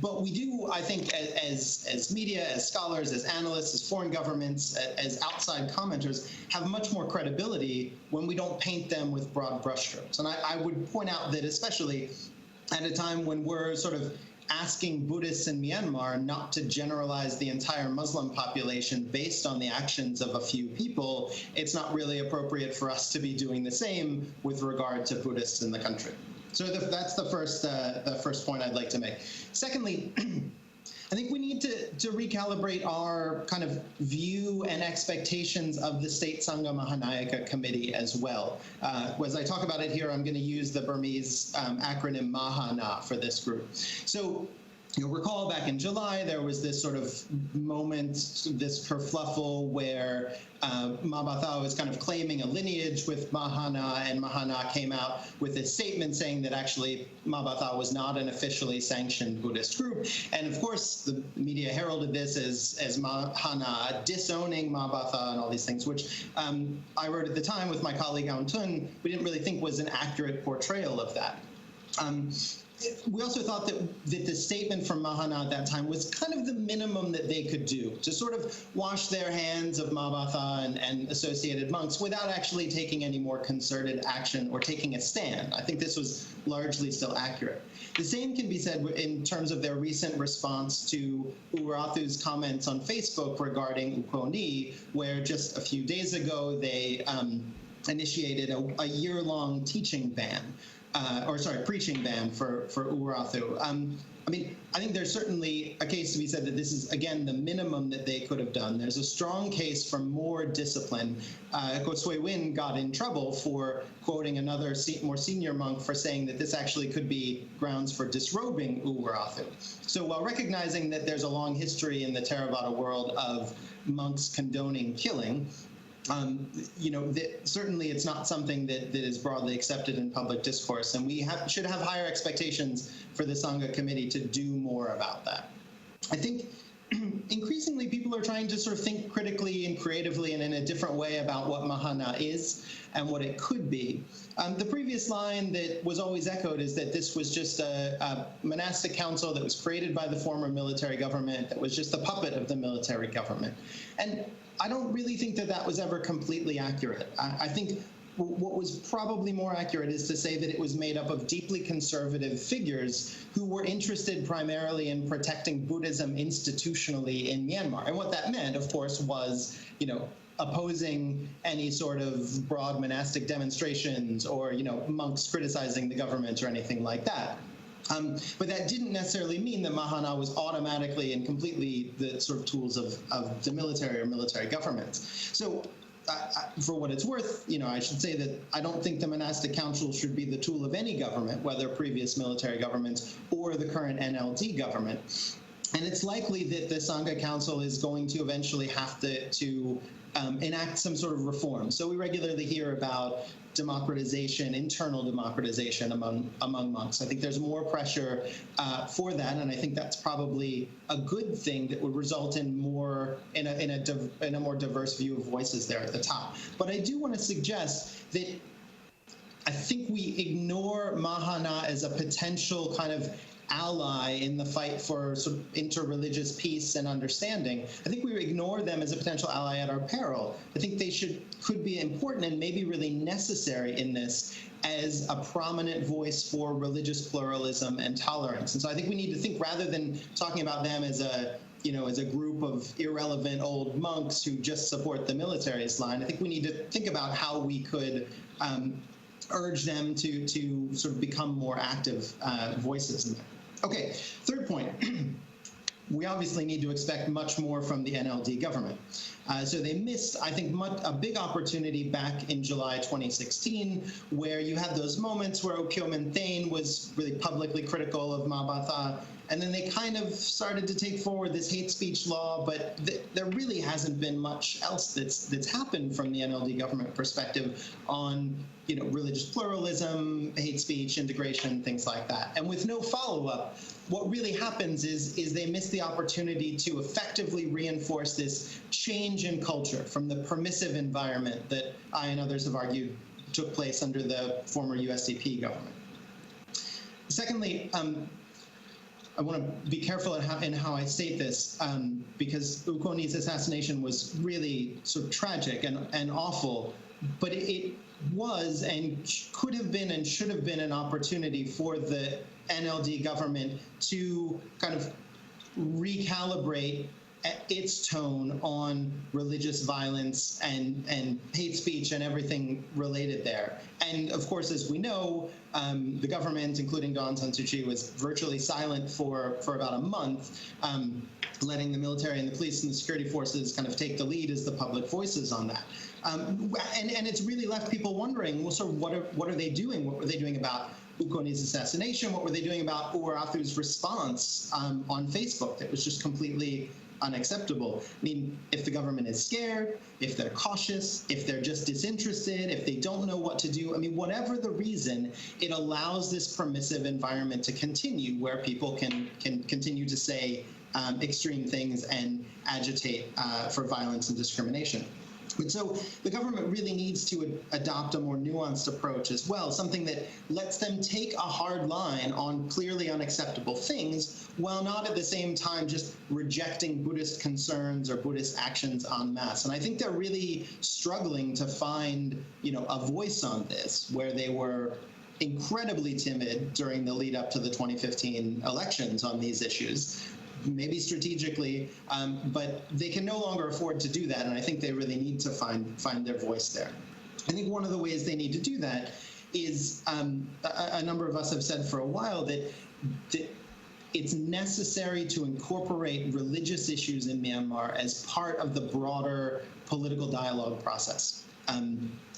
But we do, I think, as media, as scholars, as analysts, as foreign governments, as outside commenters, have much more credibility when we don't paint them with broad brushstrokes. And I would point out that especially at a time when we're sort of asking Buddhists in Myanmar not to generalize the entire Muslim population based on the actions of a few people, it's not really appropriate for us to be doing the same with regard to Buddhists in the country. So that's the first point I'd like to make. Secondly, I think we need to recalibrate our kind of view and expectations of the State Sangha Mahanayaka Committee as well. As I talk about it here, I'm going to use the Burmese acronym MAHANA for this group. So you'll recall back in July, there was this sort of moment, this kerfluffle where Mabatha was kind of claiming a lineage with Mahana, and Mahana came out with a statement saying that actually Mabatha was not an officially sanctioned Buddhist group. And of course, the media heralded this as Mahana disowning Mabatha and all these things, which I wrote at the time with my colleague Aung Tun, we didn't really think was an accurate portrayal of that. We also thought that the statement from Mahana at that time was kind of the minimum that they could do to sort of wash their hands of Mabatha and associated monks without actually taking any more concerted action or taking a stand. I think this was largely still accurate. The same can be said in terms of their recent response to Uwarathu's comments on Facebook regarding Ukoni, where just a few days ago they initiated a year-long teaching ban. Preaching ban for Uwarathu. I mean, I think there's certainly a case to be said that this is, again, the minimum that they could have done. There's a strong case for more discipline. Sui Win got in trouble for quoting another more senior monk for saying that this actually could be grounds for disrobing Uwarathu. So while recognizing that there's a long history in the Theravada world of monks condoning killing, certainly it's not something that is broadly accepted in public discourse, and we should have higher expectations for the Sangha committee to do more about that. I think increasingly people are trying to sort of think critically and creatively and in a different way about what Mahana is and what it could be. The previous line that was always echoed is that this was just a monastic council that was created by the former military government, that was just a puppet of the military government. And I don't really think that that was ever completely accurate. I think what was probably more accurate is to say that it was made up of deeply conservative figures who were interested primarily in protecting Buddhism institutionally in Myanmar. And what that meant, of course, was, opposing any sort of broad monastic demonstrations or, monks criticizing the government or anything like that. But that didn't necessarily mean that Mahana was automatically and completely the sort of tools of the military or military governments. So for what it's worth, I should say that I don't think the monastic council should be the tool of any government, whether previous military governments or the current NLD government. And it's likely that the Sangha Council is going to eventually have to enact some sort of reform. So we regularly hear about democratization, internal democratization among monks. I think there's more pressure for that, and I think that's probably a good thing that would result in a more diverse view of voices there at the top. But I do want to suggest that I think we ignore Mahana as a potential kind of ally in the fight for sort of interreligious peace and understanding. I think we ignore them as a potential ally at our peril. I think they could be important and maybe really necessary in this as a prominent voice for religious pluralism and tolerance. And so I think we need to think, rather than talking about them as a group of irrelevant old monks who just support the military's line, I think we need to think about how we could urge them to sort of become more active voices in there. Okay, third point. We obviously need to expect much more from the NLD government. So they missed, I think, a big opportunity back in July 2016, where you had those moments where Okyo Mentain was really publicly critical of Mabata, and then they kind of started to take forward this hate speech law, but there really hasn't been much else that's happened from the NLD government perspective on religious pluralism, hate speech, integration, things like that. And with no follow-up, what really happens is they miss the opportunity to effectively reinforce this change in culture from the permissive environment that I and others have argued took place under the former USIP government. Secondly, I want to be careful in how I state this, because Ukoni's assassination was really sort of tragic and awful, but it was and could have been and should have been an opportunity for the NLD government to kind of recalibrate its tone on religious violence and hate speech and everything related there. And of course, as we know, the government, including Aung San Suu Kyi, was virtually silent for about a month, letting the military and the police and the security forces kind of take the lead as the public voices on that. And it's really left people wondering, well, so what are they doing? What were they doing about Ukoni's assassination? What were they doing about Uwarathu's response on Facebook that was just completely unacceptable? I mean, if the government is scared, if they're cautious, if they're just disinterested, if they don't know what to do, I mean, whatever the reason, it allows this permissive environment to continue where people can continue to say extreme things and agitate for violence and discrimination. And so the government really needs to adopt a more nuanced approach as well, something that lets them take a hard line on clearly unacceptable things, while not at the same time just rejecting Buddhist concerns or Buddhist actions en masse. And I think they're really struggling to find, a voice on this, where they were incredibly timid during the lead up to the 2015 elections on these issues. Maybe strategically, but they can no longer afford to do that, and I think they really need to find their voice there. I think one of the ways they need to do that is, a number of us have said for a while that it's necessary to incorporate religious issues in Myanmar as part of the broader political dialogue process.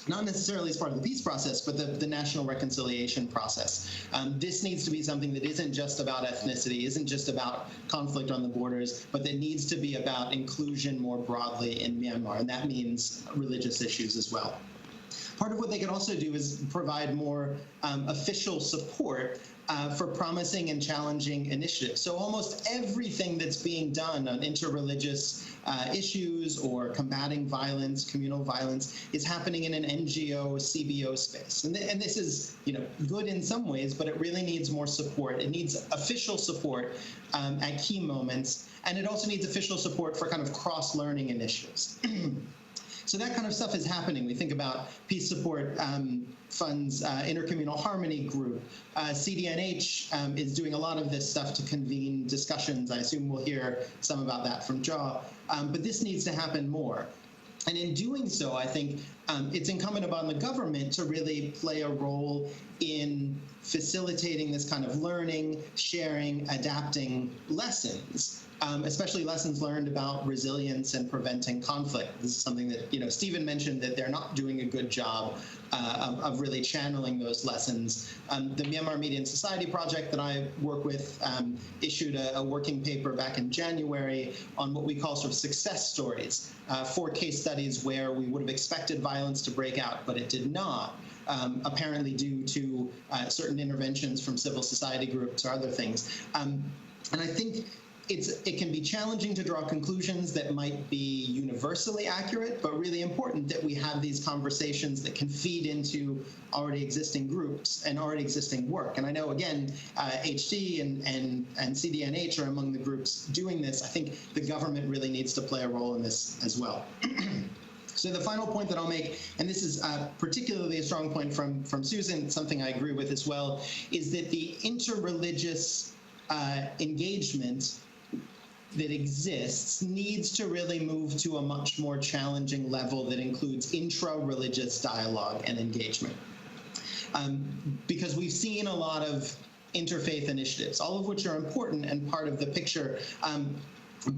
Not necessarily as part of the peace process, but the national reconciliation process. This needs to be something that isn't just about ethnicity, isn't just about conflict on the borders, but that needs to be about inclusion more broadly in Myanmar, and that means religious issues as well. Part of what they could also do is provide more official support for promising and challenging initiatives. So almost everything that's being done on interreligious issues or combating violence, communal violence, is happening in an NGO, CBO space. And this is, good in some ways, but it really needs more support. It needs official support at key moments, and it also needs official support for kind of cross-learning initiatives. So that kind of stuff is happening. We think about peace support funds, Intercommunal Harmony Group. CDNH is doing a lot of this stuff to convene discussions. I assume we'll hear some about that from Jaw. But this needs to happen more. And in doing so, I think it's incumbent upon the government to really play a role in facilitating this kind of learning, sharing, adapting lessons, especially lessons learned about resilience and preventing conflict. This is something that, Stephen mentioned that they're not doing a good job of really channeling those lessons. The Myanmar Media and Society Project that I work with issued a working paper back in January on what we call sort of success stories, 4 case studies where we would have expected violence to break out, but it did not. Apparently due to certain interventions from civil society groups or other things. And I think it can be challenging to draw conclusions that might be universally accurate, but really important that we have these conversations that can feed into already existing groups and already existing work. And I know, again, HD and CDNH are among the groups doing this. I think the government really needs to play a role in this as well. So the final point that I'll make, and this is particularly a strong point from Susan, something I agree with as well, is that the interreligious engagement that exists needs to really move to a much more challenging level that includes intra-religious dialogue and engagement. Because we've seen a lot of interfaith initiatives, all of which are important and part of the picture.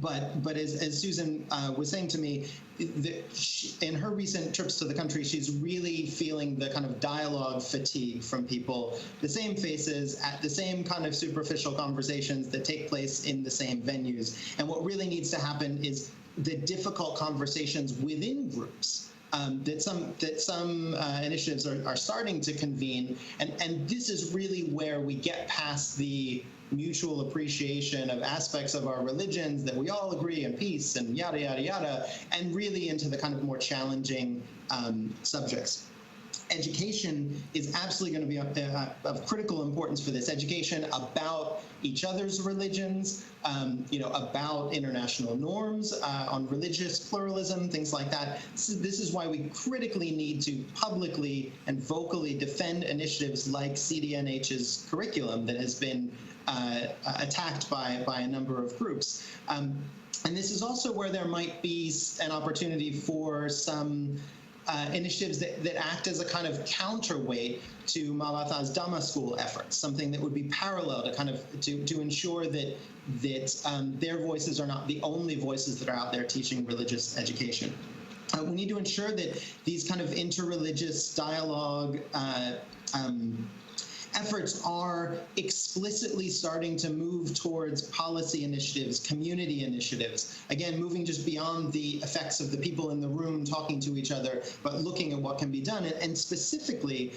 But as Susan was saying to me, in her recent trips to the country, she's really feeling the kind of dialogue fatigue from people, the same faces at the same kind of superficial conversations that take place in the same venues. And what really needs to happen is the difficult conversations within groups that some initiatives are starting to convene. And this is really where we get past the mutual appreciation of aspects of our religions that we all agree and peace and yada, yada, yada, and really into the kind of more challenging subjects. Education is absolutely going to be of critical importance for this. Education about each other's religions, about international norms on religious pluralism, things like that. This is why we critically need to publicly and vocally defend initiatives like CDNH's curriculum that has been attacked by a number of groups. And this is also where there might be an opportunity for some initiatives that act as a kind of counterweight to Malatha's Dhamma school efforts, something that would be parallel to kind of to ensure that their voices are not the only voices that are out there teaching religious education. We need to ensure that these kind of interreligious dialogue efforts are explicitly starting to move towards policy initiatives, community initiatives. Again, moving just beyond the effects of the people in the room talking to each other, but looking at what can be done. And specifically,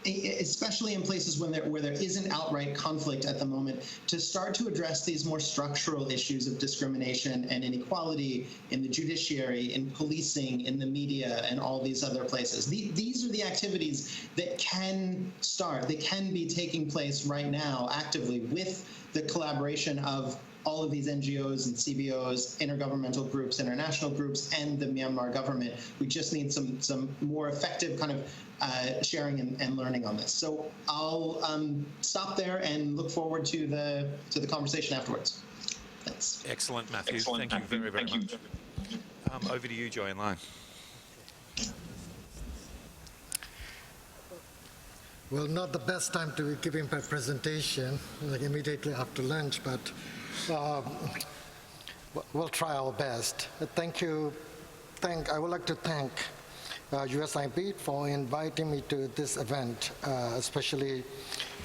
especially in places where there isn't outright conflict at the moment, to start to address these more structural issues of discrimination and inequality in the judiciary, in policing, in the media, and all these other places. These are the activities that can start, that can be taking place right now actively with the collaboration of all of these NGOs and CBOs, intergovernmental groups, international groups, and the Myanmar government. We just need some more effective kind of sharing and learning on this. So I'll stop there and look forward to the conversation afterwards. Thanks. Excellent, Matthew. Thank you very, very much. Over to you, Joy Line. Well, not the best time to be giving my presentation, like immediately after lunch, but we'll try our best. Thank you. I would like to thank USIP for inviting me to this event, especially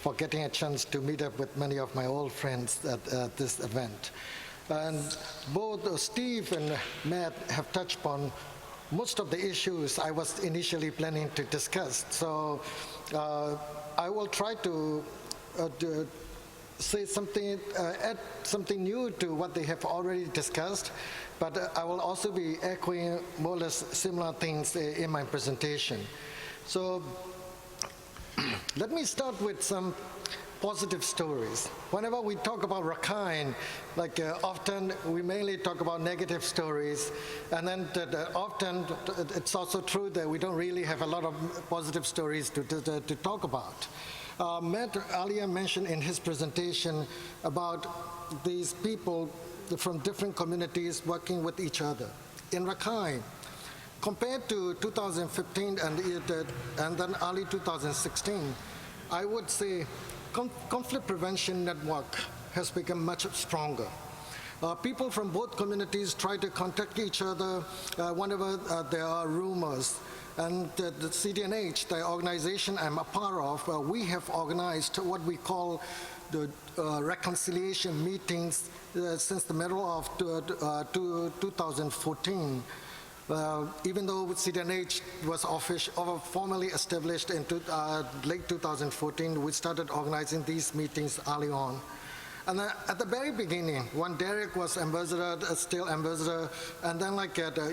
for getting a chance to meet up with many of my old friends at this event. And both Steve and Matt have touched upon most of the issues I was initially planning to discuss. So I will try to say something, add something new to what they have already discussed, but I will also be echoing more or less similar things in my presentation. So let me start with some positive stories. Whenever we talk about Rakhine, often we mainly talk about negative stories, and then often it's also true that we don't really have a lot of positive stories to talk about. Matt earlier mentioned in his presentation about these people from different communities working with each other. in Rakhine. Compared to 2015 and then early 2016, I would say conflict prevention network has become much stronger. People from both communities try to contact each other whenever there are rumors. And the CDNH, the organization I'm a part of, we have organized what we call the reconciliation meetings since the middle of 2014. Even though CDNH was formally established in late 2014, we started organizing these meetings early on. And at the very beginning, when Derek was ambassador, still ambassador, and then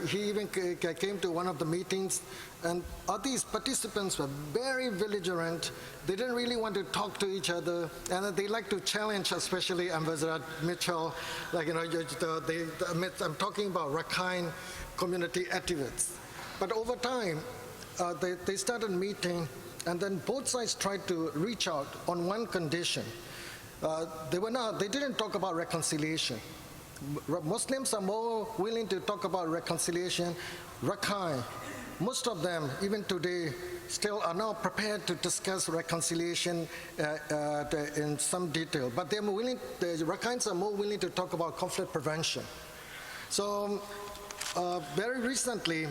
he even came to one of the meetings, and all these participants were very belligerent. They didn't really want to talk to each other, and they like to challenge, especially Ambassador Mitchell. I'm talking about Rakhine community activists. But over time, they started meeting, and then both sides tried to reach out on one condition. They didn't talk about reconciliation. Muslims are more willing to talk about reconciliation. Rakhine, most of them, even today, still are not prepared to discuss reconciliation in some detail. But the Rakhines are more willing to talk about conflict prevention. So very recently,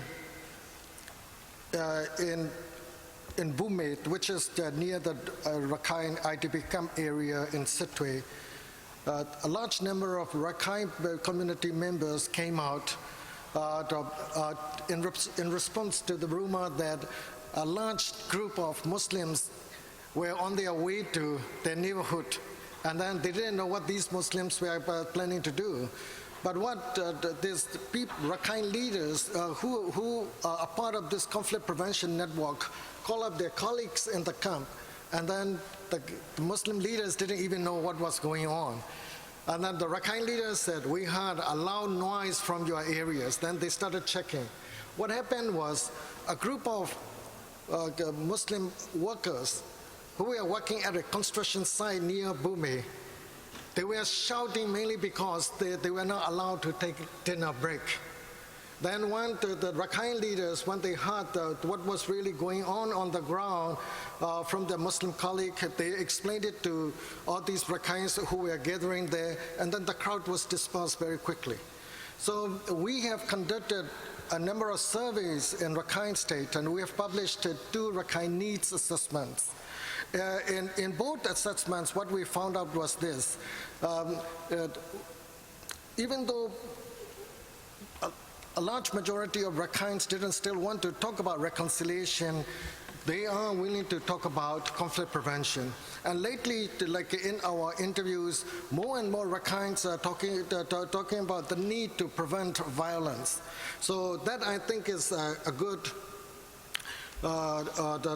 in Burma, which is near the Rakhine IDP camp area in Sittwe, a large number of Rakhine community members came out in response to the rumor that a large group of Muslims were on their way to their neighborhood, and then they didn't know what these Muslims were planning to do. But what these Rakhine leaders who are part of this conflict prevention network call up their colleagues in the camp, and then the Muslim leaders didn't even know what was going on. And then the Rakhine leaders said, we heard a loud noise from your areas. Then they started checking. What happened was a group of Muslim workers who were working at a construction site near Burma, they were shouting mainly because they were not allowed to take dinner break. Then when the Rakhine leaders, when they heard what was really going on the ground from their Muslim colleague, they explained it to all these Rakhines who were gathering there, and then the crowd was dispersed very quickly. So we have conducted a number of surveys in Rakhine State, and we have published 2 Rakhine needs assessments. In both assessments, what we found out was this. Even though a large majority of Rakhines didn't still want to talk about reconciliation, they are willing to talk about conflict prevention. And lately, in our interviews, more and more Rakhines are talking about the need to prevent violence. So that, I think, is a good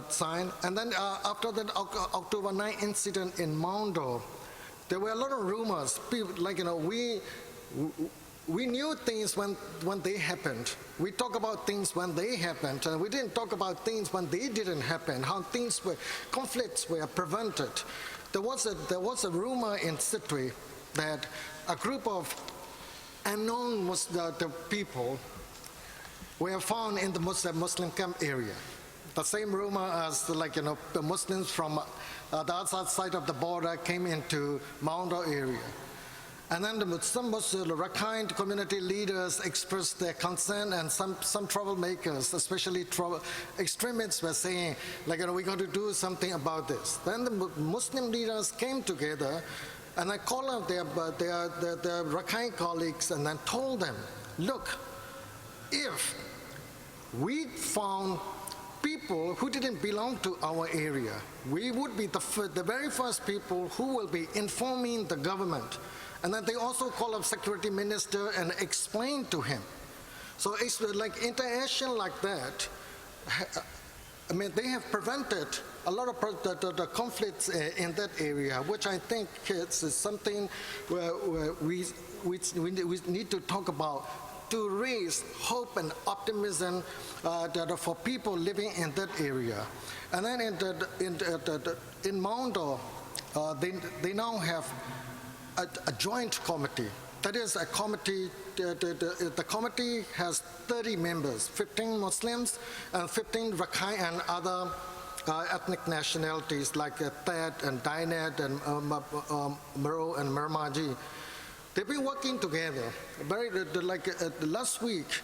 sign. And then after that October 9 incident in Maundo, there were a lot of rumors. People, we knew things when they happened. We talk about things when they happened, and we didn't talk about things when they didn't happen, how conflicts were prevented. There was a rumor in Sittwe that a group of unknown people were found in the Muslim camp area. The same rumor as the Muslims from the other side of the border came into Maundo area. And then some Rakhine community leaders expressed their concern, and some troublemakers, especially extremists, were saying, we're going to do something about this. Then the Muslim leaders came together, and I called up their Rakhine colleagues and then told them, look, if we found people who didn't belong to our area, we would be the very first people who will be informing the government. And then they also call up security minister and explain to him. So it's interaction like that. I mean, they have prevented a lot of the conflicts in that area, which I think is something where we need to talk about to raise hope and optimism for people living in that area. And then in Maundo, they now have a joint committee that is a committee, the committee has 30 members, 15 Muslims and 15 Rakhine and other ethnic nationalities like Tet and Dainet and Mero and Mermaji. They've been working together. Last week,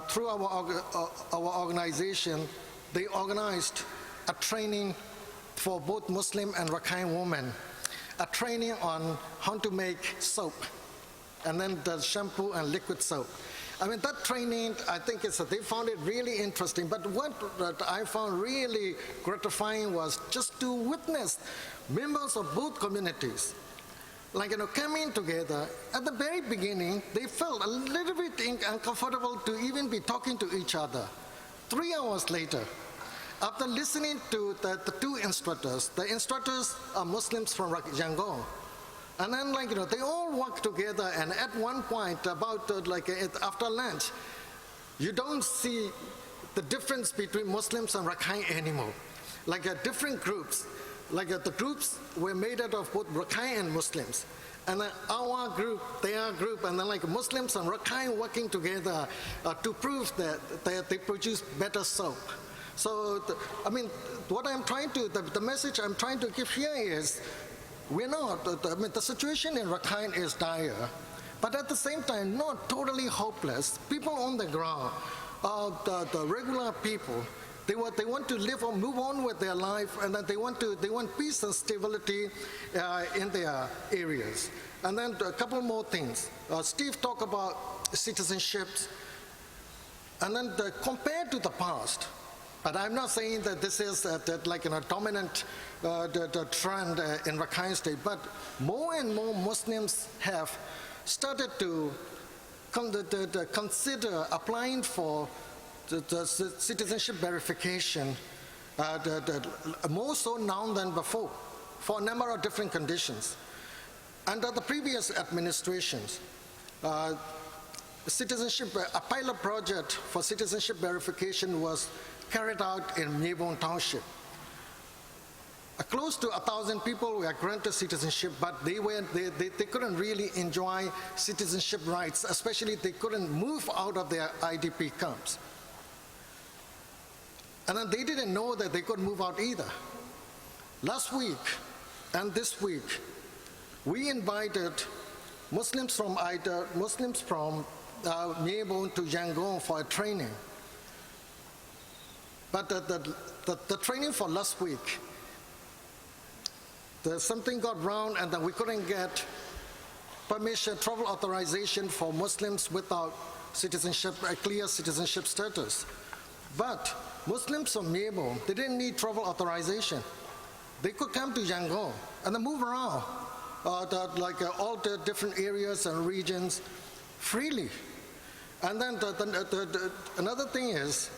through our organization, they organized a training for both Muslim and Rakhine women, a training on how to make soap, and then the shampoo and liquid soap. I mean, that training, I think they found it really interesting, but what I found really gratifying was just to witness members of both communities, coming together. At the very beginning, they felt a little bit uncomfortable to even be talking to each other. 3 hours later, after listening to the two instructors, the instructors are Muslims from Yangon, and then they all work together, and at one point about after lunch, you don't see the difference between Muslims and Rakhine anymore. Different groups, the groups were made out of both Rakhine and Muslims. And then our group, their group, and then Muslims and Rakhine working together to prove that they produce better soap. So, what I'm trying to, the message I'm trying to give here is, we're not, the situation in Rakhine is dire, but at the same time, not totally hopeless. People on the ground, the regular people, they want to live or move on with their life, and then they want peace and stability in their areas. And then a couple more things. Steve talked about citizenships, and then compared to the past. But I'm not saying that this is a dominant the trend in Rakhine State, but more and more Muslims have started to consider applying for the citizenship verification, more so now than before, for a number of different conditions. Under the previous administrations, a pilot project for citizenship verification was carried out in Nyebon Township. Close to 1,000 people were granted citizenship, but they couldn't really enjoy citizenship rights, especially they couldn't move out of their IDP camps. And then they didn't know that they could move out either. Last week and this week, we invited Muslims from Nyebon to Yangon for a training. But the training for last week, something got wrong, and then we couldn't get permission, travel authorization for Muslims without citizenship, a clear citizenship status. But Muslims from Nyebon, they didn't need travel authorization. They could come to Yangon and then move around, all the different areas and regions freely. And then another thing is,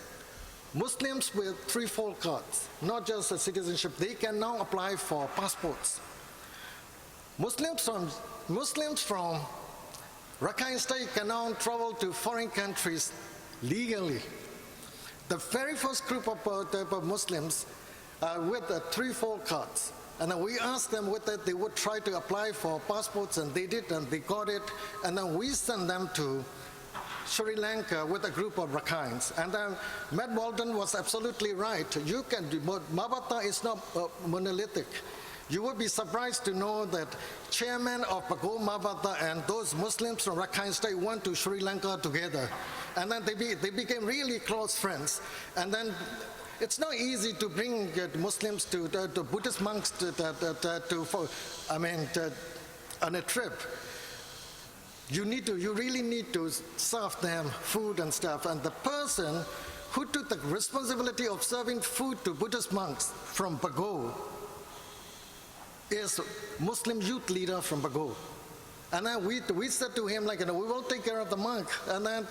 Muslims with 3-4 cards, not just a citizenship, they can now apply for passports. Muslims from Rakhine State can now travel to foreign countries legally. The very first group of Muslims with the 3-4 cards, and then we asked them whether they would try to apply for passports, and they did, and they got it, and then we sent them to Sri Lanka with a group of Rakhines. And then Matt Walden was absolutely right. You can do, Mabata is not monolithic. You would be surprised to know that chairman of Bago Mabata and those Muslims from Rakhine State went to Sri Lanka together. And then they became really close friends. And then it's not easy to bring Muslims to the Buddhist monks on a trip. You really need to serve them food and stuff. And the person who took the responsibility of serving food to Buddhist monks from Bago is Muslim youth leader from Bago. And then we said to him, we will take care of the monk. And then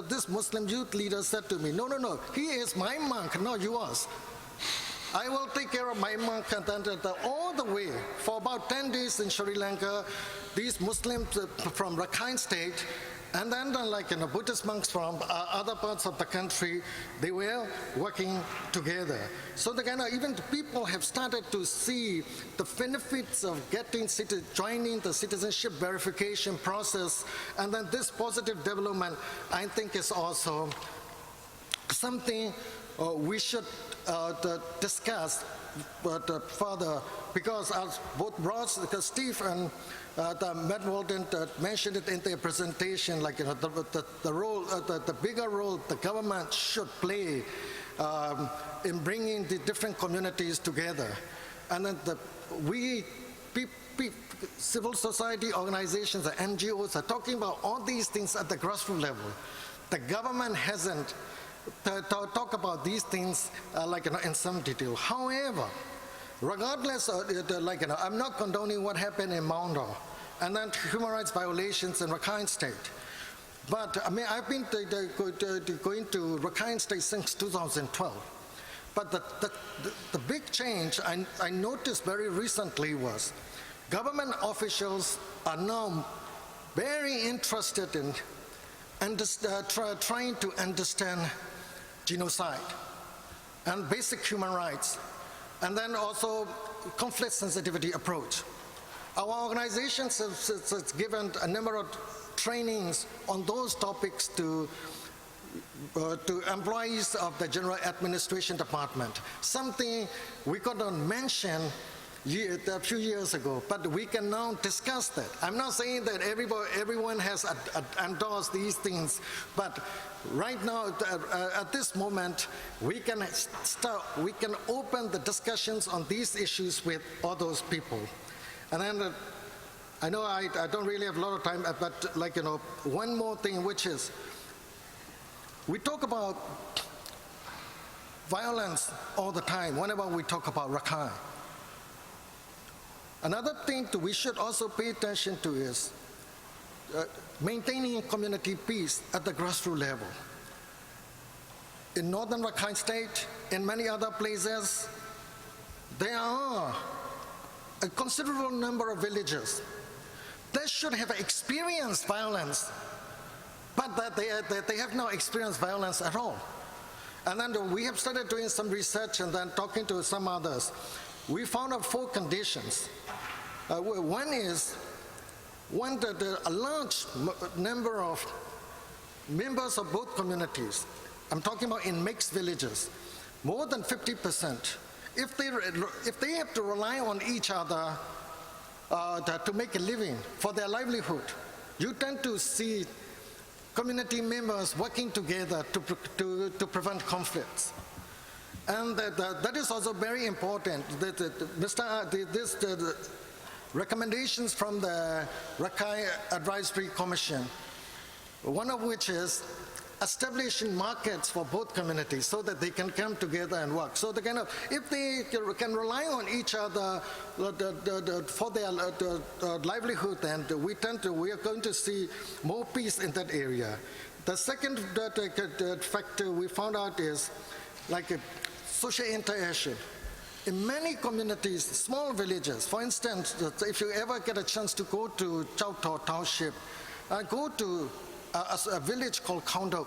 this Muslim youth leader said to me, no, he is my monk, not yours. I will take care of my monk. And then all the way, for about 10 days in Sri Lanka, these Muslims from Rakhine State, And then Buddhist monks from other parts of the country, they were working together. So even the people have started to see the benefits of joining the citizenship verification process. And then this positive development, I think, is also something we should discuss further, because as both Steve and Matt Walden mentioned it in their presentation, the bigger role the government should play in bringing the different communities together. And then civil society organizations, the NGOs are talking about all these things at the grassroots level. The government hasn't talked about these things in some detail. However, regardless of I'm not condoning what happened in Maundo and then human rights violations in Rakhine State. But I've been going to Rakhine State since 2012. But the big change I noticed very recently was government officials are now very interested in trying to understand genocide and basic human rights, and then also conflict sensitivity approach. Our organizations have given a number of trainings on those topics to employees of the General Administration Department, something we could not mention a few years ago, but we can now discuss that. I'm not saying that everyone has endorsed these things, but right now, at this moment, we can open the discussions on these issues with all those people. And then I know I don't really have a lot of time, but one more thing, which is we talk about violence all the time whenever we talk about Rakhine. Another thing that we should also pay attention to is maintaining community peace at the grassroots level. In northern Rakhine State, in many other places, there are a considerable number of villages that should have experienced violence, but that they have not experienced violence at all. And then we have started doing some research and then talking to some others. We found out 4 conditions. One is that a large number of members of both communities, I'm talking about in mixed villages, more than 50%, if they have to rely on each other to make a living for their livelihood, you tend to see community members working together to prevent conflicts. And that is also very important. The recommendations from the Rakhine Advisory Commission, one of which is establishing markets for both communities so that they can come together and work. So if they can rely on each other for their livelihood, and we are going to see more peace in that area. The second factor we found out is social interaction. In many communities, small villages, for instance, if you ever get a chance to go to Chao Tho Township, go to a village called Kaundok.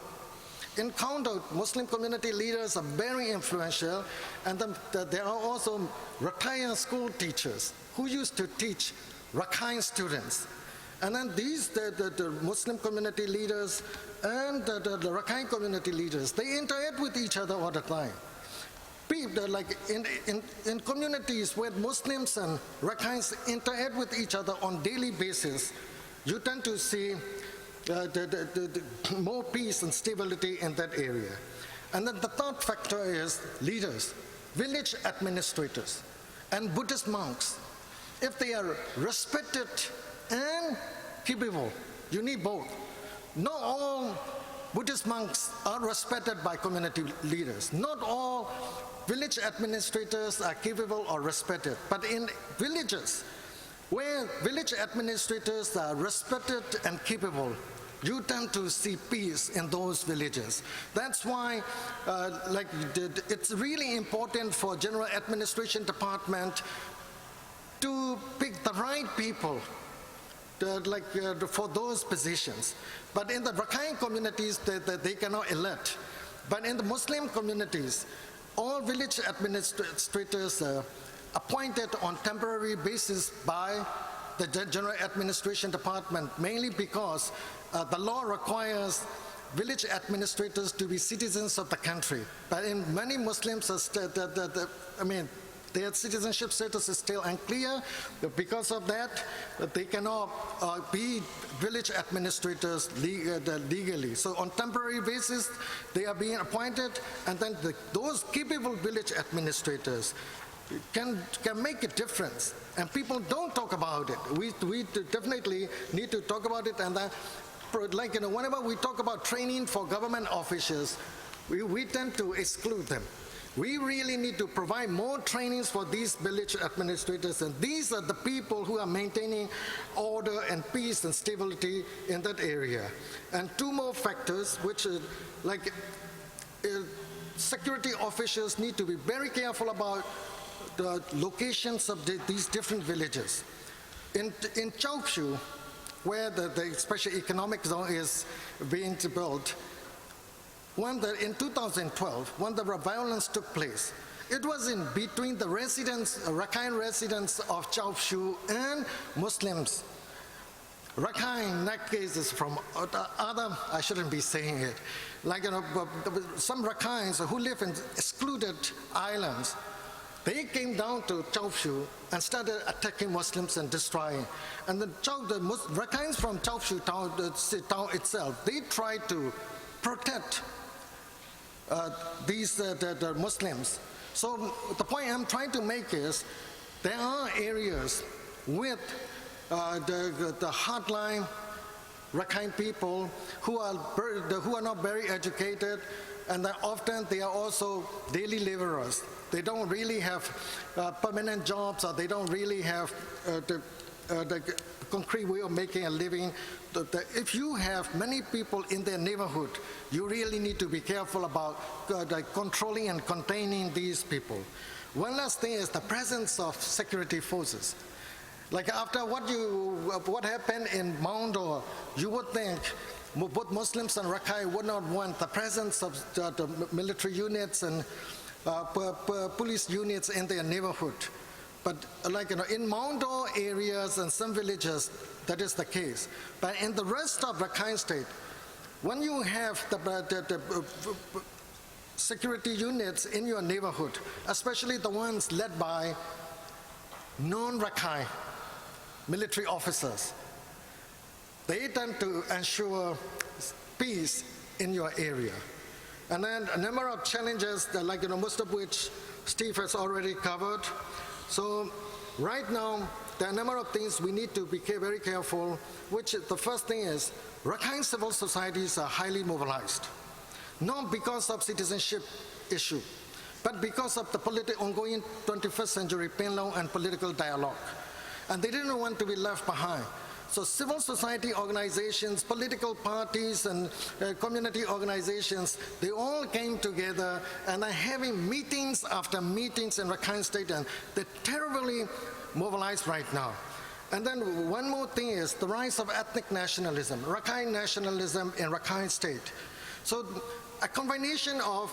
In Kaundok, Muslim community leaders are very influential, and there are also retired school teachers who used to teach Rakhine students. And then the Muslim community leaders and the Rakhine community leaders, they interact with each other all the time. People, in communities where Muslims and Rakhines interact with each other on daily basis, you tend to see more peace and stability in that area. And then the third factor is leaders, village administrators, and Buddhist monks. If they are respected and capable, you need both. Not all Buddhist monks are respected by community leaders. Not all village administrators are capable or respected. But in villages where village administrators are respected and capable, you tend to see peace in those villages. That's why it's really important for General Administration Department to pick the right people for those positions. But in the Rakhine communities, they cannot elect. But in the Muslim communities, all village administrators are appointed on temporary basis by the General Administration Department, mainly because the law requires village administrators to be citizens of the country. But in many Muslims, their citizenship status is still unclear. Because of that, they cannot be village administrators legally. So on temporary basis, they are being appointed, and then those capable village administrators can make a difference. And people don't talk about it. We definitely need to talk about it. And whenever we talk about training for government officials, we tend to exclude them. We really need to provide more trainings for these village administrators, and these are the people who are maintaining order and peace and stability in that area. And two more factors, which are security officials need to be very careful about the locations of these different villages. In Chaopshu, where the special economic zone is being built, in 2012, when the violence took place, it was in between the Rakhine residents of Chaopshu and Muslims. Rakhine, in that case, is from other, I shouldn't be saying it, some Rakhines who live in excluded islands, they came down to Chaopshu and started attacking Muslims and destroying. And the Rakhines from Chaopshu town itself, they tried to protect the Muslims. So the point I'm trying to make is there are areas with the hardline Rakhine people who are not very educated, and that often they are also daily laborers. They don't really have permanent jobs, or they don't really have the concrete way of making a living. If you have many people in their neighborhood, you really need to be careful about controlling and containing these people. One last thing is the presence of security forces. After what happened in Maundor, you would think both Muslims and Rakhine would not want the presence of the military units and police units in their neighborhood. But in Maundor areas and some villages, that is the case. But in the rest of Rakhine State, when you have the security units in your neighborhood, especially the ones led by non-Rakhine military officers, they tend to ensure peace in your area. And then a number of challenges, most of which Steve has already covered. So right now, there are a number of things we need to be very careful, which the first thing is Rakhine civil societies are highly mobilized, not because of citizenship issue, but because of the ongoing 21st century Penlong and political dialogue. And they didn't want to be left behind. So civil society organizations, political parties, and community organizations, they all came together and are having meetings after meetings in Rakhine State, and they're terribly mobilized right now. And then one more thing is the rise of ethnic nationalism, Rakhine nationalism in Rakhine State. So a combination of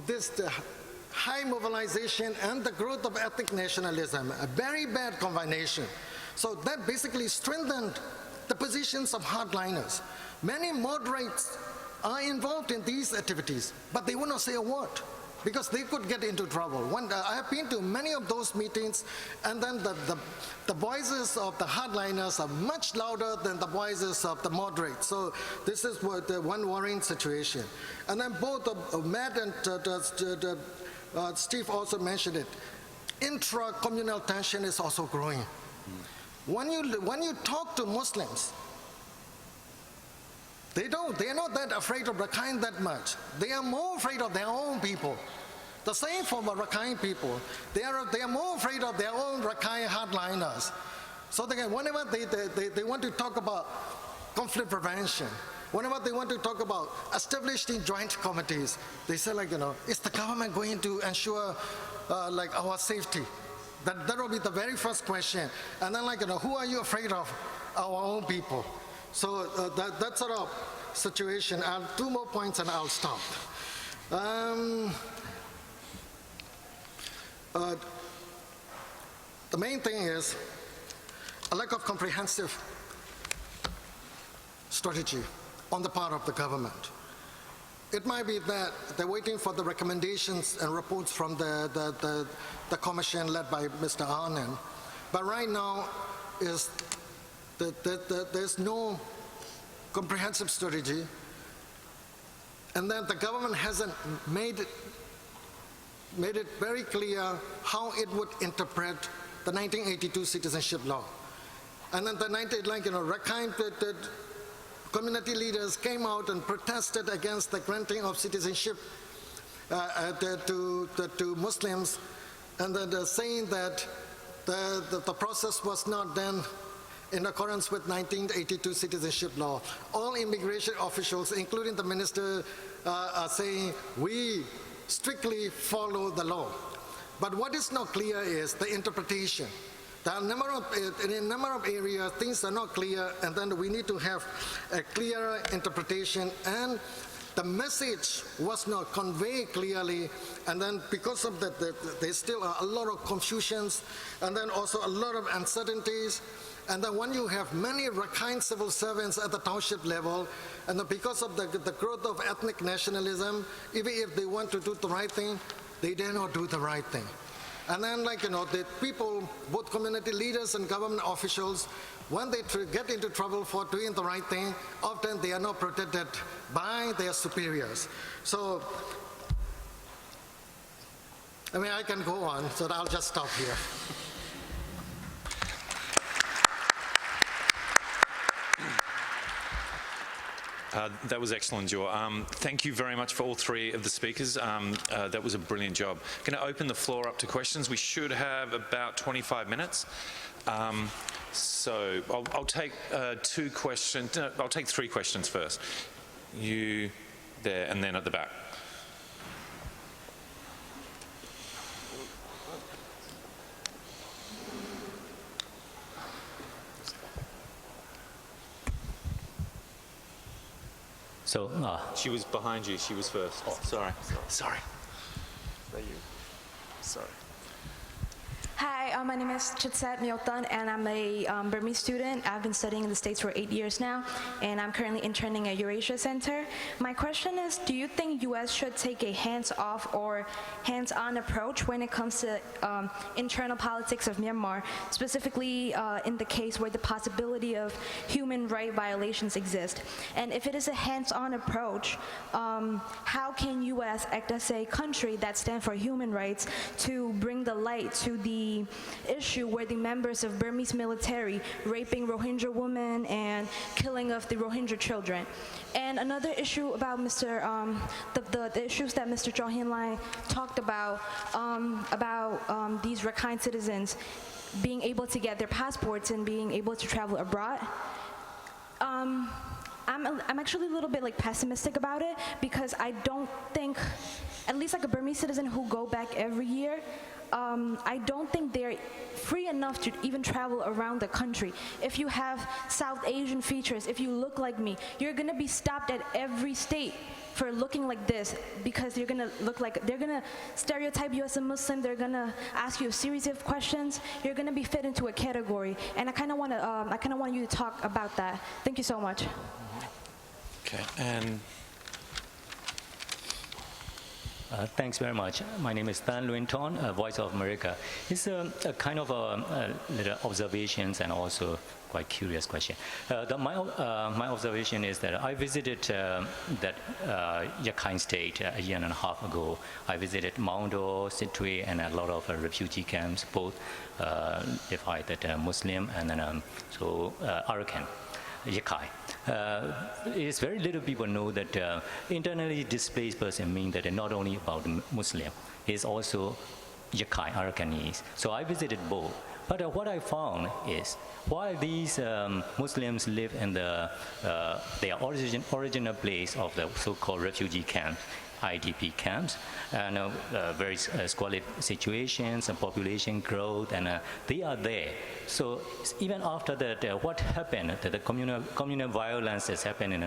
this high mobilization and the growth of ethnic nationalism, a very bad combination. So that basically strengthened the positions of hardliners. Many moderates are involved in these activities, but they will not say a word because they could get into trouble. I have been to many of those meetings, and then the voices of the hardliners are much louder than the voices of the moderates. So this is one worrying situation. And then both Matt and Steve also mentioned it. Intra-communal tension is also growing. When you talk to Muslims, they're not that afraid of Rakhine that much. They are more afraid of their own people. The same for the Rakhine people. They are more afraid of their own Rakhine hardliners. So whenever they want to talk about conflict prevention, whenever they want to talk about establishing joint committees, they say is the government going to ensure our safety? That will be the very first question. And then who are you afraid of? our own people. So that sort of situation. And 2 more points and I'll stop. The main thing is a lack of comprehensive strategy on the part of the government. It might be that they're waiting for the recommendations and reports from the commission led by Mr. Arnon. But right now, there's no comprehensive strategy, and then the government hasn't made it very clear how it would interpret the 1982 citizenship law. And then Rakhine community leaders came out and protested against the granting of citizenship to Muslims, and then saying that the process was not done in accordance with 1982 citizenship law. All immigration officials, including the minister, are saying we strictly follow the law. But what is not clear is the interpretation. There are in a number of areas, things are not clear, and then we need to have a clearer interpretation, and the message was not conveyed clearly, and then because of that, there's still a lot of confusions, and then also a lot of uncertainties. And then when you have many Rakhine civil servants at the township level, and then because of the growth of ethnic nationalism, even if they want to do the right thing, they dare not do the right thing. And then the people, both community leaders and government officials, when they get into trouble for doing the right thing, often they are not protected by their superiors. So, I mean, I can go on, so I'll just stop here. That was excellent, Joe. Thank you very much for all 3 of the speakers. That was a brilliant job. I'm going to open the floor up to questions. We should have about 25 minutes. So I'll take 2 questions. No, I'll take 3 questions first. You there, and then at the back. So, she was behind you. She was first. Oh, sorry. Sorry. Sorry. Hi, my name is Chitset Myotan, and I'm a Burmese student. I've been studying in the States for 8 years now, and I'm currently interning at Eurasia Center. My question is, do you think U.S. should take a hands-off or hands-on approach when it comes to internal politics of Myanmar, specifically in the case where the possibility of human rights violations exist? And if it is a hands-on approach, how can U.S. act as a country that stands for human rights to bring the light to the issue where the members of Burmese military raping Rohingya women and killing of the Rohingya children? And another issue about the issues that Mr. Cho Hin Lai talked about these Rakhine citizens being able to get their passports and being able to travel abroad. I'm actually a little bit pessimistic about it, because I don't think, at least a Burmese citizen who go back every year, I don't think they're free enough to even travel around the country. If you have South Asian features, if you look like me, you're gonna be stopped at every state for looking like this, because they're gonna stereotype you as a Muslim. They're gonna ask you a series of questions. You're gonna be fit into a category, and I kind of want you to talk about that. Thank you so much. Okay, and. Thanks very much. My name is Tan Linn, Voice of America. It's a kind of little observations and also quite curious question. My observation is that I visited that Rakhine state a year and a half ago. I visited Maundo, Sitwe, and a lot of refugee camps, both divided Muslim and then Arakan. Rakhine. It is very little people know that internally displaced person means that not only about Muslim, it's also Rakhine, Arakanese. So I visited both. But what I found is, while these Muslims live in their original place of the so-called refugee camps, IDP camps, and very squalid situations and population growth, and they are there. So even after that, what happened, the communal violence has happened in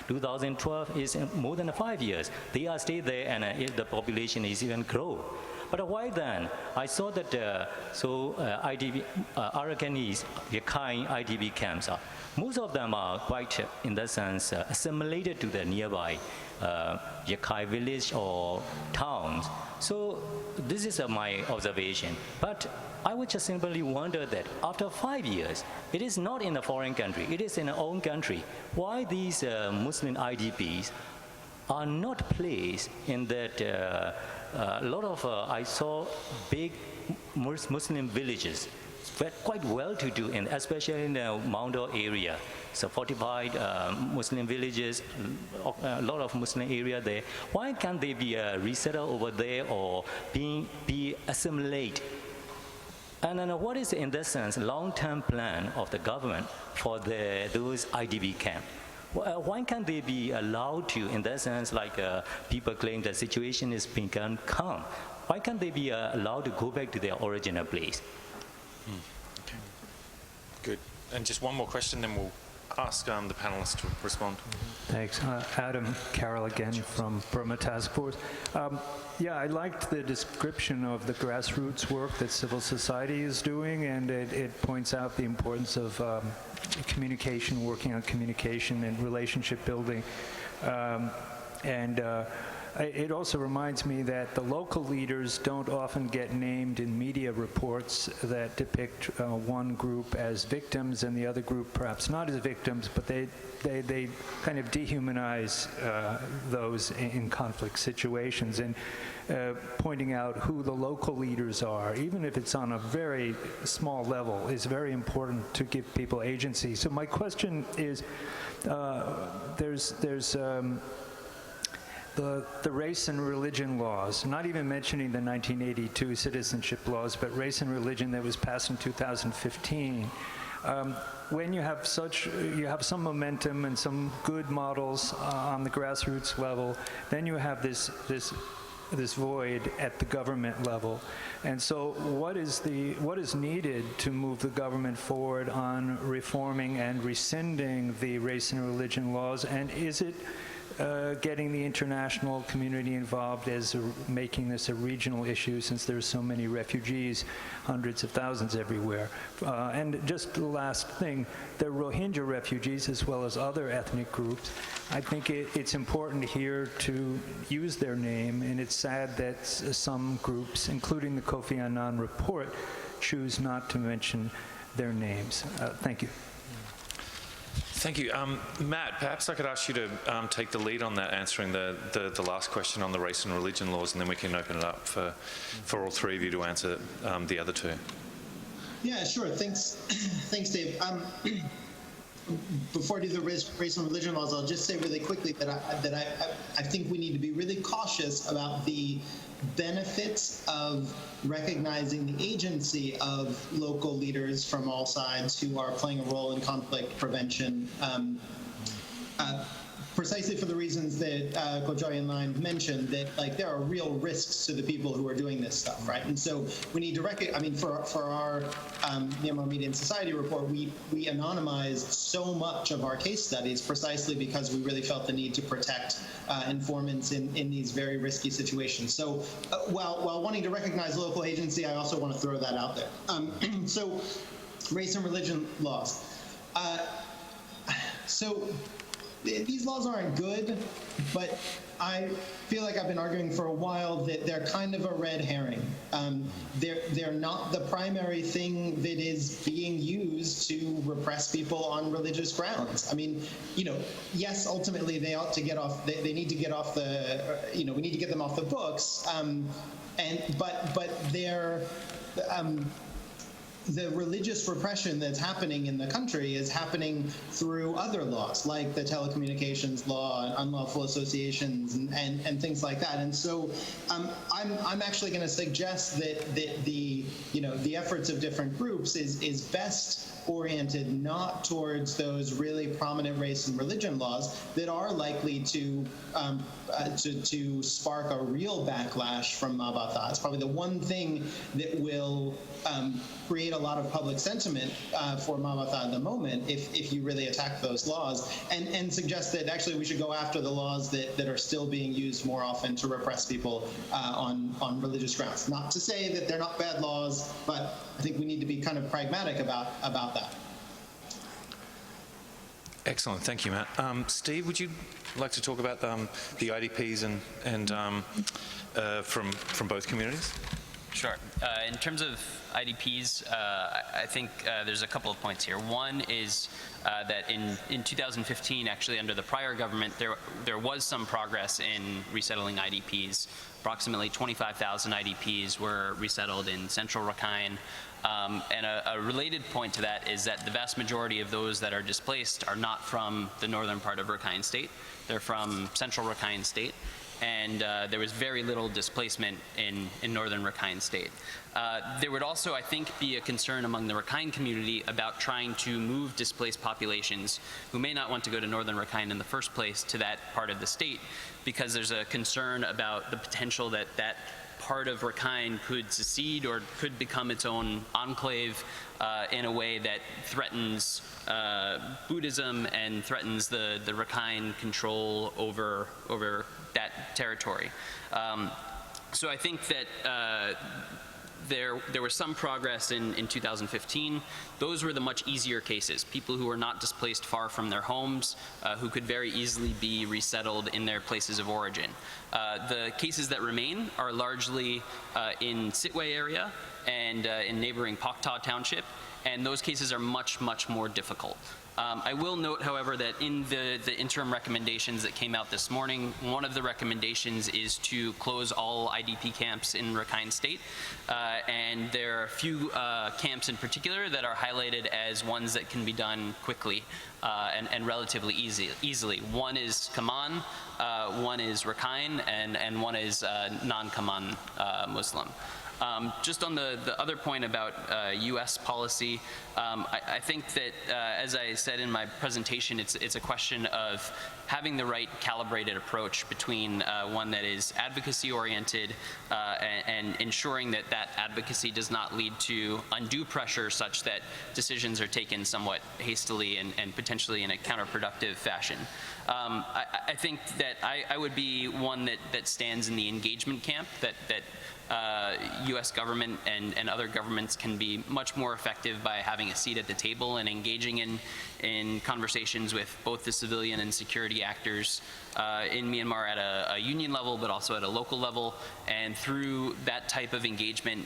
2012 is more than 5 years. They are still there, and the population is even grow. But why then? I saw that IDP, Rakhine, Rakhine IDP camps most of them are quite, in that sense, assimilated to the nearby Rakhine village or towns. So this is my observation. But I would just simply wonder that after 5 years, it is not in a foreign country, it is in our own country. Why these Muslim IDPs are not placed in that a lot of, I saw big Muslim villages, quite well-to-do, and especially in the Moundo area. So fortified Muslim villages, a lot of Muslim area there. Why can't they be resettled over there or be assimilated? And then what is, in that sense, long-term plan of the government for those IDP camps? Why can't they be allowed to, in that sense, like people claim the situation is become calm? Why can't they be allowed to go back to their original place? Okay. Good. And just one more question, then we'll ask the panelists to respond. Thanks. Adam Carroll again from Burma Task Force. Yeah, I liked the description of the grassroots work that civil society is doing, and it points out the importance of communication, working on communication and relationship building. It also reminds me that the local leaders don't often get named in media reports that depict one group as victims and the other group perhaps not as victims, but they kind of dehumanize those in conflict situations. And pointing out who the local leaders are, even if it's on a very small level, is very important to give people agency. So my question is, there's the race and religion laws, not even mentioning the 1982 citizenship laws, but race and religion that was passed in 2015. When you have some momentum and some good models on the grassroots level, then you have this void at the government level. And so what is needed to move the government forward on reforming and rescinding the race and religion laws? And is it getting the international community involved as making this a regional issue, since there's so many refugees, hundreds of thousands everywhere? And just the last thing, the Rohingya refugees as well as other ethnic groups, I think it's important here to use their name, and it's sad that some groups, including the Kofi Annan report, choose not to mention their names. Thank you. Thank you. Matt, perhaps I could ask you to take the lead on that, answering the last question on the race and religion laws, and then we can open it up for all three of you to answer the other two. Yeah, sure. Thanks, Dave. Before I do the race and religion laws, I'll just say really quickly that I think we need to be really cautious about the benefits of recognizing the agency of local leaders from all sides who are playing a role in conflict prevention, precisely for the reasons that Kojoy and Linn mentioned, that like there are real risks to the people who are doing this stuff, right? And so we need to recognize, I mean, for our Myanmar Media and Society report, we anonymized so much of our case studies precisely because we really felt the need to protect informants in these very risky situations. So while wanting to recognize local agency, I also want to throw that out there. So race and religion laws. So these laws aren't good, but I feel like I've been arguing for a while that they're kind of a red herring. They're not the primary thing that is being used to repress people on religious grounds. I mean, you know, yes, ultimately they ought to get off. They need to get off the. You know, we need to get them off the books. But they're. the religious repression that's happening in the country is happening through other laws, like the telecommunications law and unlawful associations and things like that. And so I'm actually going to suggest that the efforts of different groups is best oriented not towards those really prominent race and religion laws that are likely to spark a real backlash from Mabata. It's probably the one thing that will create a lot of public sentiment for Mabata at the moment if you really attack those laws, and suggest that actually we should go after the laws that are still being used more often to repress people on religious grounds. Not to say that they're not bad laws, but I think we need to be kind of pragmatic about that. Excellent, thank you, Matt. Steve, would you like to talk about the IDPs and from both communities? Sure. In terms of IDPs, I think there's a couple of points here. One is that in 2015, actually under the prior government, there was some progress in resettling IDPs. Approximately 25,000 IDPs were resettled in central Rakhine. And a related point to that is that the vast majority of those that are displaced are not from the northern part of Rakhine State. They're from central Rakhine State. And there was very little displacement in northern Rakhine State. There would also, I think, be a concern among the Rakhine community about trying to move displaced populations who may not want to go to northern Rakhine in the first place to that part of the state, because there's a concern about the potential that that part of Rakhine could secede or could become its own enclave in a way that threatens Buddhism and threatens the Rakhine control over that territory. So I think that there was some progress in 2015. Those were the much easier cases, people who were not displaced far from their homes, who could very easily be resettled in their places of origin. The cases that remain are largely in Sitwe area and in neighboring Pakta Township, and those cases are much, much more difficult. I will note, however, that in the interim recommendations that came out this morning, one of the recommendations is to close all IDP camps in Rakhine State. And there are a few camps in particular that are highlighted as ones that can be done quickly and relatively easily. One is Kaman, one is Rakhine, and one is non-Kaman Muslim. Just on the other point about U.S. policy, I think that, as I said in my presentation, it's a question of having the right calibrated approach between one that is advocacy-oriented and ensuring that that advocacy does not lead to undue pressure such that decisions are taken somewhat hastily and potentially in a counterproductive fashion. I think that I would be one that stands in the engagement camp, that U.S. government and other governments can be much more effective by having a seat at the table and engaging in conversations with both the civilian and security actors in Myanmar at a union level, but also at a local level. And through that type of engagement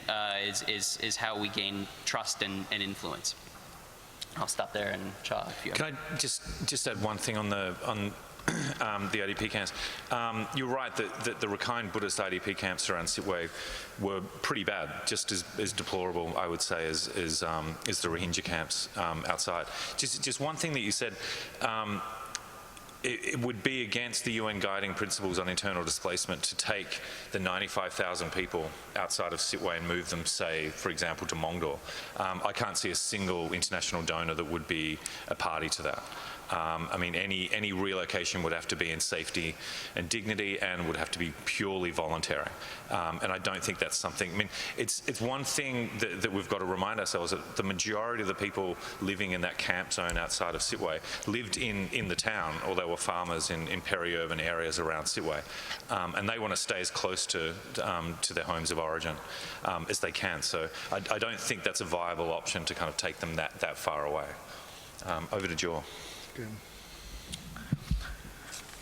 is how we gain trust and influence. I'll stop there, and Cha, if you have. Can I just add one thing on the IDP camps? You're right that the Rakhine Buddhist IDP camps around Sitwe were pretty bad, just as deplorable, I would say, as the Rohingya camps outside. Just one thing that you said, it would be against the UN guiding principles on internal displacement to take the 95,000 people outside of Sitwe and move them, say, for example, to Mongdor. I can't see a single international donor that would be a party to that. I mean, any relocation would have to be in safety and dignity and would have to be purely voluntary. And I don't think that's something, I mean, it's one thing that we've got to remind ourselves that the majority of the people living in that camp zone outside of Sitwe lived in the town, or they were farmers in peri-urban areas around Sitwe. And they want to stay as close to their homes of origin as they can. So I don't think that's a viable option to kind of take them that far away. Over to Joe.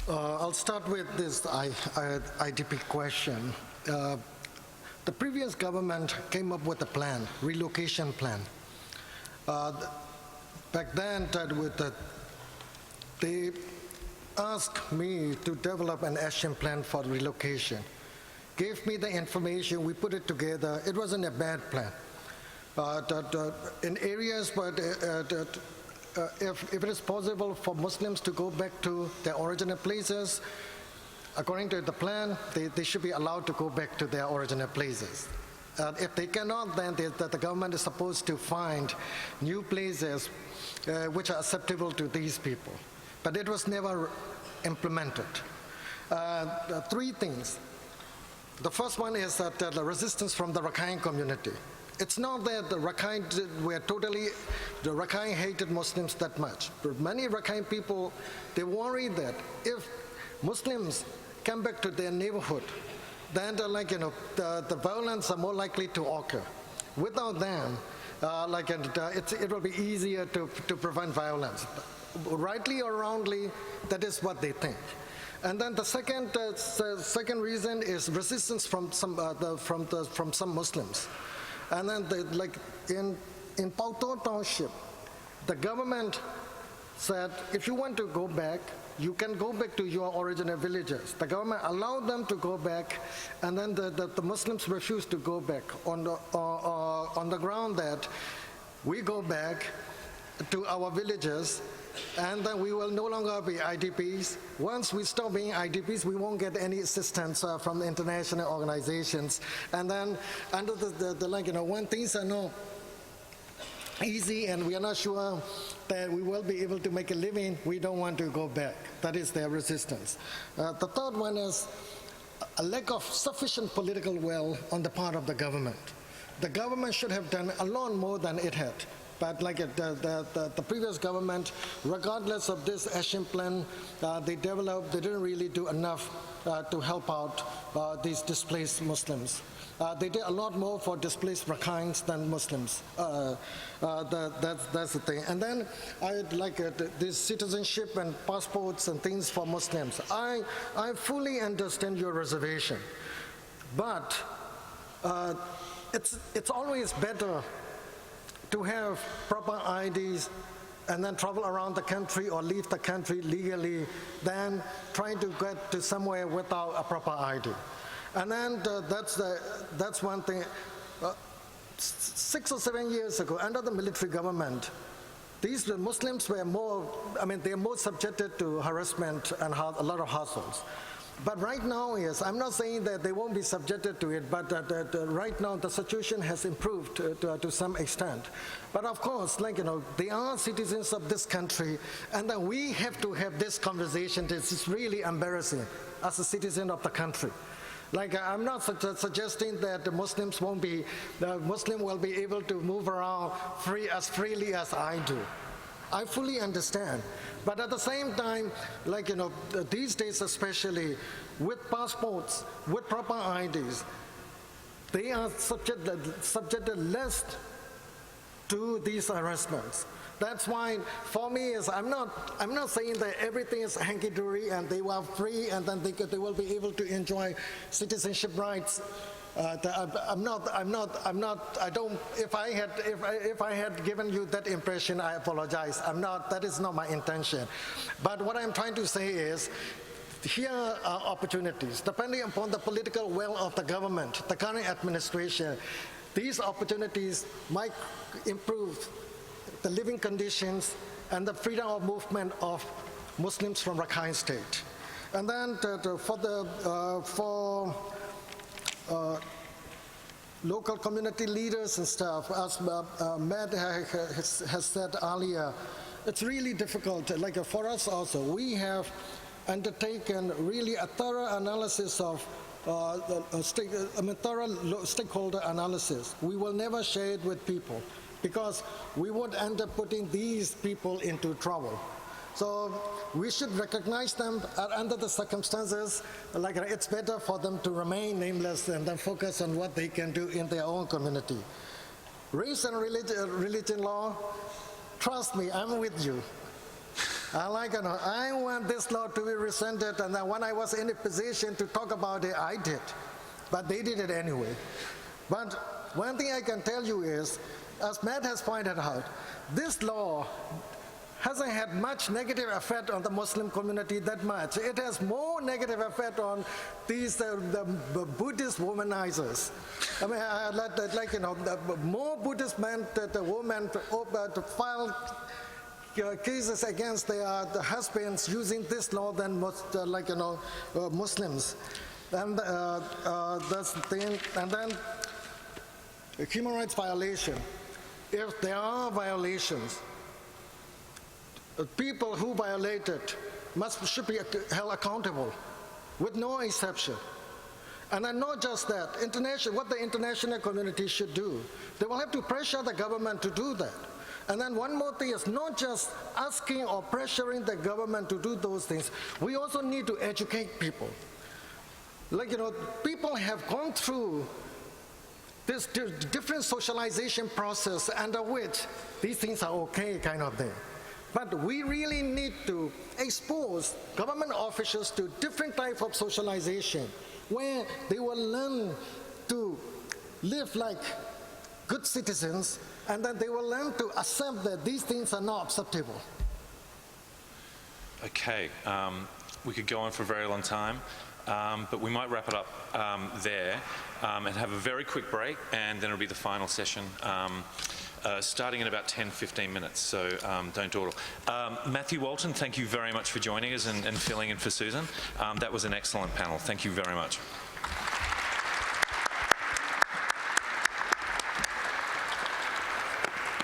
I'll start with this IDP question. The previous government came up with a plan, relocation plan. Back then, they asked me to develop an action plan for relocation. Gave me the information, we put it together. It wasn't a bad plan. in areas where if it is possible for Muslims to go back to their original places, according to the plan, they should be allowed to go back to their original places. If they cannot, then the government is supposed to find new places which are acceptable to these people. But it was never implemented. Three things. The first one is that the resistance from the Rakhine community. It's not that the Rakhine hated Muslims that much. But many Rakhine people, they worry that if Muslims come back to their neighborhood, then the violence are more likely to occur. Without them, it will be easier to prevent violence. Rightly or wrongly, that is what they think. And then the second reason is resistance from some Muslims. And then in Pauto Township, the government said, if you want to go back, you can go back to your original villages. The government allowed them to go back, and then the Muslims refused to go back on the ground that we go back to our villages, and then we will no longer be IDPs. Once we stop being IDPs, we won't get any assistance from the international organizations. And then under when things are not easy and we are not sure that we will be able to make a living, we don't want to go back. That is their resistance. The third one is a lack of sufficient political will on the part of the government. The government should have done a lot more than it had. But the previous government, regardless of this action plan they didn't really do enough to help out these displaced Muslims. They did a lot more for displaced Rakhines than Muslims. That's the thing. And then I'd like this citizenship and passports and things for Muslims. I fully understand your reservation, but it's always better to have proper IDs and then travel around the country or leave the country legally than trying to get to somewhere without a proper ID. And then that's one thing. 6 or 7 years ago, under the military government, the Muslims were they're more subjected to harassment and a lot of hassles. But right now, yes, I'm not saying that they won't be subjected to it, but right now the situation has improved to some extent. But of course, they are citizens of this country, and then we have to have this conversation. It's really embarrassing as a citizen of the country. I'm not suggesting that the Muslims will be able to move around as freely as I do. I fully understand. But at the same time, these days especially, with passports, with proper IDs, they are subjected less to these harassments. That's why, for me, I'm not saying that everything is hanky-dory and they are free and then they will be able to enjoy citizenship rights. If I had given you that impression, I apologize. That is not my intention. But what I'm trying to say is, here are opportunities. Depending upon the political will of the government, the current administration, these opportunities might improve the living conditions and the freedom of movement of Muslims from Rakhine State. And then for local community leaders and stuff, as Matt has said earlier, it's really difficult. For us also, we have undertaken really a thorough analysis of thorough stakeholder analysis. We will never share it with people, because we would end up putting these people into trouble. So we should recognize them under the circumstances. It's better for them to remain nameless and then focus on what they can do in their own community. Race and religion law, trust me, I'm with you. I want this law to be rescinded, and then when I was in a position to talk about it, I did. But they did it anyway. But one thing I can tell you is, as Matt has pointed out, this law hasn't had much negative effect on the Muslim community that much. It has more negative effect on these the Buddhist womanizers. I mean, more Buddhist men, the women to file cases against the husbands using this law than most, Muslims. And that's the thing. And then human rights violation. If there are violations, people who violate it should be held accountable with no exception. And then not just that, what the international community should do, they will have to pressure the government to do that. And then one more thing is not just asking or pressuring the government to do those things, we also need to educate people. People have gone through this different socialization process under which these things are okay kind of thing. But we really need to expose government officials to different types of socialization where they will learn to live like good citizens, and then they will learn to accept that these things are not acceptable. Okay, we could go on for a very long time, but we might wrap it up there and have a very quick break, and then it'll be the final session starting in about 10-15 minutes, so don't dawdle. Matthew Walton, thank you very much for joining us and filling in for Susan. That was an excellent panel. Thank you very much.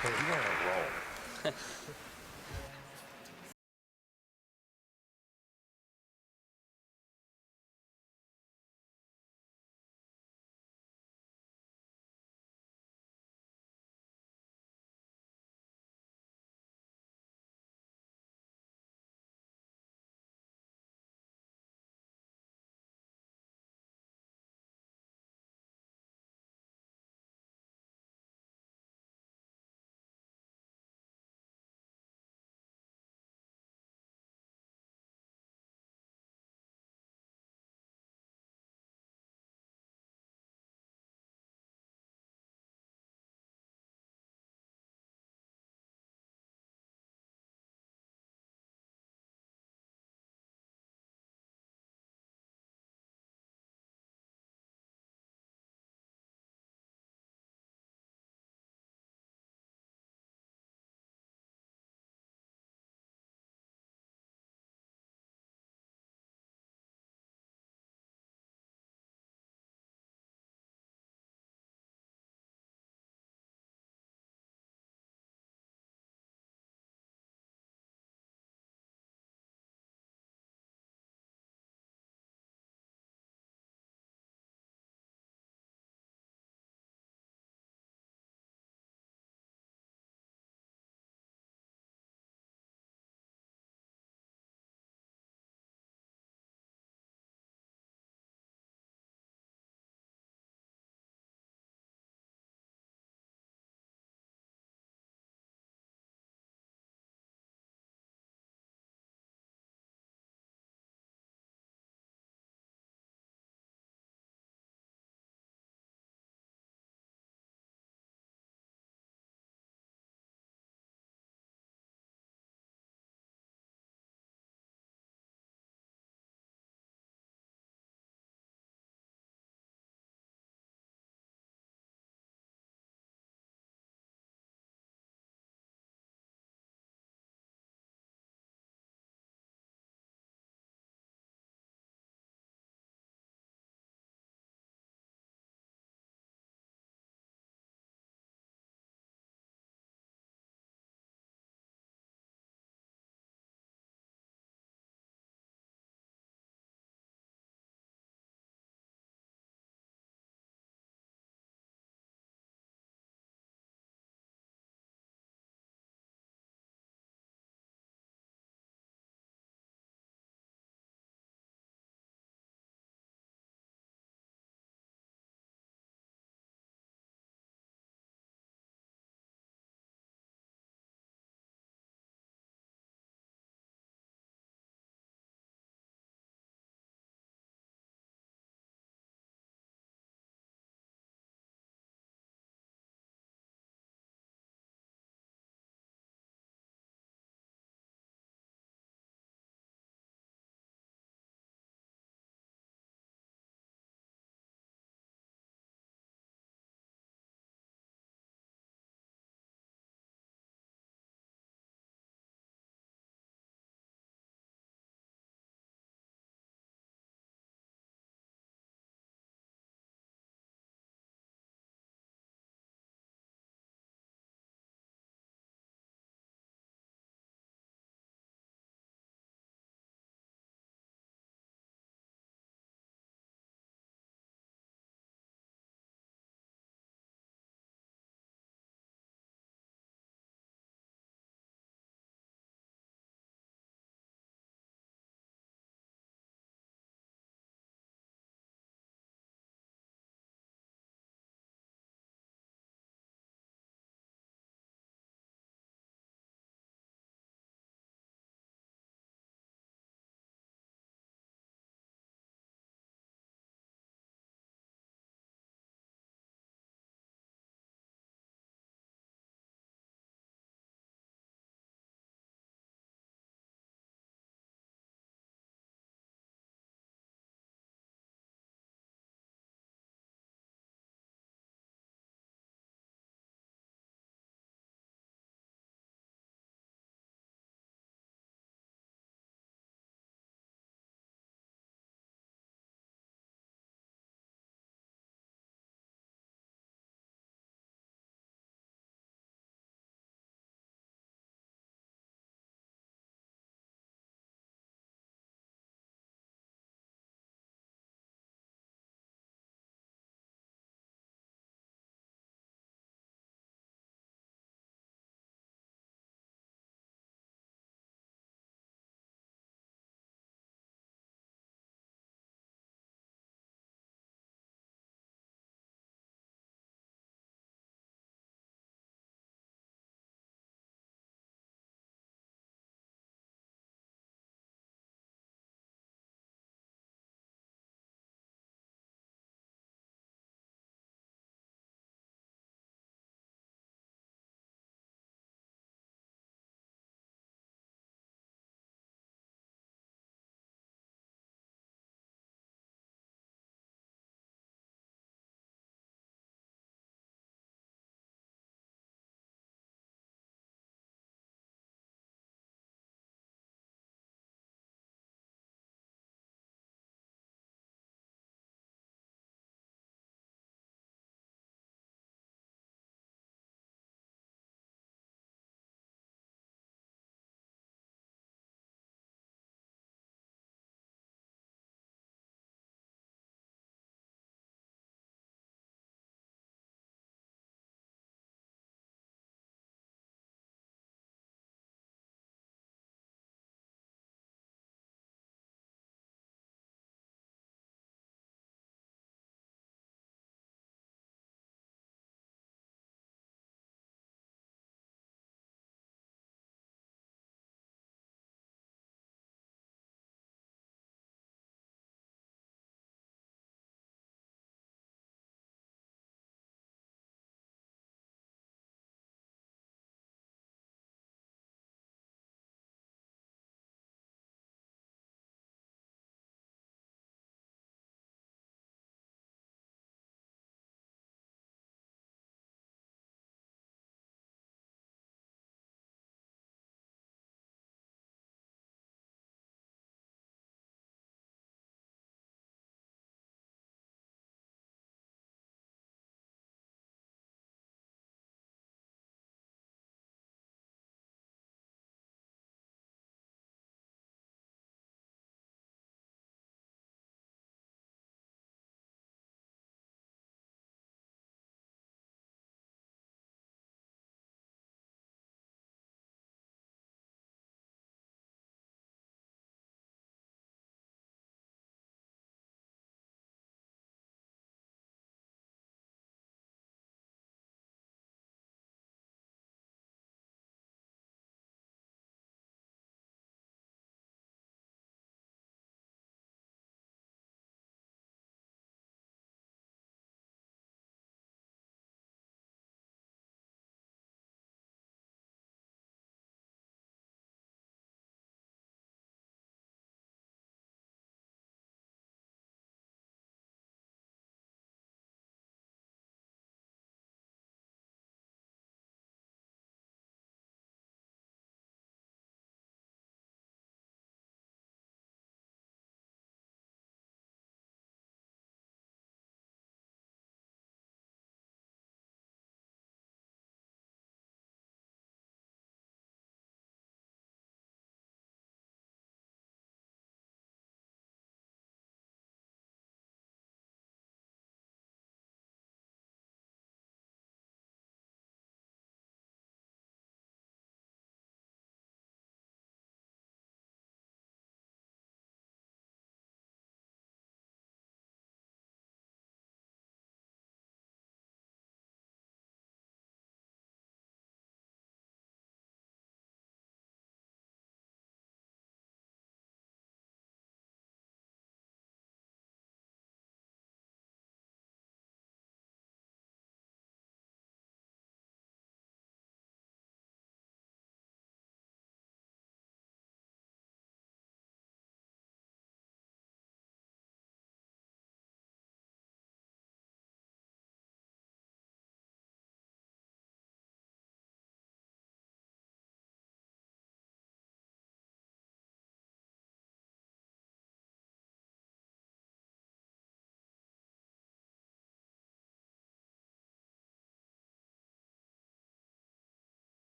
Hey, you want to roll.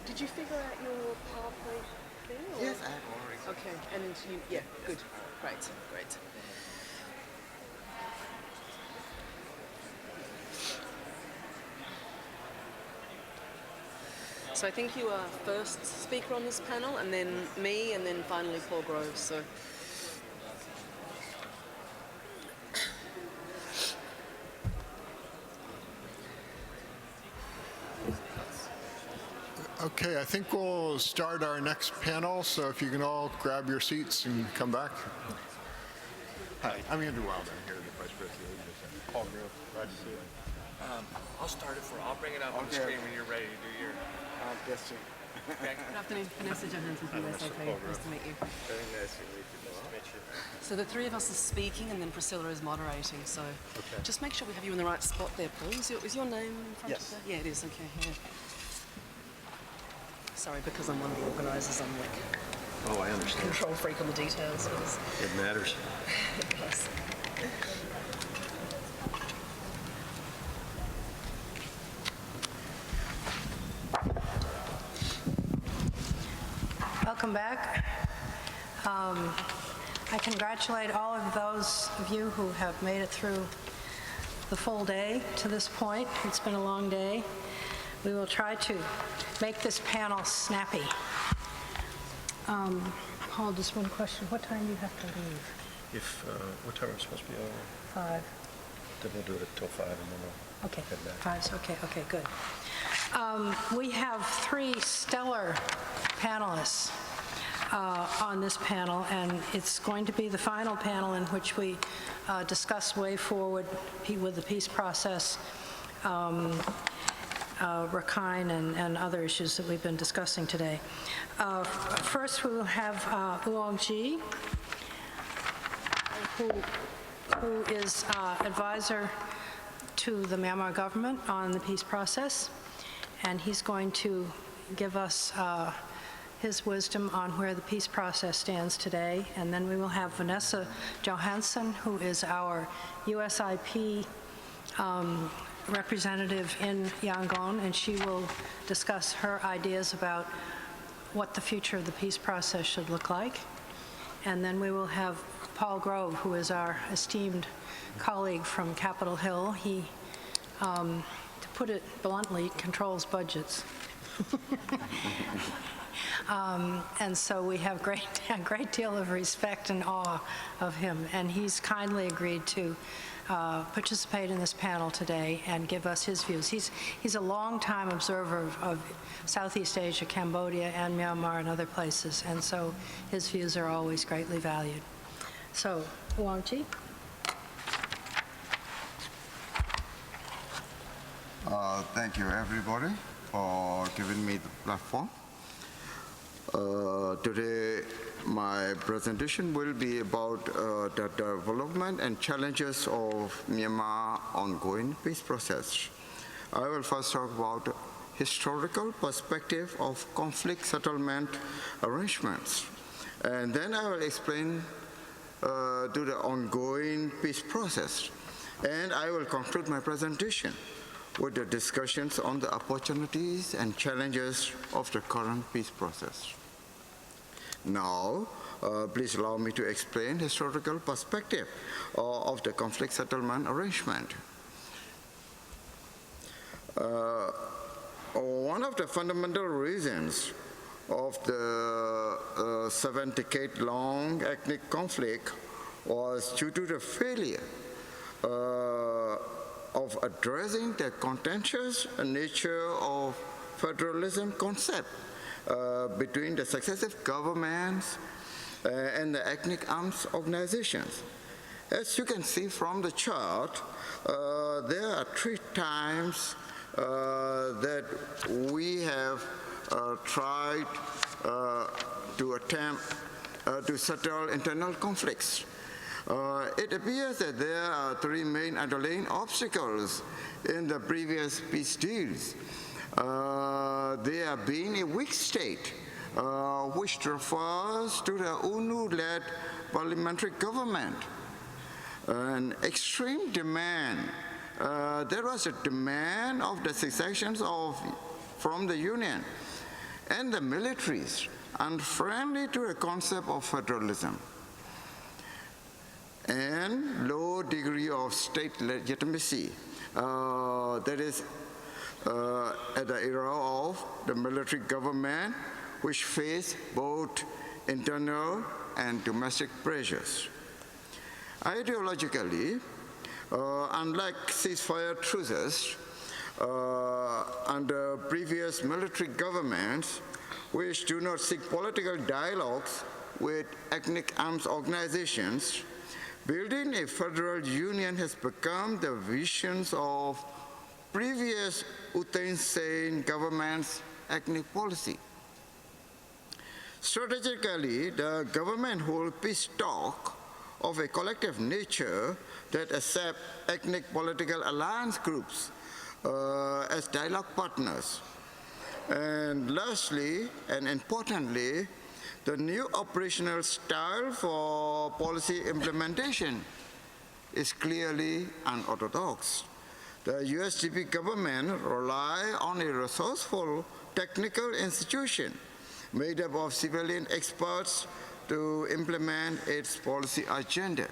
Did you figure out your pathway thing? Or? Yes, I have already. Okay, and you, yeah, good, great, great. So I think you are first speaker on this panel, and then me, and then finally Paul Groves. So. Okay, I think we'll start our next panel, so if you can all grab your seats and come back. Hi, I'm Andrew Wilder, here, the Vice President. Paul Grove, glad to see you. I'll start it I'll bring it up on the screen when you're ready to do your. Yes, sir. Good afternoon, Vanessa Johansson from USIP. Nice to meet you. Very nice to meet you. Nice to meet you. So the three of us are speaking, and then Priscilla is moderating. So just make sure we have you in the right spot there, Paul. Is your name in front of there? Yeah, it is. Okay. Yeah. Sorry, because I'm one of the organisers, I'm like Oh, I understand. control freak on the details. It matters. It does. Welcome back. I congratulate all of those of you who have made it through the full day to this point. It's been a long day. We will try to make this panel snappy. Paul, just one question. What time do you have to leave? What time are we supposed to be over? 5. Then we'll do it until 5 and then we'll Okay, head back. 5. Okay, good. We have 3 stellar panelists on this panel, and it's going to be the final panel in which we discuss way forward with the peace process, Rakhine, and other issues that we've been discussing today. First, we will have Wang Ji, who is advisor to the Myanmar government on the peace process, and he's going to give us his wisdom on where the peace process stands today. And then we will have Vanessa Johansson, who is our USIP representative in Yangon, and she will discuss her ideas about what the future of the peace process should look like. And then we will have Paul Grove, who is our esteemed colleague from Capitol Hill. He, to put it bluntly, controls budgets. And so we have a great deal of respect and awe of him, and he's kindly agreed to participate in this panel today and give us his views. He's a long-time observer of Southeast Asia, Cambodia, and Myanmar and other places, and so his views are always greatly valued. So, Wang Ji. Thank you, everybody, for giving me the platform. Today, my presentation will be about the development and challenges of Myanmar ongoing peace process. I will first talk about historical perspective of conflict settlement arrangements, and then I will explain to the ongoing peace process, and I will conclude my presentation with the discussions on the opportunities and challenges of the current peace process. Now, please allow me to explain historical perspective of the conflict settlement arrangement. One of the fundamental reasons of the 7-decade-long ethnic conflict was due to the failure of addressing the contentious nature of federalism concept between the successive governments and the ethnic arms organizations. As you can see from the chart, there are 3 times that we have tried to attempt to settle internal conflicts. It appears that there are 3 main underlying obstacles in the previous peace deals. There being a weak state, which refers to the UNU-led parliamentary government. An extreme demand. There was a demand of the secessions of from the Union and the militaries unfriendly to a concept of federalism and low degree of state legitimacy. That is, at the era of the military government, which faced both internal and domestic pressures. Ideologically, unlike ceasefire truces under previous military governments, which do not seek political dialogues with ethnic arms organizations, building a federal union has become the visions of previous U Thein government's ethnic policy. Strategically, the government holds peace talk of a collective nature that accept ethnic political alliance groups as dialogue partners. And lastly, and importantly, the new operational style for policy implementation is clearly unorthodox. The USIP government relies on a resourceful technical institution made up of civilian experts to implement its policy agenda.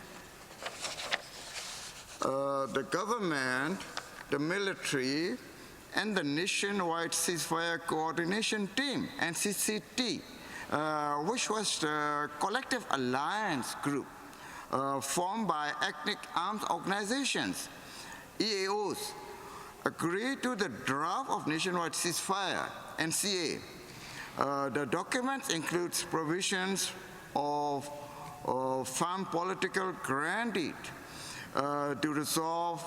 The government, the military, and the Nationwide Ceasefire Coordination Team, NCCT, which was the collective alliance group formed by ethnic armed organizations, EAOs, agreed to the draft of Nationwide Ceasefire, NCA. The document includes provisions of farm political grand deed to resolve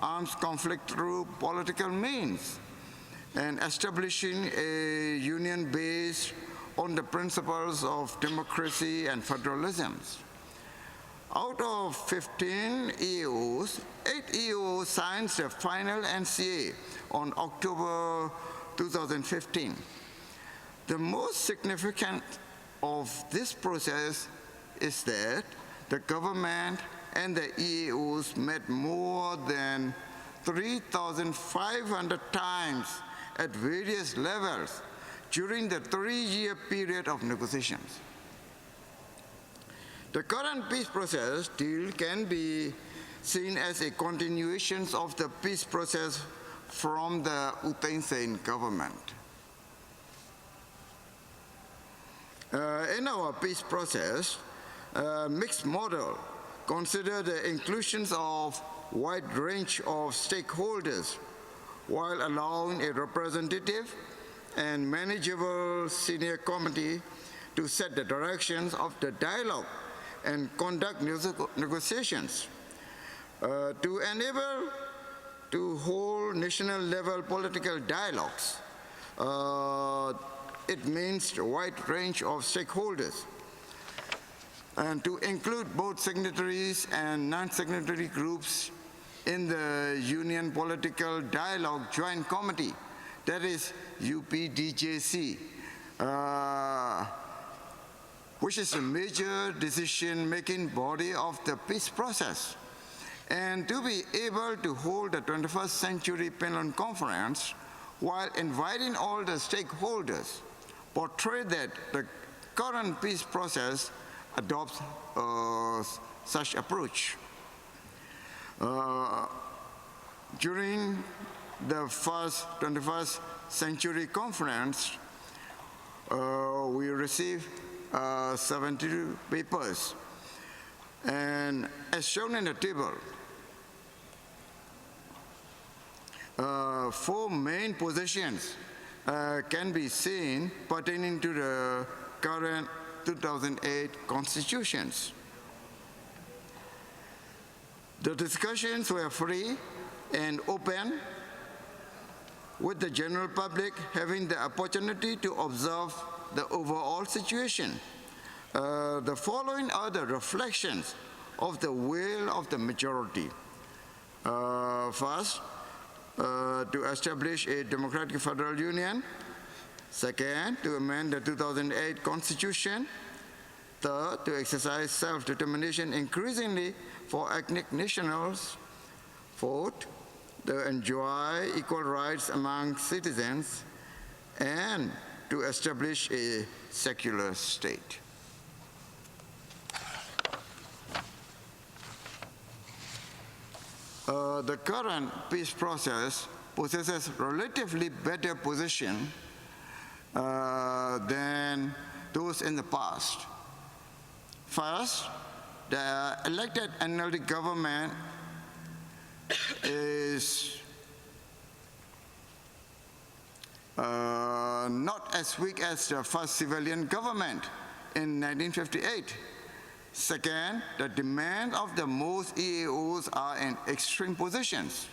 arms conflict through political means and establishing a union based on the principles of democracy and federalism. Out of 15 EAOs, 8 EAOs signed the final NCA on October 2015. The most significant of this process is that the government and the EAOs met more than 3,500 times at various levels during the 3-year period of negotiations. The current peace process deal can be seen as a continuation of the peace process from the U Thein government. In our peace process, mixed model consider the inclusions of wide range of stakeholders while allowing a representative and manageable senior committee to set the directions of the dialogue and conduct negotiations. To enable to hold national level political dialogues, it means a wide range of stakeholders, and to include both signatories and non-signatory groups in the Union Political Dialogue Joint Committee, that is UPDJC, which is a major decision-making body of the peace process. And to be able to hold the 21st Century Penland Conference while inviting all the stakeholders, portray that the current peace process adopts such approach. During the first 21st Century Conference, we received 72 papers. And as shown in the table, 4 main positions can be seen pertaining to the current 2008 constitutions. The discussions were free and open, with the general public having the opportunity to observe the overall situation. The following are the reflections of the will of the majority. First, to establish a democratic federal union. Second, to amend the 2008 Constitution. Third, to exercise self-determination increasingly for ethnic nationals. Fourth, to enjoy equal rights among citizens. and to establish a secular state. The current peace process possesses relatively better position than those in the past. First, the elected NLD government is not as weak as the first civilian government in 1958. Second, the demands of the most EAOs are in extreme positions,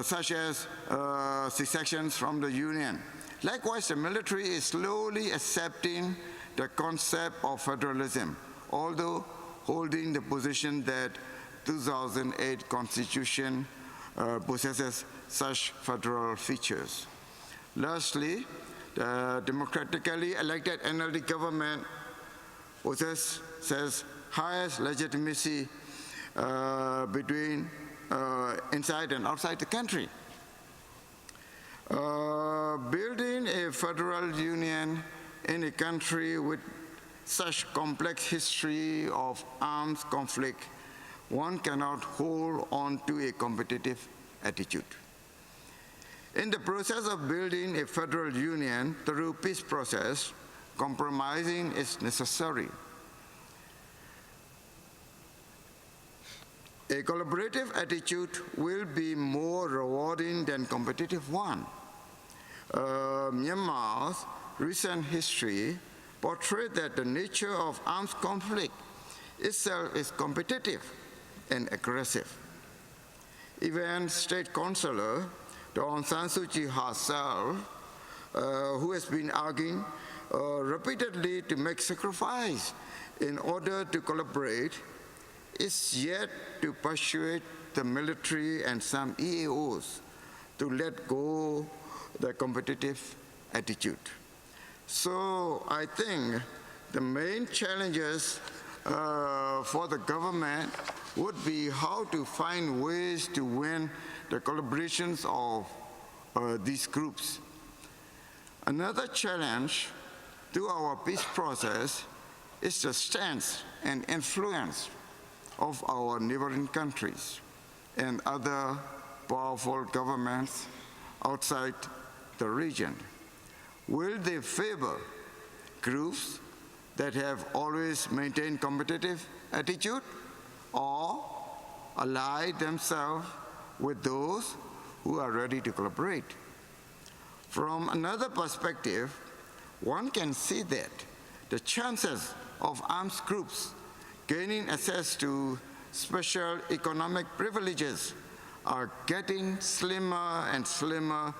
such as secessions from the Union. Likewise, the military is slowly accepting the concept of federalism, although holding the position that 2008 Constitution possesses such federal features. Lastly, the democratically elected NLD government possesses highest legitimacy between inside and outside the country. Building a federal union in a country with such complex history of arms conflict, one cannot hold on to a competitive attitude. In the process of building a federal union through peace process, compromising is necessary. A collaborative attitude will be more rewarding than competitive one. Myanmar's recent history portrayed that the nature of armed conflict itself is competitive and aggressive. Even State Councillor Aung San Suu Kyi herself, who has been arguing repeatedly to make sacrifice in order to collaborate, is yet to persuade the military and some EAOs to let go the competitive attitude. So I think the main challenges for the government would be how to find ways to win the collaborations of these groups. Another challenge to our peace process is the stance and influence of our neighboring countries and other powerful governments outside the region. Will they favor groups that have always maintained competitive attitude, or ally themselves with those who are ready to collaborate? From another perspective, one can see that the chances of armed groups gaining access to special economic privileges are getting slimmer and slimmer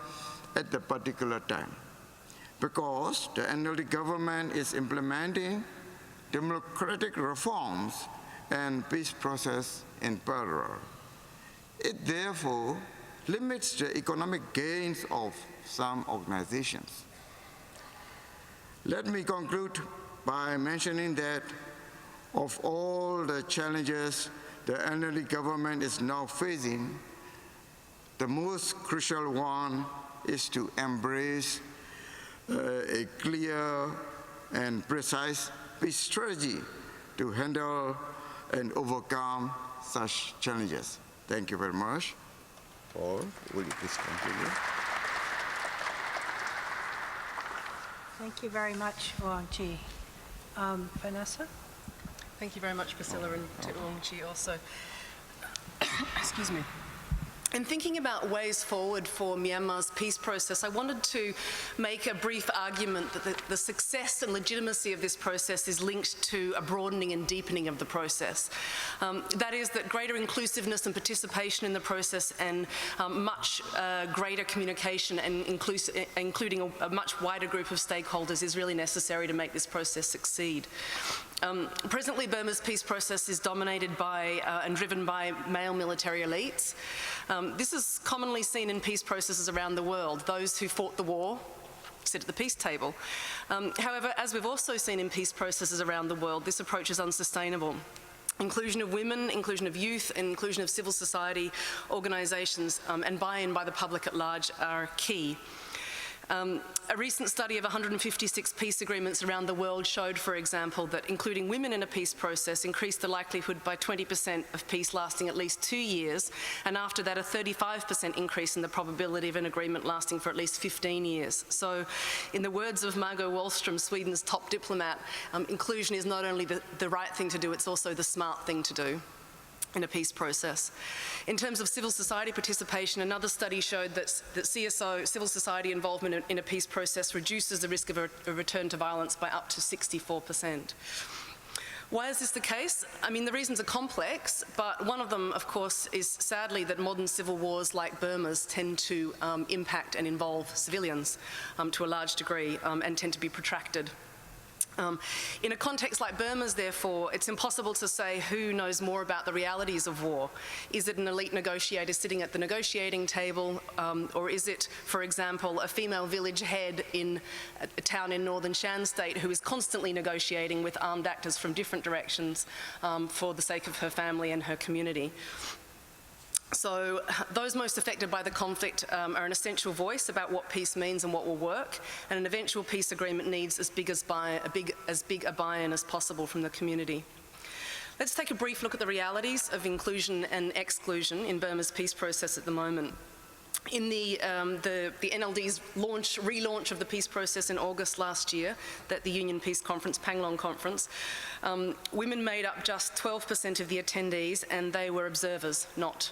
at the particular time, because the NLD government is implementing democratic reforms and peace process in parallel. It therefore limits the economic gains of some organizations. Let me conclude by mentioning that of all the challenges the NLD government is now facing, the most crucial one is to embrace a clear and precise peace strategy to handle and overcome such challenges. Thank you very much. Paul, will you please continue? Thank you very much, Wang Chi. Vanessa? Thank you very much, Priscilla, and to Wang Chi also. Excuse me. In thinking about ways forward for Myanmar's peace process, I wanted to make a brief argument that the success and legitimacy of this process is linked to a broadening and deepening of the process. That is, that greater inclusiveness and participation in the process and much greater communication and including a much wider group of stakeholders is really necessary to make this process succeed. Presently, Burma's peace process is dominated by and driven by male military elites. This is commonly seen in peace processes around the world. Those who fought the war sit at the peace table. However, as we've also seen in peace processes around the world, this approach is unsustainable. Inclusion of women, inclusion of youth, and inclusion of civil society organisations and buy-in by the public at large are key. A recent study of 156 peace agreements around the world showed, for example, that including women in a peace process increased the likelihood by 20% of peace lasting at least 2 years, and after that a 35% increase in the probability of an agreement lasting for at least 15 years. So, in the words of Margot Wallström, Sweden's top diplomat, inclusion is not only the right thing to do, it's also the smart thing to do in a peace process. In terms of civil society participation, another study showed that CSO, civil society involvement in a peace process, reduces the risk of a return to violence by up to 64%. Why is this the case? I mean, the reasons are complex, but one of them, of course, is sadly that modern civil wars like Burma's tend to impact and involve civilians to a large degree and tend to be protracted. In a context like Burma's, therefore, it's impossible to say who knows more about the realities of war. Is it an elite negotiator sitting at the negotiating table, or is it, for example, a female village head in a town in northern Shan State who is constantly negotiating with armed actors from different directions for the sake of her family and her community? So those most affected by the conflict are an essential voice about what peace means and what will work, and an eventual peace agreement needs as big a buy-in as possible from the community. Let's take a brief look at the realities of inclusion and exclusion in Burma's peace process at the moment. In the NLD's relaunch of the peace process in August last year, at the Union Peace Conference, Panglong Conference, women made up just 12% of the attendees, and they were observers, not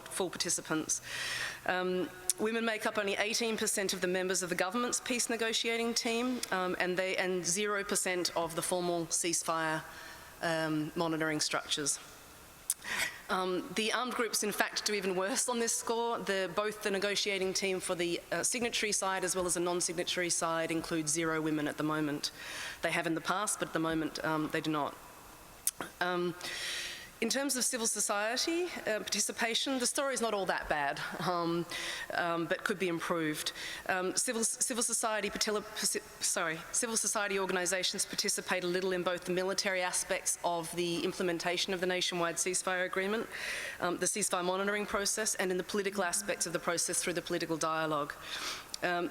full participants. Women make up only 18% of the members of the government's peace negotiating team, and 0% of the formal ceasefire monitoring structures. The armed groups, in fact, do even worse on this score. Both the negotiating team for the signatory side as well as the non-signatory side include 0 women at the moment. They have in the past, but at the moment they do not. In terms of civil society participation, the story is not all that bad, but could be improved. Civil society organisations participate a little in both the military aspects of the implementation of the nationwide ceasefire agreement, the ceasefire monitoring process, and in the political aspects of the process through the political dialogue.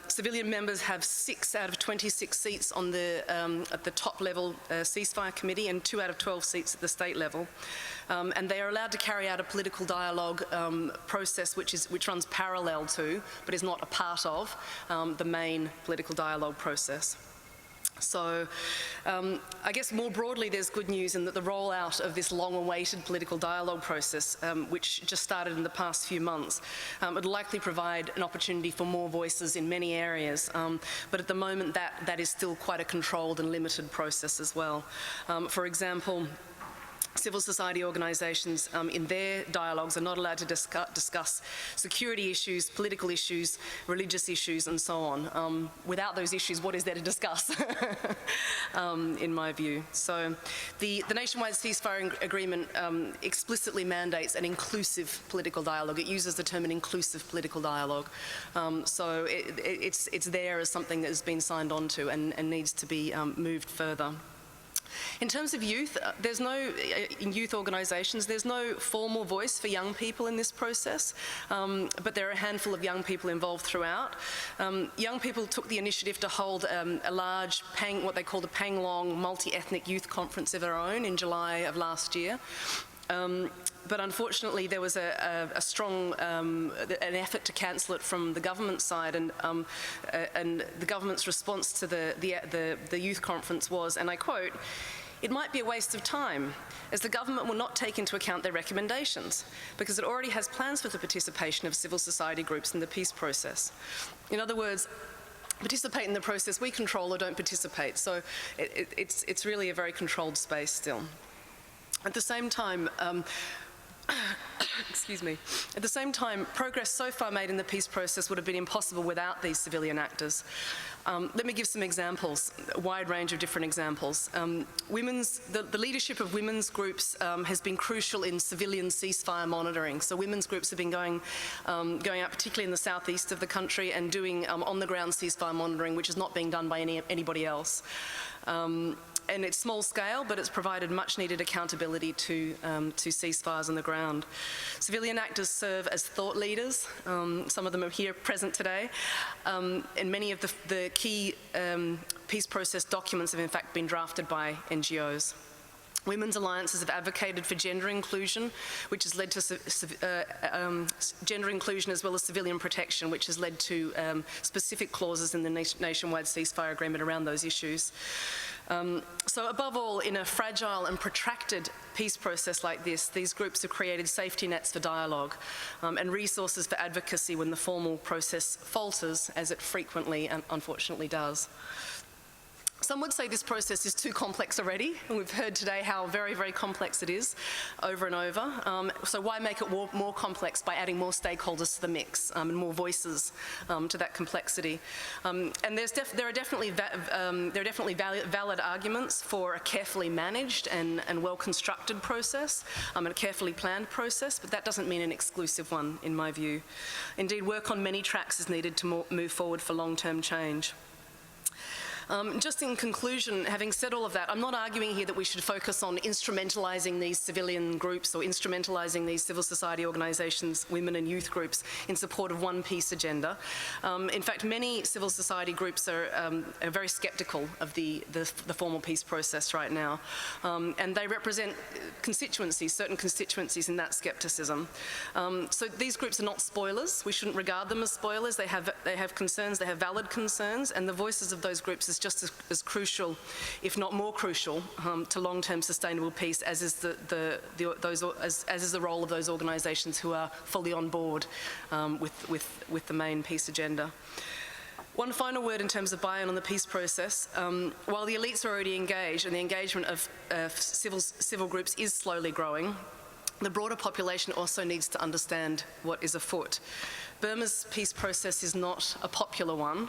Civilian members have 6 out of 26 seats on at the top level ceasefire committee and 2 out of 12 seats at the state level. And they are allowed to carry out a political dialogue process which runs parallel to, but is not a part of, the main political dialogue process. So I guess more broadly there's good news in that the rollout of this long-awaited political dialogue process, which just started in the past few months, would likely provide an opportunity for more voices in many areas, but at the moment that is still quite a controlled and limited process as well. For example, civil society organisations in their dialogues are not allowed to discuss security issues, political issues, religious issues, and so on. Without those issues, what is there to discuss, in my view? So the nationwide ceasefire agreement explicitly mandates an inclusive political dialogue. It uses the term an inclusive political dialogue. So it's there as something that has been signed on to and needs to be moved further. In terms of youth, in youth organisations, there's no formal voice for young people in this process, but there are a handful of young people involved throughout. Young people took the initiative to hold a large, what they called a Panglong multi-ethnic youth conference of their own in July of last year. But unfortunately, there was a strong an effort to cancel it from the government side, and the government's response to the youth conference was, and I quote, "It might be a waste of time, as the government will not take into account their recommendations, because it already has plans for the participation of civil society groups in the peace process." In other words, participate in the process we control or don't participate. So it's really a very controlled space still. At the same time, excuse me. At the same time, progress so far made in the peace process would have been impossible without these civilian actors. Let me give some examples, a wide range of different examples. The leadership of women's groups has been crucial in civilian ceasefire monitoring. So women's groups have been going out, particularly in the southeast of the country, and doing on-the-ground ceasefire monitoring, which is not being done by anybody else. And it's small scale, but it's provided much needed accountability to ceasefires on the ground. Civilian actors serve as thought leaders. Some of them are here present today. And many of the key peace process documents have in fact been drafted by NGOs. Women's alliances have advocated for gender inclusion, which has led to gender inclusion as well as civilian protection, which has led to specific clauses in the nationwide ceasefire agreement around those issues. So above all, in a fragile and protracted peace process like this, these groups have created safety nets for dialogue and resources for advocacy when the formal process falters, as it frequently and unfortunately does. Some would say this process is too complex already, and we've heard today how very, very complex it is over and over. So why make it more complex by adding more stakeholders to the mix and more voices to that complexity? And there are definitely valid arguments for a carefully managed and well-constructed process and a carefully planned process, but that doesn't mean an exclusive one, in my view. Indeed, work on many tracks is needed to move forward for long-term change. Just in conclusion, having said all of that, I'm not arguing here that we should focus on instrumentalizing these civilian groups or instrumentalizing these civil society organizations, women and youth groups, in support of one peace agenda. In fact, many civil society groups are very skeptical of the formal peace process right now. And they represent constituencies, certain constituencies in that skepticism. So these groups are not spoilers. We shouldn't regard them as spoilers. They have concerns, they have valid concerns, and the voices of those groups is just as crucial, if not more crucial, to long-term sustainable peace, as is the role of those organisations who are fully on board with the main peace agenda. One final word in terms of buy-in on the peace process. While the elites are already engaged and the engagement of civil groups is slowly growing, the broader population also needs to understand what is afoot. Burma's peace process is not a popular one,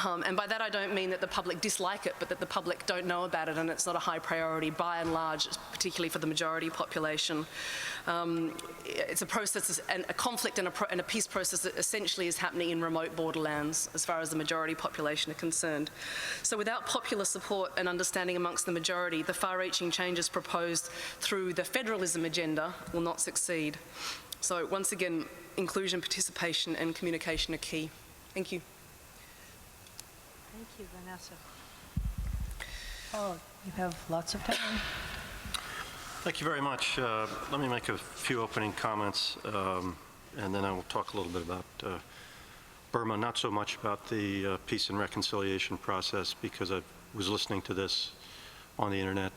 and by that I don't mean that the public dislike it, but that the public don't know about it and it's not a high priority by and large, particularly for the majority population. It's a process and a conflict and a peace process that essentially is happening in remote borderlands as far as the majority population are concerned. So without popular support and understanding amongst the majority, the far-reaching changes proposed through the federalism agenda will not succeed. So once again, inclusion, participation and communication are key. Thank you. Thank you, Vanessa. Oh, you have lots of time. Thank you very much. Let me make a few opening comments, and then I will talk a little bit about Burma, not so much about the peace and reconciliation process, because I was listening to this on the internet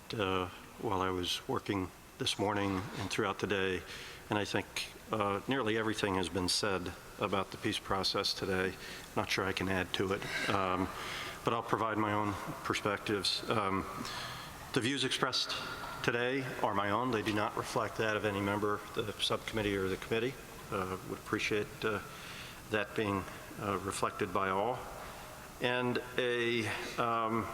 while I was working this morning and throughout the day, and I think nearly everything has been said about the peace process today. Not sure I can add to it, but I'll provide my own perspectives. The views expressed today are my own. They do not reflect that of any member of the subcommittee or the committee. Would appreciate that being reflected by all. And on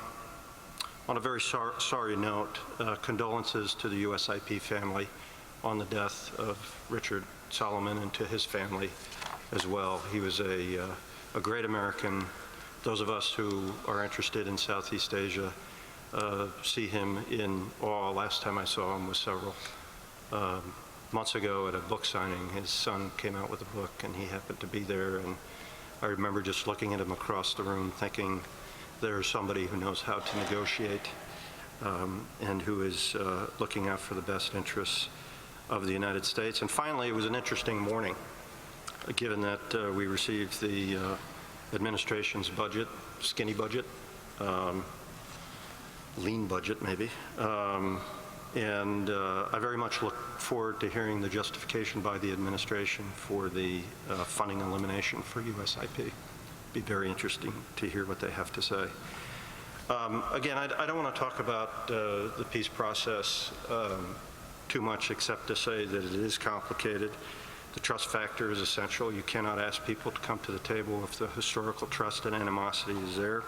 a very sorry note, condolences to the USIP family on the death of Richard Solomon and to his family as well. He was a great American. Those of us who are interested in Southeast Asia see him in awe. Last time I saw him was several months ago at a book signing. His son came out with a book and he happened to be there, and I remember just looking at him across the room thinking, there's somebody who knows how to negotiate and who is looking out for the best interests of the United States. And finally, it was an interesting morning, given that we received the administration's budget, skinny budget, lean budget maybe, and I very much look forward to hearing the justification by the administration for the funding elimination for USIP. Be very interesting to hear what they have to say. Again, I don't want to talk about the peace process too much, except to say that it is complicated. The trust factor is essential. You cannot ask people to come to the table if the historical trust and animosity is there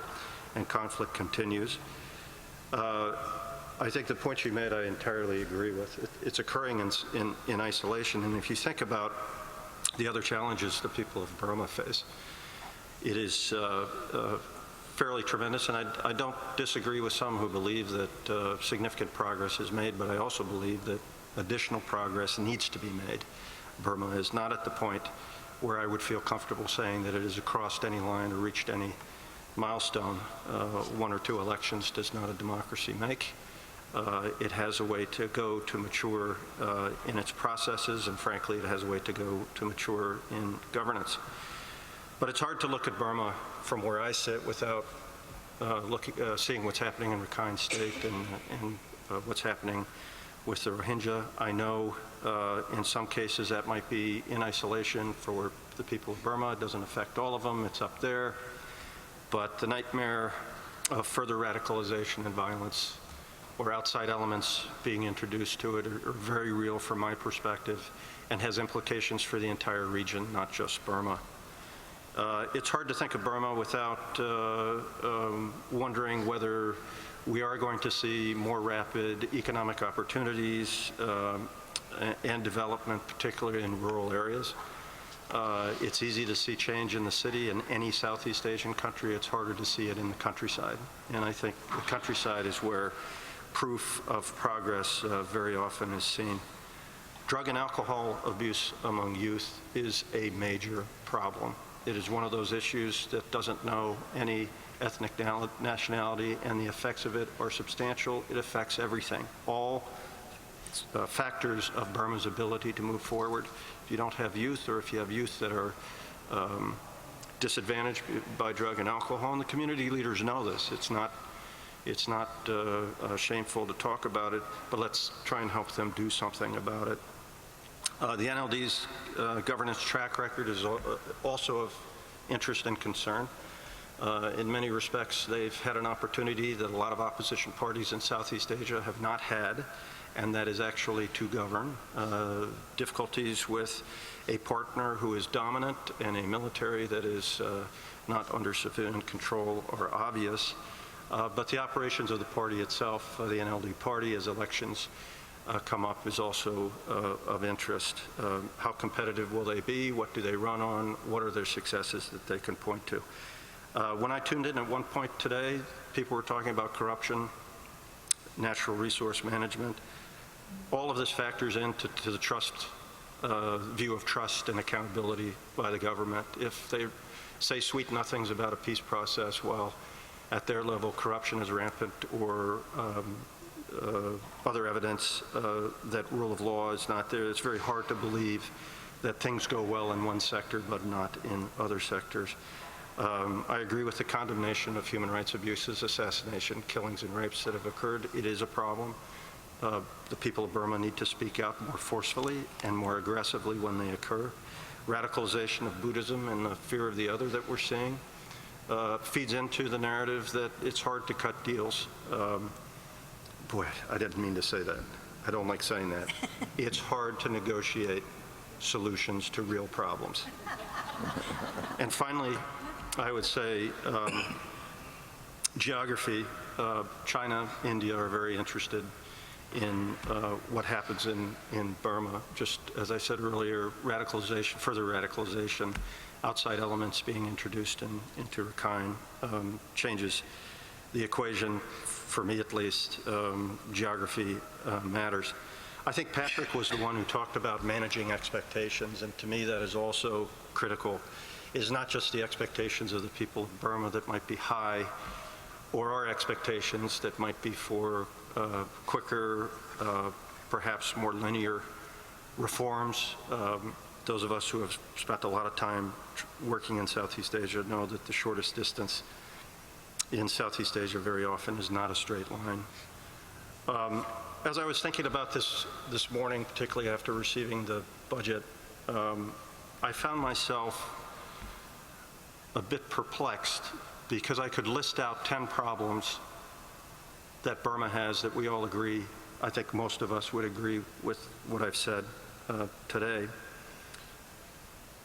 and conflict continues. I think the point you made I entirely agree with. It's occurring in isolation, and if you think about the other challenges the people of Burma face, it is fairly tremendous, and I don't disagree with some who believe that significant progress is made, but I also believe that additional progress needs to be made. Burma is not at the point where I would feel comfortable saying that it has crossed any line or reached any milestone. One or two elections does not a democracy make. It has a way to go to mature in its processes, and frankly, it has a way to go to mature in governance. But it's hard to look at Burma from where I sit without seeing what's happening in Rakhine State and what's happening with the Rohingya. I know in some cases that might be in isolation for the people of Burma. It doesn't affect all of them. It's up there. But the nightmare of further radicalization and violence or outside elements being introduced to it are very real from my perspective and has implications for the entire region, not just Burma. It's hard to think of Burma without wondering whether we are going to see more rapid economic opportunities and development, particularly in rural areas. It's easy to see change in the city in any Southeast Asian country. It's harder to see it in the countryside. And I think the countryside is where proof of progress very often is seen. Drug and alcohol abuse among youth is a major problem. It is one of those issues that doesn't know any ethnic nationality, and the effects of it are substantial. It affects everything, all factors of Burma's ability to move forward. If you don't have youth, or if you have youth that are disadvantaged by drug and alcohol, and the community leaders know this. It's not shameful to talk about it, but let's try and help them do something about it. The NLD's governance track record is also of interest and concern. In many respects, they've had an opportunity that a lot of opposition parties in Southeast Asia have not had, and that is actually to govern. Difficulties with a partner who is dominant and a military that is not under civilian control are obvious. But the operations of the party itself, the NLD party, as elections come up, is also of interest. How competitive will they be? What do they run on? What are their successes that they can point to? When I tuned in at one point today, people were talking about corruption, natural resource management. All of this factors into the trust, view of trust and accountability by the government. If they say sweet nothings about a peace process, while at their level corruption is rampant, or other evidence that rule of law is not there, it's very hard to believe that things go well in one sector but not in other sectors. I agree with the condemnation of human rights abuses, assassination, killings, and rapes that have occurred. It is a problem. The people of Burma need to speak out more forcefully and more aggressively when they occur. Radicalization of Buddhism and the fear of the other that we're seeing feeds into the narrative that it's hard to cut deals. Boy, I didn't mean to say that. I don't like saying that. It's hard to negotiate solutions to real problems. And finally, I would say geography. China, India are very interested in what happens in Burma. Just as I said earlier, radicalization, further radicalization, outside elements being introduced into Rakhine changes the equation. For me at least, geography matters. I think Patrick was the one who talked about managing expectations, and to me that is also critical. Is not just the expectations of the people of Burma that might be high, or our expectations that might be for quicker, perhaps more linear reforms. Those of us who have spent a lot of time working in Southeast Asia know that the shortest distance in Southeast Asia very often is not a straight line. As I was thinking about this morning, particularly after receiving the budget, I found myself a bit perplexed because I could list out 10 problems that Burma has that we all agree. I think most of us would agree with what I've said today.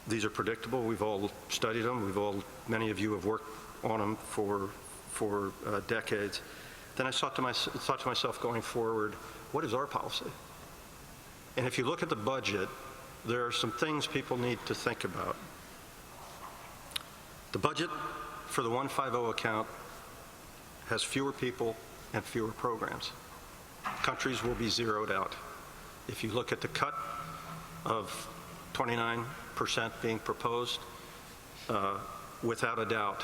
These are predictable. We've all studied them. Many of you have worked on them for decades. Then I thought to myself going forward, what is our policy? And if you look at the budget, there are some things people need to think about. The budget for the 150 account has fewer people and fewer programs. Countries will be zeroed out. If you look at the cut of 29% being proposed, without a doubt,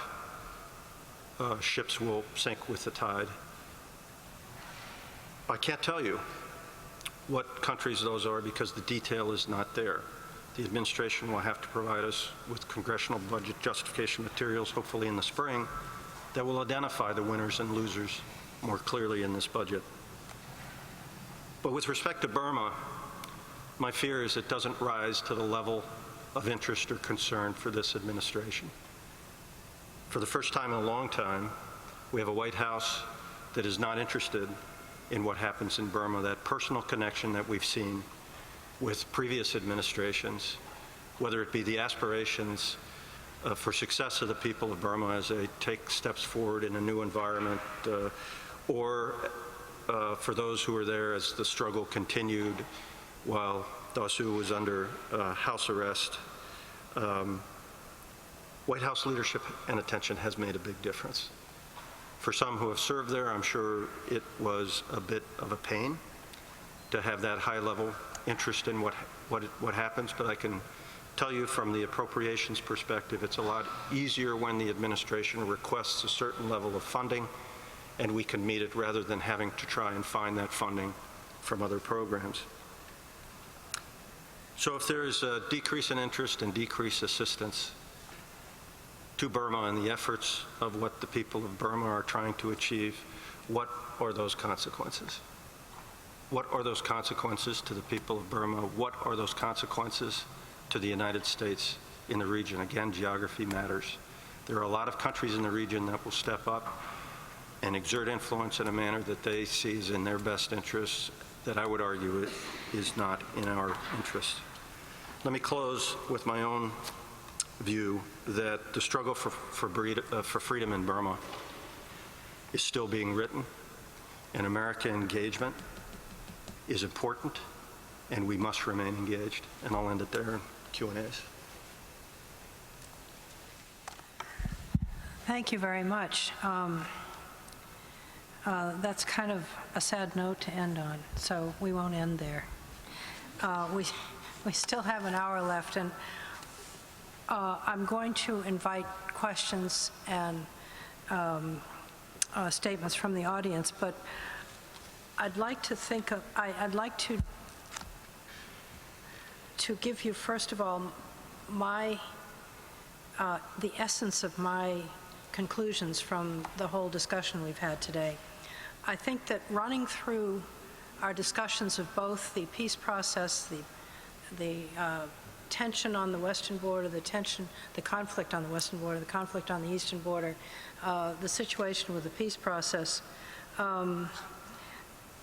ships will sink with the tide. I can't tell you what countries those are because the detail is not there. The administration will have to provide us with congressional budget justification materials, hopefully in the spring, that will identify the winners and losers more clearly in this budget. But with respect to Burma, my fear is it doesn't rise to the level of interest or concern for this administration. For the first time in a long time, we have a White House that is not interested in what happens in Burma, that personal connection that we've seen with previous administrations, whether it be the aspirations for success of the people of Burma as they take steps forward in a new environment, or for those who were there as the struggle continued while Dasu was under house arrest. White House leadership and attention has made a big difference. For some who have served there, I'm sure it was a bit of a pain to have that high-level interest in what happens, but I can tell you from the appropriations perspective, it's a lot easier when the administration requests a certain level of funding and we can meet it rather than having to try and find that funding from other programs. So if there is a decrease in interest and decreased assistance to Burma and the efforts of what the people of Burma are trying to achieve, what are those consequences? What are those consequences to the people of Burma? What are those consequences to the United States in the region? Again, geography matters. There are a lot of countries in the region that will step up and exert influence in a manner that they see as in their best interests, that I would argue is not in our interest. Let me close with my own view that the struggle for freedom in Burma is still being written, and American engagement is important, and we must remain engaged. And I'll end it there in Q&As. Thank you very much. That's kind of a sad note to end on, so we won't end there. We still have an hour left, and I'm going to invite questions and statements from the audience, but I'd like to I'd like to give you, first of all, the essence of my conclusions from the whole discussion we've had today. I think that running through our discussions of both the peace process, the tension on the western border, the conflict on the western border, the conflict on the eastern border, the situation with the peace process,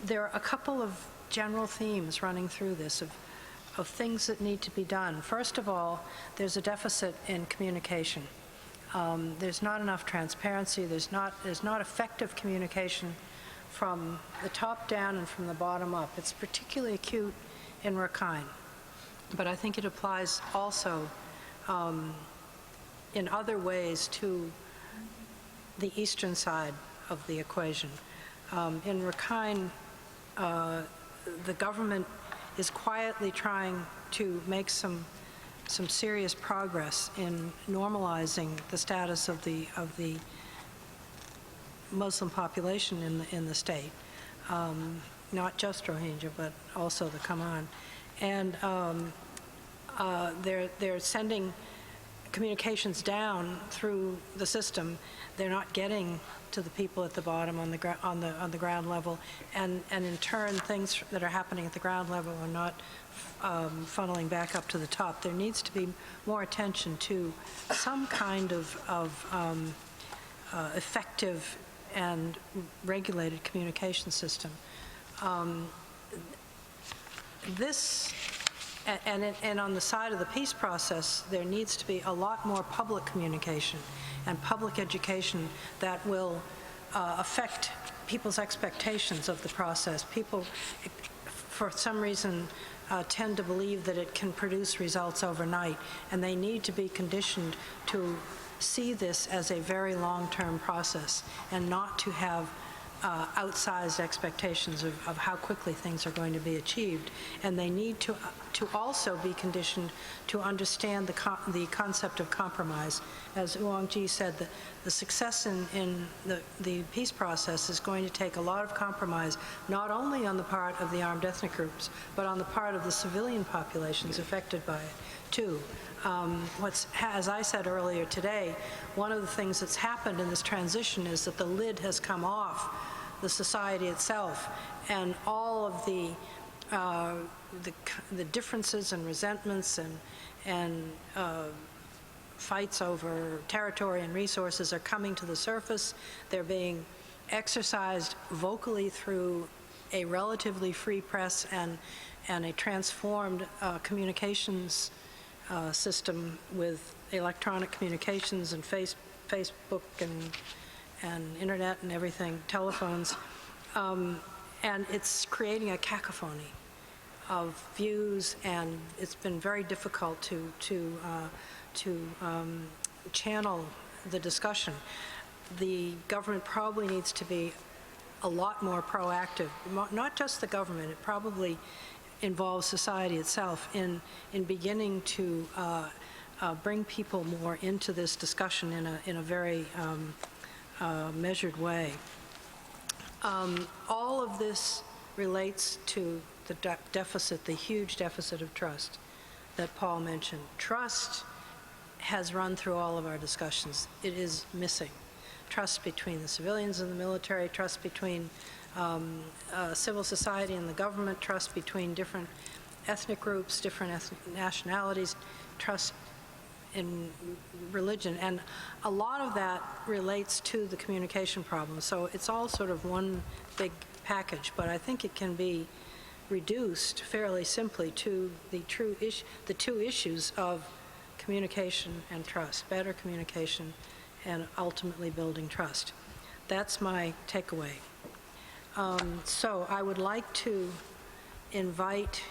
there are a couple of general themes running through this of things that need to be done. First of all, there's a deficit in communication. There's not enough transparency. There's not effective communication from the top down and from the bottom up. It's particularly acute in Rakhine, but I think it applies also in other ways to the eastern side of the equation. In Rakhine, the government is quietly trying to make some serious progress in normalizing the status of the Muslim population in the state, not just Rohingya, but also the Kaman. And they're sending communications down through the system. They're not getting to the people at the bottom on the ground level, and in turn, things that are happening at the ground level are not funneling back up to the top. There needs to be more attention to some kind of effective and regulated communication system. And on the side of the peace process, there needs to be a lot more public communication and public education that will affect people's expectations of the process. People, for some reason, tend to believe that it can produce results overnight, and they need to be conditioned to see this as a very long-term process and not to have outsized expectations of how quickly things are going to be achieved. And they need to also be conditioned to understand the concept of compromise. As Oowang Ji said, the success in the peace process is going to take a lot of compromise, not only on the part of the armed ethnic groups, but on the part of the civilian populations affected by it, too. As I said earlier today, one of the things that's happened in this transition is that the lid has come off the society itself, and all of the differences and resentments and fights over territory and resources are coming to the surface. They're being exercised vocally through a relatively free press and a transformed communications system with electronic communications and Facebook and internet and everything, telephones, and it's creating a cacophony of views, and it's been very difficult to channel the discussion. The government probably needs to be a lot more proactive, not just the government, it probably involves society itself in beginning to bring people more into this discussion in a very measured way. All of this relates to the deficit, the huge deficit of trust that Paul mentioned. Trust has run through all of our discussions. It is missing. Trust between the civilians and the military, trust between civil society and the government, trust between different ethnic groups, different nationalities, trust in religion, and a lot of that relates to the communication problem. So it's all sort of one big package, but I think it can be reduced fairly simply to the two issues of communication and trust, better communication and ultimately building trust. That's my takeaway. So I would like to invite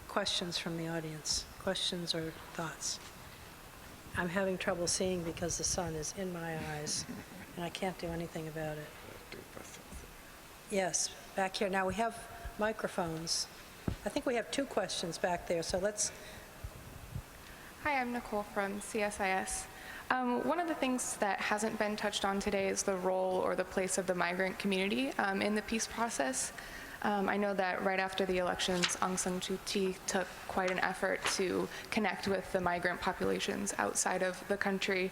questions from the audience, questions or thoughts. I'm having trouble seeing because the sun is in my eyes and I can't do anything about it. Yes, back here. Now we have microphones. I think we have two questions back there, so let's. Hi, I'm Nicole from CSIS. One of the things that hasn't been touched on today is the role or the place of the migrant community in the peace process. I know that right after the elections, Aung San Suu Kyi took quite an effort to connect with the migrant populations outside of the country.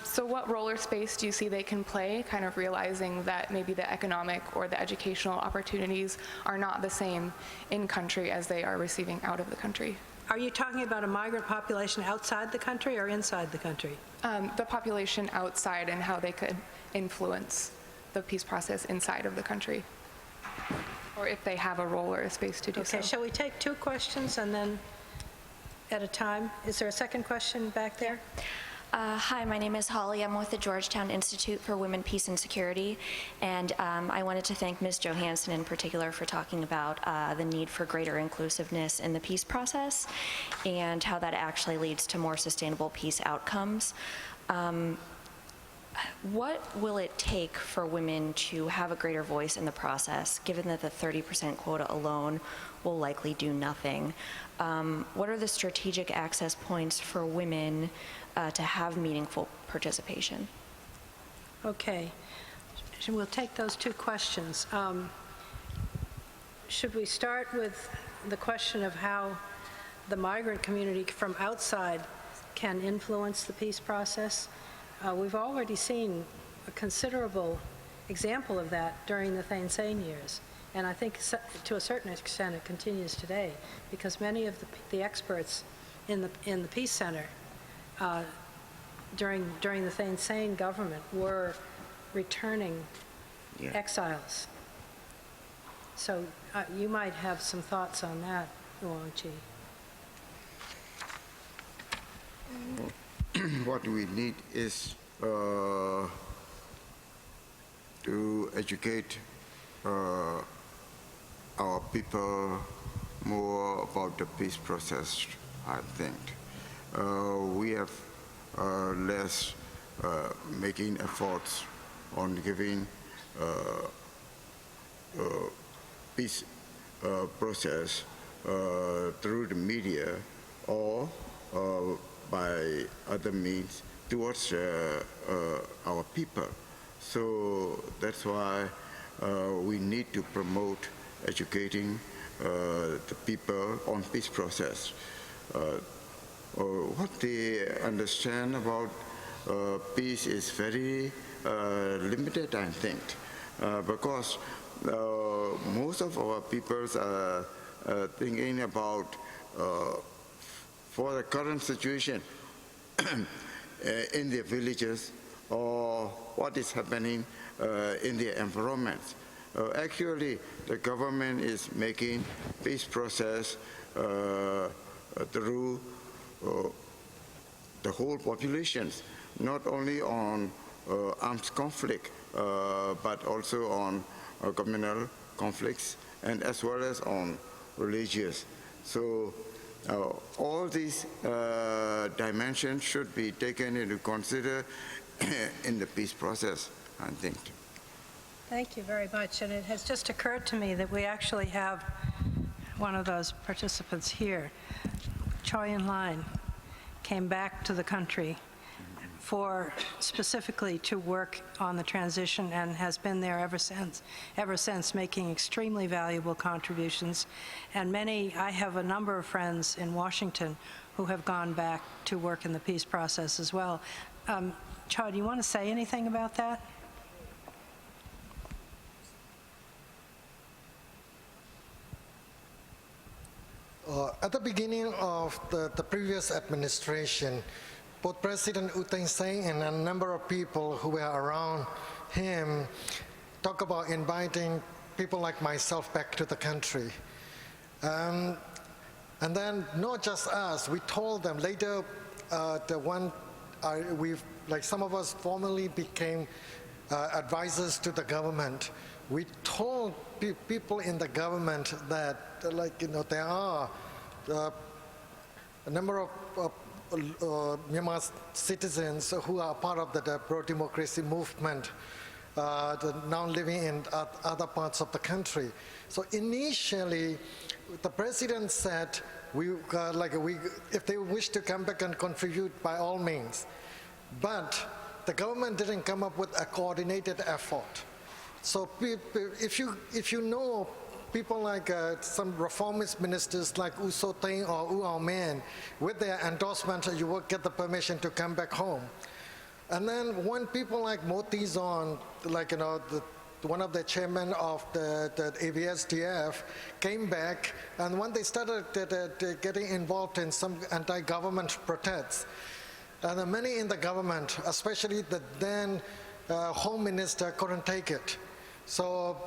So what role or space do you see they can play, kind of realizing that maybe the economic or the educational opportunities are not the same in country as they are receiving out of the country? Are you talking about a migrant population outside the country or inside the country? The population outside and how they could influence the peace process inside of the country, or if they have a role or a space to do so. Okay, shall we take two questions and then at a time? Is there a second question back there? Hi, my name is Holly. I'm with the Georgetown Institute for Women, Peace, and Security, and I wanted to thank Ms. Johansson in particular for talking about the need for greater inclusiveness in the peace process and how that actually leads to more sustainable peace outcomes. What will it take for women to have a greater voice in the process, given that the 30% quota alone will likely do nothing? What are the strategic access points for women to have meaningful participation? Okay, we'll take those two questions. Should we start with the question of how the migrant community from outside can influence the peace process? We've already seen a considerable example of that during the Thein Sein years, and I think to a certain extent it continues today, because many of the experts in the Peace Center during the Thein Sein government were returning exiles. So you might have some thoughts on that, Oowang Ji. What we need is to educate our people more about the peace process, I think. We have less making efforts on giving peace process through the media or by other means towards our people. So that's why we need to promote educating the people on peace process. What they understand about peace is very limited, I think, because most of our peoples are thinking about for the current situation in their villages or what is happening in their environments. Actually, the government is making peace process through the whole populations, not only on armed conflict, but also on communal conflicts and as well as on religious. So all these dimensions should be taken into consider in the peace process, I think. Thank you very much. And it has just occurred to me that we actually have one of those participants here. Choi and Linn came back to the country specifically to work on the transition and has been there ever since, making extremely valuable contributions. And I have a number of friends in Washington who have gone back to work in the peace process as well. Choi, do you want to say anything about that? At the beginning of the previous administration, both President U Thein Sein and a number of people who were around him talk about inviting people like myself back to the country. And then not just us, we told them later, some of us formally became advisors to the government. We told people in the government that, there are a number of Myanmar citizens who are part of the pro-democracy movement, now living in other parts of the country. So initially, the president said, if they wish to come back and contribute, by all means. But the government didn't come up with a coordinated effort. So if you know people like some reformist ministers like U So Thein or U Aung Mien, with their endorsement, you will get the permission to come back home. And then when people like Moti Zon, one of the chairmen of the AVSDF, came back, and when they started getting involved in some anti-government protests, and many in the government, especially the then Home Minister, couldn't take it. So,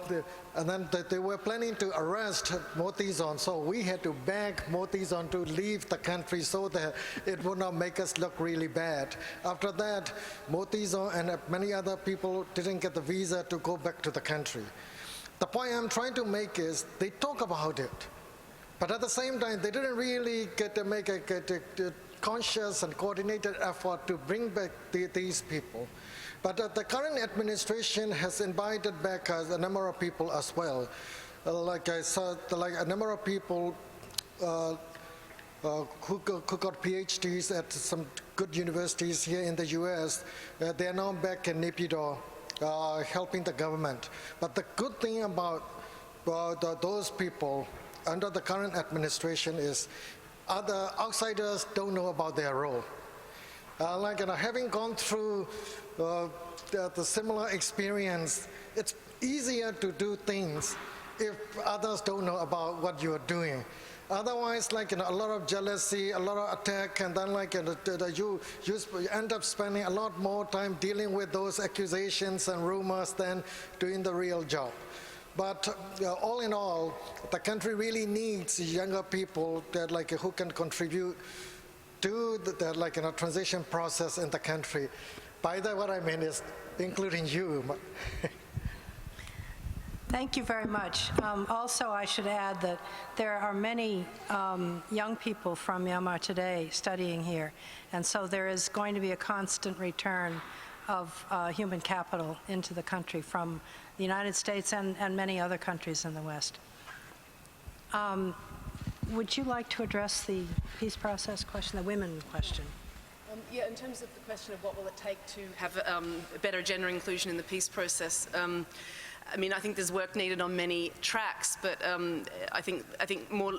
and then they were planning to arrest Moti Zon, so we had to beg Moti Zon to leave the country so that it would not make us look really bad. After that, Moti Zon and many other people didn't get the visa to go back to the country. The point I'm trying to make is they talk about it, but at the same time, they didn't really get to make a conscious and coordinated effort to bring back these people. But the current administration has invited back a number of people as well. Like I said, a number of people who got PhDs at some good universities here in the US, they are now back in Naypyidaw helping the government. But the good thing about those people under the current administration is other outsiders don't know about their role. Having gone through the similar experience, it's easier to do things if others don't know about what you're doing. Otherwise, a lot of jealousy, a lot of attack, and then you end up spending a lot more time dealing with those accusations and rumors than doing the real job. But all in all, the country really needs younger people that who can contribute to the transition process in the country. By that, what I mean is including you. Thank you very much. Also, I should add that there are many young people from Myanmar today studying here, and so there is going to be a constant return of human capital into the country from the United States and many other countries in the West. Would you like to address the peace process question, the women question? Yeah, in terms of the question of what will it take to have better gender inclusion in the peace process, I mean, I think there's work needed on many tracks, but I think more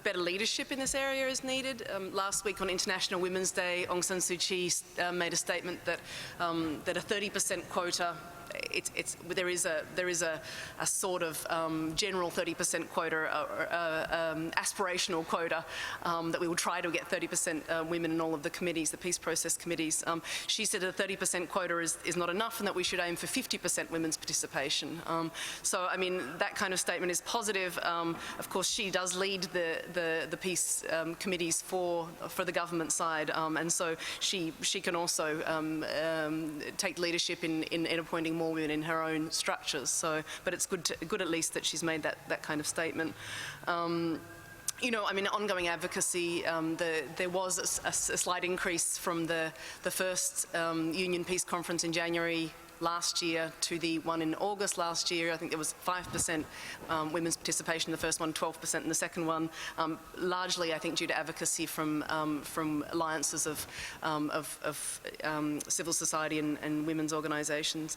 better leadership in this area is needed. Last week on International Women's Day, Aung San Suu Kyi made a statement that that a 30% quota. There is a sort of general 30% quota, aspirational quota, that we will try to get 30% women in all of the committees, the peace process committees. She said a 30% quota is not enough and that we should aim for 50% women's participation. So, I mean, that kind of statement is positive. Of course, she does lead the peace committees for the government side, and so she can also take leadership in appointing more women in her own structures. So, but it's good at least that she's made that kind of statement. You know, I mean, ongoing advocacy, there was a slight increase from the first Union Peace Conference in January last year to the one in August last year. I think there was 5% women's participation in the first one, 12% in the second one, largely I think due to advocacy from alliances of civil society and women's organisations.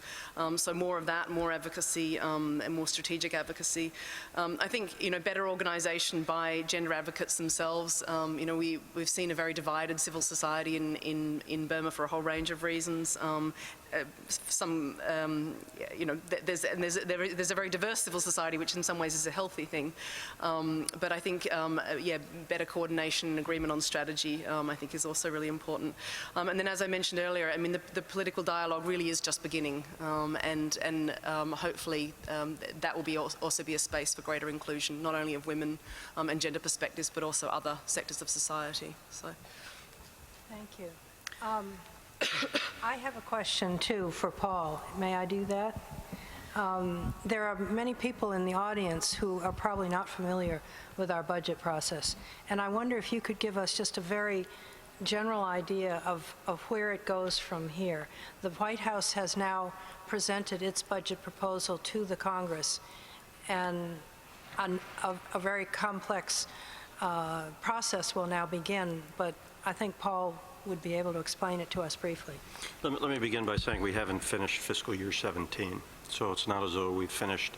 So more of that, more advocacy and more strategic advocacy. I think, you know, better organisation by gender advocates themselves. You know, we've seen a very divided civil society in Burma for a whole range of reasons. You know, there's a very diverse civil society, which in some ways is a healthy thing. But I think, yeah, better coordination and agreement on strategy, I think, is also really important. And then, as I mentioned earlier, I mean, the political dialogue really is just beginning, and hopefully that will also be a space for greater inclusion, not only of women and gender perspectives, but also other sectors of society. So, thank you. I have a question, too, for Paul. May I do that? There are many people in the audience who are probably not familiar with our budget process, and I wonder if you could give us just a very general idea of where it goes from here. The White House has now presented its budget proposal to the Congress, and a very complex process will now begin, but I think Paul would be able to explain it to us briefly. Let me begin by saying we haven't finished fiscal year 17. So it's not as though we've finished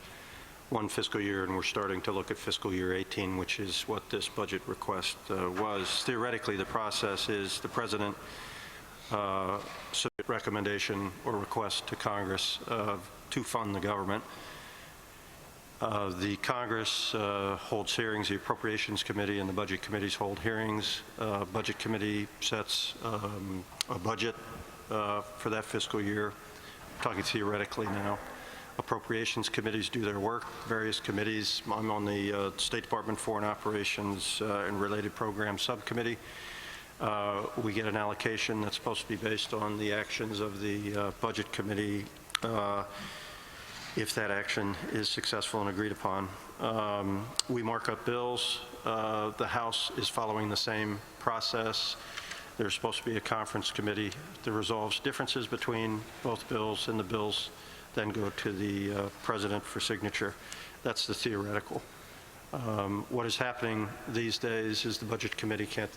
one fiscal year and we're starting to look at fiscal year 18, which is what this budget request was. Theoretically, the process is the President submit recommendation or request to Congress to fund the government. The Congress holds hearings, the Appropriations Committee and the Budget Committees hold hearings. Budget Committee sets a budget for that fiscal year. I'm talking theoretically now. Appropriations Committees do their work, various committees. I'm on the State Department Foreign Operations and Related Programs Subcommittee. We get an allocation that's supposed to be based on the actions of the Budget Committee if that action is successful and agreed upon. We mark up bills. The House is following the same process. There's supposed to be a conference committee that resolves differences between both bills, and the bills then go to the President for signature. That's the theoretical. What is happening these days is the Budget Committee can't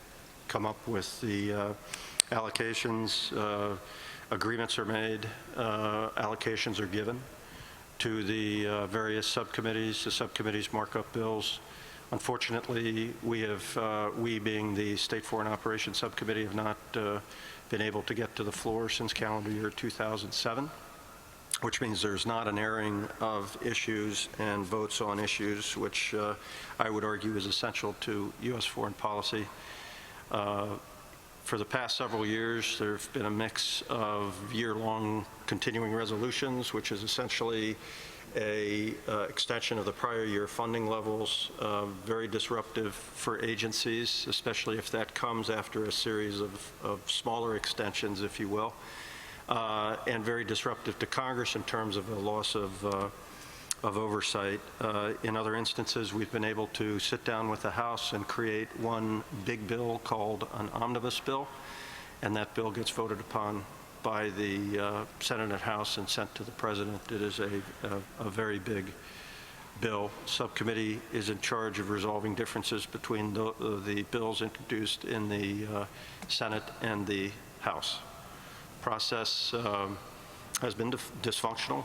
come up with the allocations. Agreements are made. Allocations are given to the various subcommittees. The subcommittees mark up bills. Unfortunately, we being the State Foreign Operations Subcommittee have not been able to get to the floor since calendar year 2007, which means there's not an airing of issues and votes on issues, which I would argue is essential to U.S. foreign policy. For the past several years, there have been a mix of year-long continuing resolutions, which is essentially a extension of the prior year funding levels, very disruptive for agencies, especially if that comes after a series of smaller extensions, if you will, and very disruptive to Congress in terms of a loss of oversight. In other instances, we've been able to sit down with the House and create one big bill called an omnibus bill, and that bill gets voted upon by the Senate and House and sent to the President. It is a very big bill. Subcommittee is in charge of resolving differences between the bills introduced in the Senate and the House. Process has been dysfunctional.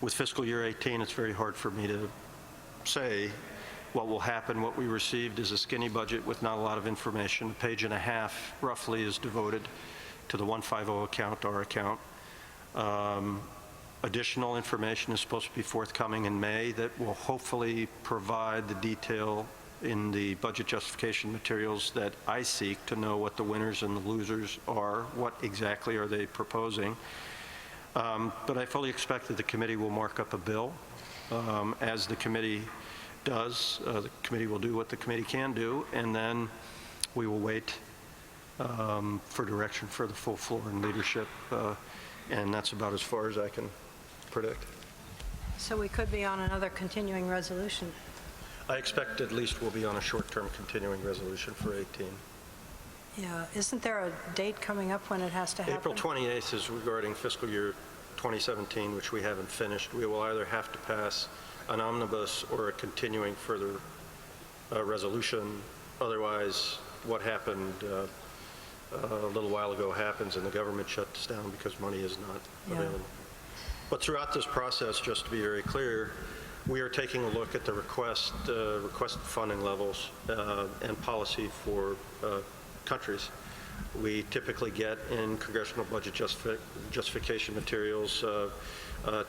With fiscal year 18, it's very hard for me to say what will happen. What we received is a skinny budget with not a lot of information. A page and a half, roughly, is devoted to the 150 account, our account. Additional information is supposed to be forthcoming in May that will hopefully provide the detail in the budget justification materials that I seek to know what the winners and the losers are, what exactly are they proposing. But I fully expect that the committee will mark up a bill. As the committee does, the committee will do what the committee can do, and then we will wait for direction for the full floor and leadership, and that's about as far as I can predict. So we could be on another continuing resolution. I expect at least we'll be on a short-term continuing resolution for 18. Yeah, isn't there a date coming up when it has to happen? April 28th is regarding fiscal year 2017, which we haven't finished. We will either have to pass an omnibus or a continuing further resolution. Otherwise, what happened a little while ago happens and the government shuts down because money is not available. But throughout this process, just to be very clear, we are taking a look at the requested funding levels and policy for countries. We typically get in congressional budget justification materials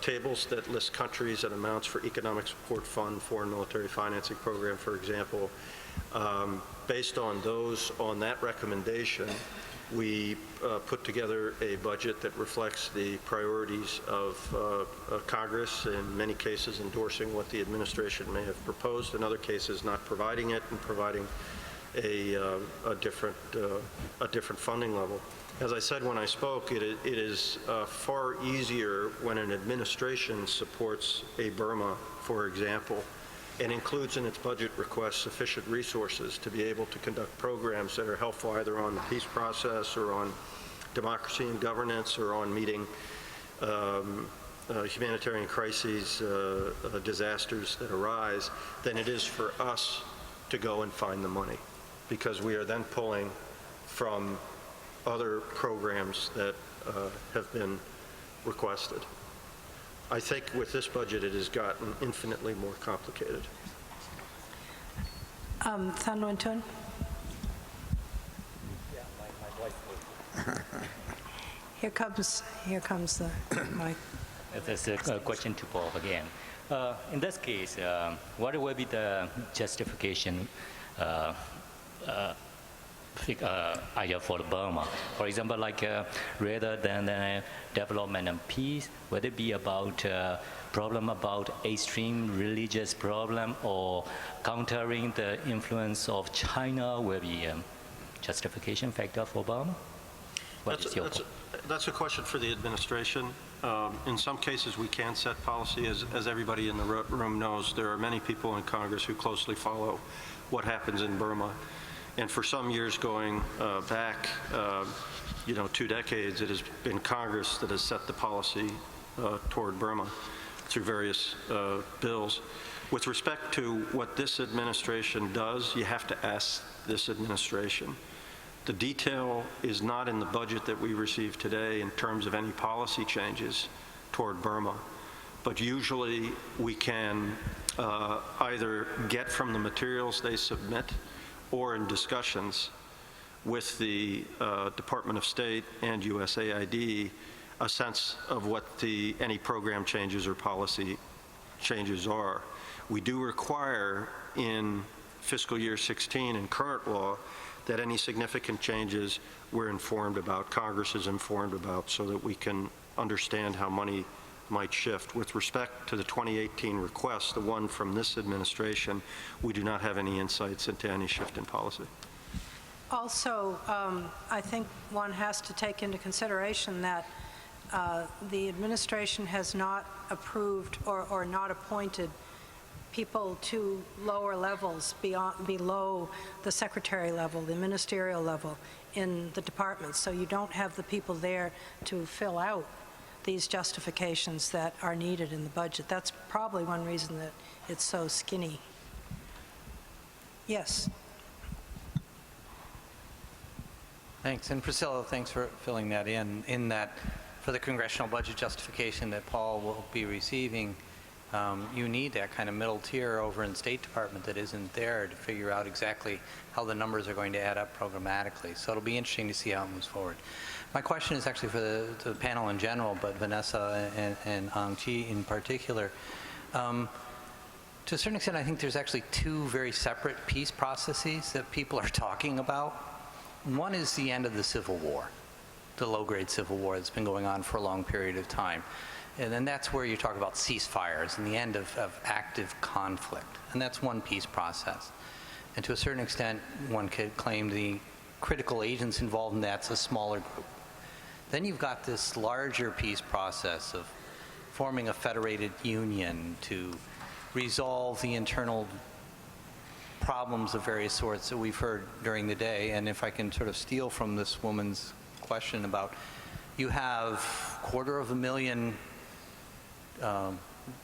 tables that list countries and amounts for economic support fund, foreign military financing program, for example. Based on that recommendation, we put together a budget that reflects the priorities of Congress, in many cases endorsing what the administration may have proposed, in other cases not providing it and providing a different funding level. As I said when I spoke, it is far easier when an administration supports a Burma, for example, and includes in its budget request sufficient resources to be able to conduct programs that are helpful either on the peace process or on democracy and governance or on meeting humanitarian crises, disasters that arise, than it is for us to go and find the money, because we are then pulling from other programs that have been requested. I think with this budget, it has gotten infinitely more complicated. Than Nguyen Tuan? Here comes the mic. There's a question to Bob again. In this case, what will be the justification idea for Burma? For example, like rather than development and peace, would it be about problem about extreme religious problem, or countering the influence of China will be a justification factor for Burma? That's a question for the administration. In some cases, we can set policy. As everybody in the room knows, there are many people in Congress who closely follow what happens in Burma. And for some years going back, 2 decades, it has been Congress that has set the policy toward Burma through various bills. With respect to what this administration does, you have to ask this administration. The detail is not in the budget that we receive today in terms of any policy changes toward Burma, but usually we can either get from the materials they submit or in discussions with the Department of State and USAID a sense of what any program changes or policy changes are. We do require in fiscal year 16 in current law that any significant changes we're informed about, Congress is informed about, so that we can understand how money might shift. With respect to the 2018 request, the one from this administration, we do not have any insights into any shift in policy. Also, I think one has to take into consideration that the administration has not approved or not appointed people to lower levels below the secretary level, the ministerial level in the departments. So you don't have the people there to fill out these justifications that are needed in the budget. That's probably one reason that it's so skinny. Yes. Thanks. And Priscilla, thanks for filling that in that for the congressional budget justification that Paul will be receiving, you need that kind of middle tier over in State Department that isn't there to figure out exactly how the numbers are going to add up programmatically. So it'll be interesting to see how it moves forward. My question is actually for the panel in general, but Vanessa and Ang Chi in particular. To a certain extent, I think there's actually two very separate peace processes that people are talking about. One is the end of the Civil War, the low-grade Civil War that's been going on for a long period of time. And then that's where you talk about ceasefires and the end of active conflict. And that's one peace process. And to a certain extent, one could claim the critical agents involved in that's a smaller group. Then you've got this larger peace process of forming a federated union to resolve the internal problems of various sorts that we've heard during the day. And if I can sort of steal from this woman's question about, you have 250,000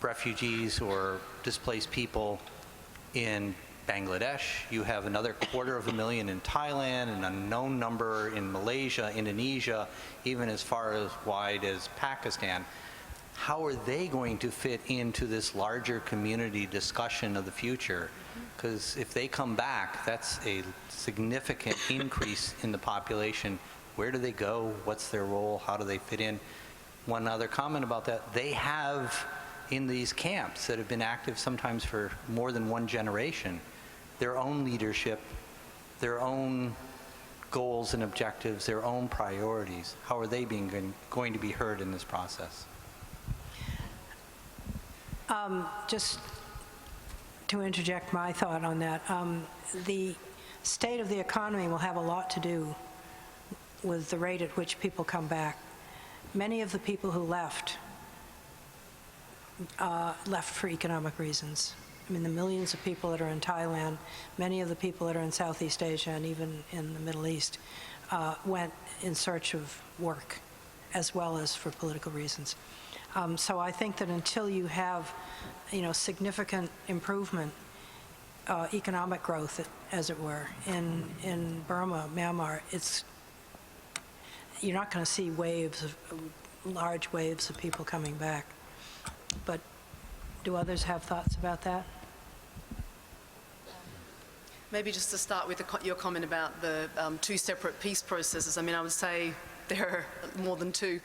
refugees or displaced people in Bangladesh. You have another 250,000 in Thailand, an unknown number in Malaysia, Indonesia, even as far as wide as Pakistan. How are they going to fit into this larger community discussion of the future? Because if they come back, that's a significant increase in the population. Where do they go? What's their role? How do they fit in? One other comment about that, they have in these camps that have been active sometimes for more than one generation, their own leadership, their own goals and objectives, their own priorities. How are they going to be heard in this process? Just to interject my thought on that, the state of the economy will have a lot to do with the rate at which people come back. Many of the people who left for economic reasons. I mean, the millions of people that are in Thailand, many of the people that are in Southeast Asia and even in the Middle East went in search of work as well as for political reasons. So I think that until you have, significant improvement, economic growth, as it were, in Burma, Myanmar, you're not going to see large waves of people coming back. But do others have thoughts about that? Maybe just to start with your comment about the two separate peace processes. I mean, I would say there are more than two.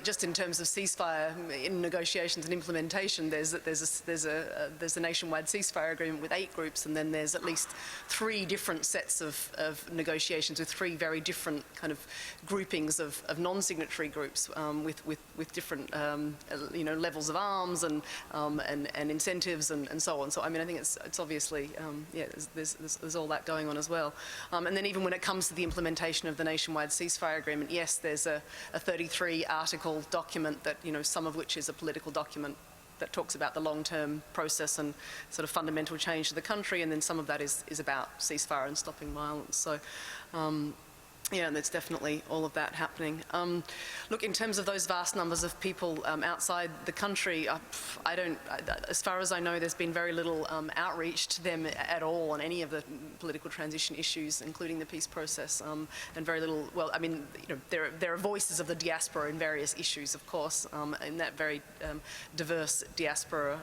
Just in terms of ceasefire in negotiations and implementation, there's a nationwide ceasefire agreement with 8 groups, and then there's at least 3 different sets of negotiations with 3 very different kind of groupings of non-signatory groups with different levels of arms and incentives and so on. So I mean, I think it's obviously there's all that going on as well. And then even when it comes to the implementation of the nationwide ceasefire agreement, yes, there's a 33-article document that, some of which is a political document that talks about the long-term process and sort of fundamental change to the country, and then some of that is about ceasefire and stopping violence. So, and there's definitely all of that happening. Look, in terms of those vast numbers of people outside the country, as far as I know, there's been very little outreach to them at all on any of the political transition issues, including the peace process, and very little, well, I mean, there are voices of the diaspora in various issues, of course, in that very diverse diaspora,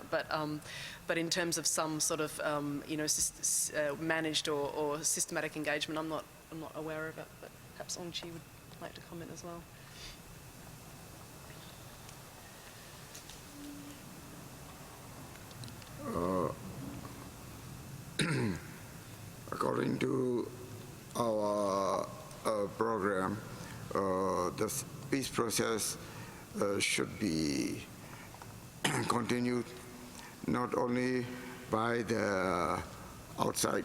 but in terms of some sort of, managed or systematic engagement, I'm not aware of it, but perhaps Ong Chi would like to comment as well. According to our program, the peace process should be continued not only by the outside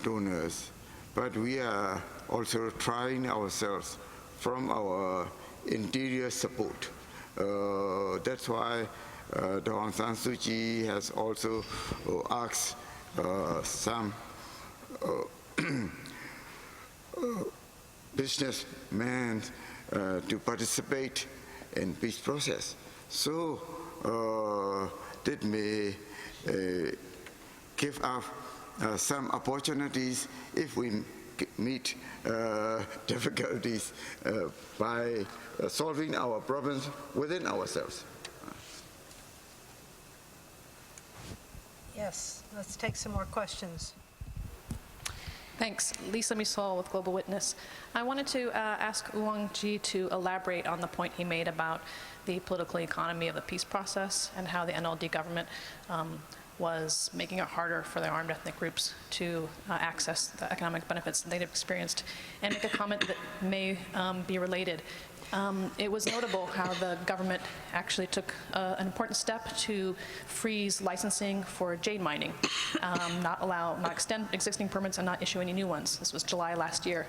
donors, but we are also trying ourselves from our interior support. That's why Aung San Suu Kyi has also asked some businessmen to participate in peace process. So that may give us some opportunities if we meet difficulties by solving our problems within ourselves. Yes, let's take some more questions. Thanks. Lisa Misol with Global Witness. I wanted to ask Oowang Ji to elaborate on the point he made about the political economy of the peace process and how the NLD government was making it harder for the armed ethnic groups to access the economic benefits that they'd experienced, and make a comment that may be related. It was notable how the government actually took an important step to freeze licensing for jade mining, not extend existing permits and not issue any new ones. This was July last year.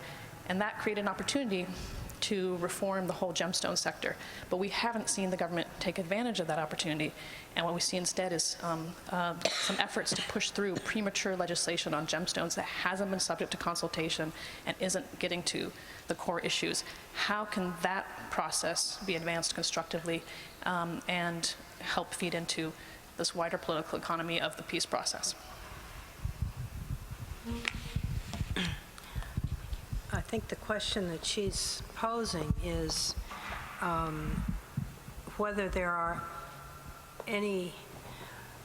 And that created an opportunity to reform the whole gemstone sector. But we haven't seen the government take advantage of that opportunity. And what we see instead is some efforts to push through premature legislation on gemstones that hasn't been subject to consultation and isn't getting to the core issues. How can that process be advanced constructively and help feed into this wider political economy of the peace process? I think the question that she's posing is whether there are any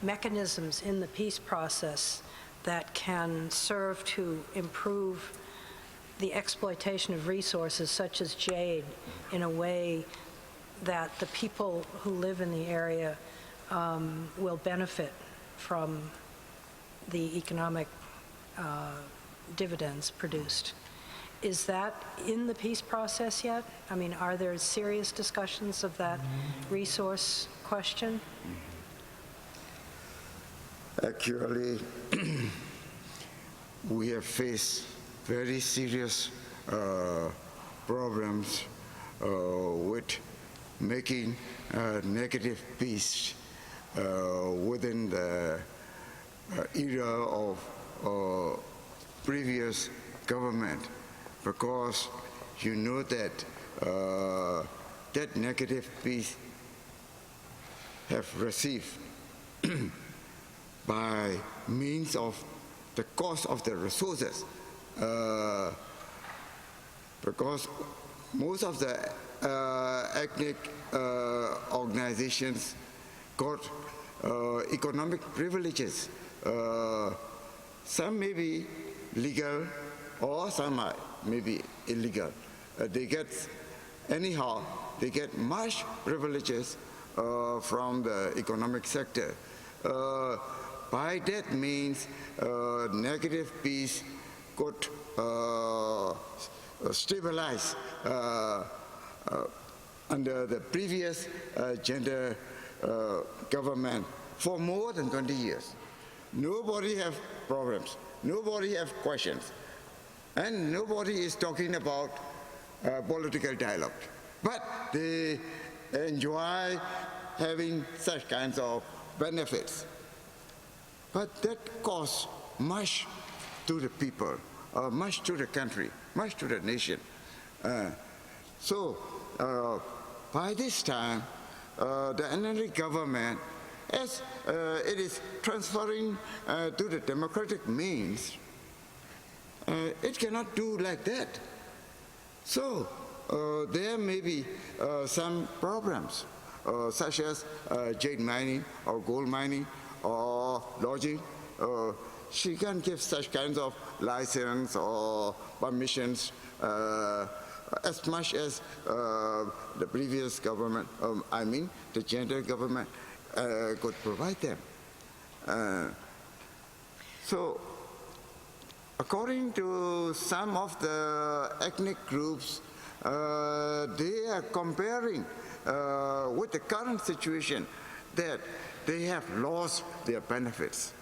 mechanisms in the peace process that can serve to improve the exploitation of resources such as jade in a way that the people who live in the area will benefit from the economic dividends produced. Is that in the peace process yet? I mean, are there serious discussions of that resource question? Actually, we have faced very serious problems with making negative peace within the era of previous government, because you know that that negative peace have received by means of the cost of the resources, because most of the ethnic organizations got economic privileges. Some may be legal or some are maybe illegal. They get, anyhow, they get much privileges from the economic sector. By that means, negative peace could stabilize under the previous gender government for more than 20 years. Nobody have problems, nobody have questions, and nobody is talking about political dialogue. But they enjoy having such kinds of benefits. But that costs much to the people, much to the country, much to the nation. So by this time, the NLD government, as it is transferring to the democratic means, it cannot do like that. So there may be some problems, such as jade mining or gold mining or lodging. She can give such kinds of license or permissions as much as the previous government, I mean the gender government, could provide them. So according to some of the ethnic groups, they are comparing with the current situation that they have lost their benefits.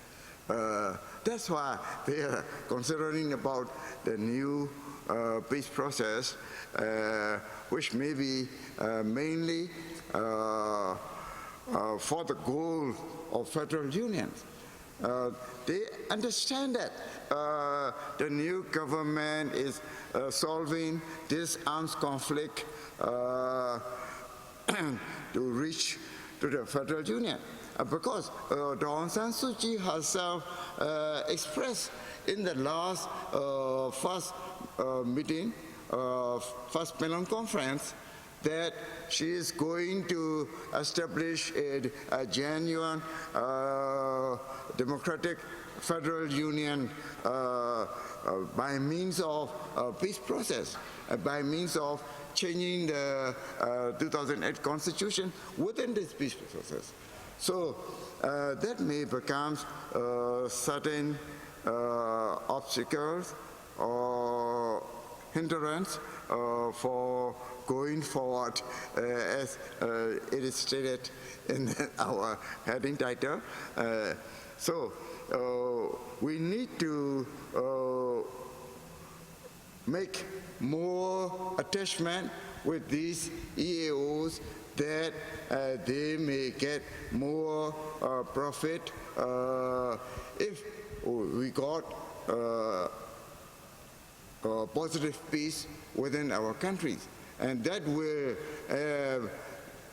That's why they are considering about the new peace process, which may be mainly for the goal of federal union. They understand that the new government is solving this arms conflict to reach to the federal union. Because Aung San Suu Kyi herself expressed in the last first meeting, first Penang conference, that she is going to establish a genuine democratic federal union by means of peace process, by means of changing the 2008 constitution within this peace process. So that may become certain obstacles or hindrance for going forward, as it is stated in our heading title. So we need to make more attachment with these EAOs that they may get more profit if we got positive peace within our countries. And that will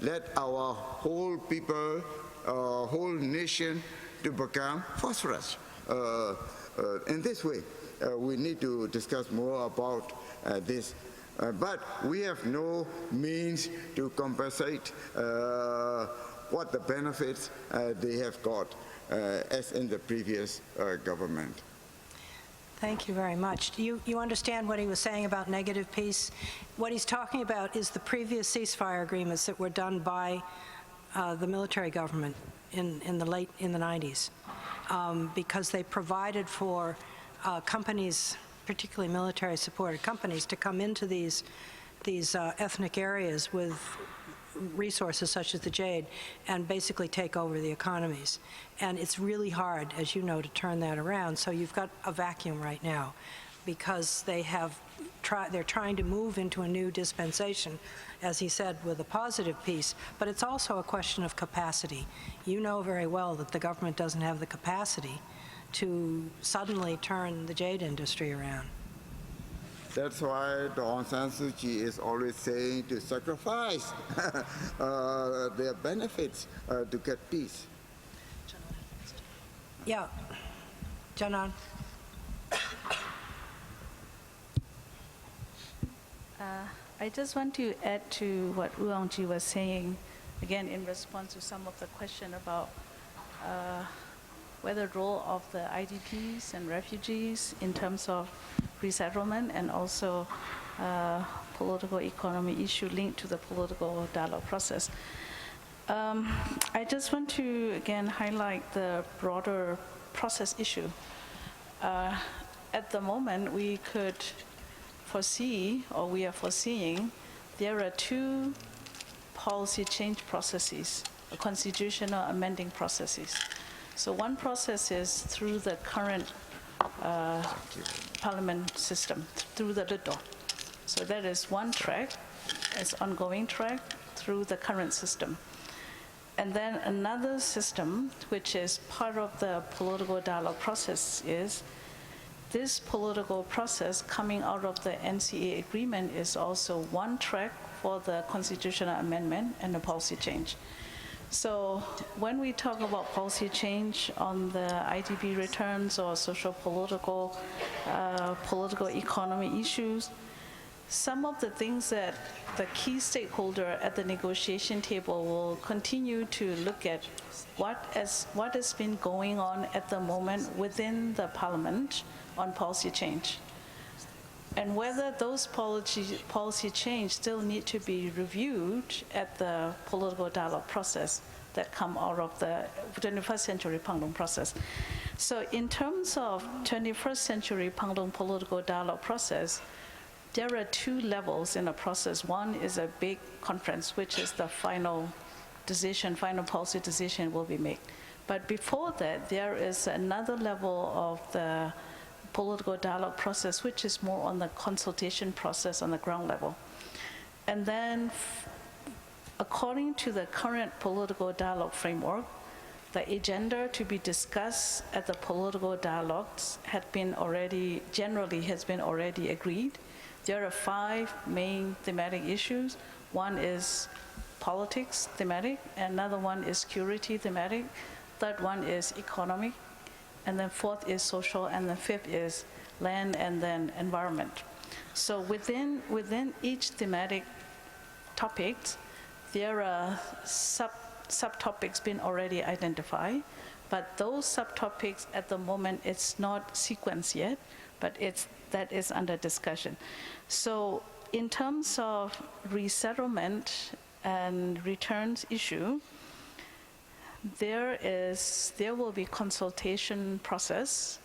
let our whole people, whole nation to become prosperous. In this way, we need to discuss more about this. But we have no means to compensate what the benefits they have got as in the previous government. Thank you very much. You understand what he was saying about negative peace? What he's talking about is the previous ceasefire agreements that were done by the military government in the 90s, because they provided for companies, particularly military-supported companies, to come into these ethnic areas with resources such as the jade and basically take over the economies. And it's really hard, as you know, to turn that around. So you've got a vacuum right now because they're trying to move into a new dispensation, as he said, with a positive peace. But it's also a question of capacity. You know very well that the government doesn't have the capacity to suddenly turn the jade industry around. That's why Aung San Suu Kyi is always saying to sacrifice their benefits to get peace. Yeah, Janan. I just want to add to what Oolong Ji was saying, again in response to some of the question about whether the role of the IDPs and refugees in terms of resettlement and also political economy issue linked to the political dialogue process. I just want to again highlight the broader process issue. At the moment, we could foresee, or we are foreseeing, there are two policy change processes, constitutional amending processes. So one process is through the current parliament system, through the Ludo. So that is one track, it's ongoing track through the current system. And then another system, which is part of the political dialogue process, is this political process coming out of the NCA agreement is also one track for the constitutional amendment and the policy change. So when we talk about policy change on the IDP returns or social political economy issues, some of the things that the key stakeholder at the negotiation table will continue to look at what has been going on at the moment within the parliament on policy change, and whether those policy change still need to be reviewed at the political dialogue process that come out of the 21st century Pangdong process. So in terms of 21st century Pangdong political dialogue process, there are two levels in the process. One is a big conference, which is the final decision, final policy decision will be made. But before that, there is another level of the political dialogue process, which is more on the consultation process on the ground level. And then, according to the current political dialogue framework, the agenda to be discussed at the political dialogues generally has been already agreed. There are 5 main thematic issues. One is politics thematic, another one is security thematic, third one is economic, and then fourth is social, and then fifth is land and then environment. So within each thematic topics, there are subtopics been already identified, but those subtopics at the moment it's not sequenced yet, but that is under discussion. So in terms of resettlement and returns issue, there will be consultation process.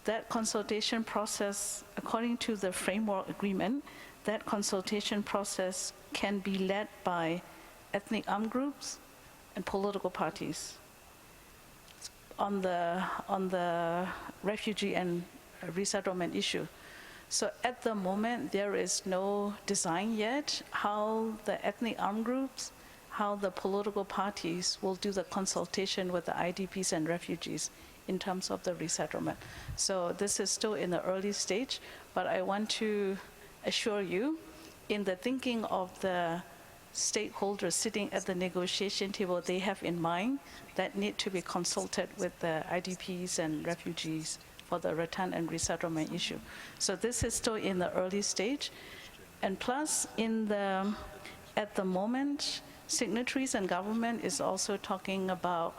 That consultation process, according to the framework agreement, that consultation process can be led by ethnic armed groups and political parties on the refugee and resettlement issue. So at the moment, there is no design yet how the ethnic armed groups, how the political parties will do the consultation with the IDPs and refugees in terms of the resettlement. So this is still in the early stage, but I want to assure you, in the thinking of the stakeholders sitting at the negotiation table, they have in mind that need to be consulted with the IDPs and refugees for the return and resettlement issue. So this is still in the early stage. And plus, at the moment, signatories and government is also talking about,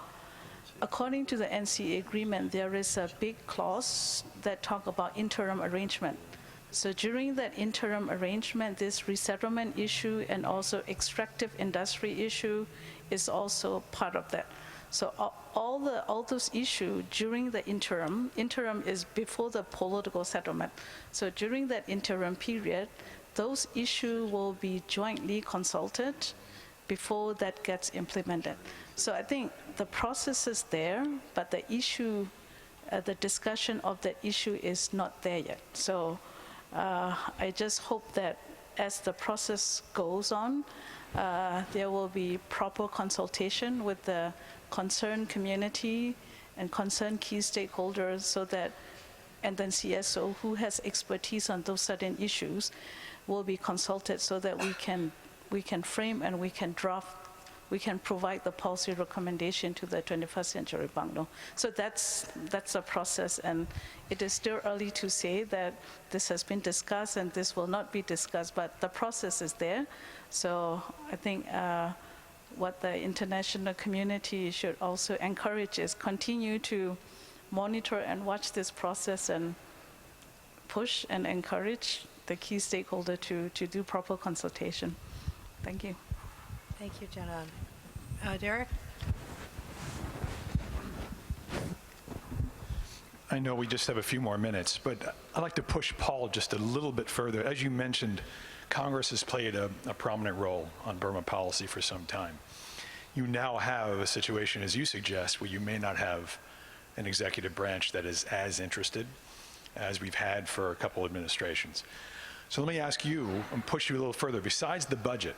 according to the NCA agreement, there is a big clause that talk about interim arrangement. So during that interim arrangement, this resettlement issue and also extractive industry issue is also part of that. So all those issues during the interim is before the political settlement. So during that interim period, those issues will be jointly consulted before that gets implemented. So I think the process is there, but the issue, the discussion of the issue is not there yet. So I just hope that as the process goes on, there will be proper consultation with the concerned community and concerned key stakeholders, so that, and then CSO, who has expertise on those certain issues, will be consulted so that we can frame and we can draft, we can provide the policy recommendation to the 21st Century Bangladesh. So that's a process, and it is still early to say that this has been discussed and this will not be discussed, but the process is there. So I think what the international community should also encourage is continue to monitor and watch this process and push and encourage the key stakeholder to do proper consultation. Thank you. Thank you, Janan. Derek? I know we just have a few more minutes, but I'd like to push Paul just a little bit further. As you mentioned, Congress has played a prominent role on Burma policy for some time. You now have a situation, as you suggest, where you may not have an executive branch that is as interested as we've had for a couple administrations. So let me ask you and push you a little further. Besides the budget,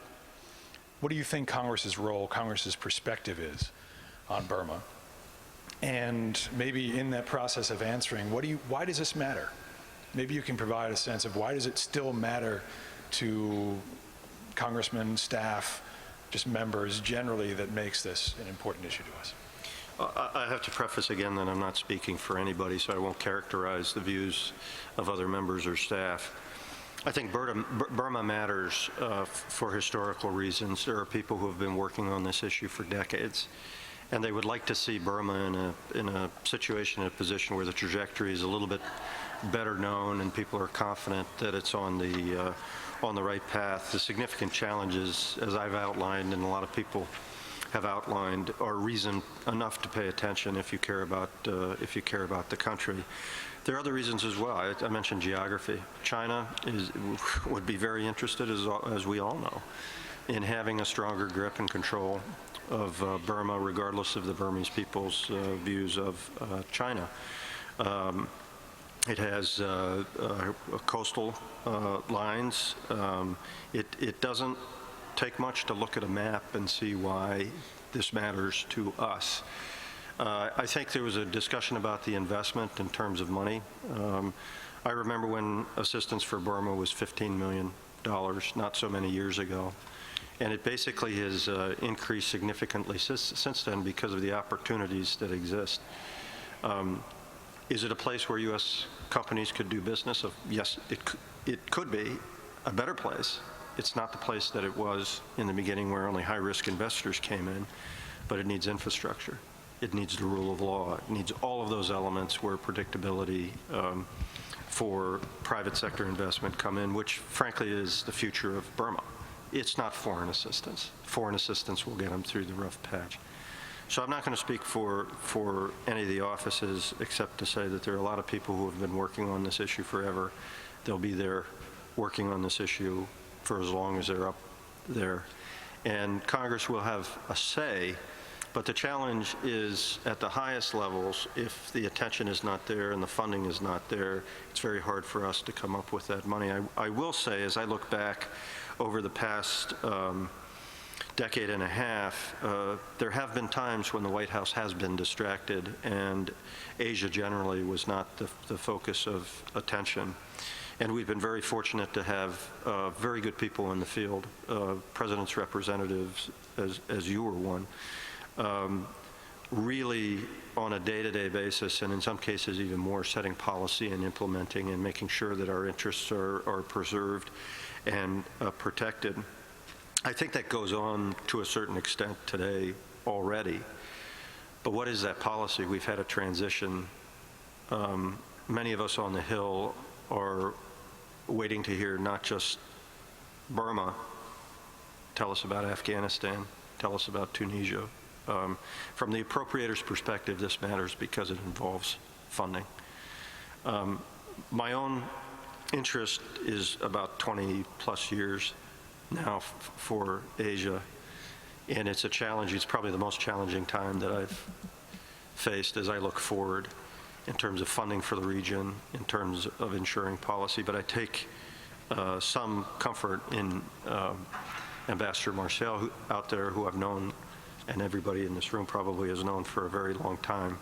what do you think Congress's role, Congress's perspective is on Burma? And maybe in that process of answering, why does this matter? Maybe you can provide a sense of why does it still matter to congressmen, staff, just members generally, that makes this an important issue to us? I have to preface again that I'm not speaking for anybody, so I won't characterize the views of other members or staff. I think Burma matters for historical reasons. There are people who have been working on this issue for decades, and they would like to see Burma in a situation, in a position where the trajectory is a little bit better known and people are confident that it's on the right path. The significant challenges, as I've outlined and a lot of people have outlined, are reason enough to pay attention if you care about the country. There are other reasons as well. I mentioned geography. China would be very interested, as we all know, in having a stronger grip and control of Burma, regardless of the Burmese people's views of China. It has coastal lines. It doesn't take much to look at a map and see why this matters to us. I think there was a discussion about the investment in terms of money. I remember when assistance for Burma was $15 million, not so many years ago. And it basically has increased significantly since then because of the opportunities that exist. Is it a place where U.S. companies could do business? Yes, it could be a better place. It's not the place that it was in the beginning where only high-risk investors came in, but it needs infrastructure. It needs the rule of law. It needs all of those elements where predictability for private sector investment come in, which frankly is the future of Burma. It's not foreign assistance. Foreign assistance will get them through the rough patch. So I'm not going to speak for any of the offices except to say that there are a lot of people who have been working on this issue forever. They'll be there working on this issue for as long as they're up there. And Congress will have a say, but the challenge is at the highest levels, if the attention is not there and the funding is not there, it's very hard for us to come up with that money. I will say, as I look back over the past decade and a half, there have been times when the White House has been distracted and Asia generally was not the focus of attention. And we've been very fortunate to have very good people in the field, president's representatives, as you were one, really on a day-to-day basis, and in some cases even more, setting policy and implementing and making sure that our interests are preserved and protected. I think that goes on to a certain extent today already. But what is that policy? We've had a transition. Many of us on the Hill are waiting to hear not just Burma, tell us about Afghanistan, tell us about Tunisia. From the appropriator's perspective, this matters because it involves funding. My own interest is about 20 plus years now for Asia, and it's a challenge. It's probably the most challenging time that I've faced as I look forward in terms of funding for the region, in terms of ensuring policy, but I take some comfort in Ambassador Marcel out there, who I've known, and everybody in this room probably has known for a very long time.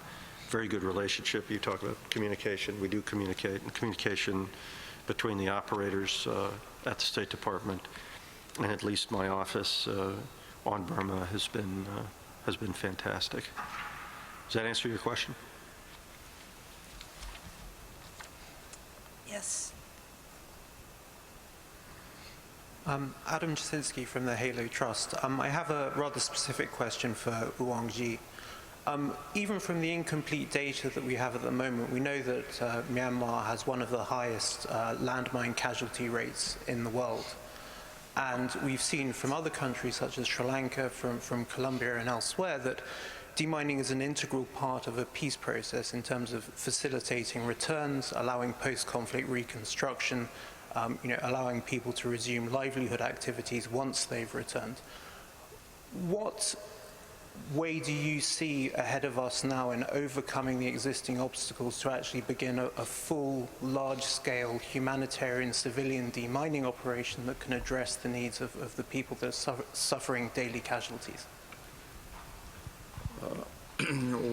Very good relationship. You talk about communication. We do communicate, and communication between the operators at the State Department and at least my office on Burma has been fantastic. Does that answer your question? Yes. Adam Jasinski from the Halo Trust. I have a rather specific question for Oowang Ji. Even from the incomplete data that we have at the moment, we know that Myanmar has one of the highest landmine casualty rates in the world. And we've seen from other countries such as Sri Lanka, from Colombia and elsewhere, that demining is an integral part of a peace process in terms of facilitating returns, allowing post-conflict reconstruction, allowing people to resume livelihood activities once they've returned. What way do you see ahead of us now in overcoming the existing obstacles to actually begin a full, large-scale humanitarian civilian demining operation that can address the needs of the people that are suffering daily casualties?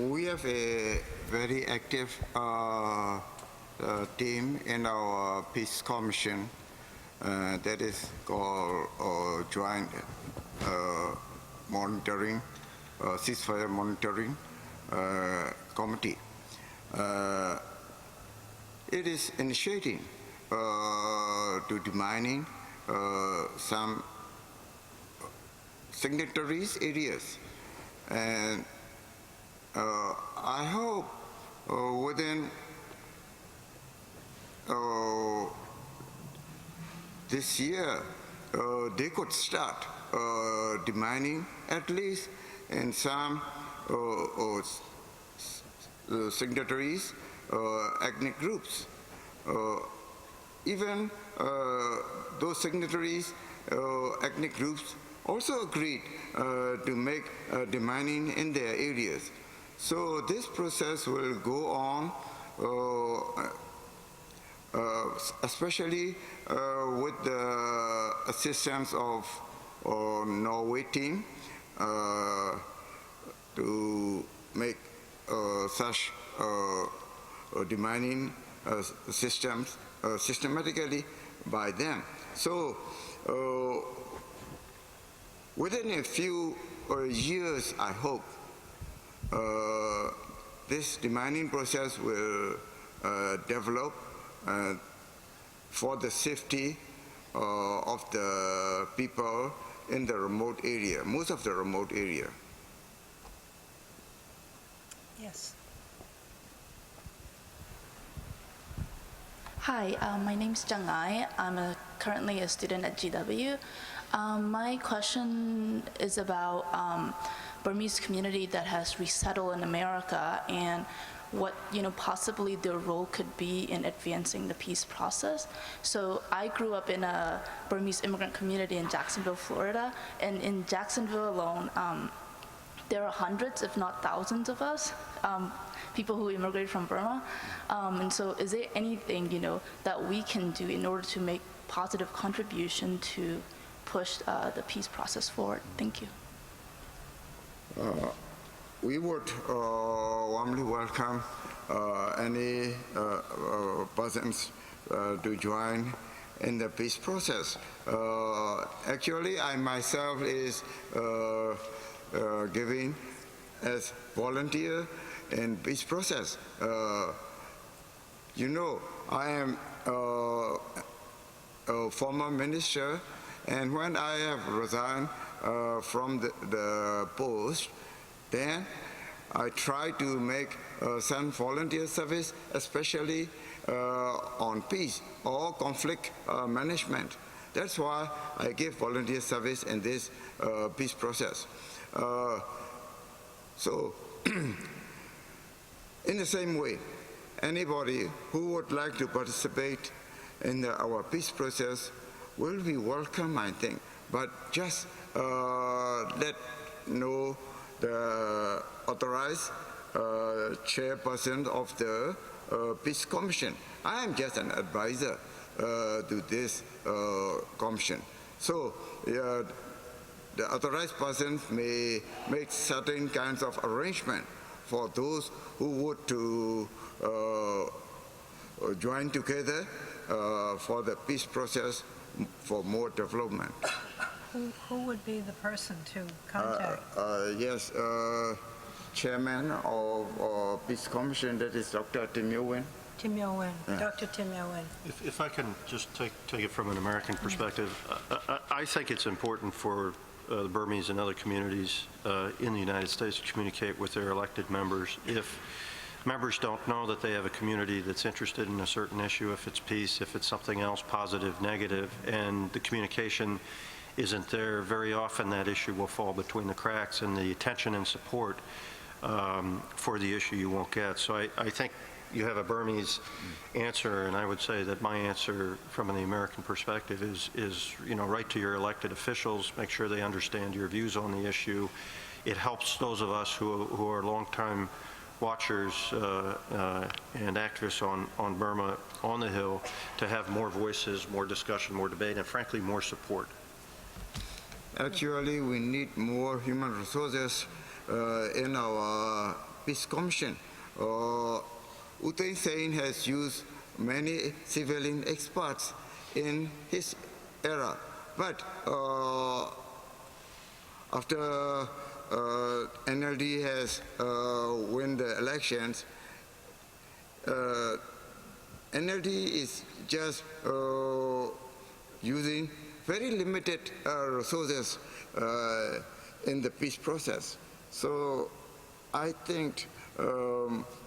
We have a very active team in our Peace Commission that is called Joint Monitoring, Ceasefire Monitoring Committee. It is initiating to demining some signatories areas, and I hope within this year they could start demining at least in some signatories, ethnic groups. Even those signatories, ethnic groups, also agreed to make demining in their areas. So this process will go on especially with the assistance of Norway team to make such demining systems systematically by them. So within a few years, I hope, this demining process will develop for the safety of the people in the remote area, most of the remote area. Yes. Hi, my name is Jung Ai. I'm currently a student at GW. My question is about Burmese community that has resettled in America and what possibly their role could be in advancing the peace process. So I grew up in a Burmese immigrant community in Jacksonville, Florida, and in Jacksonville alone, there are hundreds, if not thousands of us, people who immigrated from Burma. And so is there anything, that we can do in order to make positive contribution to push the peace process forward? Thank you. We would warmly welcome any persons to join in the peace process. Actually, I myself is giving as volunteer in peace process. I am a former minister, and when I have resigned from the post, then I try to make some volunteer service, especially on peace or conflict management. That's why I give volunteer service in this peace process. So, in the same way, anybody who would like to participate in our peace process will be welcome, I think. But just let know the authorized chairperson of the Peace Commission. I am just an advisor to this commission. So the authorized persons may make certain kinds of arrangement for those who would to join together for the peace process for more development. Who would be the person to contact? Yes, chairman of Peace Commission, that is Dr. Tim Yo-Win. Tim Yo-Win, Yeah. Dr. Tim Yo-Win. If I can just take it from an American perspective, I think it's important for the Burmese and other communities in the United States to communicate with their elected members. If members don't know that they have a community that's interested in a certain issue, if it's peace, if it's something else, positive, negative, and the communication isn't there, very often that issue will fall between the cracks, and the attention and support for the issue you won't get. So I think you have a Burmese answer, and I would say that my answer from the American perspective is write to your elected officials, make sure they understand your views on the issue. It helps those of us who are longtime watchers and activists on Burma on the Hill to have more voices, more discussion, more debate, and frankly, more support. Actually, we need more human resources in our Peace Commission. U Thein Sein has used many civilian experts in his era, but after NLD has won the elections, NLD is just using very limited resources in the peace process. So I think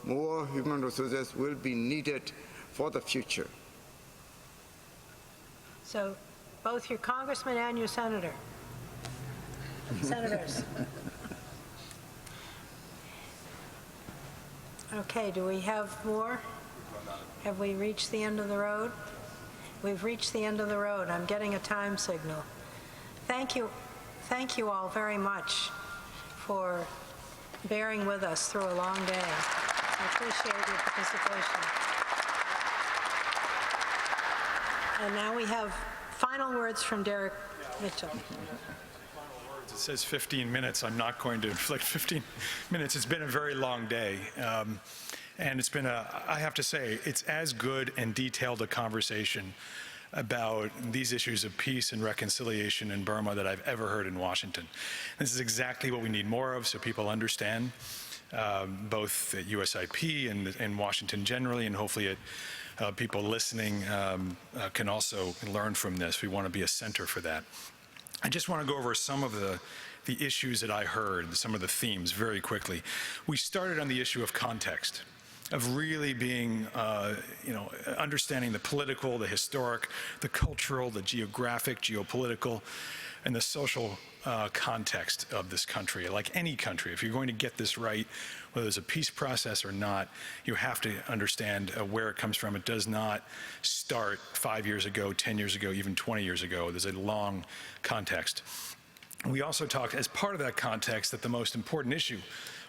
more human resources will be needed for the future. So both your congressman and your senator. Senators. Okay, do we have more? Have we reached the end of the road? We've reached the end of the road. I'm getting a time signal. Thank you all very much for bearing with us through a long day. I appreciate your participation. And now we have final words from Derek Mitchell. It says 15 minutes. I'm not going to inflict 15 minutes. It's been a very long day. And it's been I have to say, it's as good and detailed a conversation about these issues of peace and reconciliation in Burma that I've ever heard in Washington. This is exactly what we need more of, so people understand, both at USIP and Washington generally, and hopefully people listening can also learn from this. We want to be a center for that. I just want to go over some of the issues that I heard, some of the themes very quickly. We started on the issue of context, of really being, understanding the political, the historic, the cultural, the geographic, geopolitical, and the social context of this country. Like any country, if you're going to get this right, whether there's a peace process or not, you have to understand where it comes from. It does not start 5 years ago, 10 years ago, even 20 years ago. There's a long context. We also talked, as part of that context, that the most important issue,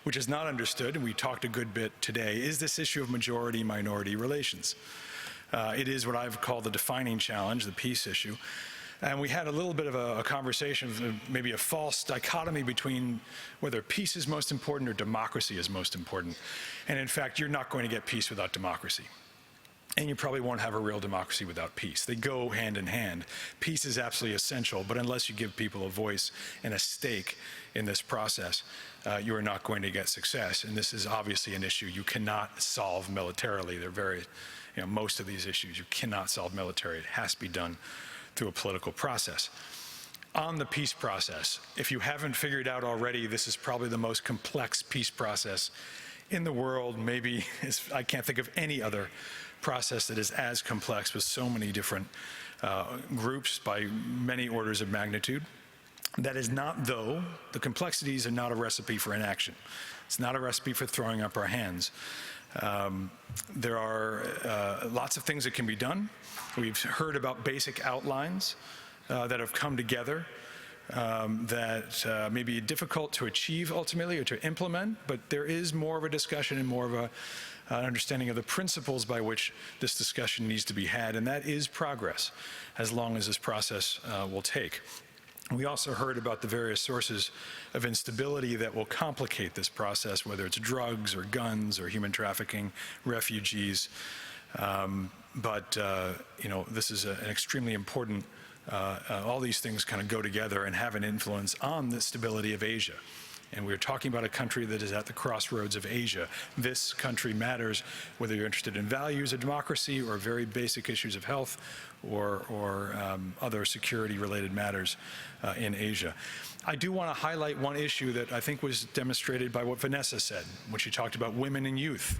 which is not understood, and we talked a good bit today, is this issue of majority-minority relations. It is what I've called the defining challenge, the peace issue. And we had a little bit of a conversation, maybe a false dichotomy between whether peace is most important or democracy is most important. And in fact, you're not going to get peace without democracy. And you probably won't have a real democracy without peace. They go hand in hand. Peace is absolutely essential, but unless you give people a voice and a stake in this process, you are not going to get success. And this is obviously an issue you cannot solve militarily. They're very, most of these issues you cannot solve militarily. It has to be done through a political process. On the peace process, if you haven't figured out already, this is probably the most complex peace process in the world. Maybe I can't think of any other process that is as complex with so many different groups by many orders of magnitude. That is not, though, the complexities are not a recipe for inaction. It's not a recipe for throwing up our hands. There are lots of things that can be done. We've heard about basic outlines that have come together that may be difficult to achieve ultimately or to implement, but there is more of a discussion and more of an understanding of the principles by which this discussion needs to be had, and that is progress, as long as this process will take. We also heard about the various sources of instability that will complicate this process, whether it's drugs or guns or human trafficking, refugees. This is an extremely important, all these things kind of go together and have an influence on the stability of Asia. And we're talking about a country that is at the crossroads of Asia. This country matters whether you're interested in values of democracy or very basic issues of health or other security-related matters in Asia. I do want to highlight one issue that I think was demonstrated by what Vanessa said when she talked about women and youth.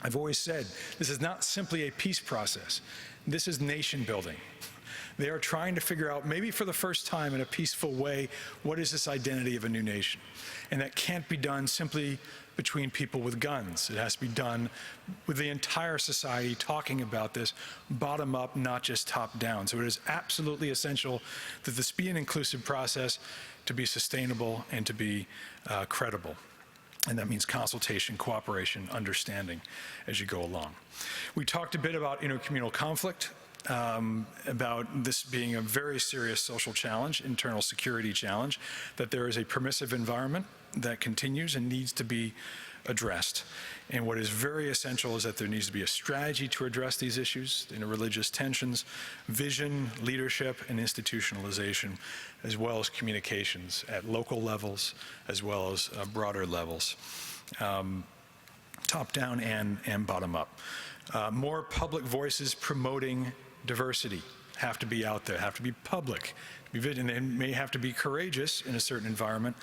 I've always said this is not simply a peace process. This is nation building. They are trying to figure out, maybe for the first time in a peaceful way, what is this identity of a new nation? And that can't be done simply between people with guns. It has to be done with the entire society talking about this bottom up, not just top down. So it is absolutely essential that this be an inclusive process, to be sustainable and to be credible. And that means consultation, cooperation, understanding as you go along. We talked a bit about intercommunal conflict, about this being a very serious social challenge, internal security challenge, that there is a permissive environment that continues and needs to be addressed. And what is very essential is that there needs to be a strategy to address these issues, religious tensions, vision, leadership, and institutionalization, as well as communications at local levels, as well as broader levels, top down and bottom up. More public voices promoting diversity have to be out there, have to be public, and they may have to be courageous in a certain environment.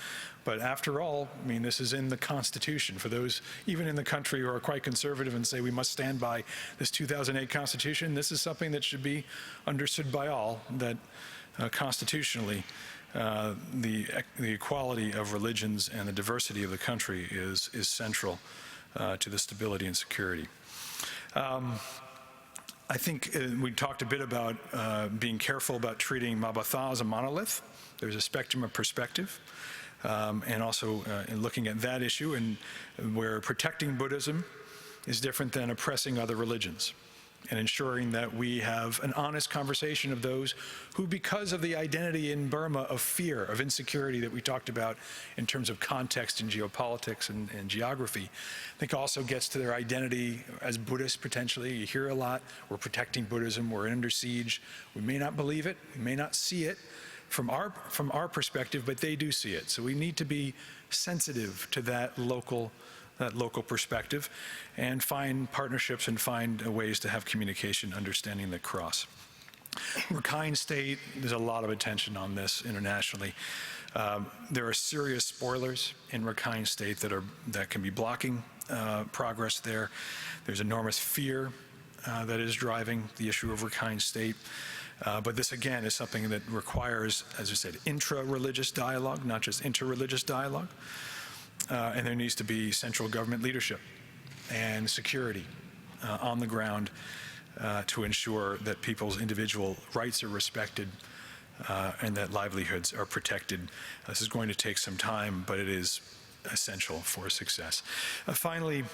But after all, I mean, this is in the Constitution. For those, even in the country, who are quite conservative and say we must stand by this 2008 Constitution, this is something that should be understood by all, that constitutionally, the equality of religions and the diversity of the country is central to the stability and security. I think we talked a bit about being careful about treating Mabatha as a monolith. There's a spectrum of perspective, and also in looking at that issue, and where protecting Buddhism is different than oppressing other religions. and ensuring that we have an honest conversation of those who, because of the identity in Burma of fear, of insecurity that we talked about in terms of context and geopolitics and geography, I think also gets to their identity as Buddhists potentially. You hear a lot, we're protecting Buddhism, we're under siege. We may not believe it, we may not see it from our perspective, but they do see it. So we need to be sensitive to that local perspective and find partnerships and find ways to have communication, understanding the cross. Rakhine State, there's a lot of attention on this internationally. There are serious spoilers in Rakhine State that can be blocking progress there. There's enormous fear that is driving the issue of Rakhine State. But this, again, is something that requires, as I said, intra-religious dialogue, not just inter-religious dialogue. And there needs to be central government leadership and security on the ground to ensure that people's individual rights are respected and that livelihoods are protected. This is going to take some time, but it is essential for success. Finally,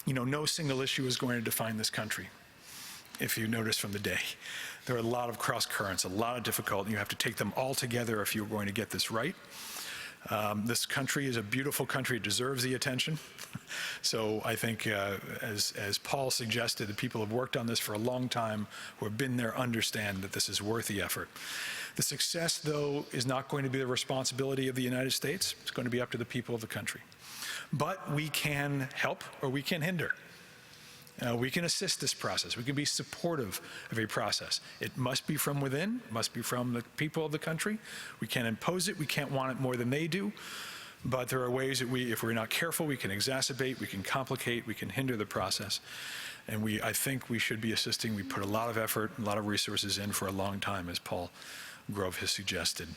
no single issue is going to define this country. If you notice from the day, there are a lot of cross currents, a lot of difficulty. You have to take them all together if you're going to get this right. This country is a beautiful country. It deserves the attention. So I think, as Paul suggested, the people who have worked on this for a long time, who have been there, understand that this is worth the effort. The success, though, is not going to be the responsibility of the United States. It's going to be up to the people of the country. But we can help or we can hinder. We can assist this process. We can be supportive of a process. It must be from within, it must be from the people of the country. We can't impose it, we can't want it more than they do, but there are ways that if we're not careful, we can exacerbate, we can complicate, we can hinder the process. And I think we should be assisting. We put a lot of effort, a lot of resources in for a long time, as Paul Grove has suggested.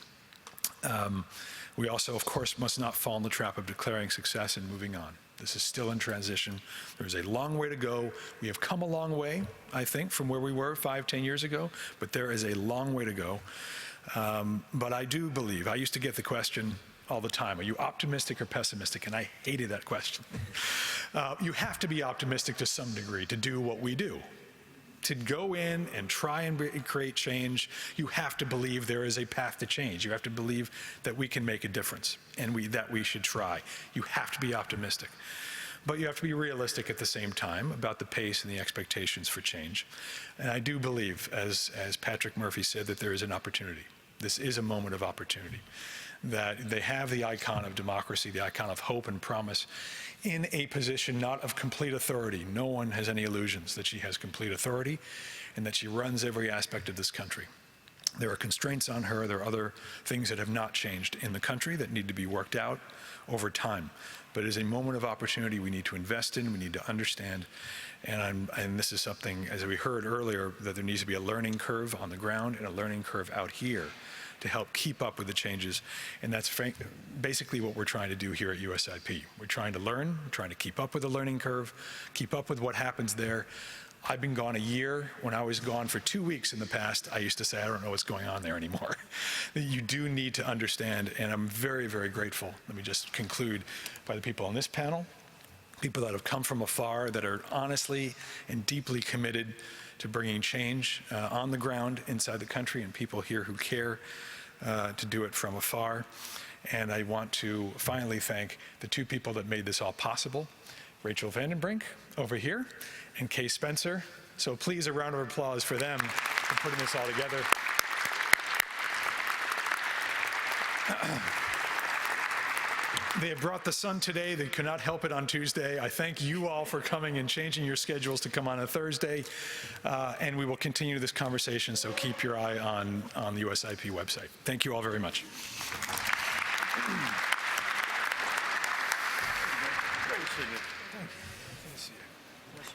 We also, of course, must not fall in the trap of declaring success and moving on. This is still in transition. There's a long way to go. We have come a long way, I think, from where we were 5, 10 years ago, but there is a long way to go. But I do believe, I used to get the question all the time, are you optimistic or pessimistic? And I hated that question. You have to be optimistic to some degree to do what we do. To go in and try and create change, you have to believe there is a path to change. You have to believe that we can make a difference and that we should try. You have to be optimistic. But you have to be realistic at the same time about the pace and the expectations for change. And I do believe, as Patrick Murphy said, that there is an opportunity. This is a moment of opportunity. That they have the icon of democracy, the icon of hope and promise, in a position not of complete authority. No one has any illusions that she has complete authority and that she runs every aspect of this country. There are constraints on her. There are other things that have not changed in the country that need to be worked out over time. But it is a moment of opportunity we need to invest in, we need to understand. And this is something, as we heard earlier, that there needs to be a learning curve on the ground and a learning curve out here to help keep up with the changes. And that's basically what we're trying to do here at USIP. We're trying to learn, we're trying to keep up with the learning curve, keep up with what happens there. I've been gone a year. When I was gone for 2 weeks in the past, I used to say, I don't know what's going on there anymore. You do need to understand, and I'm very, very grateful. Let me just conclude by the people on this panel, people that have come from afar, that are honestly and deeply committed to bringing change on the ground inside the country, and people here who care to do it from afar. And I want to finally thank the 2 people that made this all possible, Rachel Vandenbrink over here and Kay Spencer. So please, a round of applause for them for putting this all together. They have brought the sun today. They could not help it on Tuesday. I thank you all for coming and changing your schedules to come on a Thursday. And we will continue this conversation, so keep your eye on the USIP website. Thank you all very much. Great to see you.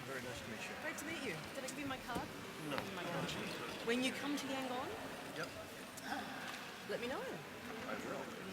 Very nice to meet you. Great to meet you. Did I give you my card? No. When you come to Yangon, Yep. let me know. I will.